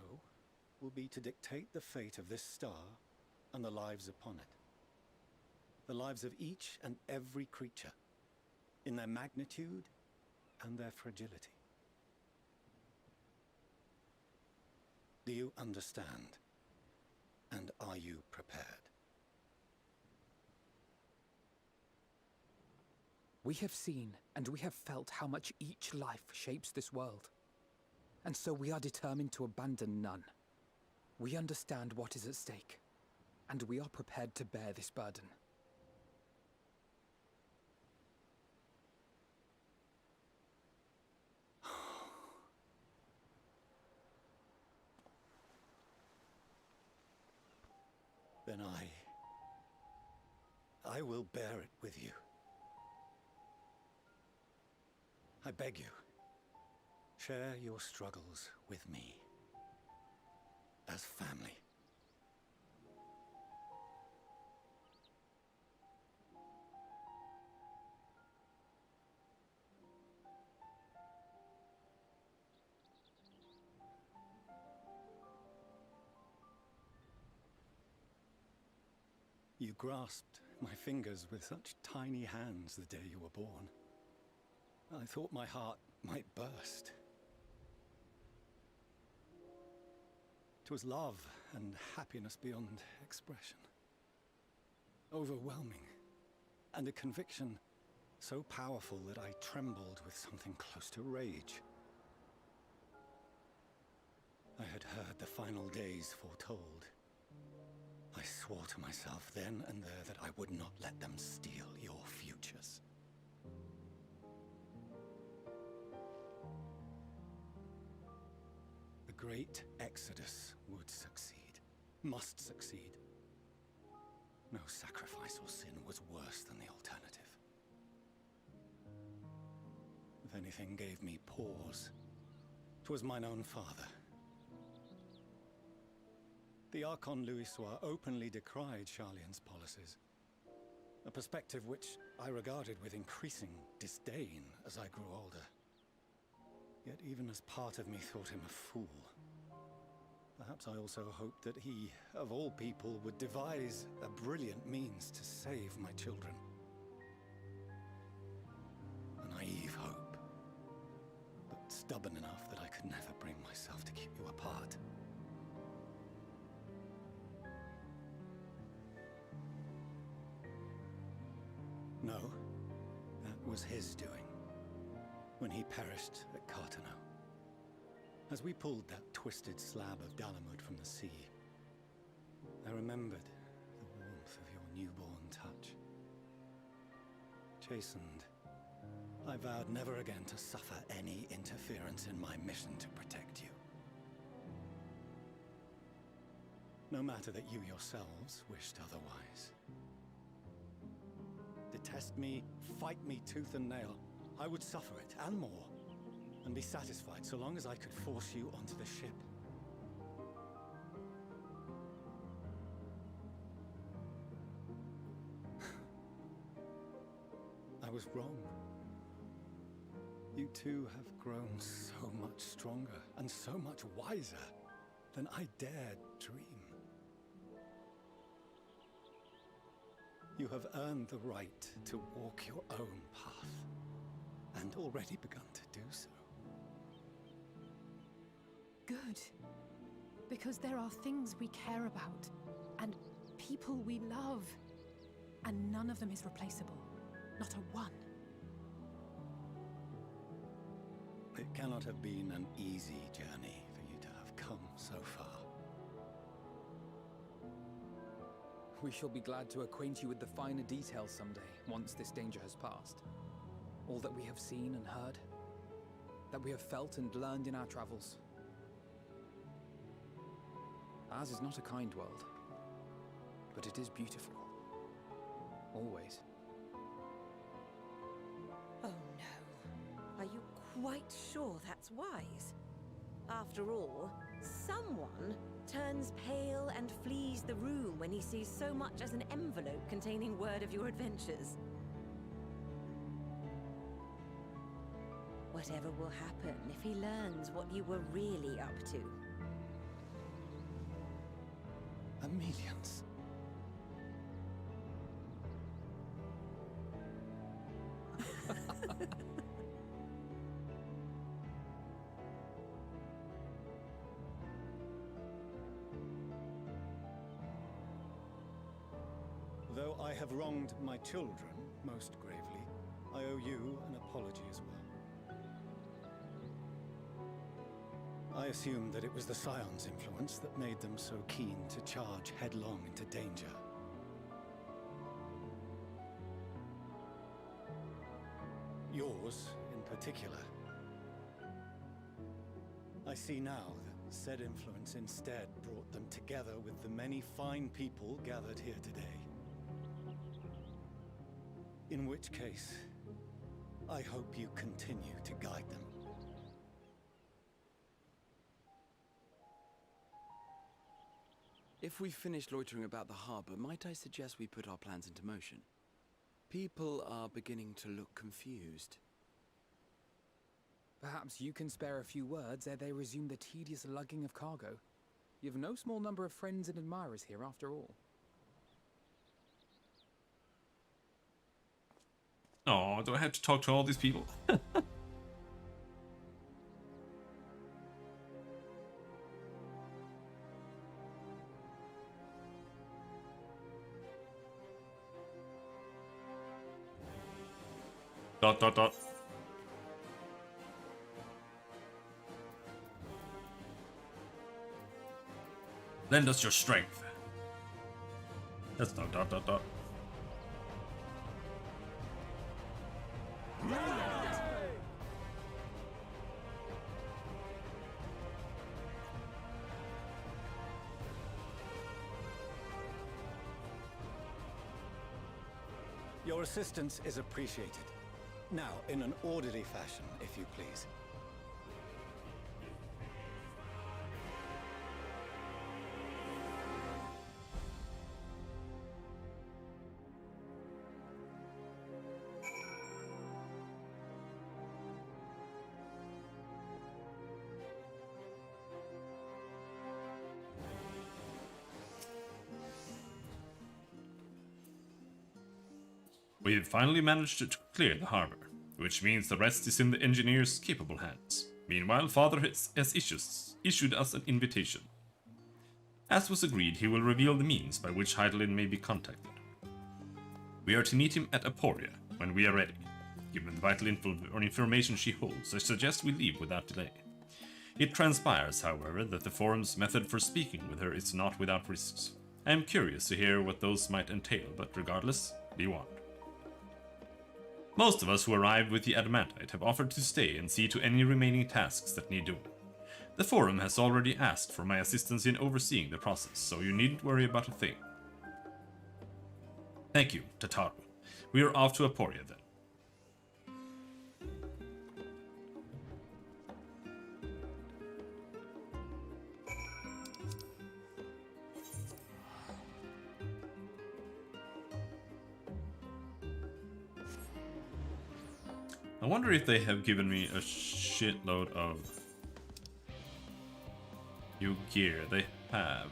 Speaker 13: will be to dictate the fate of this star and the lives upon it. The lives of each and every creature, in their magnitude and their fragility. Do you understand? And are you prepared?
Speaker 9: We have seen and we have felt how much each life shapes this world. And so we are determined to abandon none. We understand what is at stake, and we are prepared to bear this burden.
Speaker 13: Then I will bear it with you. I beg you, share your struggles with me, as family. You grasped my fingers with such tiny hands the day you were born. I thought my heart might burst. 'Twas love and happiness beyond expression. Overwhelming, and a conviction so powerful that I trembled with something close to rage. I had heard the final days foretold. I swore to myself then and there that I would not let them steal your futures. The great exodus would succeed, must succeed. No sacrifice or sin was worse than the alternative. If anything gave me pause, 'twas mine own father. The Archon Louisoix openly decried Charlian's policies. a perspective which I regarded with increasing disdain as I grew older. Yet even as part of me thought him a fool. Perhaps I also hoped that he, of all people, would devise a brilliant means to save my children. A naive hope, but stubborn enough that I could never bring myself to keep you apart. No, that was his doing, when he perished at Cartano. As we pulled that twisted slab of Dalamud from the sea, I remembered the warmth of your newborn touch. Chastened, I vowed never again to suffer any interference in my mission to protect you. No matter that you yourselves wished otherwise. Detest me, fight me tooth and nail, I would suffer it, and more. And be satisfied so long as I could force you onto the ship. I was wrong. You two have grown so much stronger and so much wiser than I dared dream. You have earned the right to walk your own path, and already begun to do so.
Speaker 2: Good. Because there are things we care about, and people we love, and none of them is replaceable. Not a one.
Speaker 13: It cannot have been an easy journey for you to have come so far.
Speaker 9: We shall be glad to acquaint you with the finer details someday, once this danger has passed. All that we have seen and heard, that we have felt and learned in our travels. Ours is not a kind world, but it is beautiful. Always.
Speaker 7: Oh no. Are you quite sure that's wise? After all, someone turns pale and flees the room when he sees so much as an envelope containing word of your adventures. Whatever will happen if he learns what you were really up to?
Speaker 13: Amelians. Though I have wronged my children most gravely, I owe you an apology as well. I assumed that it was the Scion's influence that made them so keen to charge headlong into danger. Yours, in particular. I see now that said influence instead brought them together with the many fine people gathered here today. In which case, I hope you continue to guide them.
Speaker 10: If we've finished loitering about the harbor, might I suggest we put our plans into motion? People are beginning to look confused.
Speaker 9: Perhaps you can spare a few words ere they resume the tedious lugging of cargo. You have no small number of friends and admirers here after all.
Speaker 1: Oh, do I have to talk to all these people? Dot dot dot. Lend us your strength. That's dot dot dot dot.
Speaker 13: Your assistance is appreciated. Now, in an orderly fashion, if you please.
Speaker 1: We have finally managed to clear the harbor, which means the rest is in the engineer's capable hands. Meanwhile, Father has issued us an invitation. As was agreed, he will reveal the means by which Heidelin may be contacted. We are to meet him at Aporia when we are ready. Given the vital information she holds, I suggest we leave without delay. It transpires, however, that the Forum's method for speaking with her is not without risks. I am curious to hear what those might entail, but regardless, be warned. Most of us who arrived with the Adamantite have offered to stay and see to any remaining tasks that need doing. The Forum has already asked for my assistance in overseeing the process, so you needn't worry about a thing. Thank you, Tataru. We are off to Aporia then. I wonder if they have given me a shitload of new gear. They have.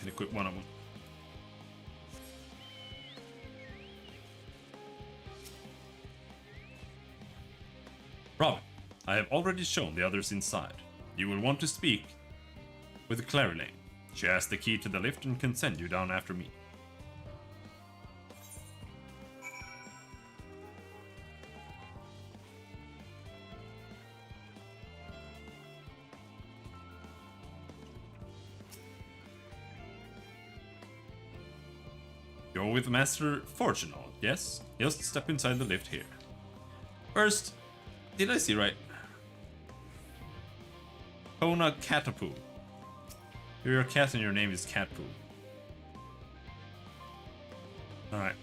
Speaker 1: Can equip one of them. Robin, I have already shown the others inside. You will want to speak with Clarilane. She has the key to the lift and can send you down after me. You're with Master Fortunal, yes? Just step inside the lift here. First, did I see right? Kona Catapu. You're a cat and your name is Catpoo. Alright.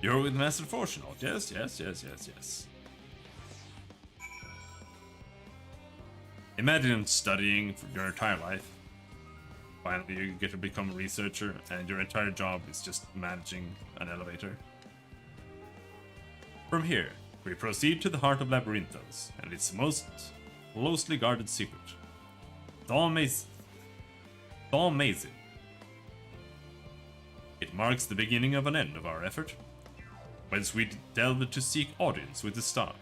Speaker 1: You're with Master Fortunal. Yes. Imagine studying for your entire life. Finally, you get to become a researcher, and your entire job is just managing an elevator. From here, we proceed to the heart of Labyrinthos, and its most closely guarded secret. Dalmazin. It marks the beginning of an end of our effort, whence we delve to seek audience with the star,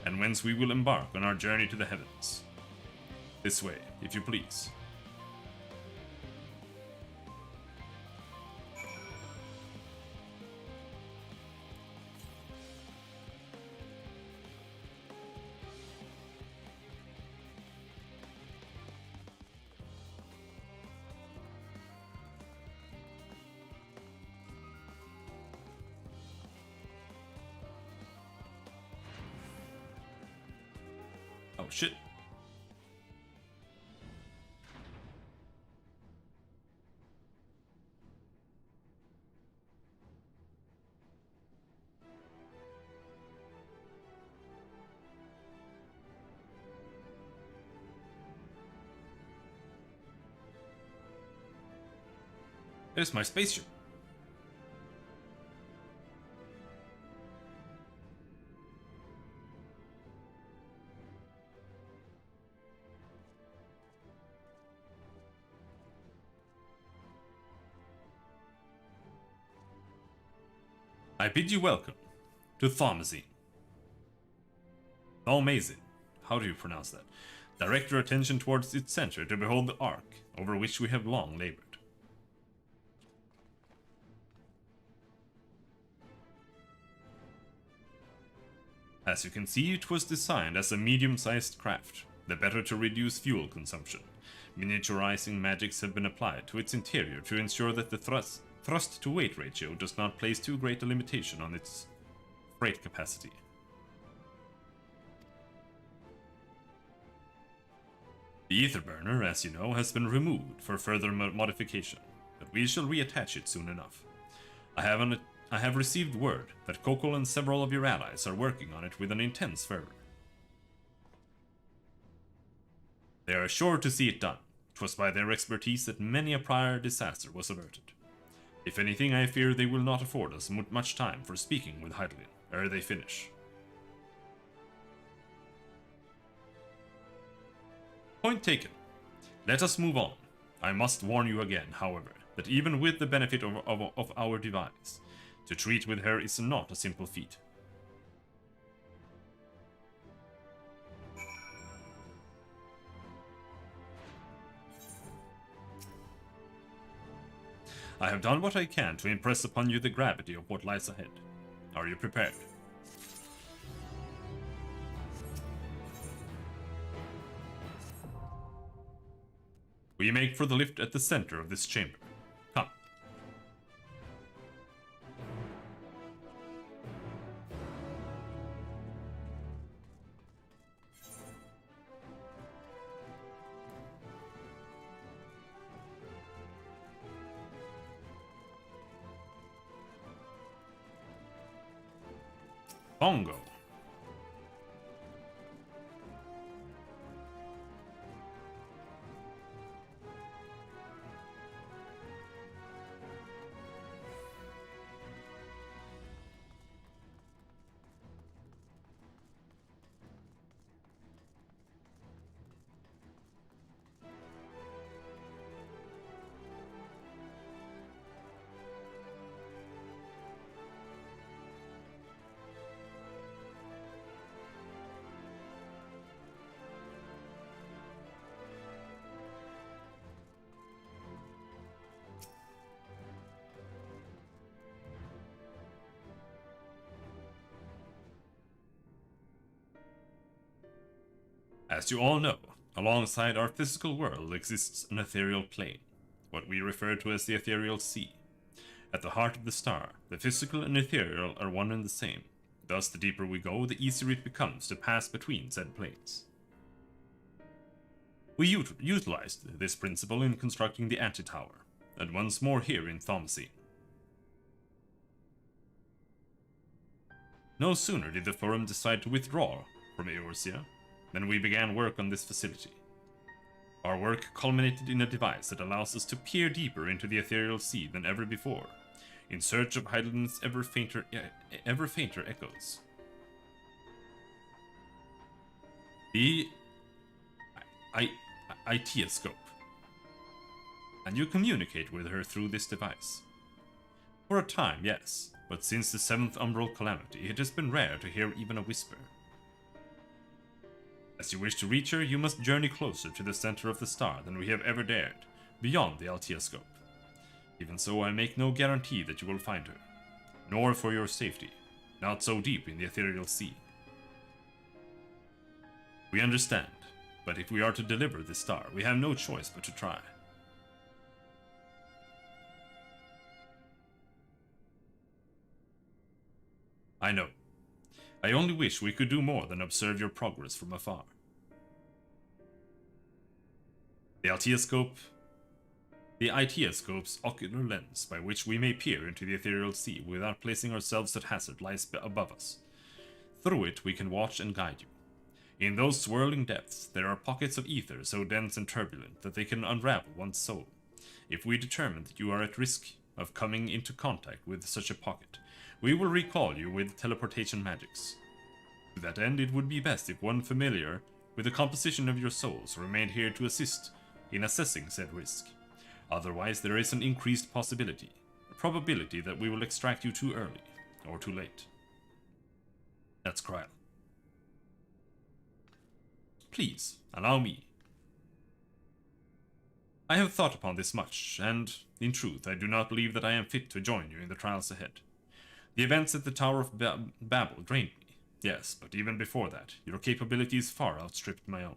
Speaker 1: and whence we will embark on our journey to the heavens. This way, if you please. Oh shit. There's my spaceship. I bid you welcome to Thomazine. Thalmazin, how do you pronounce that? Direct your attention towards its center to behold the ark, over which we have long labored. As you can see, it was designed as a medium-sized craft, the better to reduce fuel consumption. Miniaturizing magics have been applied to its interior to ensure that the thrust-to-weight ratio does not place too great a limitation on its freight capacity. The ether burner, as you know, has been removed for further modification, but we shall reattach it soon enough. I have received word that Kokol and several of your allies are working on it with an intense fervor. They are sure to see it done. 'Twas by their expertise that many a prior disaster was averted. If anything, I fear they will not afford us much time for speaking with Hydaelyn ere they finish. Point taken. Let us move on. I must warn you again, however, that even with the benefit of our device, to treat with her is not a simple feat. I have done what I can to impress upon you the gravity of what lies ahead. Are you prepared? We make for the lift at the center of this chamber. Come. Bongo. As you all know, alongside our physical world exists an ethereal plane, what we refer to as the ethereal sea. At the heart of the star, the physical and ethereal are one and the same. Thus, the deeper we go, the easier it becomes to pass between said planes. We utilized this principle in constructing the Anti-Tower, and once more here in Thomsey. No sooner did the Forum decide to withdraw from Eorzea than we began work on this facility. Our work culminated in a device that allows us to peer deeper into the ethereal sea than ever before, in search of Hydaelyn's ever fainter echoes. The Itioscope. And you communicate with her through this device. For a time, yes, but since the 7th Umbral Calamity, it has been rare to hear even a whisper. As you wish to reach her, you must journey closer to the center of the star than we have ever dared, beyond the Altioscope. Even so, I make no guarantee that you will find her, nor for your safety, not so deep in the ethereal sea. We understand, but if we are to deliver this star, we have no choice but to try. I know. I only wish we could do more than observe your progress from afar. The Itioscope's ocular lens by which we may peer into the ethereal sea without placing ourselves at hazard lies above us. Through it we can watch and guide you. In those swirling depths, there are pockets of ether so dense and turbulent that they can unravel one's soul. If we determine that you are at risk of coming into contact with such a pocket, we will recall you with teleportation magics. To that end, it would be best if one familiar with the composition of your souls remained here to assist in assessing said risk. Otherwise, there is an increased possibility, a probability that we will extract you too early, or too late. That's Kryl. Please, allow me. I have thought upon this much, and, in truth, I do not believe that I am fit to join you in the trials ahead. The events at the Tower of Babel drained me, yes, but even before that, your capabilities far outstripped my own.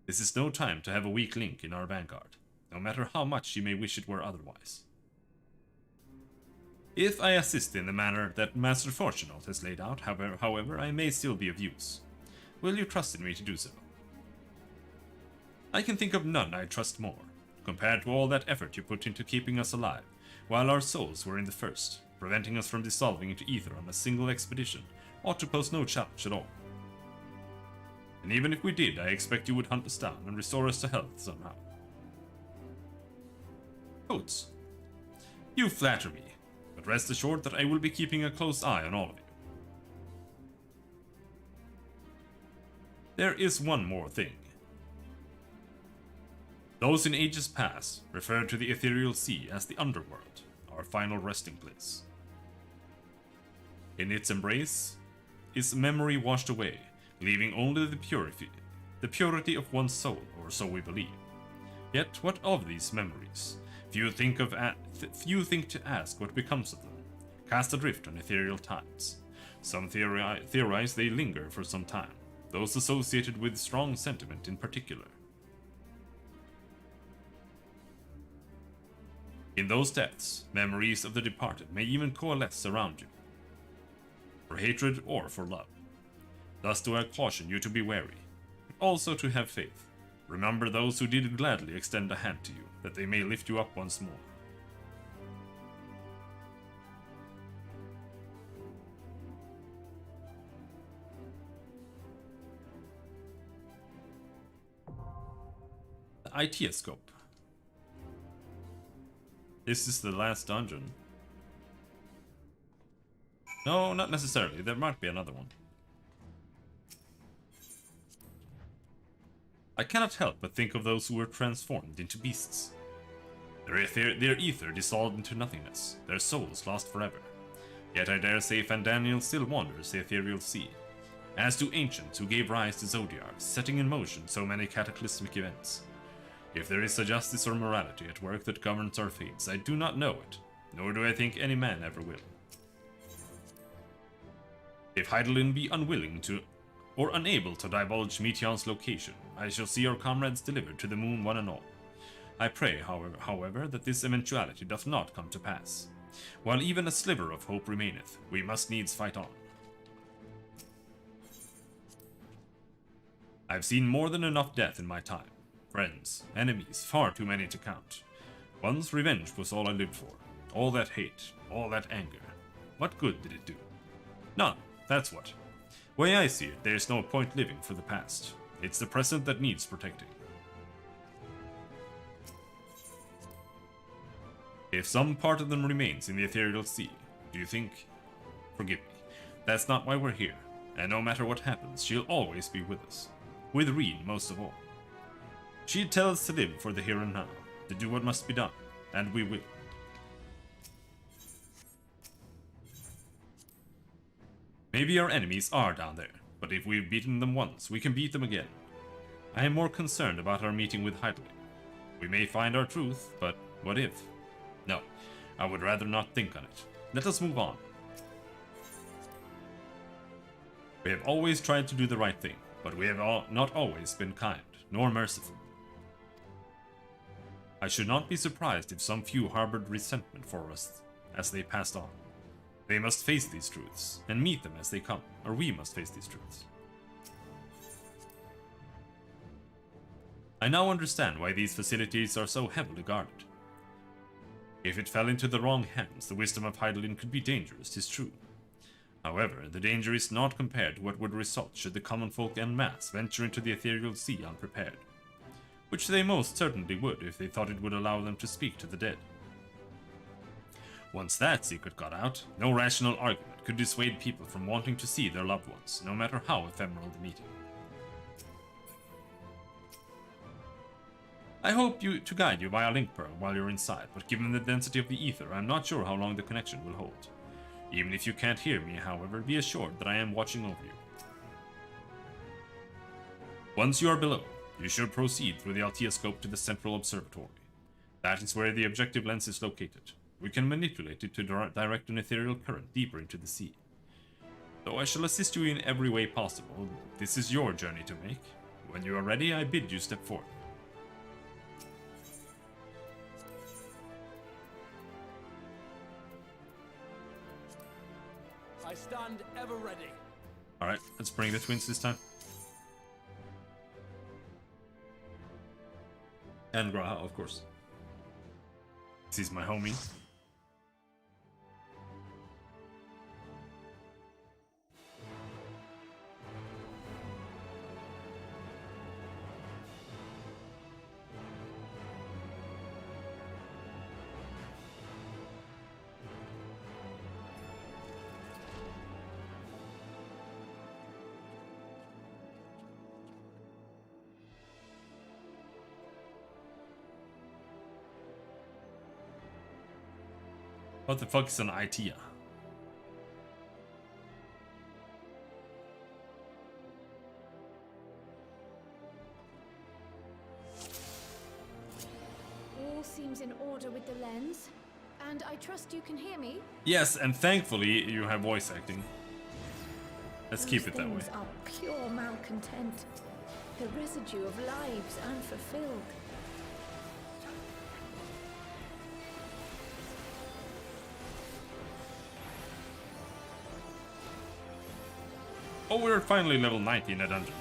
Speaker 1: This is no time to have a weak link in our vanguard, no matter how much you may wish it were otherwise. If I assist in the manner that Master Fortunato has laid out, however, I may still be of use. Will you trust in me to do so? I can think of none I trust more, compared to all that effort you put into keeping us alive, while our souls were in the first. Preventing us from dissolving into ether on a single expedition ought to pose no challenge at all. And even if we did, I expect you would hunt us down and restore us to health somehow. Coats. You flatter me, but rest assured that I will be keeping a close eye on all of you. There is one more thing. Those in ages past referred to the ethereal sea as the underworld, our final resting place. In its embrace is memory washed away, leaving only the purity of one's soul, or so we believe. Yet what of these memories? Few think to ask what becomes of them, cast adrift on ethereal tides. Some theorize they linger for some time, those associated with strong sentiment in particular. In those depths, memories of the departed may even coalesce around you, for hatred or for love. Thus do I caution you to be wary, but also to have faith. Remember those who did gladly extend a hand to you, that they may lift you up once more. The Itioscope. This is the last dungeon. No, not necessarily. There might be another one. I cannot help but think of those who were transformed into beasts. Their ether dissolved into nothingness, their souls lost forever. Yet I dare say Fandaniel still wanders the ethereal sea, as do ancients who gave rise to Zodiacs, setting in motion so many cataclysmic events. If there is a justice or morality at work that governs our fates, I do not know it, nor do I think any man ever will. If Hydaelyn be unwilling to, or unable to divulge Meteon's location, I shall see our comrades delivered to the moon one and all. I pray, however, that this eventuality doth not come to pass. While even a sliver of hope remaineth, we must needs fight on. I've seen more than enough death in my time. Friends, enemies, far too many to count. Once revenge was all I lived for. All that hate, all that anger. What good did it do? None, that's what. Way I see it, there's no point living for the past. It's the present that needs protecting. If some part of them remains in the ethereal sea, do you think... Forgive me, that's not why we're here, and no matter what happens, she'll always be with us. With Reed, most of all. She tells us to live for the here and now, to do what must be done, and we will. Maybe our enemies are down there, but if we've beaten them once, we can beat them again. I am more concerned about our meeting with Hydaelyn. We may find our truth, but what if? No, I would rather not think on it. Let us move on. We have always tried to do the right thing, but we have not always been kind, nor merciful. I should not be surprised if some few harbored resentment for us as they passed on. They must face these truths, and meet them as they come, or we must face these truths. I now understand why these facilities are so heavily guarded. If it fell into the wrong hands, the wisdom of Hydaelyn could be dangerous, 'tis true. However, the danger is not compared to what would result should the common folk en masse venture into the ethereal sea unprepared. Which they most certainly would if they thought it would allow them to speak to the dead. Once that secret got out, no rational argument could dissuade people from wanting to see their loved ones, no matter how ephemeral the meeting. I hope to guide you via link pearl while you're inside, but given the density of the ether, I'm not sure how long the connection will hold. Even if you can't hear me, however, be assured that I am watching over you. Once you are below, you should proceed through the Altioscope to the central observatory. That is where the objective lens is located. We can manipulate it to direct an ethereal current deeper into the sea. Though I shall assist you in every way possible, this is your journey to make. When you are ready, I bid you step forth.
Speaker 14: I stand ever ready.
Speaker 1: Alright, let's bring the twins this time. And Graha, of course. This is my homie. What the fuck is an ITIA?
Speaker 5: All seems in order with the lens. And I trust you can hear me?
Speaker 1: Yes, and thankfully you have voice acting. Let's keep it that way.
Speaker 5: Those things are pure malcontent. The residue of lives unfulfilled.
Speaker 1: Oh, we're finally level 90 in a dungeon.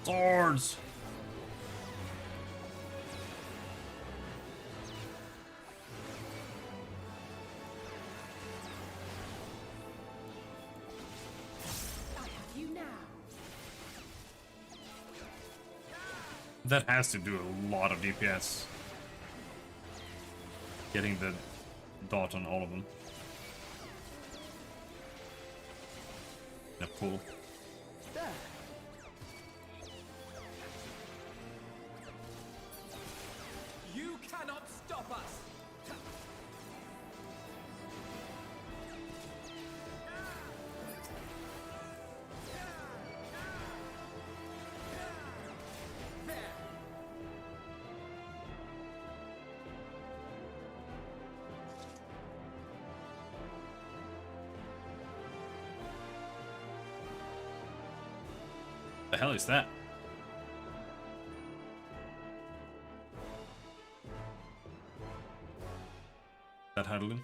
Speaker 1: Swords!
Speaker 2: I have you now.
Speaker 1: That has to do a lot of DPS. Getting the dot on all of them. Yeah, cool.
Speaker 2: There.
Speaker 3: You cannot stop us!
Speaker 1: The hell is that? That Paladin?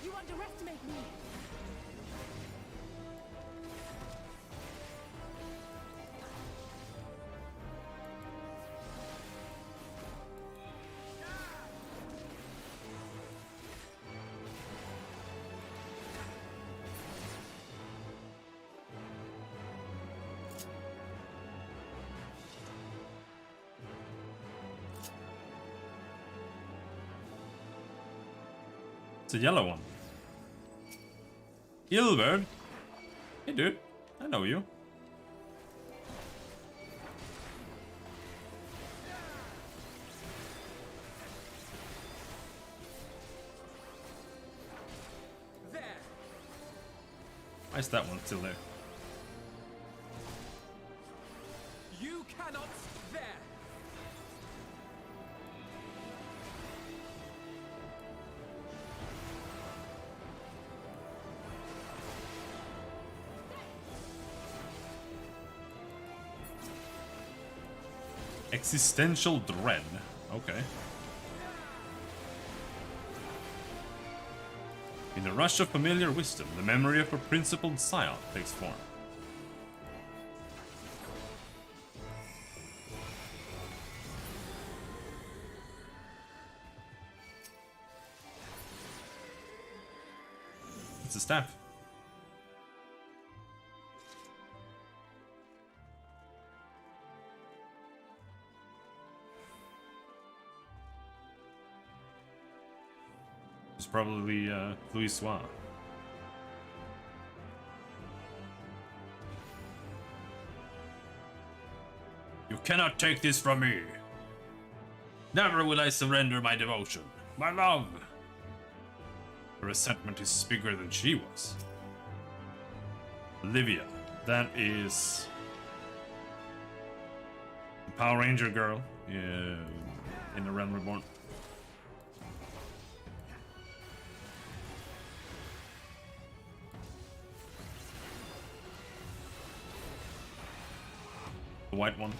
Speaker 2: You underestimate me.
Speaker 1: It's a yellow one. Gilbert? Hey dude, I know you. Why is that one still there?
Speaker 3: You cannot there.
Speaker 1: Existential dread. Okay. In the rush of familiar wisdom, the memory of a principled scion takes form. It's a staff. It's probably Louis Soir. You cannot take this from me. Never will I surrender my devotion, my love. The resentment is bigger than she was. Olivia, that is the Power Ranger girl in the Realm Reborn. The white one.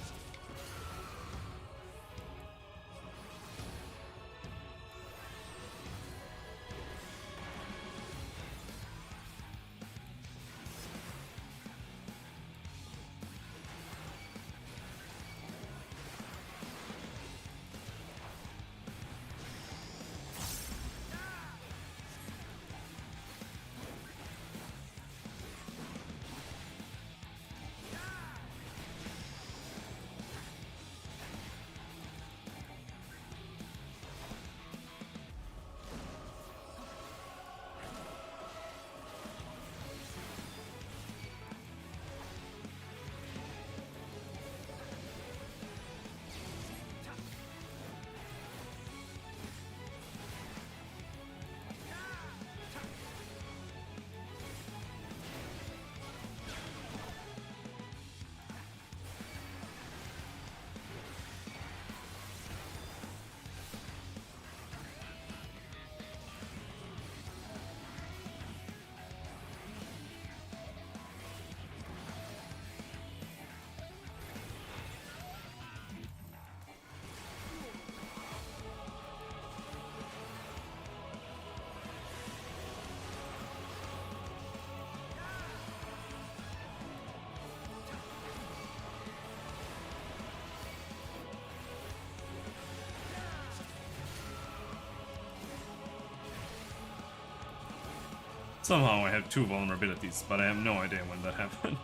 Speaker 1: Somehow I have 2 vulnerabilities, but I have no idea when that happened.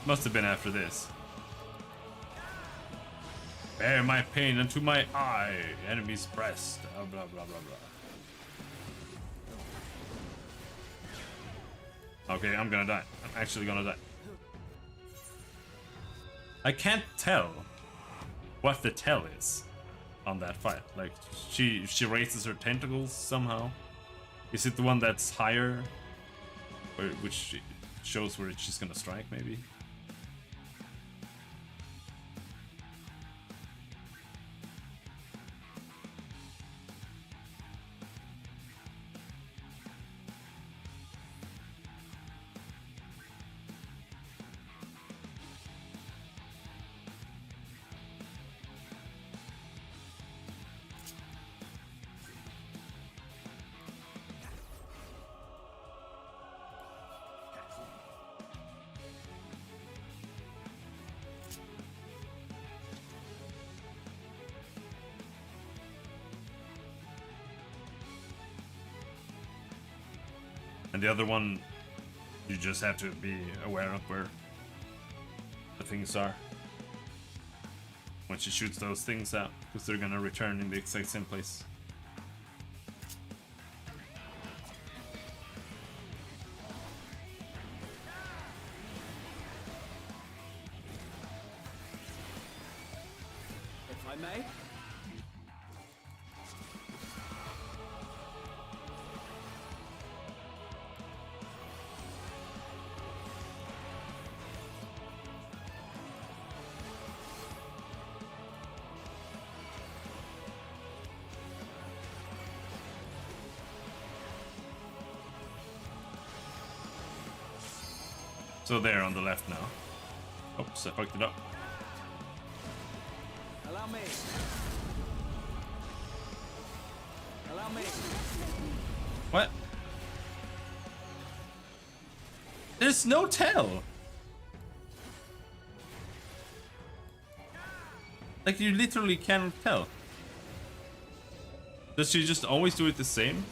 Speaker 1: Must have been after this. Bear my pain unto my eye, enemy's breast, blah blah blah blah blah. Okay, I'm gonna die. I'm actually gonna die. I can't tell what the tell is on that fight. Like, she raises her tentacles somehow. Is it the one that's higher? Or which shows where she's gonna strike, maybe? And the other one, you just have to be aware of where the things are when she shoots those things out, because they're gonna return in the exact same place.
Speaker 8: If I may.
Speaker 1: So they're on the left now. Oops, I fucked it up.
Speaker 8: Allow me. Allow
Speaker 1: What? There's no tell. Like, you literally cannot tell. Does she just always do it the same?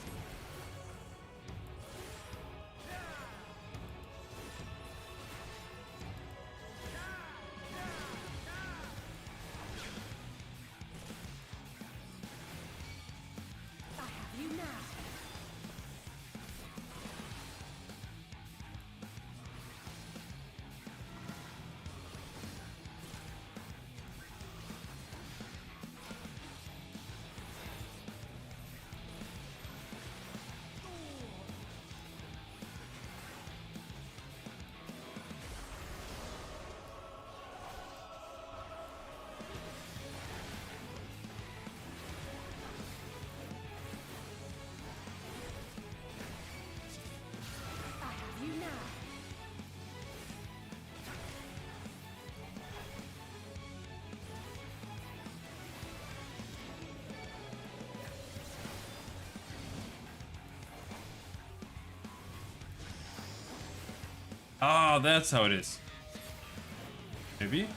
Speaker 1: Ah, that's how it is. Maybe?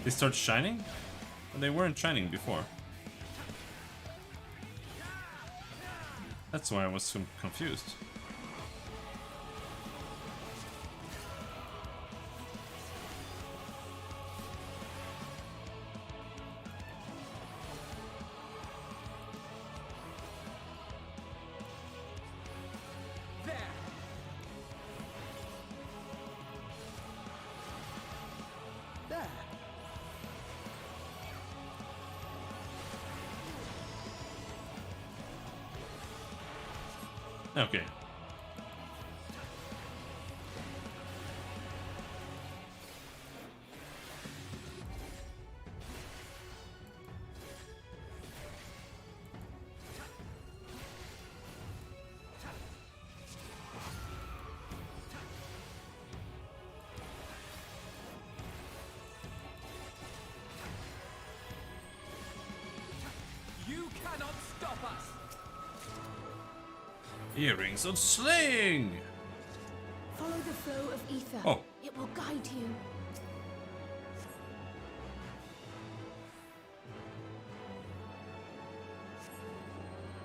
Speaker 1: They start shining? Well, they weren't shining before. That's why I was so confused. Okay.
Speaker 6: You cannot stop us.
Speaker 1: Earrings of Sling!
Speaker 2: Follow the flow of ether.
Speaker 1: Oh.
Speaker 2: It will guide you.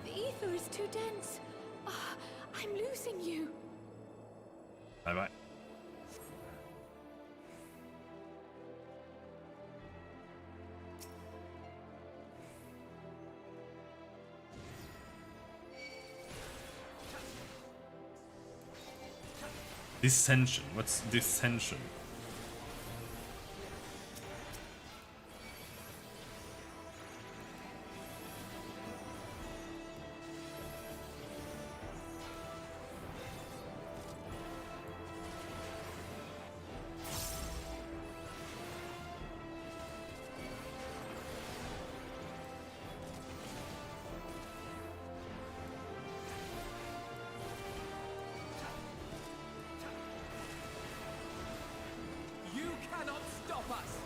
Speaker 2: The ether is too dense. Ah, I'm losing you.
Speaker 1: Bye bye. Dissension. What's dissension?
Speaker 6: You cannot stop us.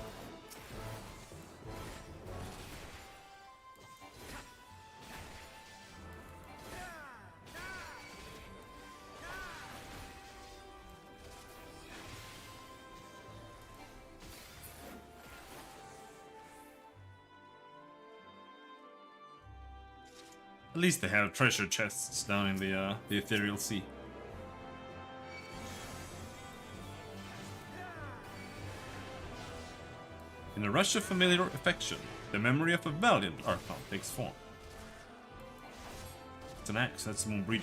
Speaker 1: At least they have treasure chests down in the ethereal sea. In a rush of familiar affection, the memory of a valiant Archon takes form. It's an axe, that's Moonbreeder.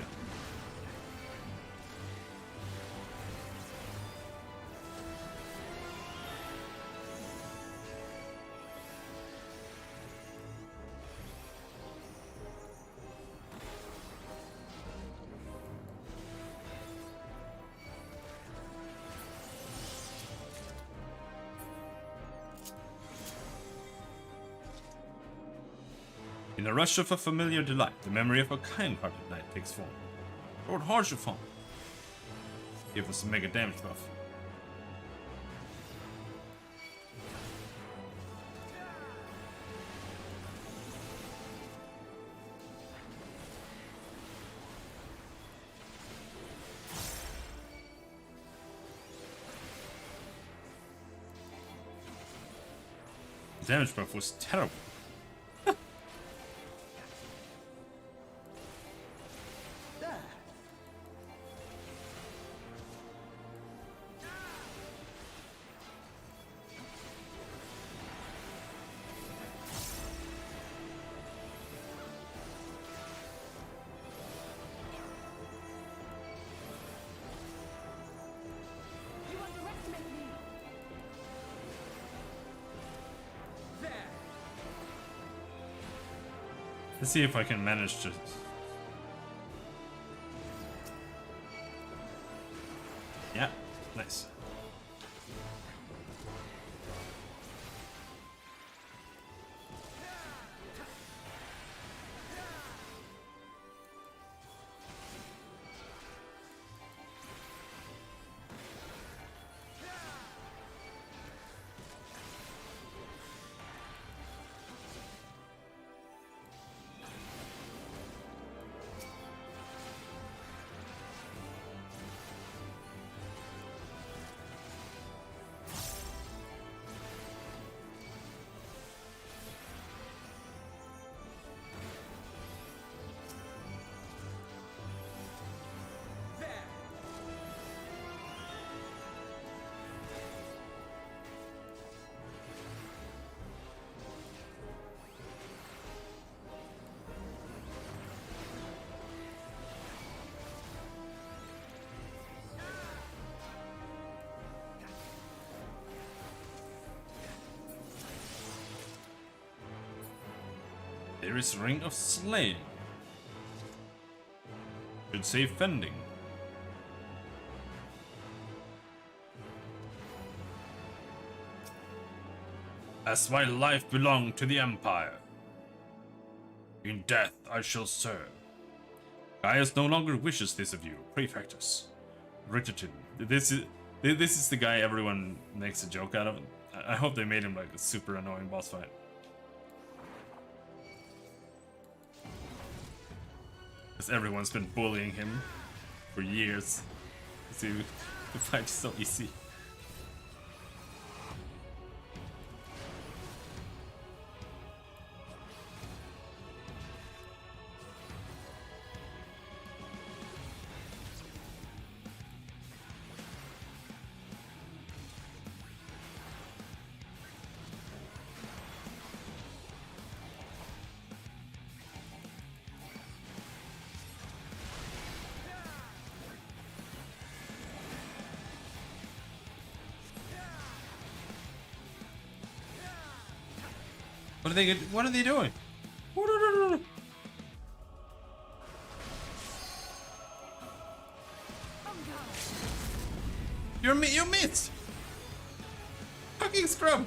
Speaker 1: In a rush of a familiar delight, the memory of a kind-hearted knight takes form. Lord Harshaphon. Give us a mega damage buff. The damage buff was terrible.
Speaker 2: You underestimate me.
Speaker 1: Let's see if I can manage to... Yeah, nice. There is Ring of Slaying. Should say Fending. As my life belonged to the Empire, in death I shall serve. Gaius no longer wishes this of you, Prefectus. Richardson. This is the guy everyone makes a joke out of. I hope they made him like a super annoying boss fight. Because everyone's been bullying him for years. So the fight is so easy. What are they doing? You missed! Fucking scrub!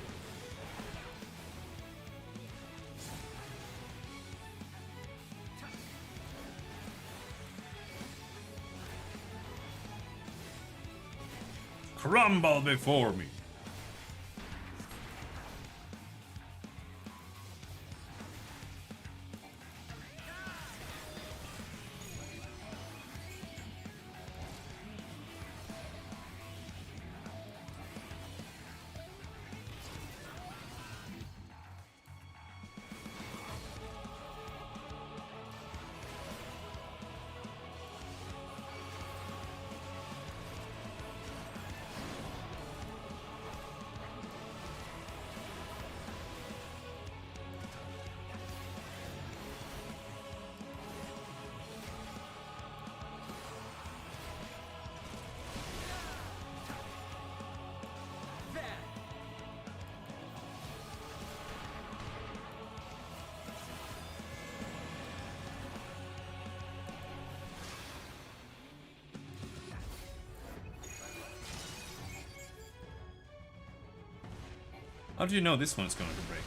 Speaker 1: Crumble before me! How do you know this one's going to break?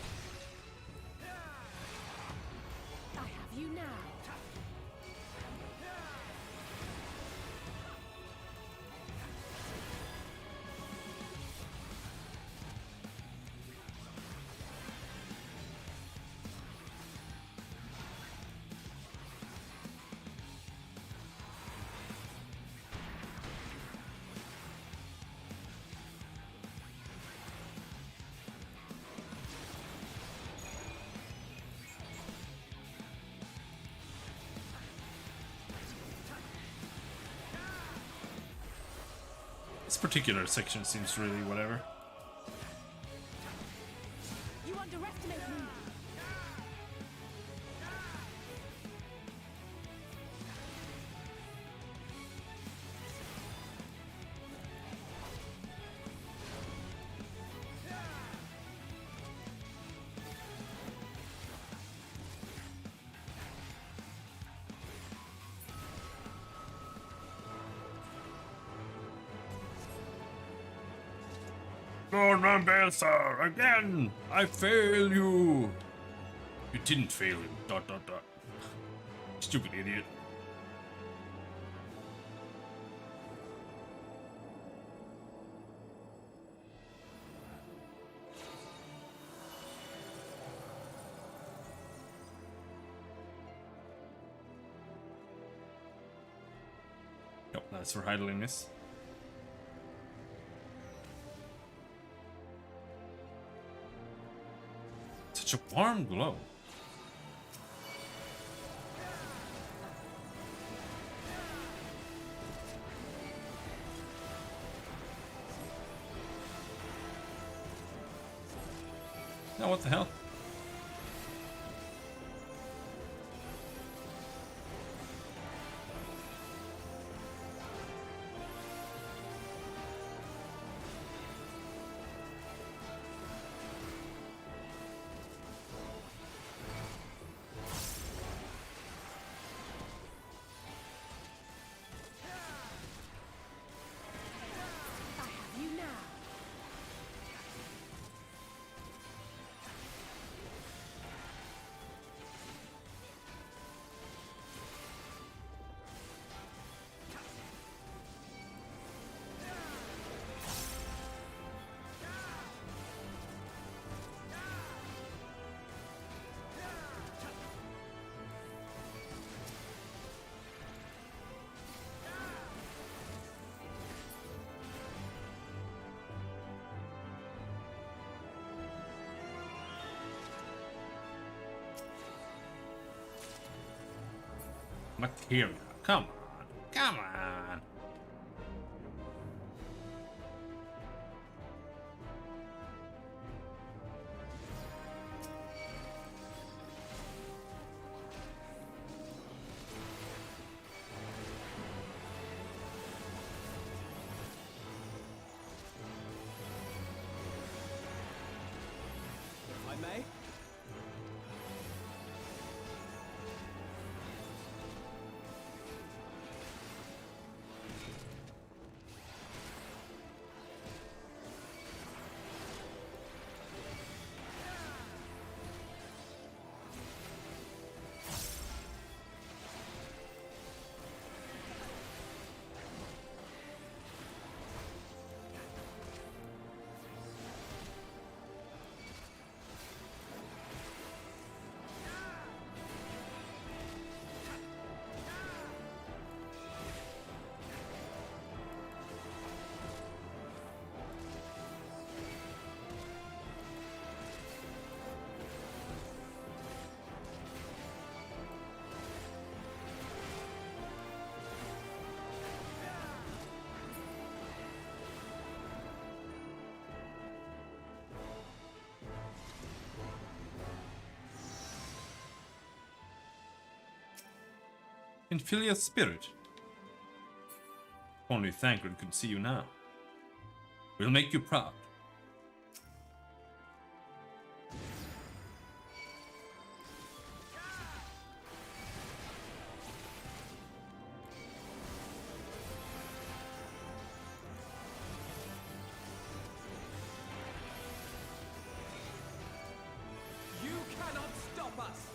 Speaker 2: I have you now.
Speaker 1: This particular section seems really whatever.
Speaker 2: You underestimate me.
Speaker 1: Lord Montbelser, again! I fail you! You didn't fail him. ... Stupid idiot. Yep, that's for idling this. Such a warm glow. Now what the hell?
Speaker 2: You now.
Speaker 1: Materia. Come on. Come on.
Speaker 8: If I may.
Speaker 1: Infilia's spirit. Only Thancred could see you now. We'll make you proud.
Speaker 8: You cannot stop us!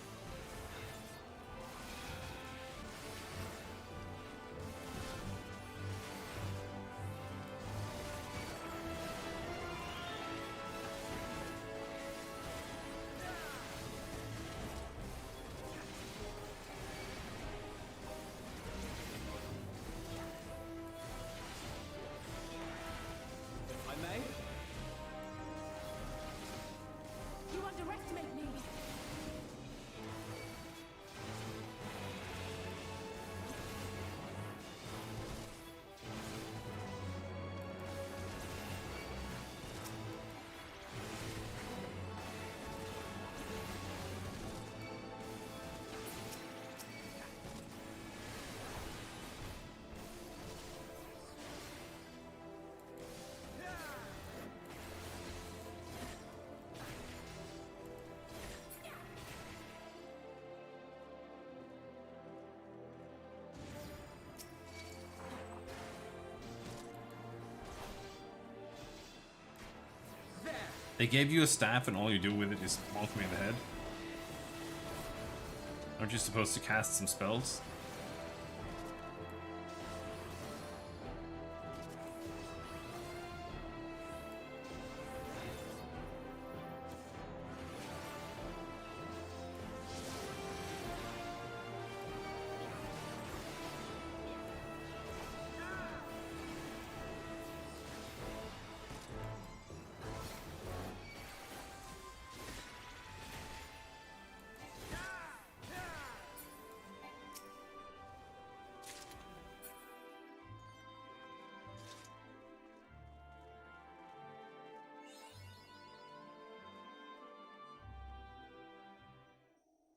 Speaker 1: They gave you a staff and all you do with it is bonk me in the head. Aren't you supposed to cast some spells?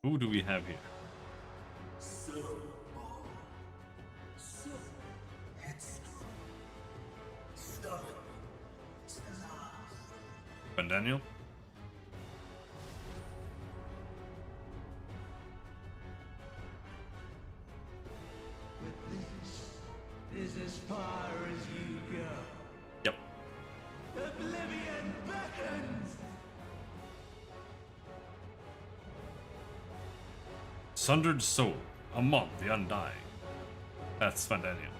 Speaker 1: Who do we have here? Ben Daniel?
Speaker 4: Is as far as you go.
Speaker 1: Yep.
Speaker 4: Oblivion beckons.
Speaker 1: Sundered Soul, Amon the Undying. That's Van Daniel.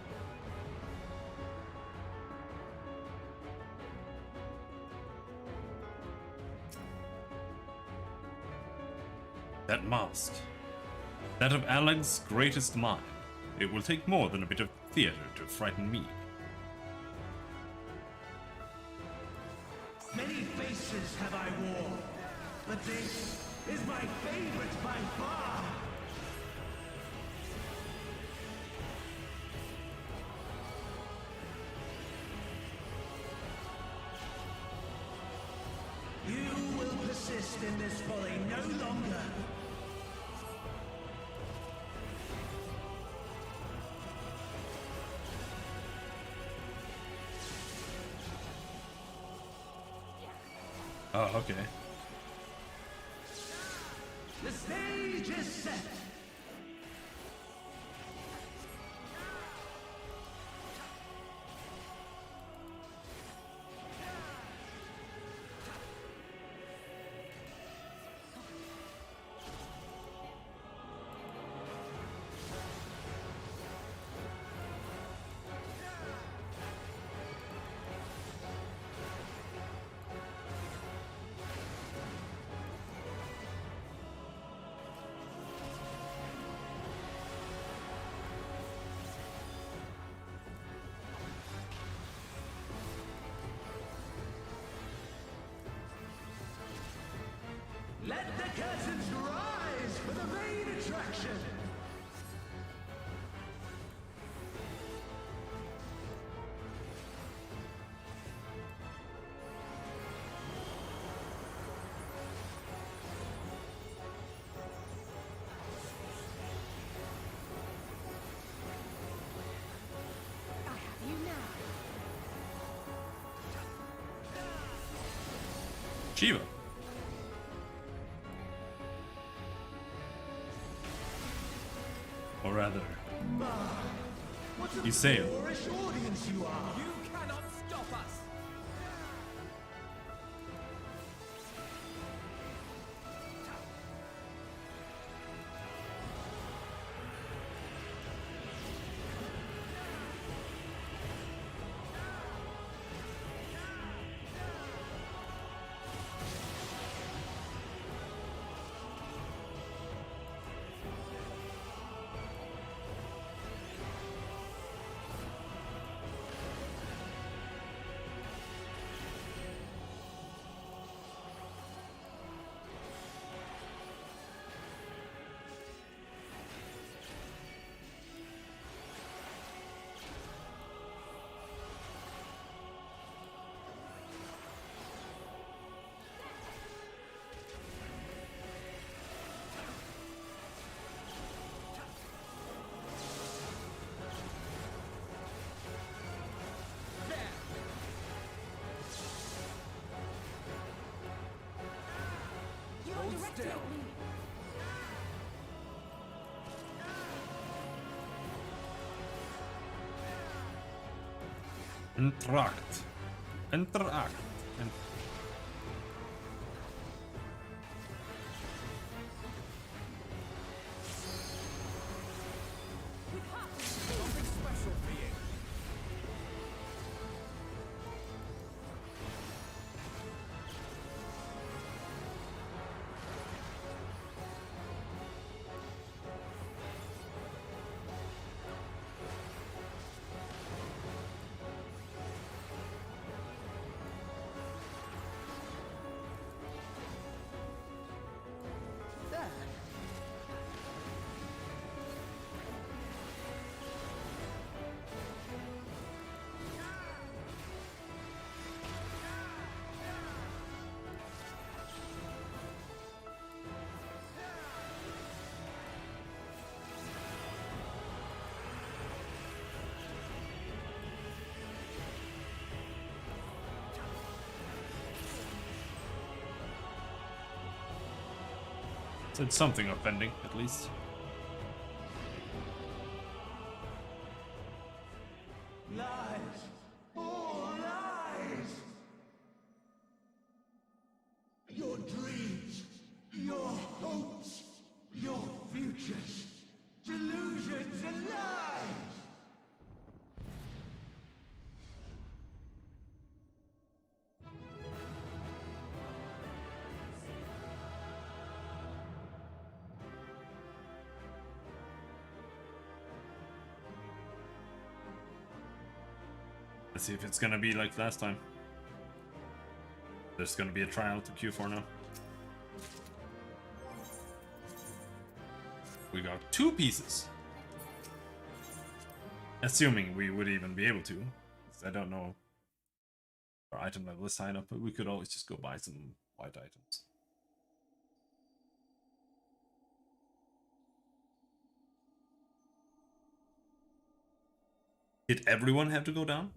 Speaker 1: That mask. That of Alex's greatest mind. It will take more than a bit of theater to frighten me.
Speaker 4: Many faces have I worn, but this is my favorite by far. You will persist in this folly no longer.
Speaker 1: Oh, okay.
Speaker 4: The stage is set. Let the curtains rise for the main attraction.
Speaker 2: I have you now.
Speaker 1: Shiva. Or rather, Iseo.
Speaker 4: Boorish audience you are.
Speaker 8: You cannot stop us!
Speaker 2: You're directly at me.
Speaker 1: Interact. Interact. Said something offending, at least.
Speaker 4: Lies! All lies! Your dreams, your hopes, your futures, delusions and lies!
Speaker 1: Let's see if it's gonna be like last time. There's gonna be a trial to Q4 now. We got 2 pieces. Assuming we would even be able to. 'Cause I don't know our item level is high enough, but we could always just go buy some white items. Did everyone have to go down?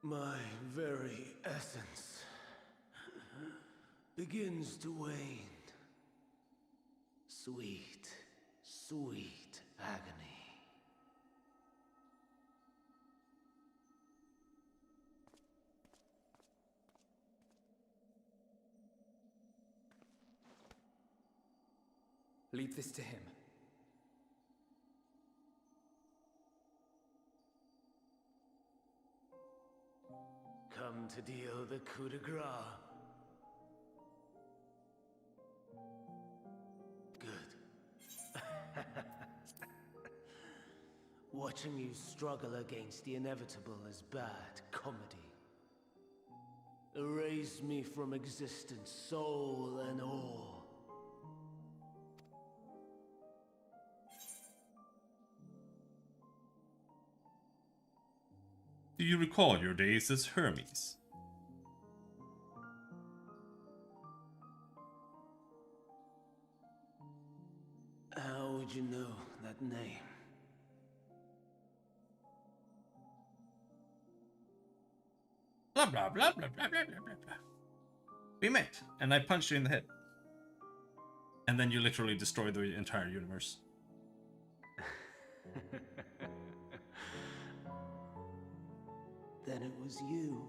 Speaker 4: My very essence begins to wane. Sweet, sweet agony.
Speaker 9: Leave this to him.
Speaker 4: Come to deal the coup de grace. Good. Watching you struggle against the inevitable is bad comedy. Erase me from existence, soul and all.
Speaker 1: Do you recall your days as Hermes?
Speaker 4: How would you know that name?
Speaker 1: Blah blah blah blah blah blah blah blah. We met, and I punched you in the head. And then you literally destroyed the entire universe.
Speaker 4: Then it was you.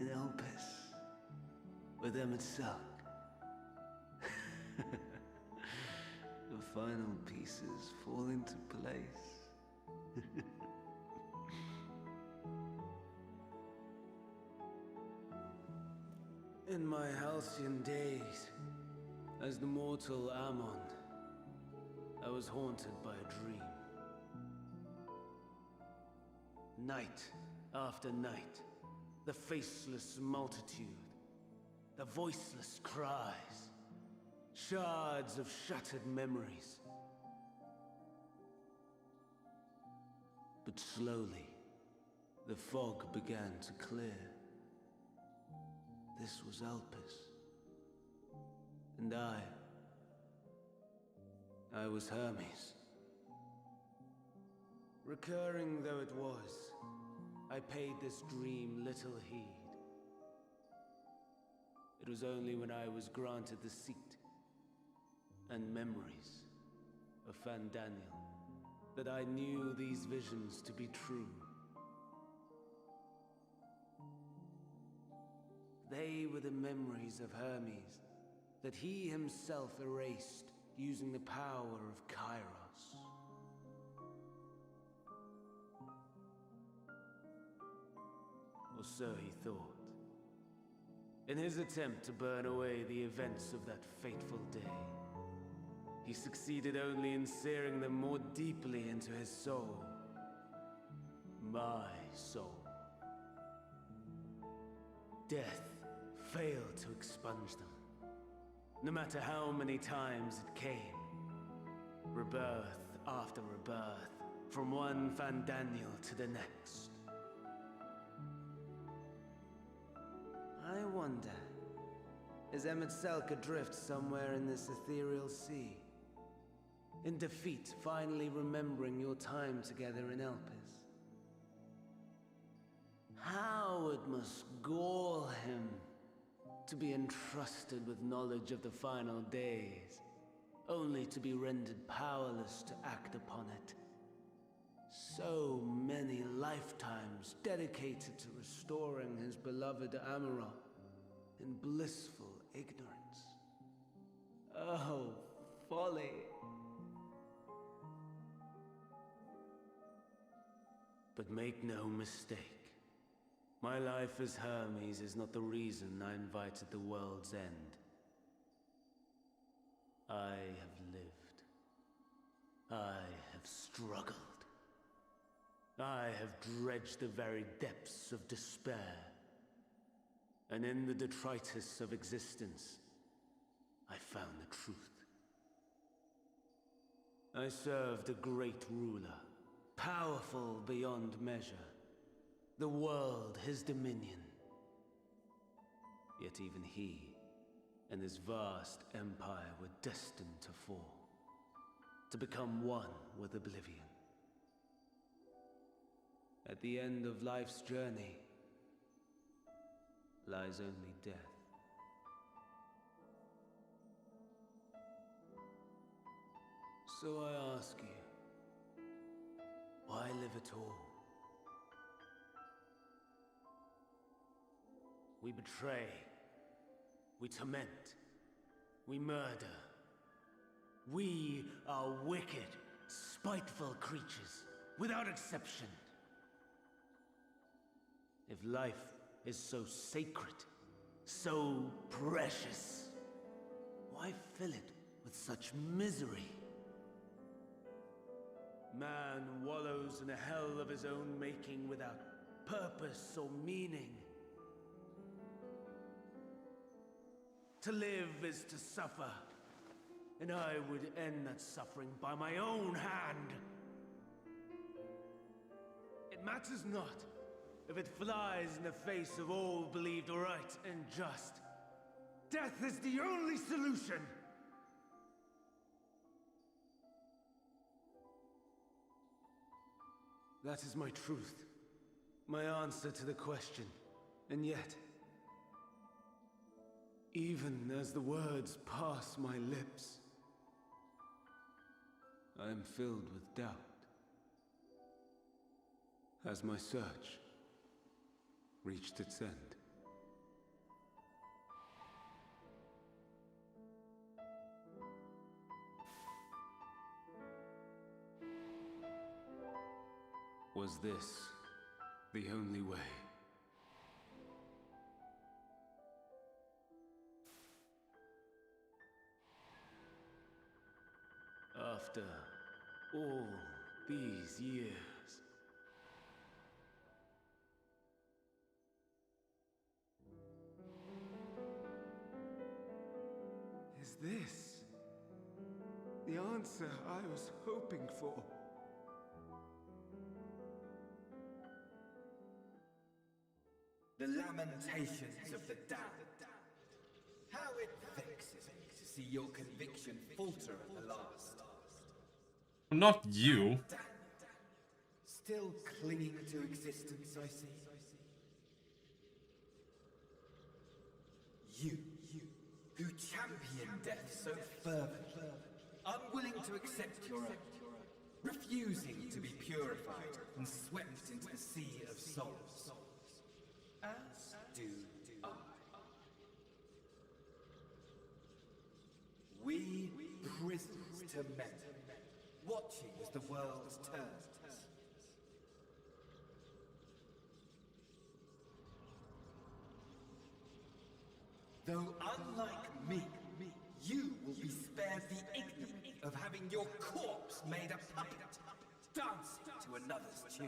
Speaker 4: In Elpis. With Emmett Silk. The final pieces fall into place. In my halcyon days, as the mortal Ammon, I was haunted by a dream. Night after night, the faceless multitude, the voiceless cries, shards of shattered memories. But slowly, the fog began to clear. This was Elpis. And I was Hermes. Recurring though it was, I paid this dream little heed. It was only when I was granted the seat and memories of Fandaniel that I knew these visions to be true. They were the memories of Hermes that he himself erased using the power of Kairos. Or so he thought. In his attempt to burn away the events of that fateful day, he succeeded only in searing them more deeply into his soul. My soul. Death failed to expunge them, no matter how many times it came. Rebirth after rebirth, from one Fandaniel to the next. I wonder Is Emet-Selch adrift somewhere in this ethereal sea? In defeat, finally remembering your time together in Elpis? How it must gall him to be entrusted with knowledge of the final days, only to be rendered powerless to act upon it. So many lifetimes dedicated to restoring his beloved Amarok in blissful ignorance. Oh, folly! But make no mistake. My life as Hermes is not the reason I invited the world's end. I have lived. I have struggled. I have dredged the very depths of despair. And in the detritus of existence, I found the truth. I served a great ruler, powerful beyond measure. The world his dominion. Yet even he and his vast empire were destined to fall, to become one with oblivion. At the end of life's journey lies only death. So I ask you, why live at all? We betray, we torment, we murder. We are wicked, spiteful creatures, without exception. If life is so sacred, so precious, why fill it with such misery? Man wallows in a hell of his own making without purpose or meaning. To live is to suffer, and I would end that suffering by my own hand. It matters not if it flies in the face of all believed right and just. Death is the only solution! That is my truth, my answer to the question. And yet, even as the words pass my lips, I am filled with doubt. Has my search reached its end? Was this the only way? After all these years, is this the answer I was hoping for?
Speaker 15: The lamentations of the damned. How it vexes me to see your conviction falter at the last.
Speaker 1: Not you.
Speaker 15: Still clinging to existence, I see. You, who champion death so fervently, unwilling to accept your own, refusing to be purified and swept into the sea of souls. As do I. We prisoners to men, watching as the world turns. Though unlike me, you will be spared the ignominy of having your corpse made a puppet, dancing to another's tune.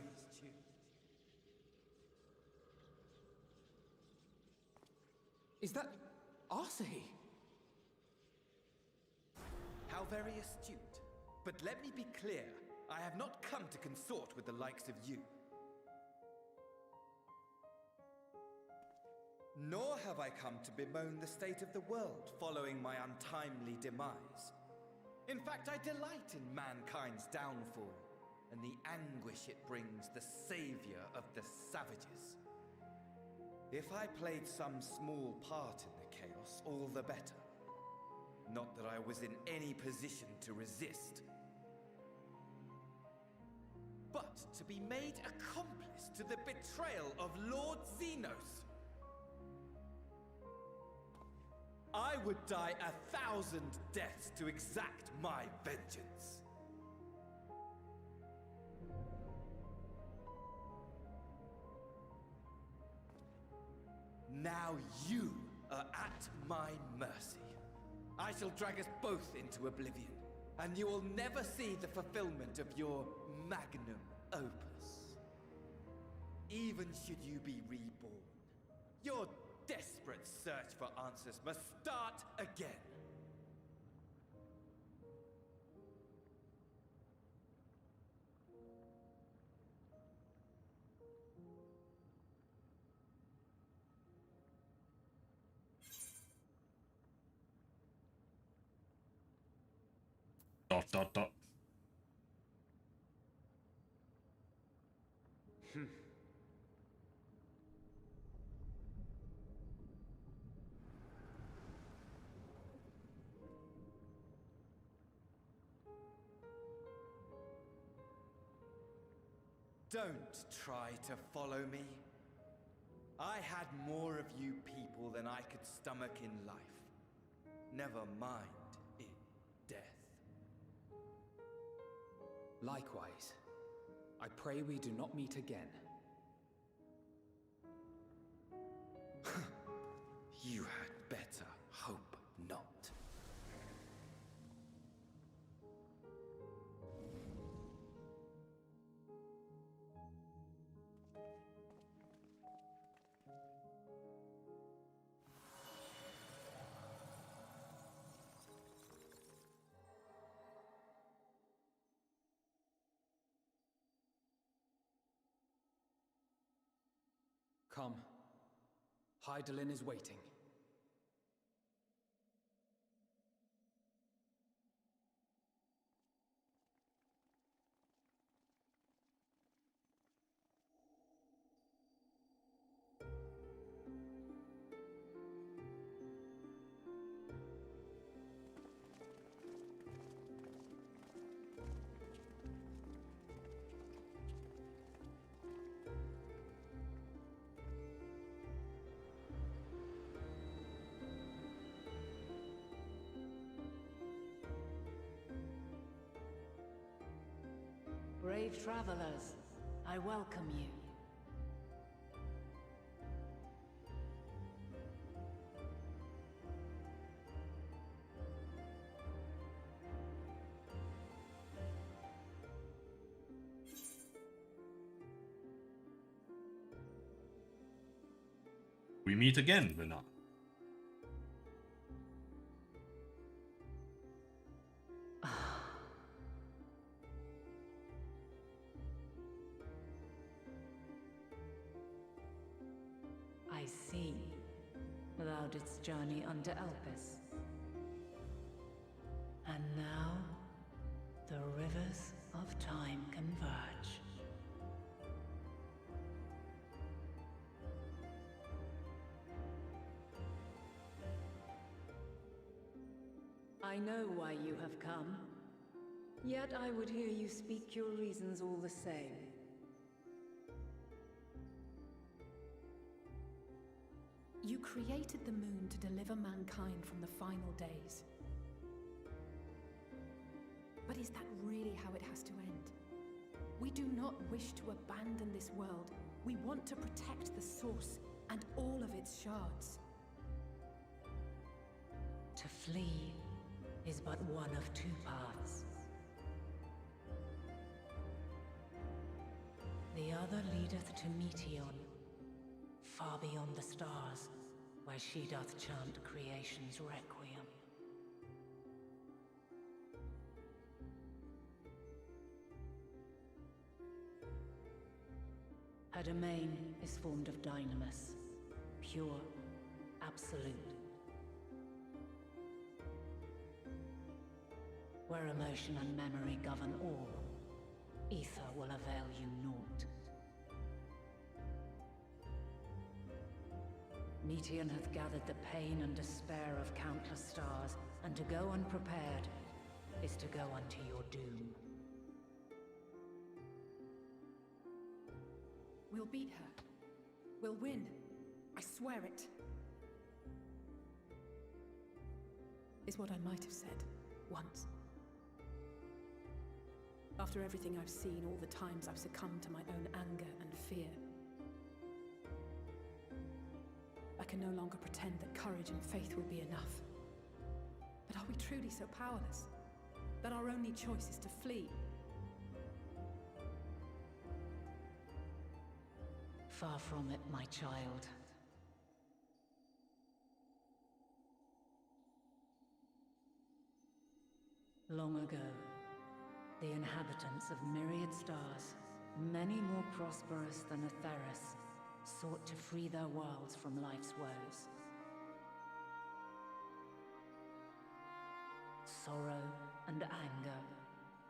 Speaker 9: Is that Arsahi?
Speaker 15: How very astute. But let me be clear, I have not come to consort with the likes of you. Nor have I come to bemoan the state of the world following my untimely demise. In fact, I delight in mankind's downfall and the anguish it brings the savior of the savages. If I played some small part in the chaos, all the better. Not that I was in any position to resist. But to be made accomplice to the betrayal of Lord Xenos. I would die 1,000 deaths to exact my vengeance. Now you are at my mercy. I shall drag us both into oblivion, and you will never see the fulfillment of your magnum opus. Even should you be reborn, your desperate search for answers must start again.
Speaker 1: Dot dot dot.
Speaker 15: Don't try to follow me. I had more of you people than I could stomach in life. Never mind in death.
Speaker 9: Likewise, I pray we do not meet again.
Speaker 15: You had better hope not.
Speaker 9: Come. Hydaelyn is waiting.
Speaker 18: Brave travelers, I welcome you.
Speaker 1: We meet again, Luna.
Speaker 18: I see. Thou didst journey under Elpis. And now, the rivers of time converge. I know why you have come. Yet I would hear you speak your reasons all the same.
Speaker 2: You created the moon to deliver mankind from the final days. But is that really how it has to end? We do not wish to abandon this world. We want to protect the source and all of its shards.
Speaker 18: To flee is but one of two paths. The other leadeth to Meteon, far beyond the stars, where she doth chant creation's requiem. Her domain is formed of dynamis, pure absolute. Where emotion and memory govern all, ether will avail you naught. Meteon hath gathered the pain and despair of countless stars, and to go unprepared is to go unto your doom.
Speaker 2: We'll beat her. We'll win. I swear it. Is what I might have said once. After everything I've seen, all the times I've succumbed to my own anger and fear. I can no longer pretend that courage and faith will be enough. But are we truly so powerless? That our only choice is to flee?
Speaker 18: Far from it, my child. Long ago, the inhabitants of myriad stars, many more prosperous than Atheris, sought to free their worlds from life's woes. Sorrow and anger,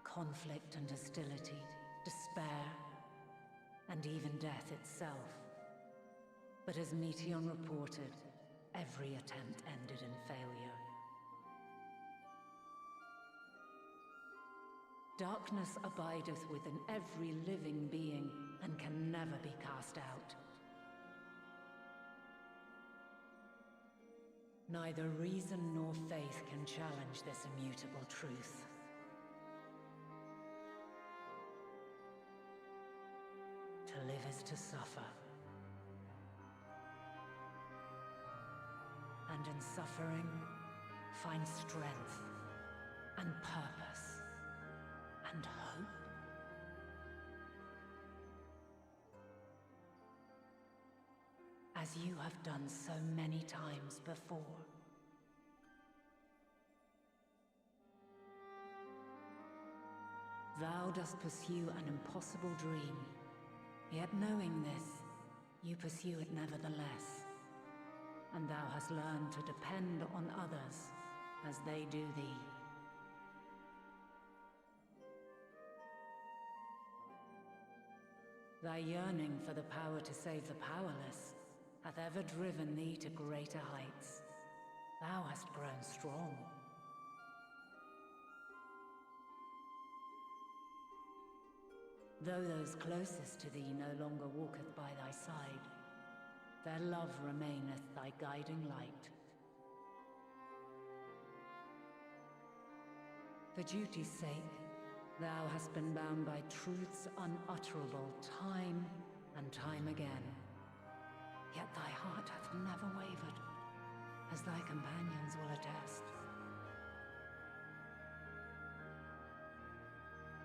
Speaker 18: conflict and hostility, despair, and even death itself. But as Meteon reported, every attempt ended in failure. Darkness abideth within every living being and can never be cast out. Neither reason nor faith can challenge this immutable truth. To live is to suffer. And in suffering, find strength and purpose and hope. As you have done so many times before. Thou dost pursue an impossible dream, yet knowing this, you pursue it nevertheless. And thou hast learned to depend on others as they do thee. Thy yearning for the power to save the powerless hath ever driven thee to greater heights. Thou hast grown strong. Though those closest to thee no longer walketh by thy side, their love remaineth thy guiding light. For duty's sake, thou hast been bound by truths unutterable time and time again. Yet thy heart hath never wavered, as thy companions will attest.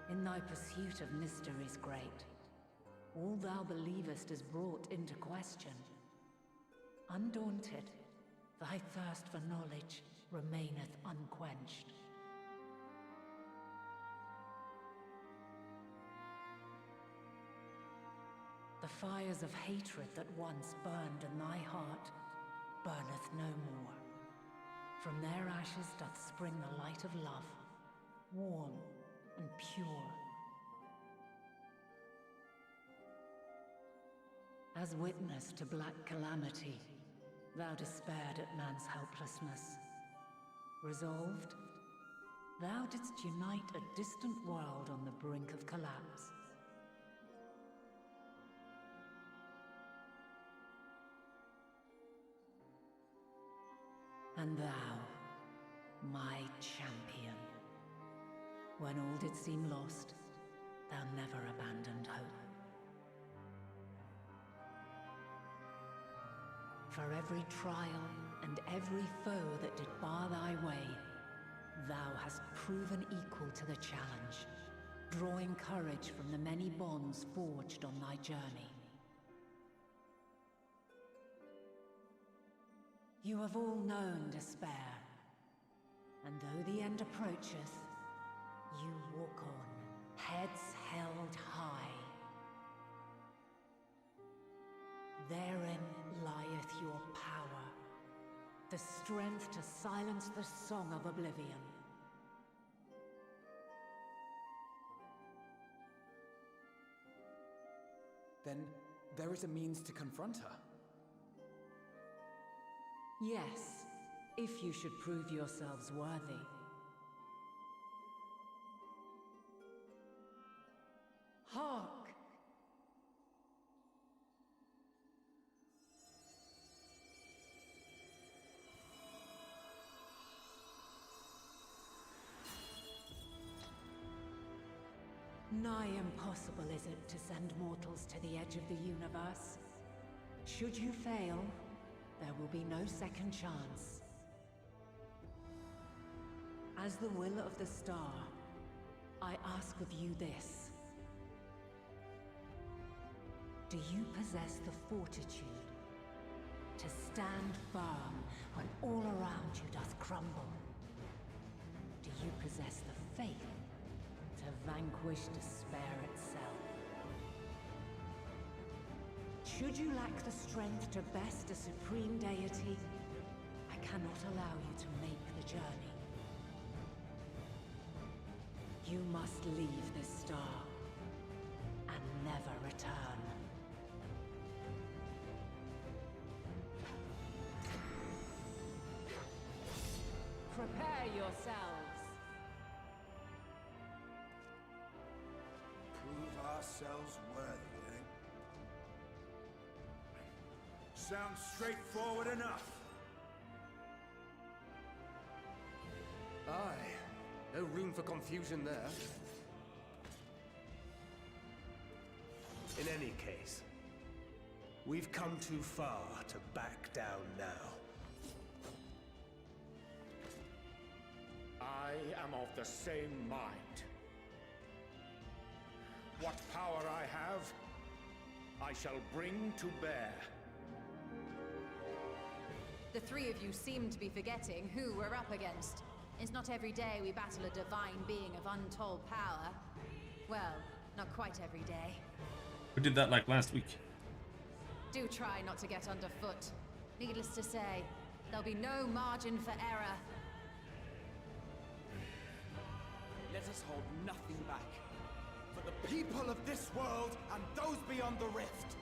Speaker 18: In thy pursuit of mysteries great, all thou believest is brought into question. Undaunted, thy thirst for knowledge remaineth unquenched. The fires of hatred that once burned in thy heart burneth no more. From their ashes doth spring the light of love, warm and pure. As witness to black calamity, thou despaired at man's helplessness. Resolved, thou didst unite a distant world on the brink of collapse. And thou, my champion, when all did seem lost, thou never abandoned hope. For every trial and every foe that did bar thy way, thou hast proven equal to the challenge, drawing courage from the many bonds forged on thy journey. You have all known despair, and though the end approacheth, you walk on, heads held high. Therein lieth your power The strength to silence the song of oblivion.
Speaker 9: Then there is a means to confront her.
Speaker 18: Yes, if you should prove yourselves worthy. Hark! Nigh impossible is it to send mortals to the edge of the universe. Should you fail, there will be no second chance. As the will of the star, I ask of you this. Do you possess the fortitude to stand firm when all around you doth crumble? Do you possess the faith to vanquish despair itself? Should you lack the strength to best a supreme deity, I cannot allow you to make the journey. You must leave this star and never return. Prepare yourselves.
Speaker 3: Prove ourselves worthy, eh? Sounds straightforward enough.
Speaker 17: Aye. No room for confusion there. In any case, we've come too far to back down now.
Speaker 3: I am of the same mind. What power I have, I shall bring to bear.
Speaker 12: The three of you seem to be forgetting who we're up against. It's not every day we battle a divine being of untold power. Well, not quite every day.
Speaker 1: We did that like last week.
Speaker 12: Do try not to get underfoot. Needless to say, there'll be no margin for error.
Speaker 3: Let us hold nothing back. For the people of this world and those beyond the rift.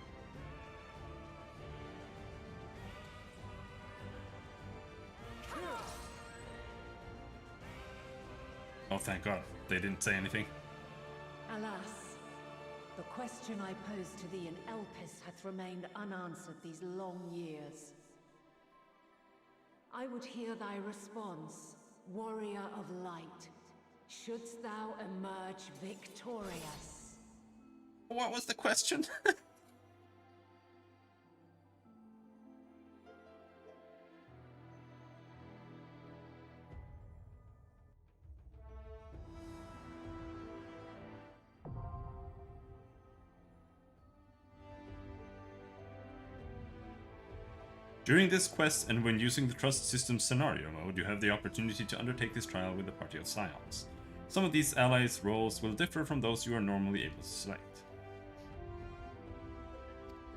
Speaker 1: Oh, thank God. They didn't say anything.
Speaker 18: Alas, the question I posed to thee in Elpis hath remained unanswered these long years. I would hear thy response, warrior of light. Shouldst thou emerge victorious?
Speaker 1: What was the question? During this quest and when using the Trust System scenario mode, you have the opportunity to undertake this trial with a party of Scions. Some of these allies' roles will differ from those you are normally able to select.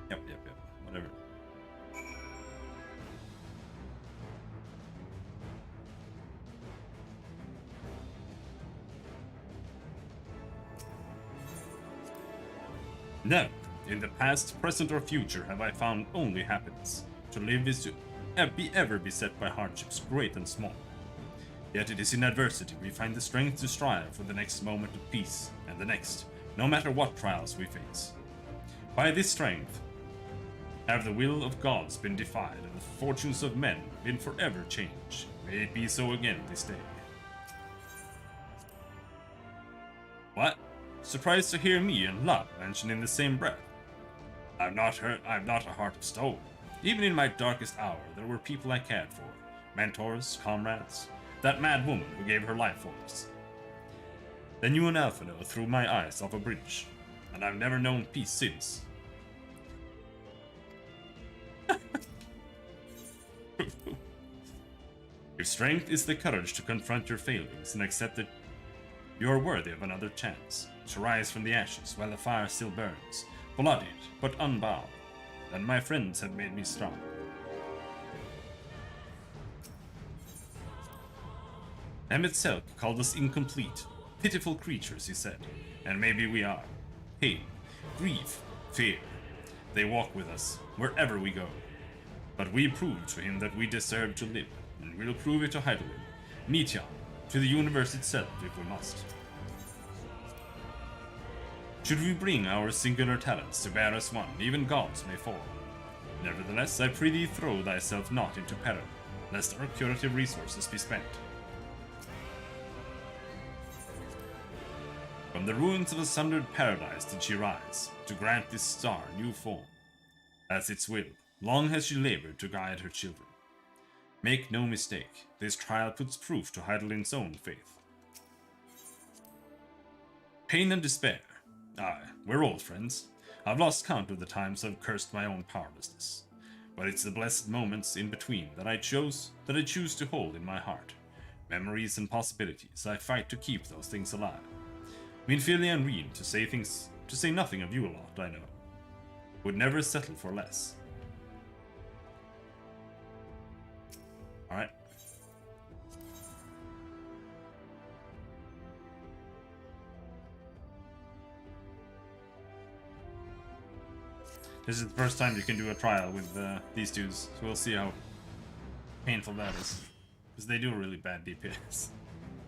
Speaker 1: Yep, whatever. Never, in the past, present, or future, have I found only happiness. To live is to be ever beset by hardships, great and small. Yet it is in adversity we find the strength to strive for the next moment of peace, and the next, no matter what trials we face. By this strength have the will of gods been defied, and the fortunes of men been forever changed. May it be so again this day. What? Surprised to hear me and love mentioned in the same breath. I'm not a heart of stone. Even in my darkest hour, there were people I cared for. Mentors, comrades, that mad woman who gave her life for us. Then you and Alphino threw my eyes off a bridge, and I've never known peace since. Your strength is the courage to confront your failings and accept that you are worthy of another chance, to rise from the ashes while the fire still burns, bloodied but unbowed. And my friends have made me strong. Emmett Selk called us incomplete, pitiful creatures, he said, and maybe we are. Pain, grief, fear. They walk with us, wherever we go. But we proved to him that we deserve to live, and we'll prove it to Hydaelyn, Nithyan, to the universe itself if we must. Should we bring our singular talents to bear as one, even gods may fall. Nevertheless, I pray thee throw thyself not into peril, lest our curative resources be spent. From the ruins of a sundered paradise did she rise, to grant this star new form. As its will, long has she labored to guide her children. Make no mistake, this trial puts proof to Hydaelyn's own faith. Pain and despair. Aye, we're old friends. I've lost count of the times I've cursed my own powerlessness. But it's the blessed moments in between that I choose to hold in my heart. Memories and possibilities, I fight to keep those things alive. Winfilia and Reen, to say nothing of you a lot, I know. Would never settle for less. Alright. This is the first time you can do a trial with these dudes, so we'll see how painful that is. Because they do a really bad DPS.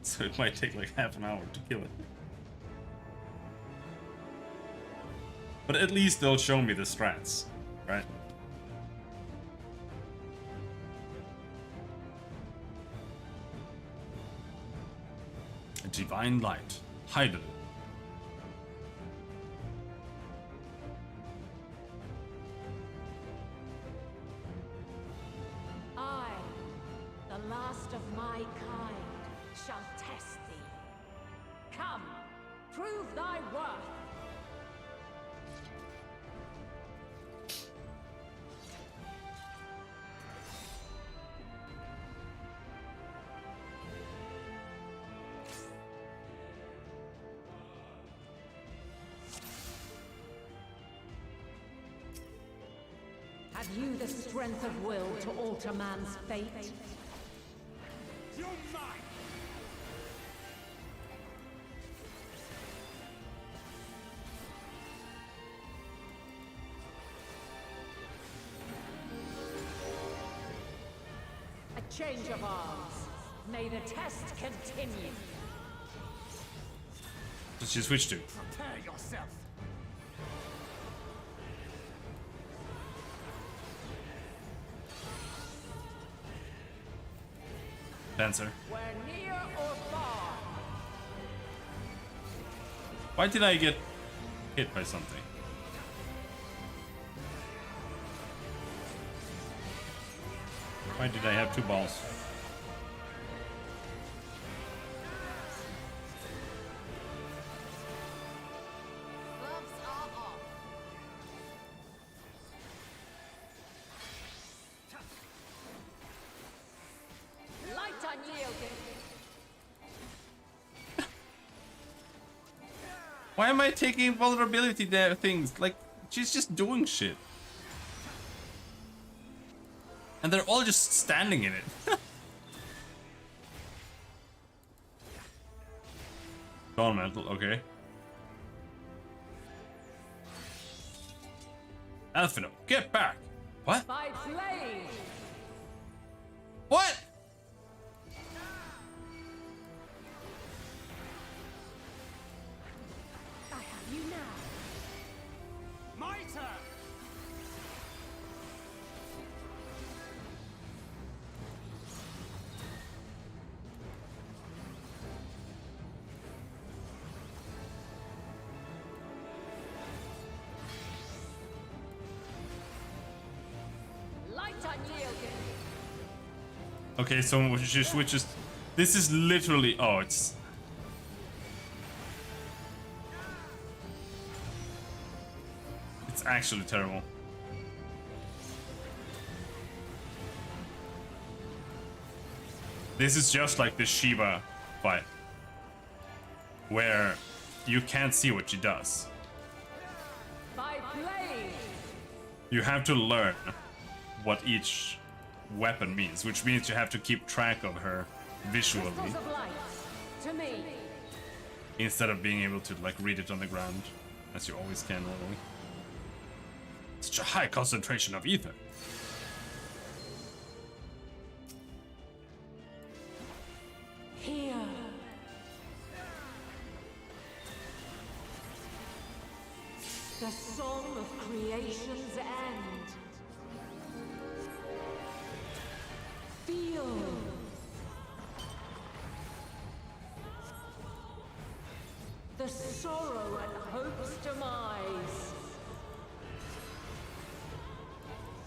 Speaker 1: So it might take like half an hour to kill it. But at least they'll show me the strats, right? A divine light, Hydaelyn.
Speaker 18: I, the last of my kind, shall test thee. Come, prove thy worth. Have you the strength of will to alter man's fate?
Speaker 3: You're mine!
Speaker 18: A change of arms. May the test continue.
Speaker 1: Did she switch to?
Speaker 3: Prepare yourself!
Speaker 1: Dancer.
Speaker 18: We're near or far.
Speaker 1: Why did I get hit by something? Why did I have two balls?
Speaker 12: Gloves are off.
Speaker 18: Light unyielding.
Speaker 1: Why am I taking vulnerability there things? Like, she's just doing shit. And they're all just standing in it. Elemental, okay. Alphino, get back! What?
Speaker 18: By blade.
Speaker 1: What?
Speaker 2: I have you now.
Speaker 3: My turn!
Speaker 18: Light unyielding.
Speaker 1: Okay, so she switches. This is literally. Oh, it's. It's actually terrible. This is just like the Shiva fight, where you can't see what she does.
Speaker 18: By blade.
Speaker 1: You have to learn what each weapon means, which means you have to keep track of her visually,
Speaker 18: Crystals of light, to me.
Speaker 1: instead of being able to like read it on the ground, as you always can normally. Such a high concentration of ether.
Speaker 18: Here. The song of creation's end. Feel. The sorrow and hope's demise.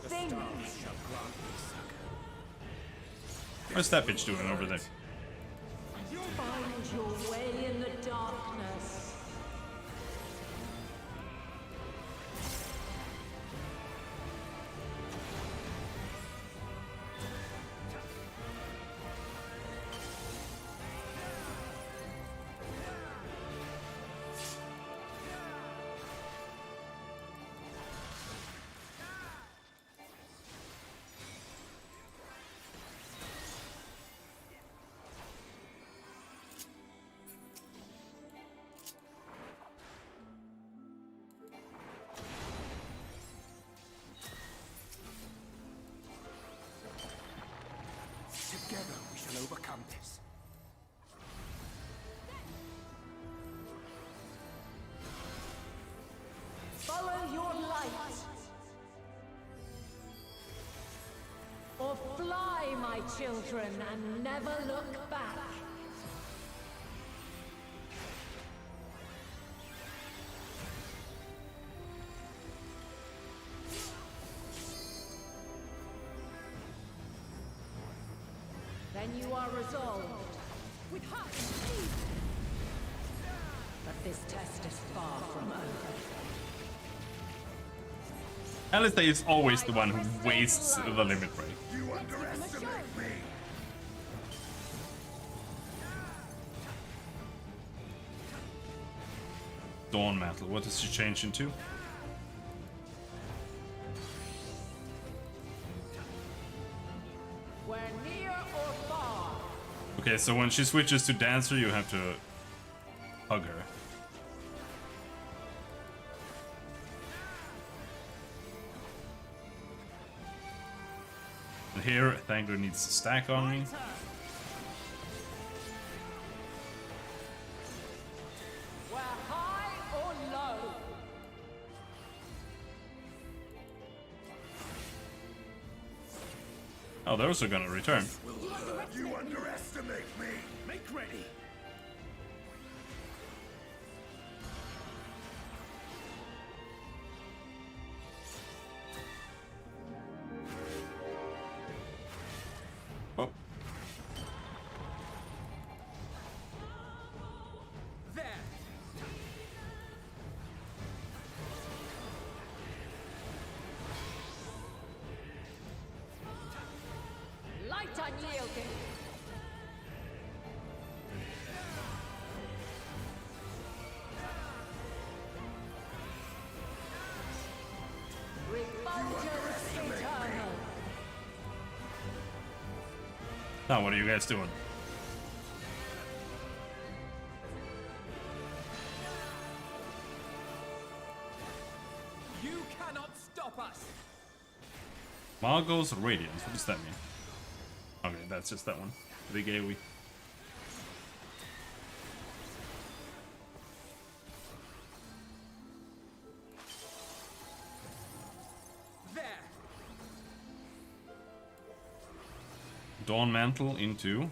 Speaker 18: Think.
Speaker 1: What's that bitch doing over there?
Speaker 18: Find your way in the darkness.
Speaker 3: Together we shall overcome this.
Speaker 18: Follow your light. Or fly, my children, and never look back. Then you are resolved.
Speaker 2: With heart and speed.
Speaker 18: But this test is far from over.
Speaker 1: Alistair is always the one who wastes the limit break.
Speaker 3: You underestimate me.
Speaker 1: Dawn Mantle, what does she change into?
Speaker 18: We're near or far.
Speaker 1: Okay, so when she switches to Dancer, you have to hug her. And here, Thangler needs to stack on me.
Speaker 18: We're high or low.
Speaker 1: Oh, those are gonna return.
Speaker 3: You underestimate me. Make ready.
Speaker 1: Oh.
Speaker 3: There.
Speaker 18: Light unyielding. Refulgence eternal.
Speaker 1: Now, what are you guys doing?
Speaker 3: You cannot stop us.
Speaker 1: Margot's Radiance, what does that mean? Okay, that's just that one. The big AoE.
Speaker 3: There.
Speaker 1: Dawn Mantle into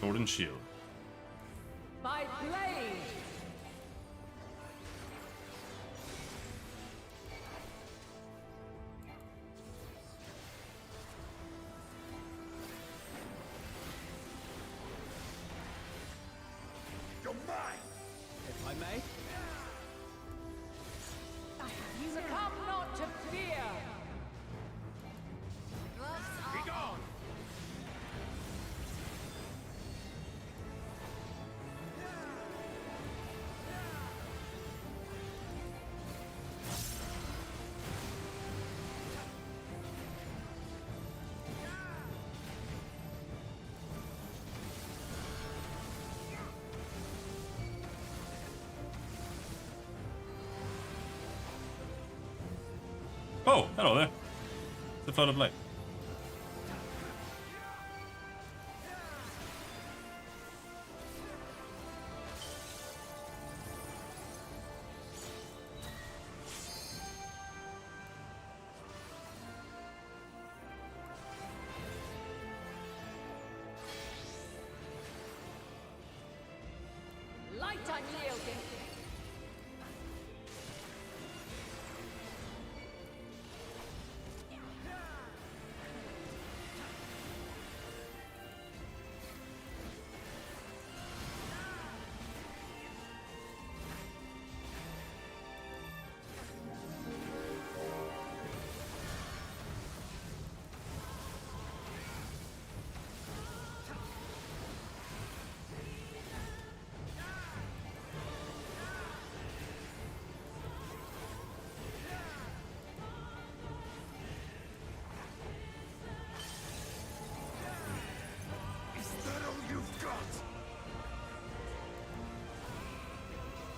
Speaker 1: Sword and Shield.
Speaker 18: By blade.
Speaker 3: You're mine. If I may.
Speaker 18: Succumb not to fear.
Speaker 3: Be gone.
Speaker 1: Oh, hello there. The flood of light.
Speaker 18: Light unyielding.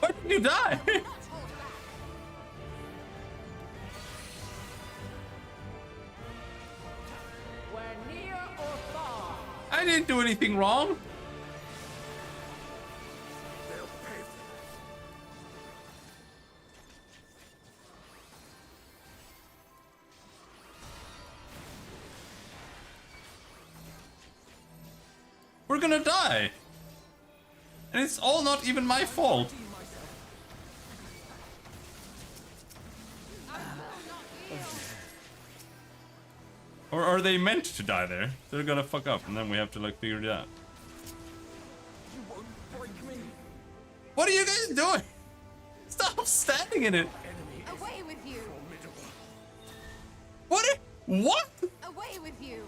Speaker 1: Why did you die?
Speaker 18: We're near or far.
Speaker 1: I didn't do anything wrong. We're gonna die. And it's all not even my fault. Or are they meant to die there? They're gonna fuck up and then we have to like figure it out. What are you guys doing? Stop standing in it.
Speaker 12: Away with you!
Speaker 1: What? What?
Speaker 12: Away with you!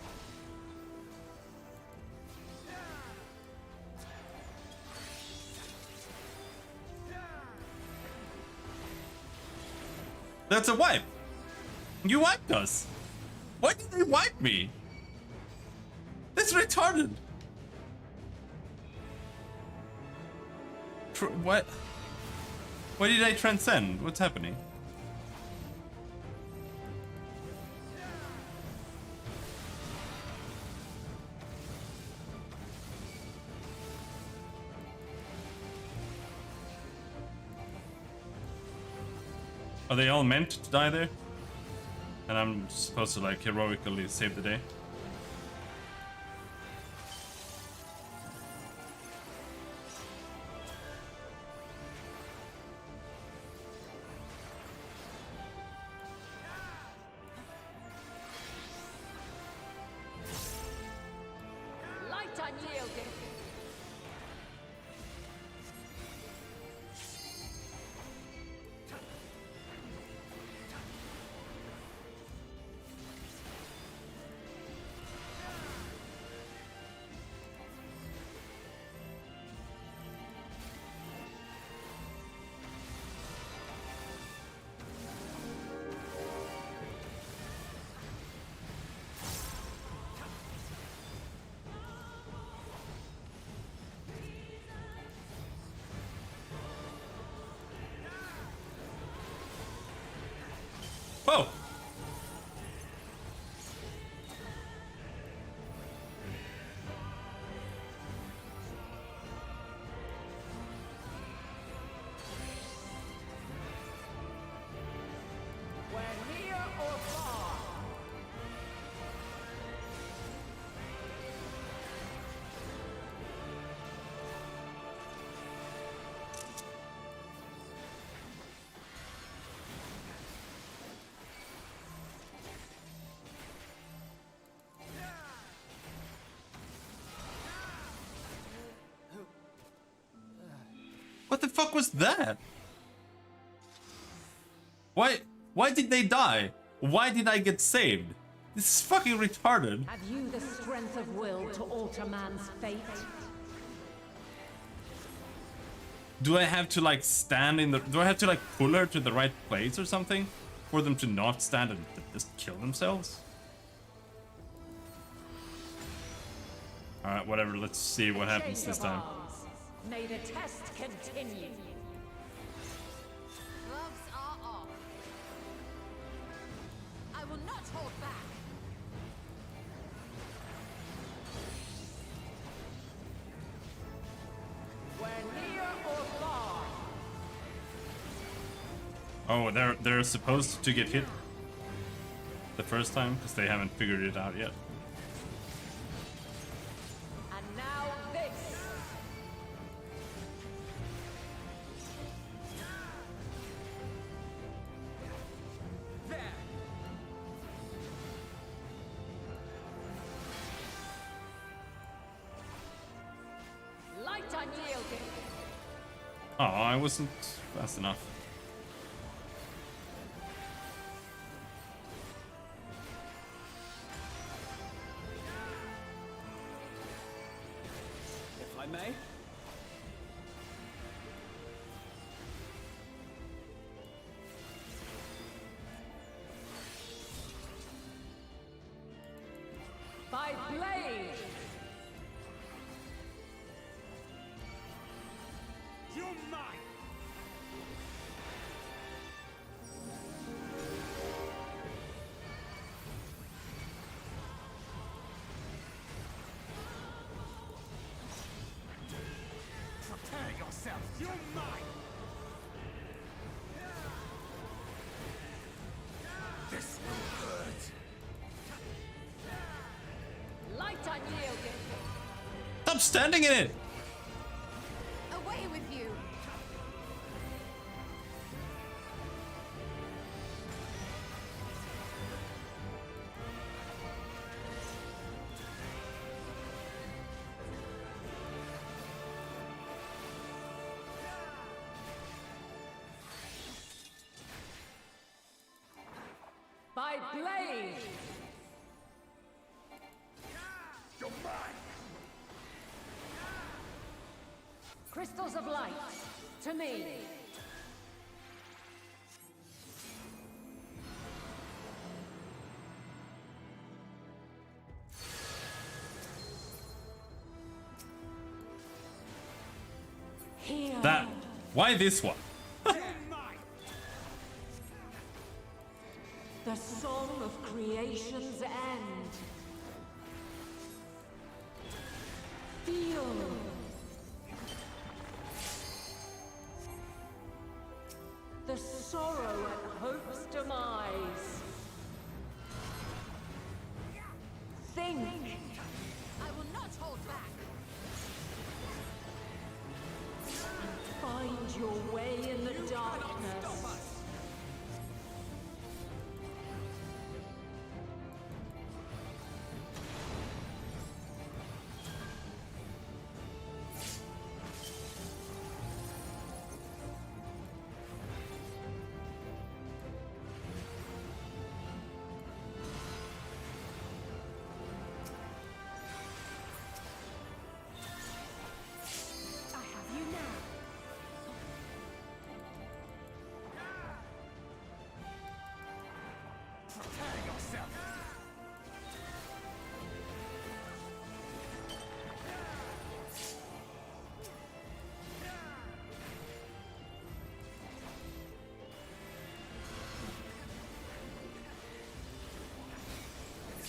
Speaker 1: That's a wipe. You wiped us. Why did they wipe me? That's retarded. What? Why did I transcend? What's happening? Are they all meant to die there? And I'm supposed to like heroically save the day?
Speaker 18: Light unyielding.
Speaker 1: Whoa!
Speaker 18: We're near or far.
Speaker 1: What the fuck was that? Why did they die? Why did I get saved? This is fucking retarded.
Speaker 18: Have you the strength of will to alter man's fate?
Speaker 1: Do I have to like stand in the... Do I have to like pull her to the right place or something? For them to not stand and just kill themselves? Alright, whatever, let's see what happens this time.
Speaker 18: May the test continue.
Speaker 12: Gloves are off.
Speaker 1: Oh, they're supposed to get hit the first time because they haven't figured it out yet.
Speaker 2: And now this.
Speaker 3: There.
Speaker 2: Light unyielding.
Speaker 1: Oh, I wasn't fast enough.
Speaker 3: If I may.
Speaker 2: By blade.
Speaker 3: You're mine. Prepare yourself. You're mine. This will hurt.
Speaker 2: Light unyielding.
Speaker 1: Stop standing in it!
Speaker 12: Away with you!
Speaker 2: By blade.
Speaker 3: You're mine.
Speaker 2: Crystals of light. To me. Here.
Speaker 1: That. Why this one?
Speaker 2: The song of creation's end. Feel. The sorrow at hope's demise. Think.
Speaker 12: I will not hold back.
Speaker 2: Find your way in the darkness.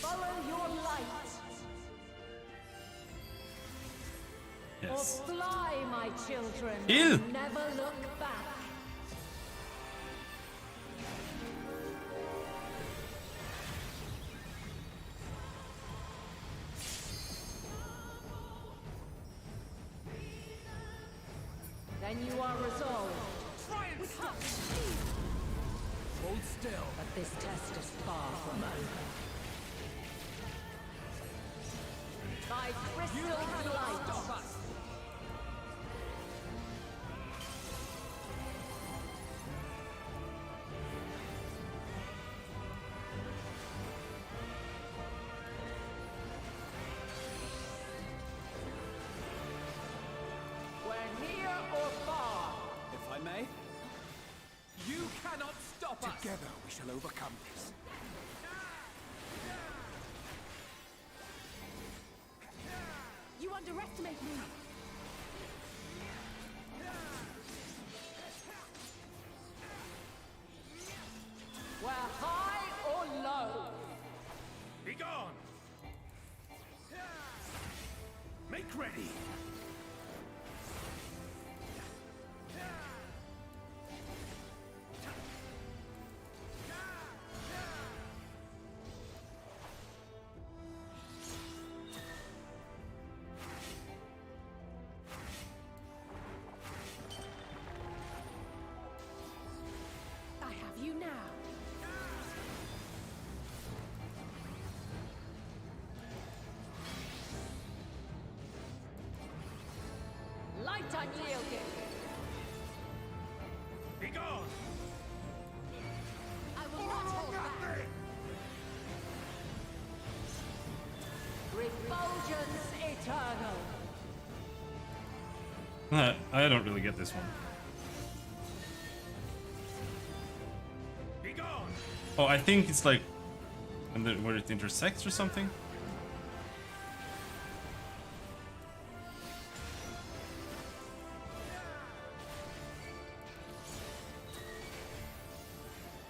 Speaker 2: Follow your light.
Speaker 1: Yes.
Speaker 2: Or fly, my children.
Speaker 1: Ew.
Speaker 2: And never look back. Then you are resolved.
Speaker 3: Try and stop.
Speaker 2: Hold still. But this test is far from over. By crystal light.
Speaker 3: Stop us.
Speaker 2: We're near or far.
Speaker 3: If I may. You cannot stop us.
Speaker 16: Together we shall overcome this.
Speaker 2: You underestimate me. We're high or low.
Speaker 16: Be gone! Make ready!
Speaker 18: Light unyielding.
Speaker 16: Be gone!
Speaker 12: I will not hold back.
Speaker 18: Refulgence eternal.
Speaker 1: I don't really get this one.
Speaker 16: Be gone!
Speaker 1: Oh, I think it's like where it intersects or something.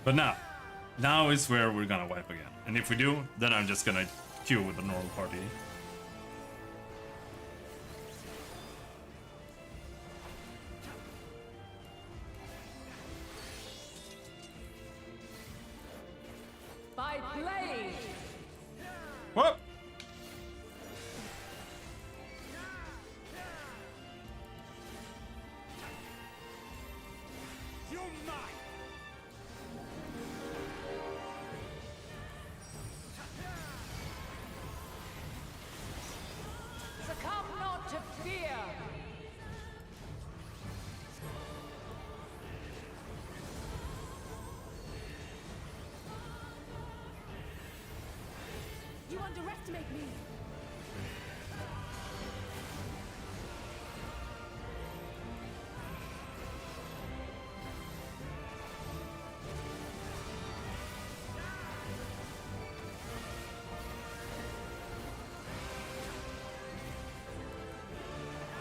Speaker 1: But now is where we're gonna wipe again. And if we do, then I'm just gonna queue with the normal party.
Speaker 18: By blade.
Speaker 1: Whoop!
Speaker 18: Succumb not to fear.
Speaker 2: You underestimate me.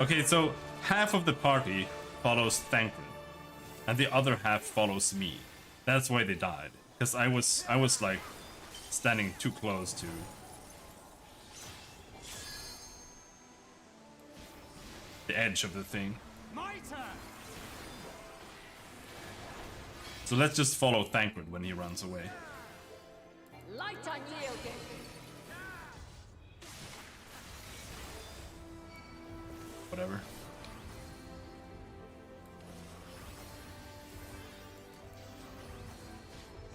Speaker 1: Okay, so half of the party follows Thancred, and the other half follows me. That's why they died, because I was like standing too close to the edge of the thing.
Speaker 3: My turn.
Speaker 1: So let's just follow Thancred when he runs away.
Speaker 18: Light unyielding.
Speaker 1: Whatever.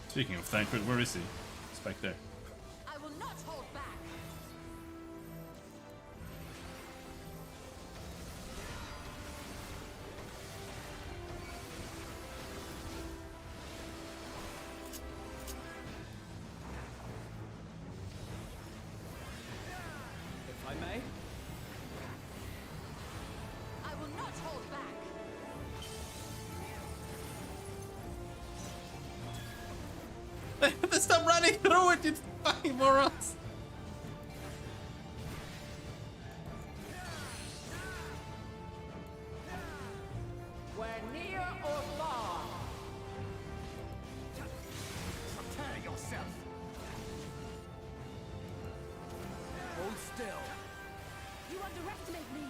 Speaker 1: Speaking of Thancred, where is he? It's back there.
Speaker 12: I will not hold back.
Speaker 3: If I may.
Speaker 12: I will not hold back.
Speaker 1: Stop running through it, you fucking morons!
Speaker 18: Where near or far.
Speaker 3: Prepare yourself. Hold still.
Speaker 2: You underestimate me.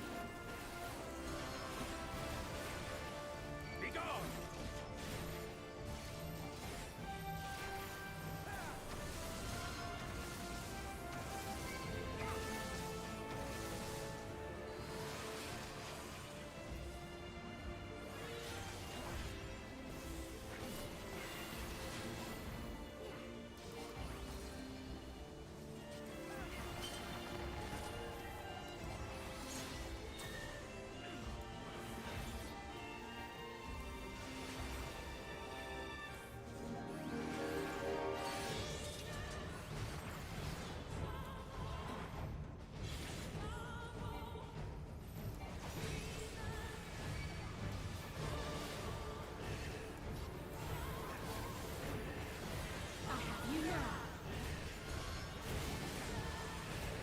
Speaker 16: Be gone!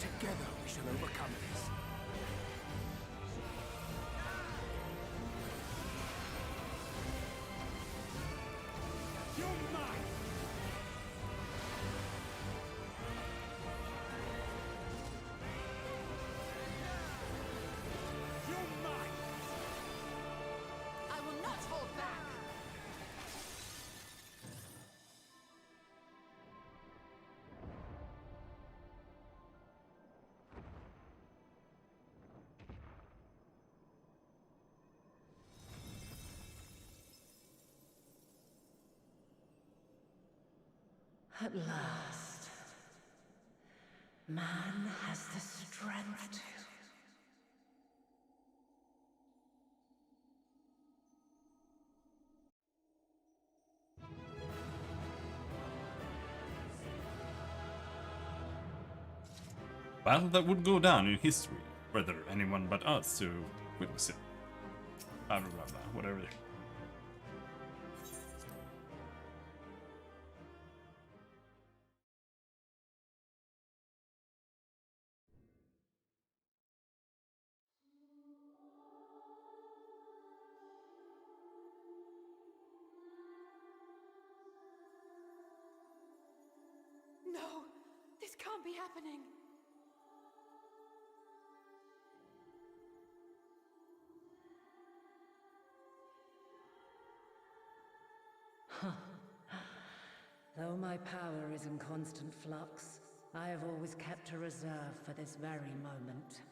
Speaker 3: Together we shall overcome this. You're mine! You're mine!
Speaker 12: I will not hold back.
Speaker 18: At last, man has the strength to.
Speaker 1: Battle that would go down in history, whether anyone but us to witness it. Blah blah blah blah, whatever.
Speaker 2: No! This can't be happening!
Speaker 18: Though my power is in constant flux, I have always kept a reserve for this very moment.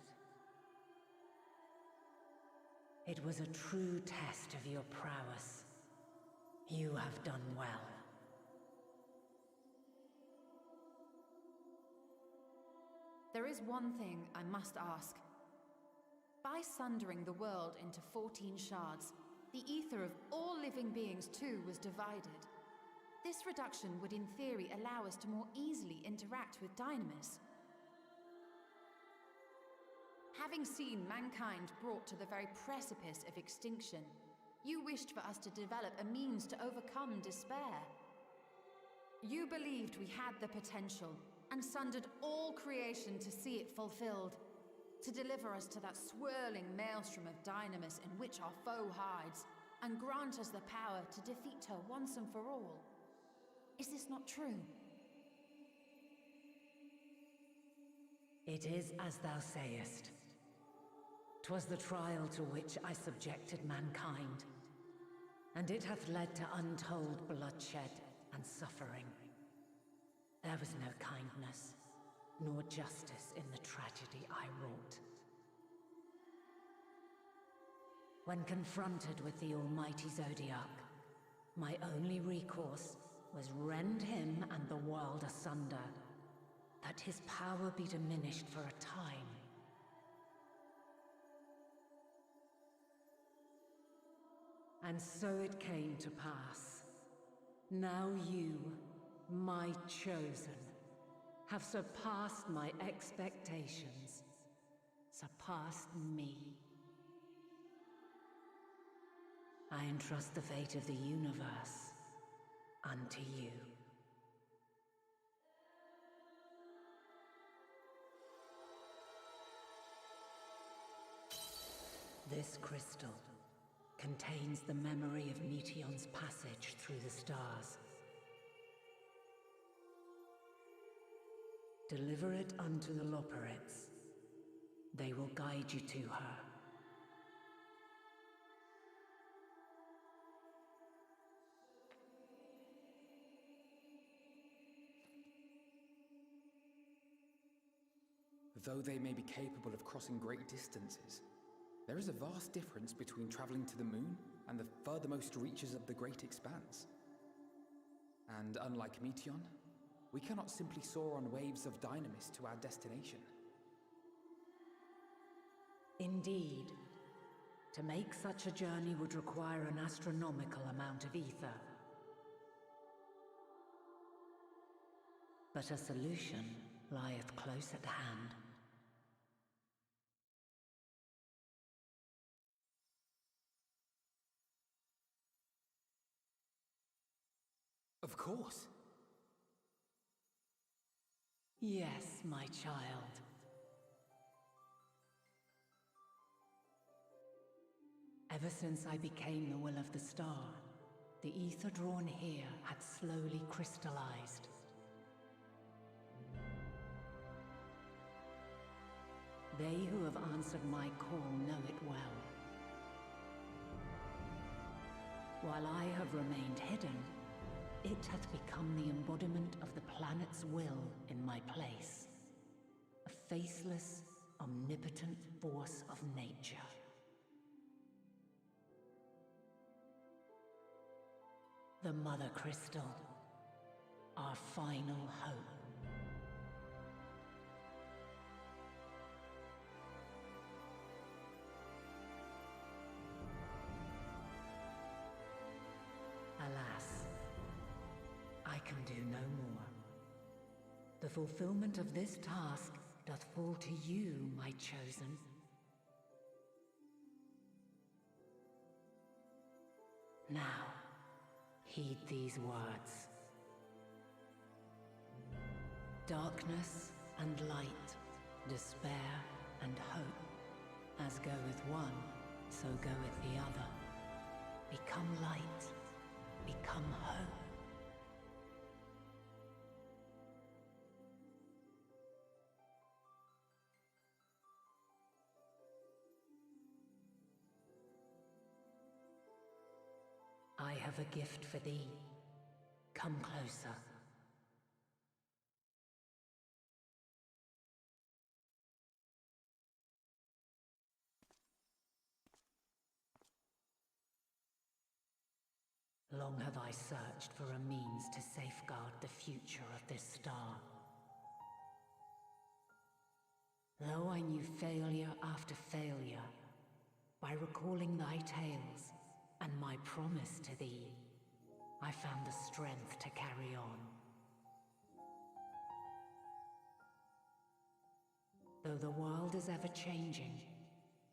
Speaker 18: It was a true test of your prowess. You have done well.
Speaker 12: There is one thing I must ask. By sundering the world into 14 shards, the ether of all living beings too was divided. This reduction would in theory allow us to more easily interact with Dynamis. Having seen mankind brought to the very precipice of extinction, you wished for us to develop a means to overcome despair. You believed we had the potential, and sundered all creation to see it fulfilled, to deliver us to that swirling maelstrom of Dynamis in which our foe hides, and grant us the power to defeat her once and for all. Is this not true?
Speaker 18: It is as thou sayest. 'Twas the trial to which I subjected mankind, and it hath led to untold bloodshed and suffering. There was no kindness, nor justice in the tragedy I wrought. When confronted with the almighty Zodiac, my only recourse was rend him and the world asunder, that his power be diminished for a time. And so it came to pass. Now you, my chosen, have surpassed my expectations, surpassed me. I entrust the fate of the universe unto you. This crystal contains the memory of Meteion's passage through the stars. Deliver it unto the Loporrits. They will guide you to her.
Speaker 9: Though they may be capable of crossing great distances, there is a vast difference between traveling to the moon and the furthermost reaches of the great expanse. And unlike Meteion, we cannot simply soar on waves of Dynamis to our destination.
Speaker 18: Indeed. To make such a journey would require an astronomical amount of ether. But a solution lieth close at hand.
Speaker 9: Of course.
Speaker 18: Yes, my child. Ever since I became the will of the star, the ether drawn here had slowly crystallized. They who have answered my call know it well. While I have remained hidden, it hath become the embodiment of the planet's will in my place. A faceless, omnipotent force of nature. The Mother Crystal, our final hope. Alas, I can do no more. The fulfillment of this task doth fall to you, my chosen. Now, heed these words. Darkness and light, despair and hope. As goeth one, so goeth the other. Become light, become hope. I have a gift for thee. Come closer. Long have I searched for a means to safeguard the future of this star. Though I knew failure after failure, by recalling thy tales and my promise to thee, I found the strength to carry on. Though the world is ever changing,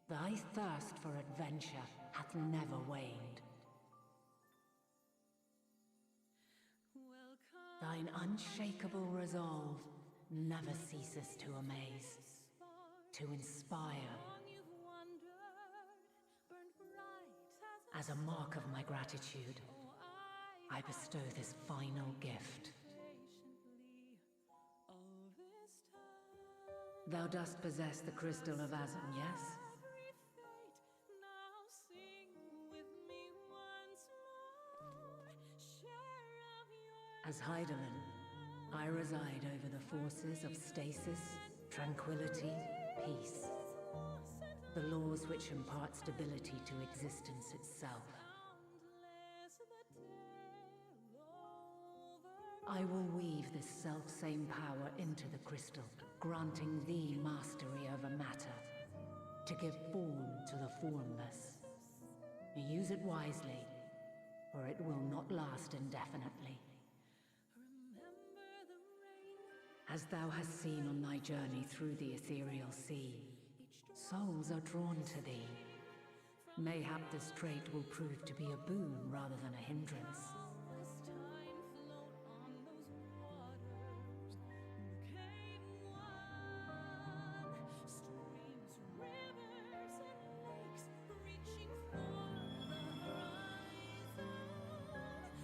Speaker 18: thy thirst for adventure hath never waned. Thine unshakable resolve never ceases to amaze, to inspire. As a mark of my gratitude, I bestow this final gift. Thou dost possess the crystal of Azum, yes? As Hydaelyn, I reside over the forces of stasis, tranquility, peace. The laws which impart stability to existence itself. I will weave this self-same power into the crystal, granting thee mastery over matter, to give form to the formless. Use it wisely, or it will not last indefinitely. As thou hast seen on thy journey through the ethereal sea, souls are drawn to thee. Mayhap this trait will prove to be a boon rather than a hindrance.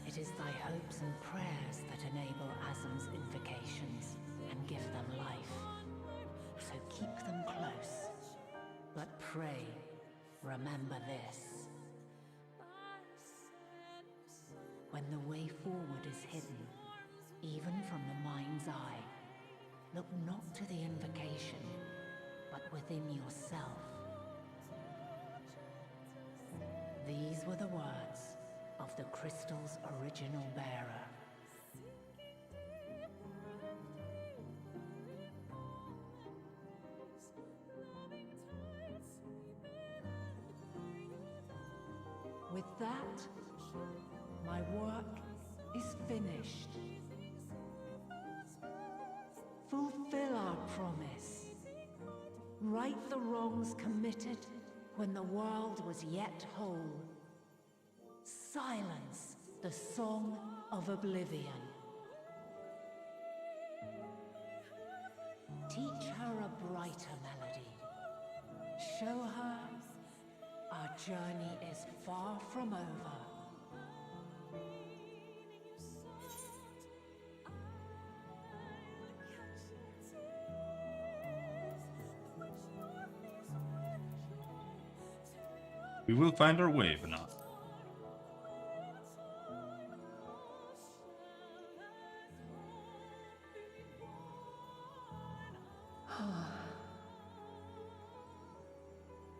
Speaker 18: It is thy hopes and prayers that enable Azum's invocations and give them life. So keep them close. But pray, remember this. When the way forward is hidden, even from the mind's eye, look not to the invocation, but within yourself. These were the words of the crystal's original bearer. With that, my work is finished. Fulfill our promise. Right the wrongs committed when the world was yet whole. Silence the song of oblivion. Teach her a brighter melody. Show her our journey is far from over.
Speaker 1: We will find our way, but not.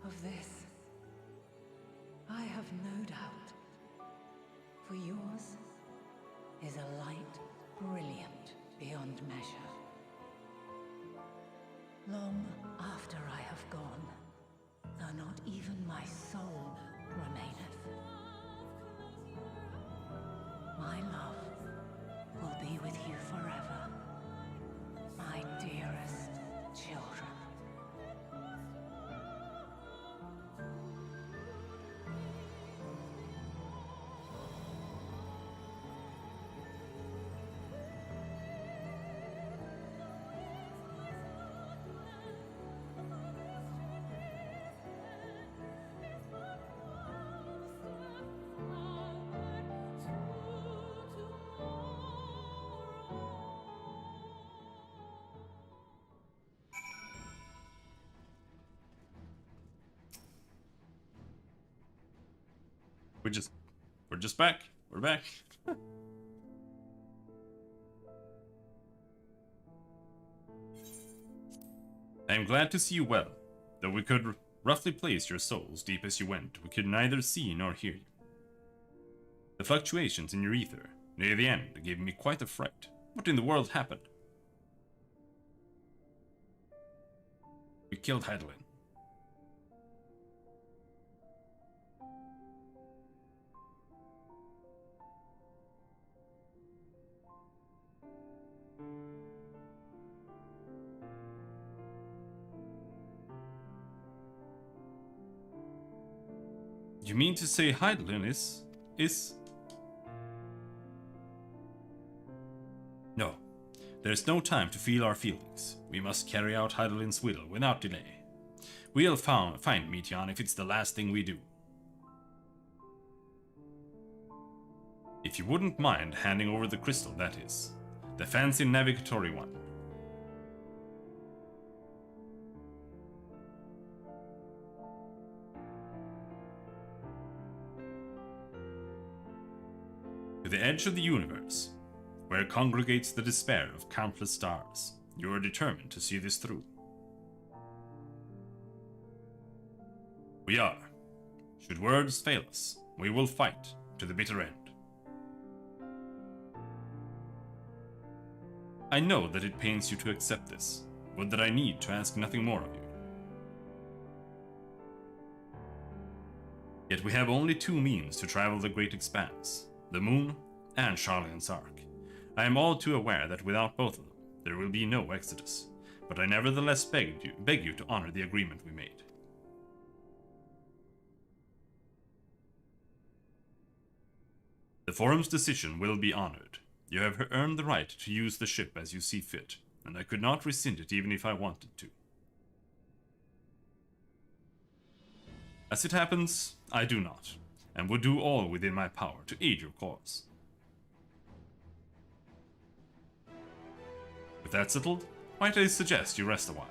Speaker 18: Of this, I have no doubt. For yours is a light brilliant beyond measure. Long after I have gone, though not even my soul remaineth, my love will be with you forever, my dearest children.
Speaker 1: We're just back. We're back. I am glad to see you well. Though we could roughly place your souls deep as you went, we could neither see nor hear you. The fluctuations in your ether near the end gave me quite a fright. What in the world happened? We killed Heidelin. You mean to say Heidelin is... No. There's no time to feel our feelings. We must carry out Heidelin's will without delay. We'll find Mityan if it's the last thing we do. If you wouldn't mind handing over the crystal, that is. The fancy navigatory one. To the edge of the universe, where congregates the despair of countless stars, you are determined to see this through. We are. Should words fail us, we will fight to the bitter end. I know that it pains you to accept this, but that I need to ask nothing more of you. Yet we have only two means to travel the great expanse, the moon and Sharlayan's Ark. I am all too aware that without both of them, there will be no exodus, but I nevertheless beg you to honor the agreement we made. The Forum's decision will be honored. You have earned the right to use the ship as you see fit, and I could not rescind it even if I wanted to. As it happens, I do not, and would do all within my power to aid your cause. With that settled, might I suggest you rest a while?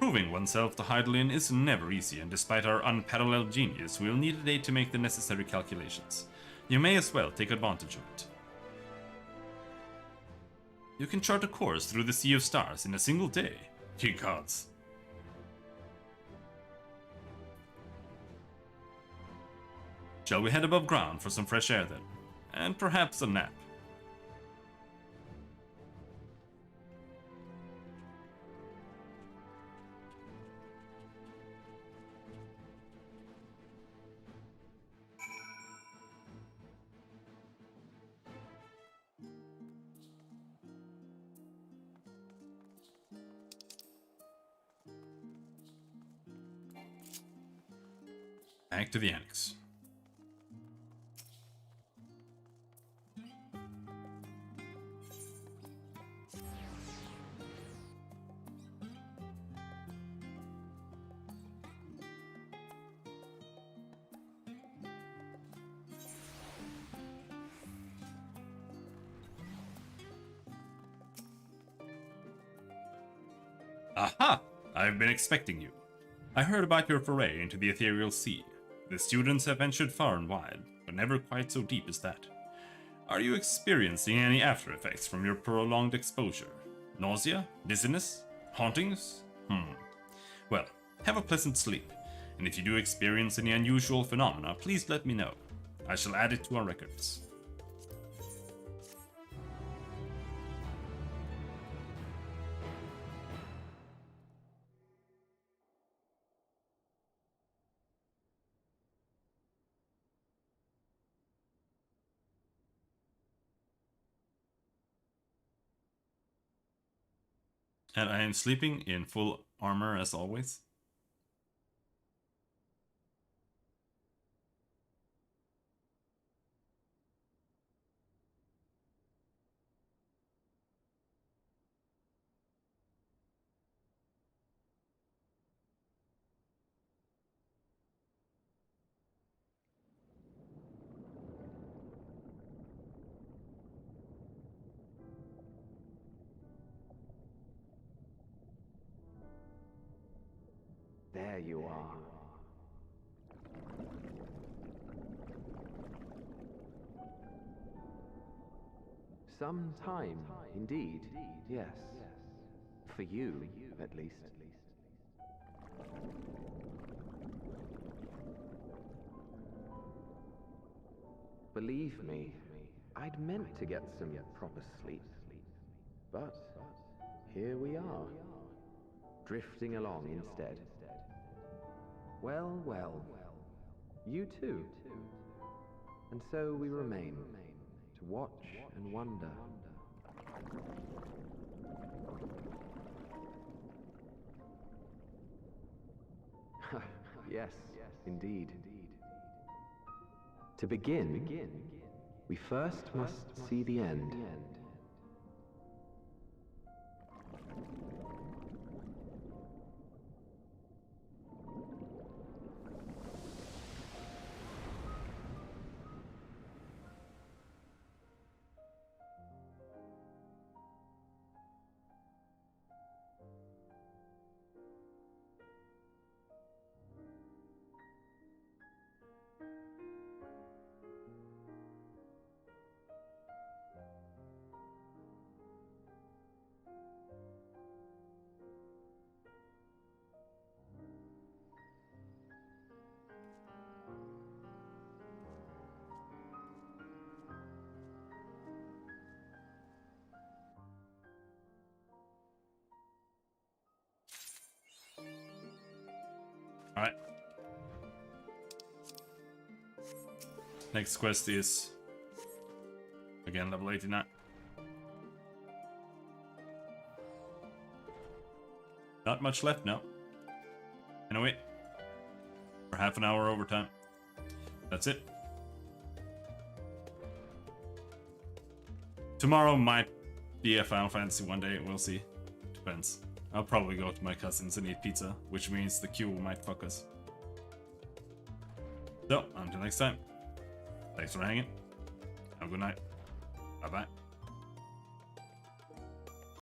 Speaker 1: Proving oneself to Heidelin is never easy, and despite our unparalleled genius, we will need a day to make the necessary calculations. You may as well take advantage of it. You can chart a course through the Sea of Stars in a single day. Ye gods. Shall we head above ground for some fresh air then? And perhaps a nap. Back to the annex. Aha! I've been expecting you. I heard about your foray into the ethereal sea. The students have ventured far and wide, but never quite so deep as that. Are you experiencing any after effects from your prolonged exposure? Nausea? Dizziness? Hauntings? Well, have a pleasant sleep, and if you do experience any unusual phenomena, please let me know. I shall add it to our records. And I am sleeping in full armor as always.
Speaker 19: There you are. Some time, indeed, yes. For you, at least. Believe me, I'd meant to get some proper sleep. But here we are, drifting along instead. Well, well, you too. And so we remain, to watch and wonder. Yes, indeed. To begin, we first must see the end.
Speaker 1: Alright. Next quest is again level 89. Not much left now. Anyway, for half an hour overtime. That's it. Tomorrow might be a Final Fantasy one day, we'll see. Depends. I'll probably go to my cousin's and eat pizza, which means the queue might fuck us. So, until next time. Thanks for hanging. Have a good night. Bye-bye.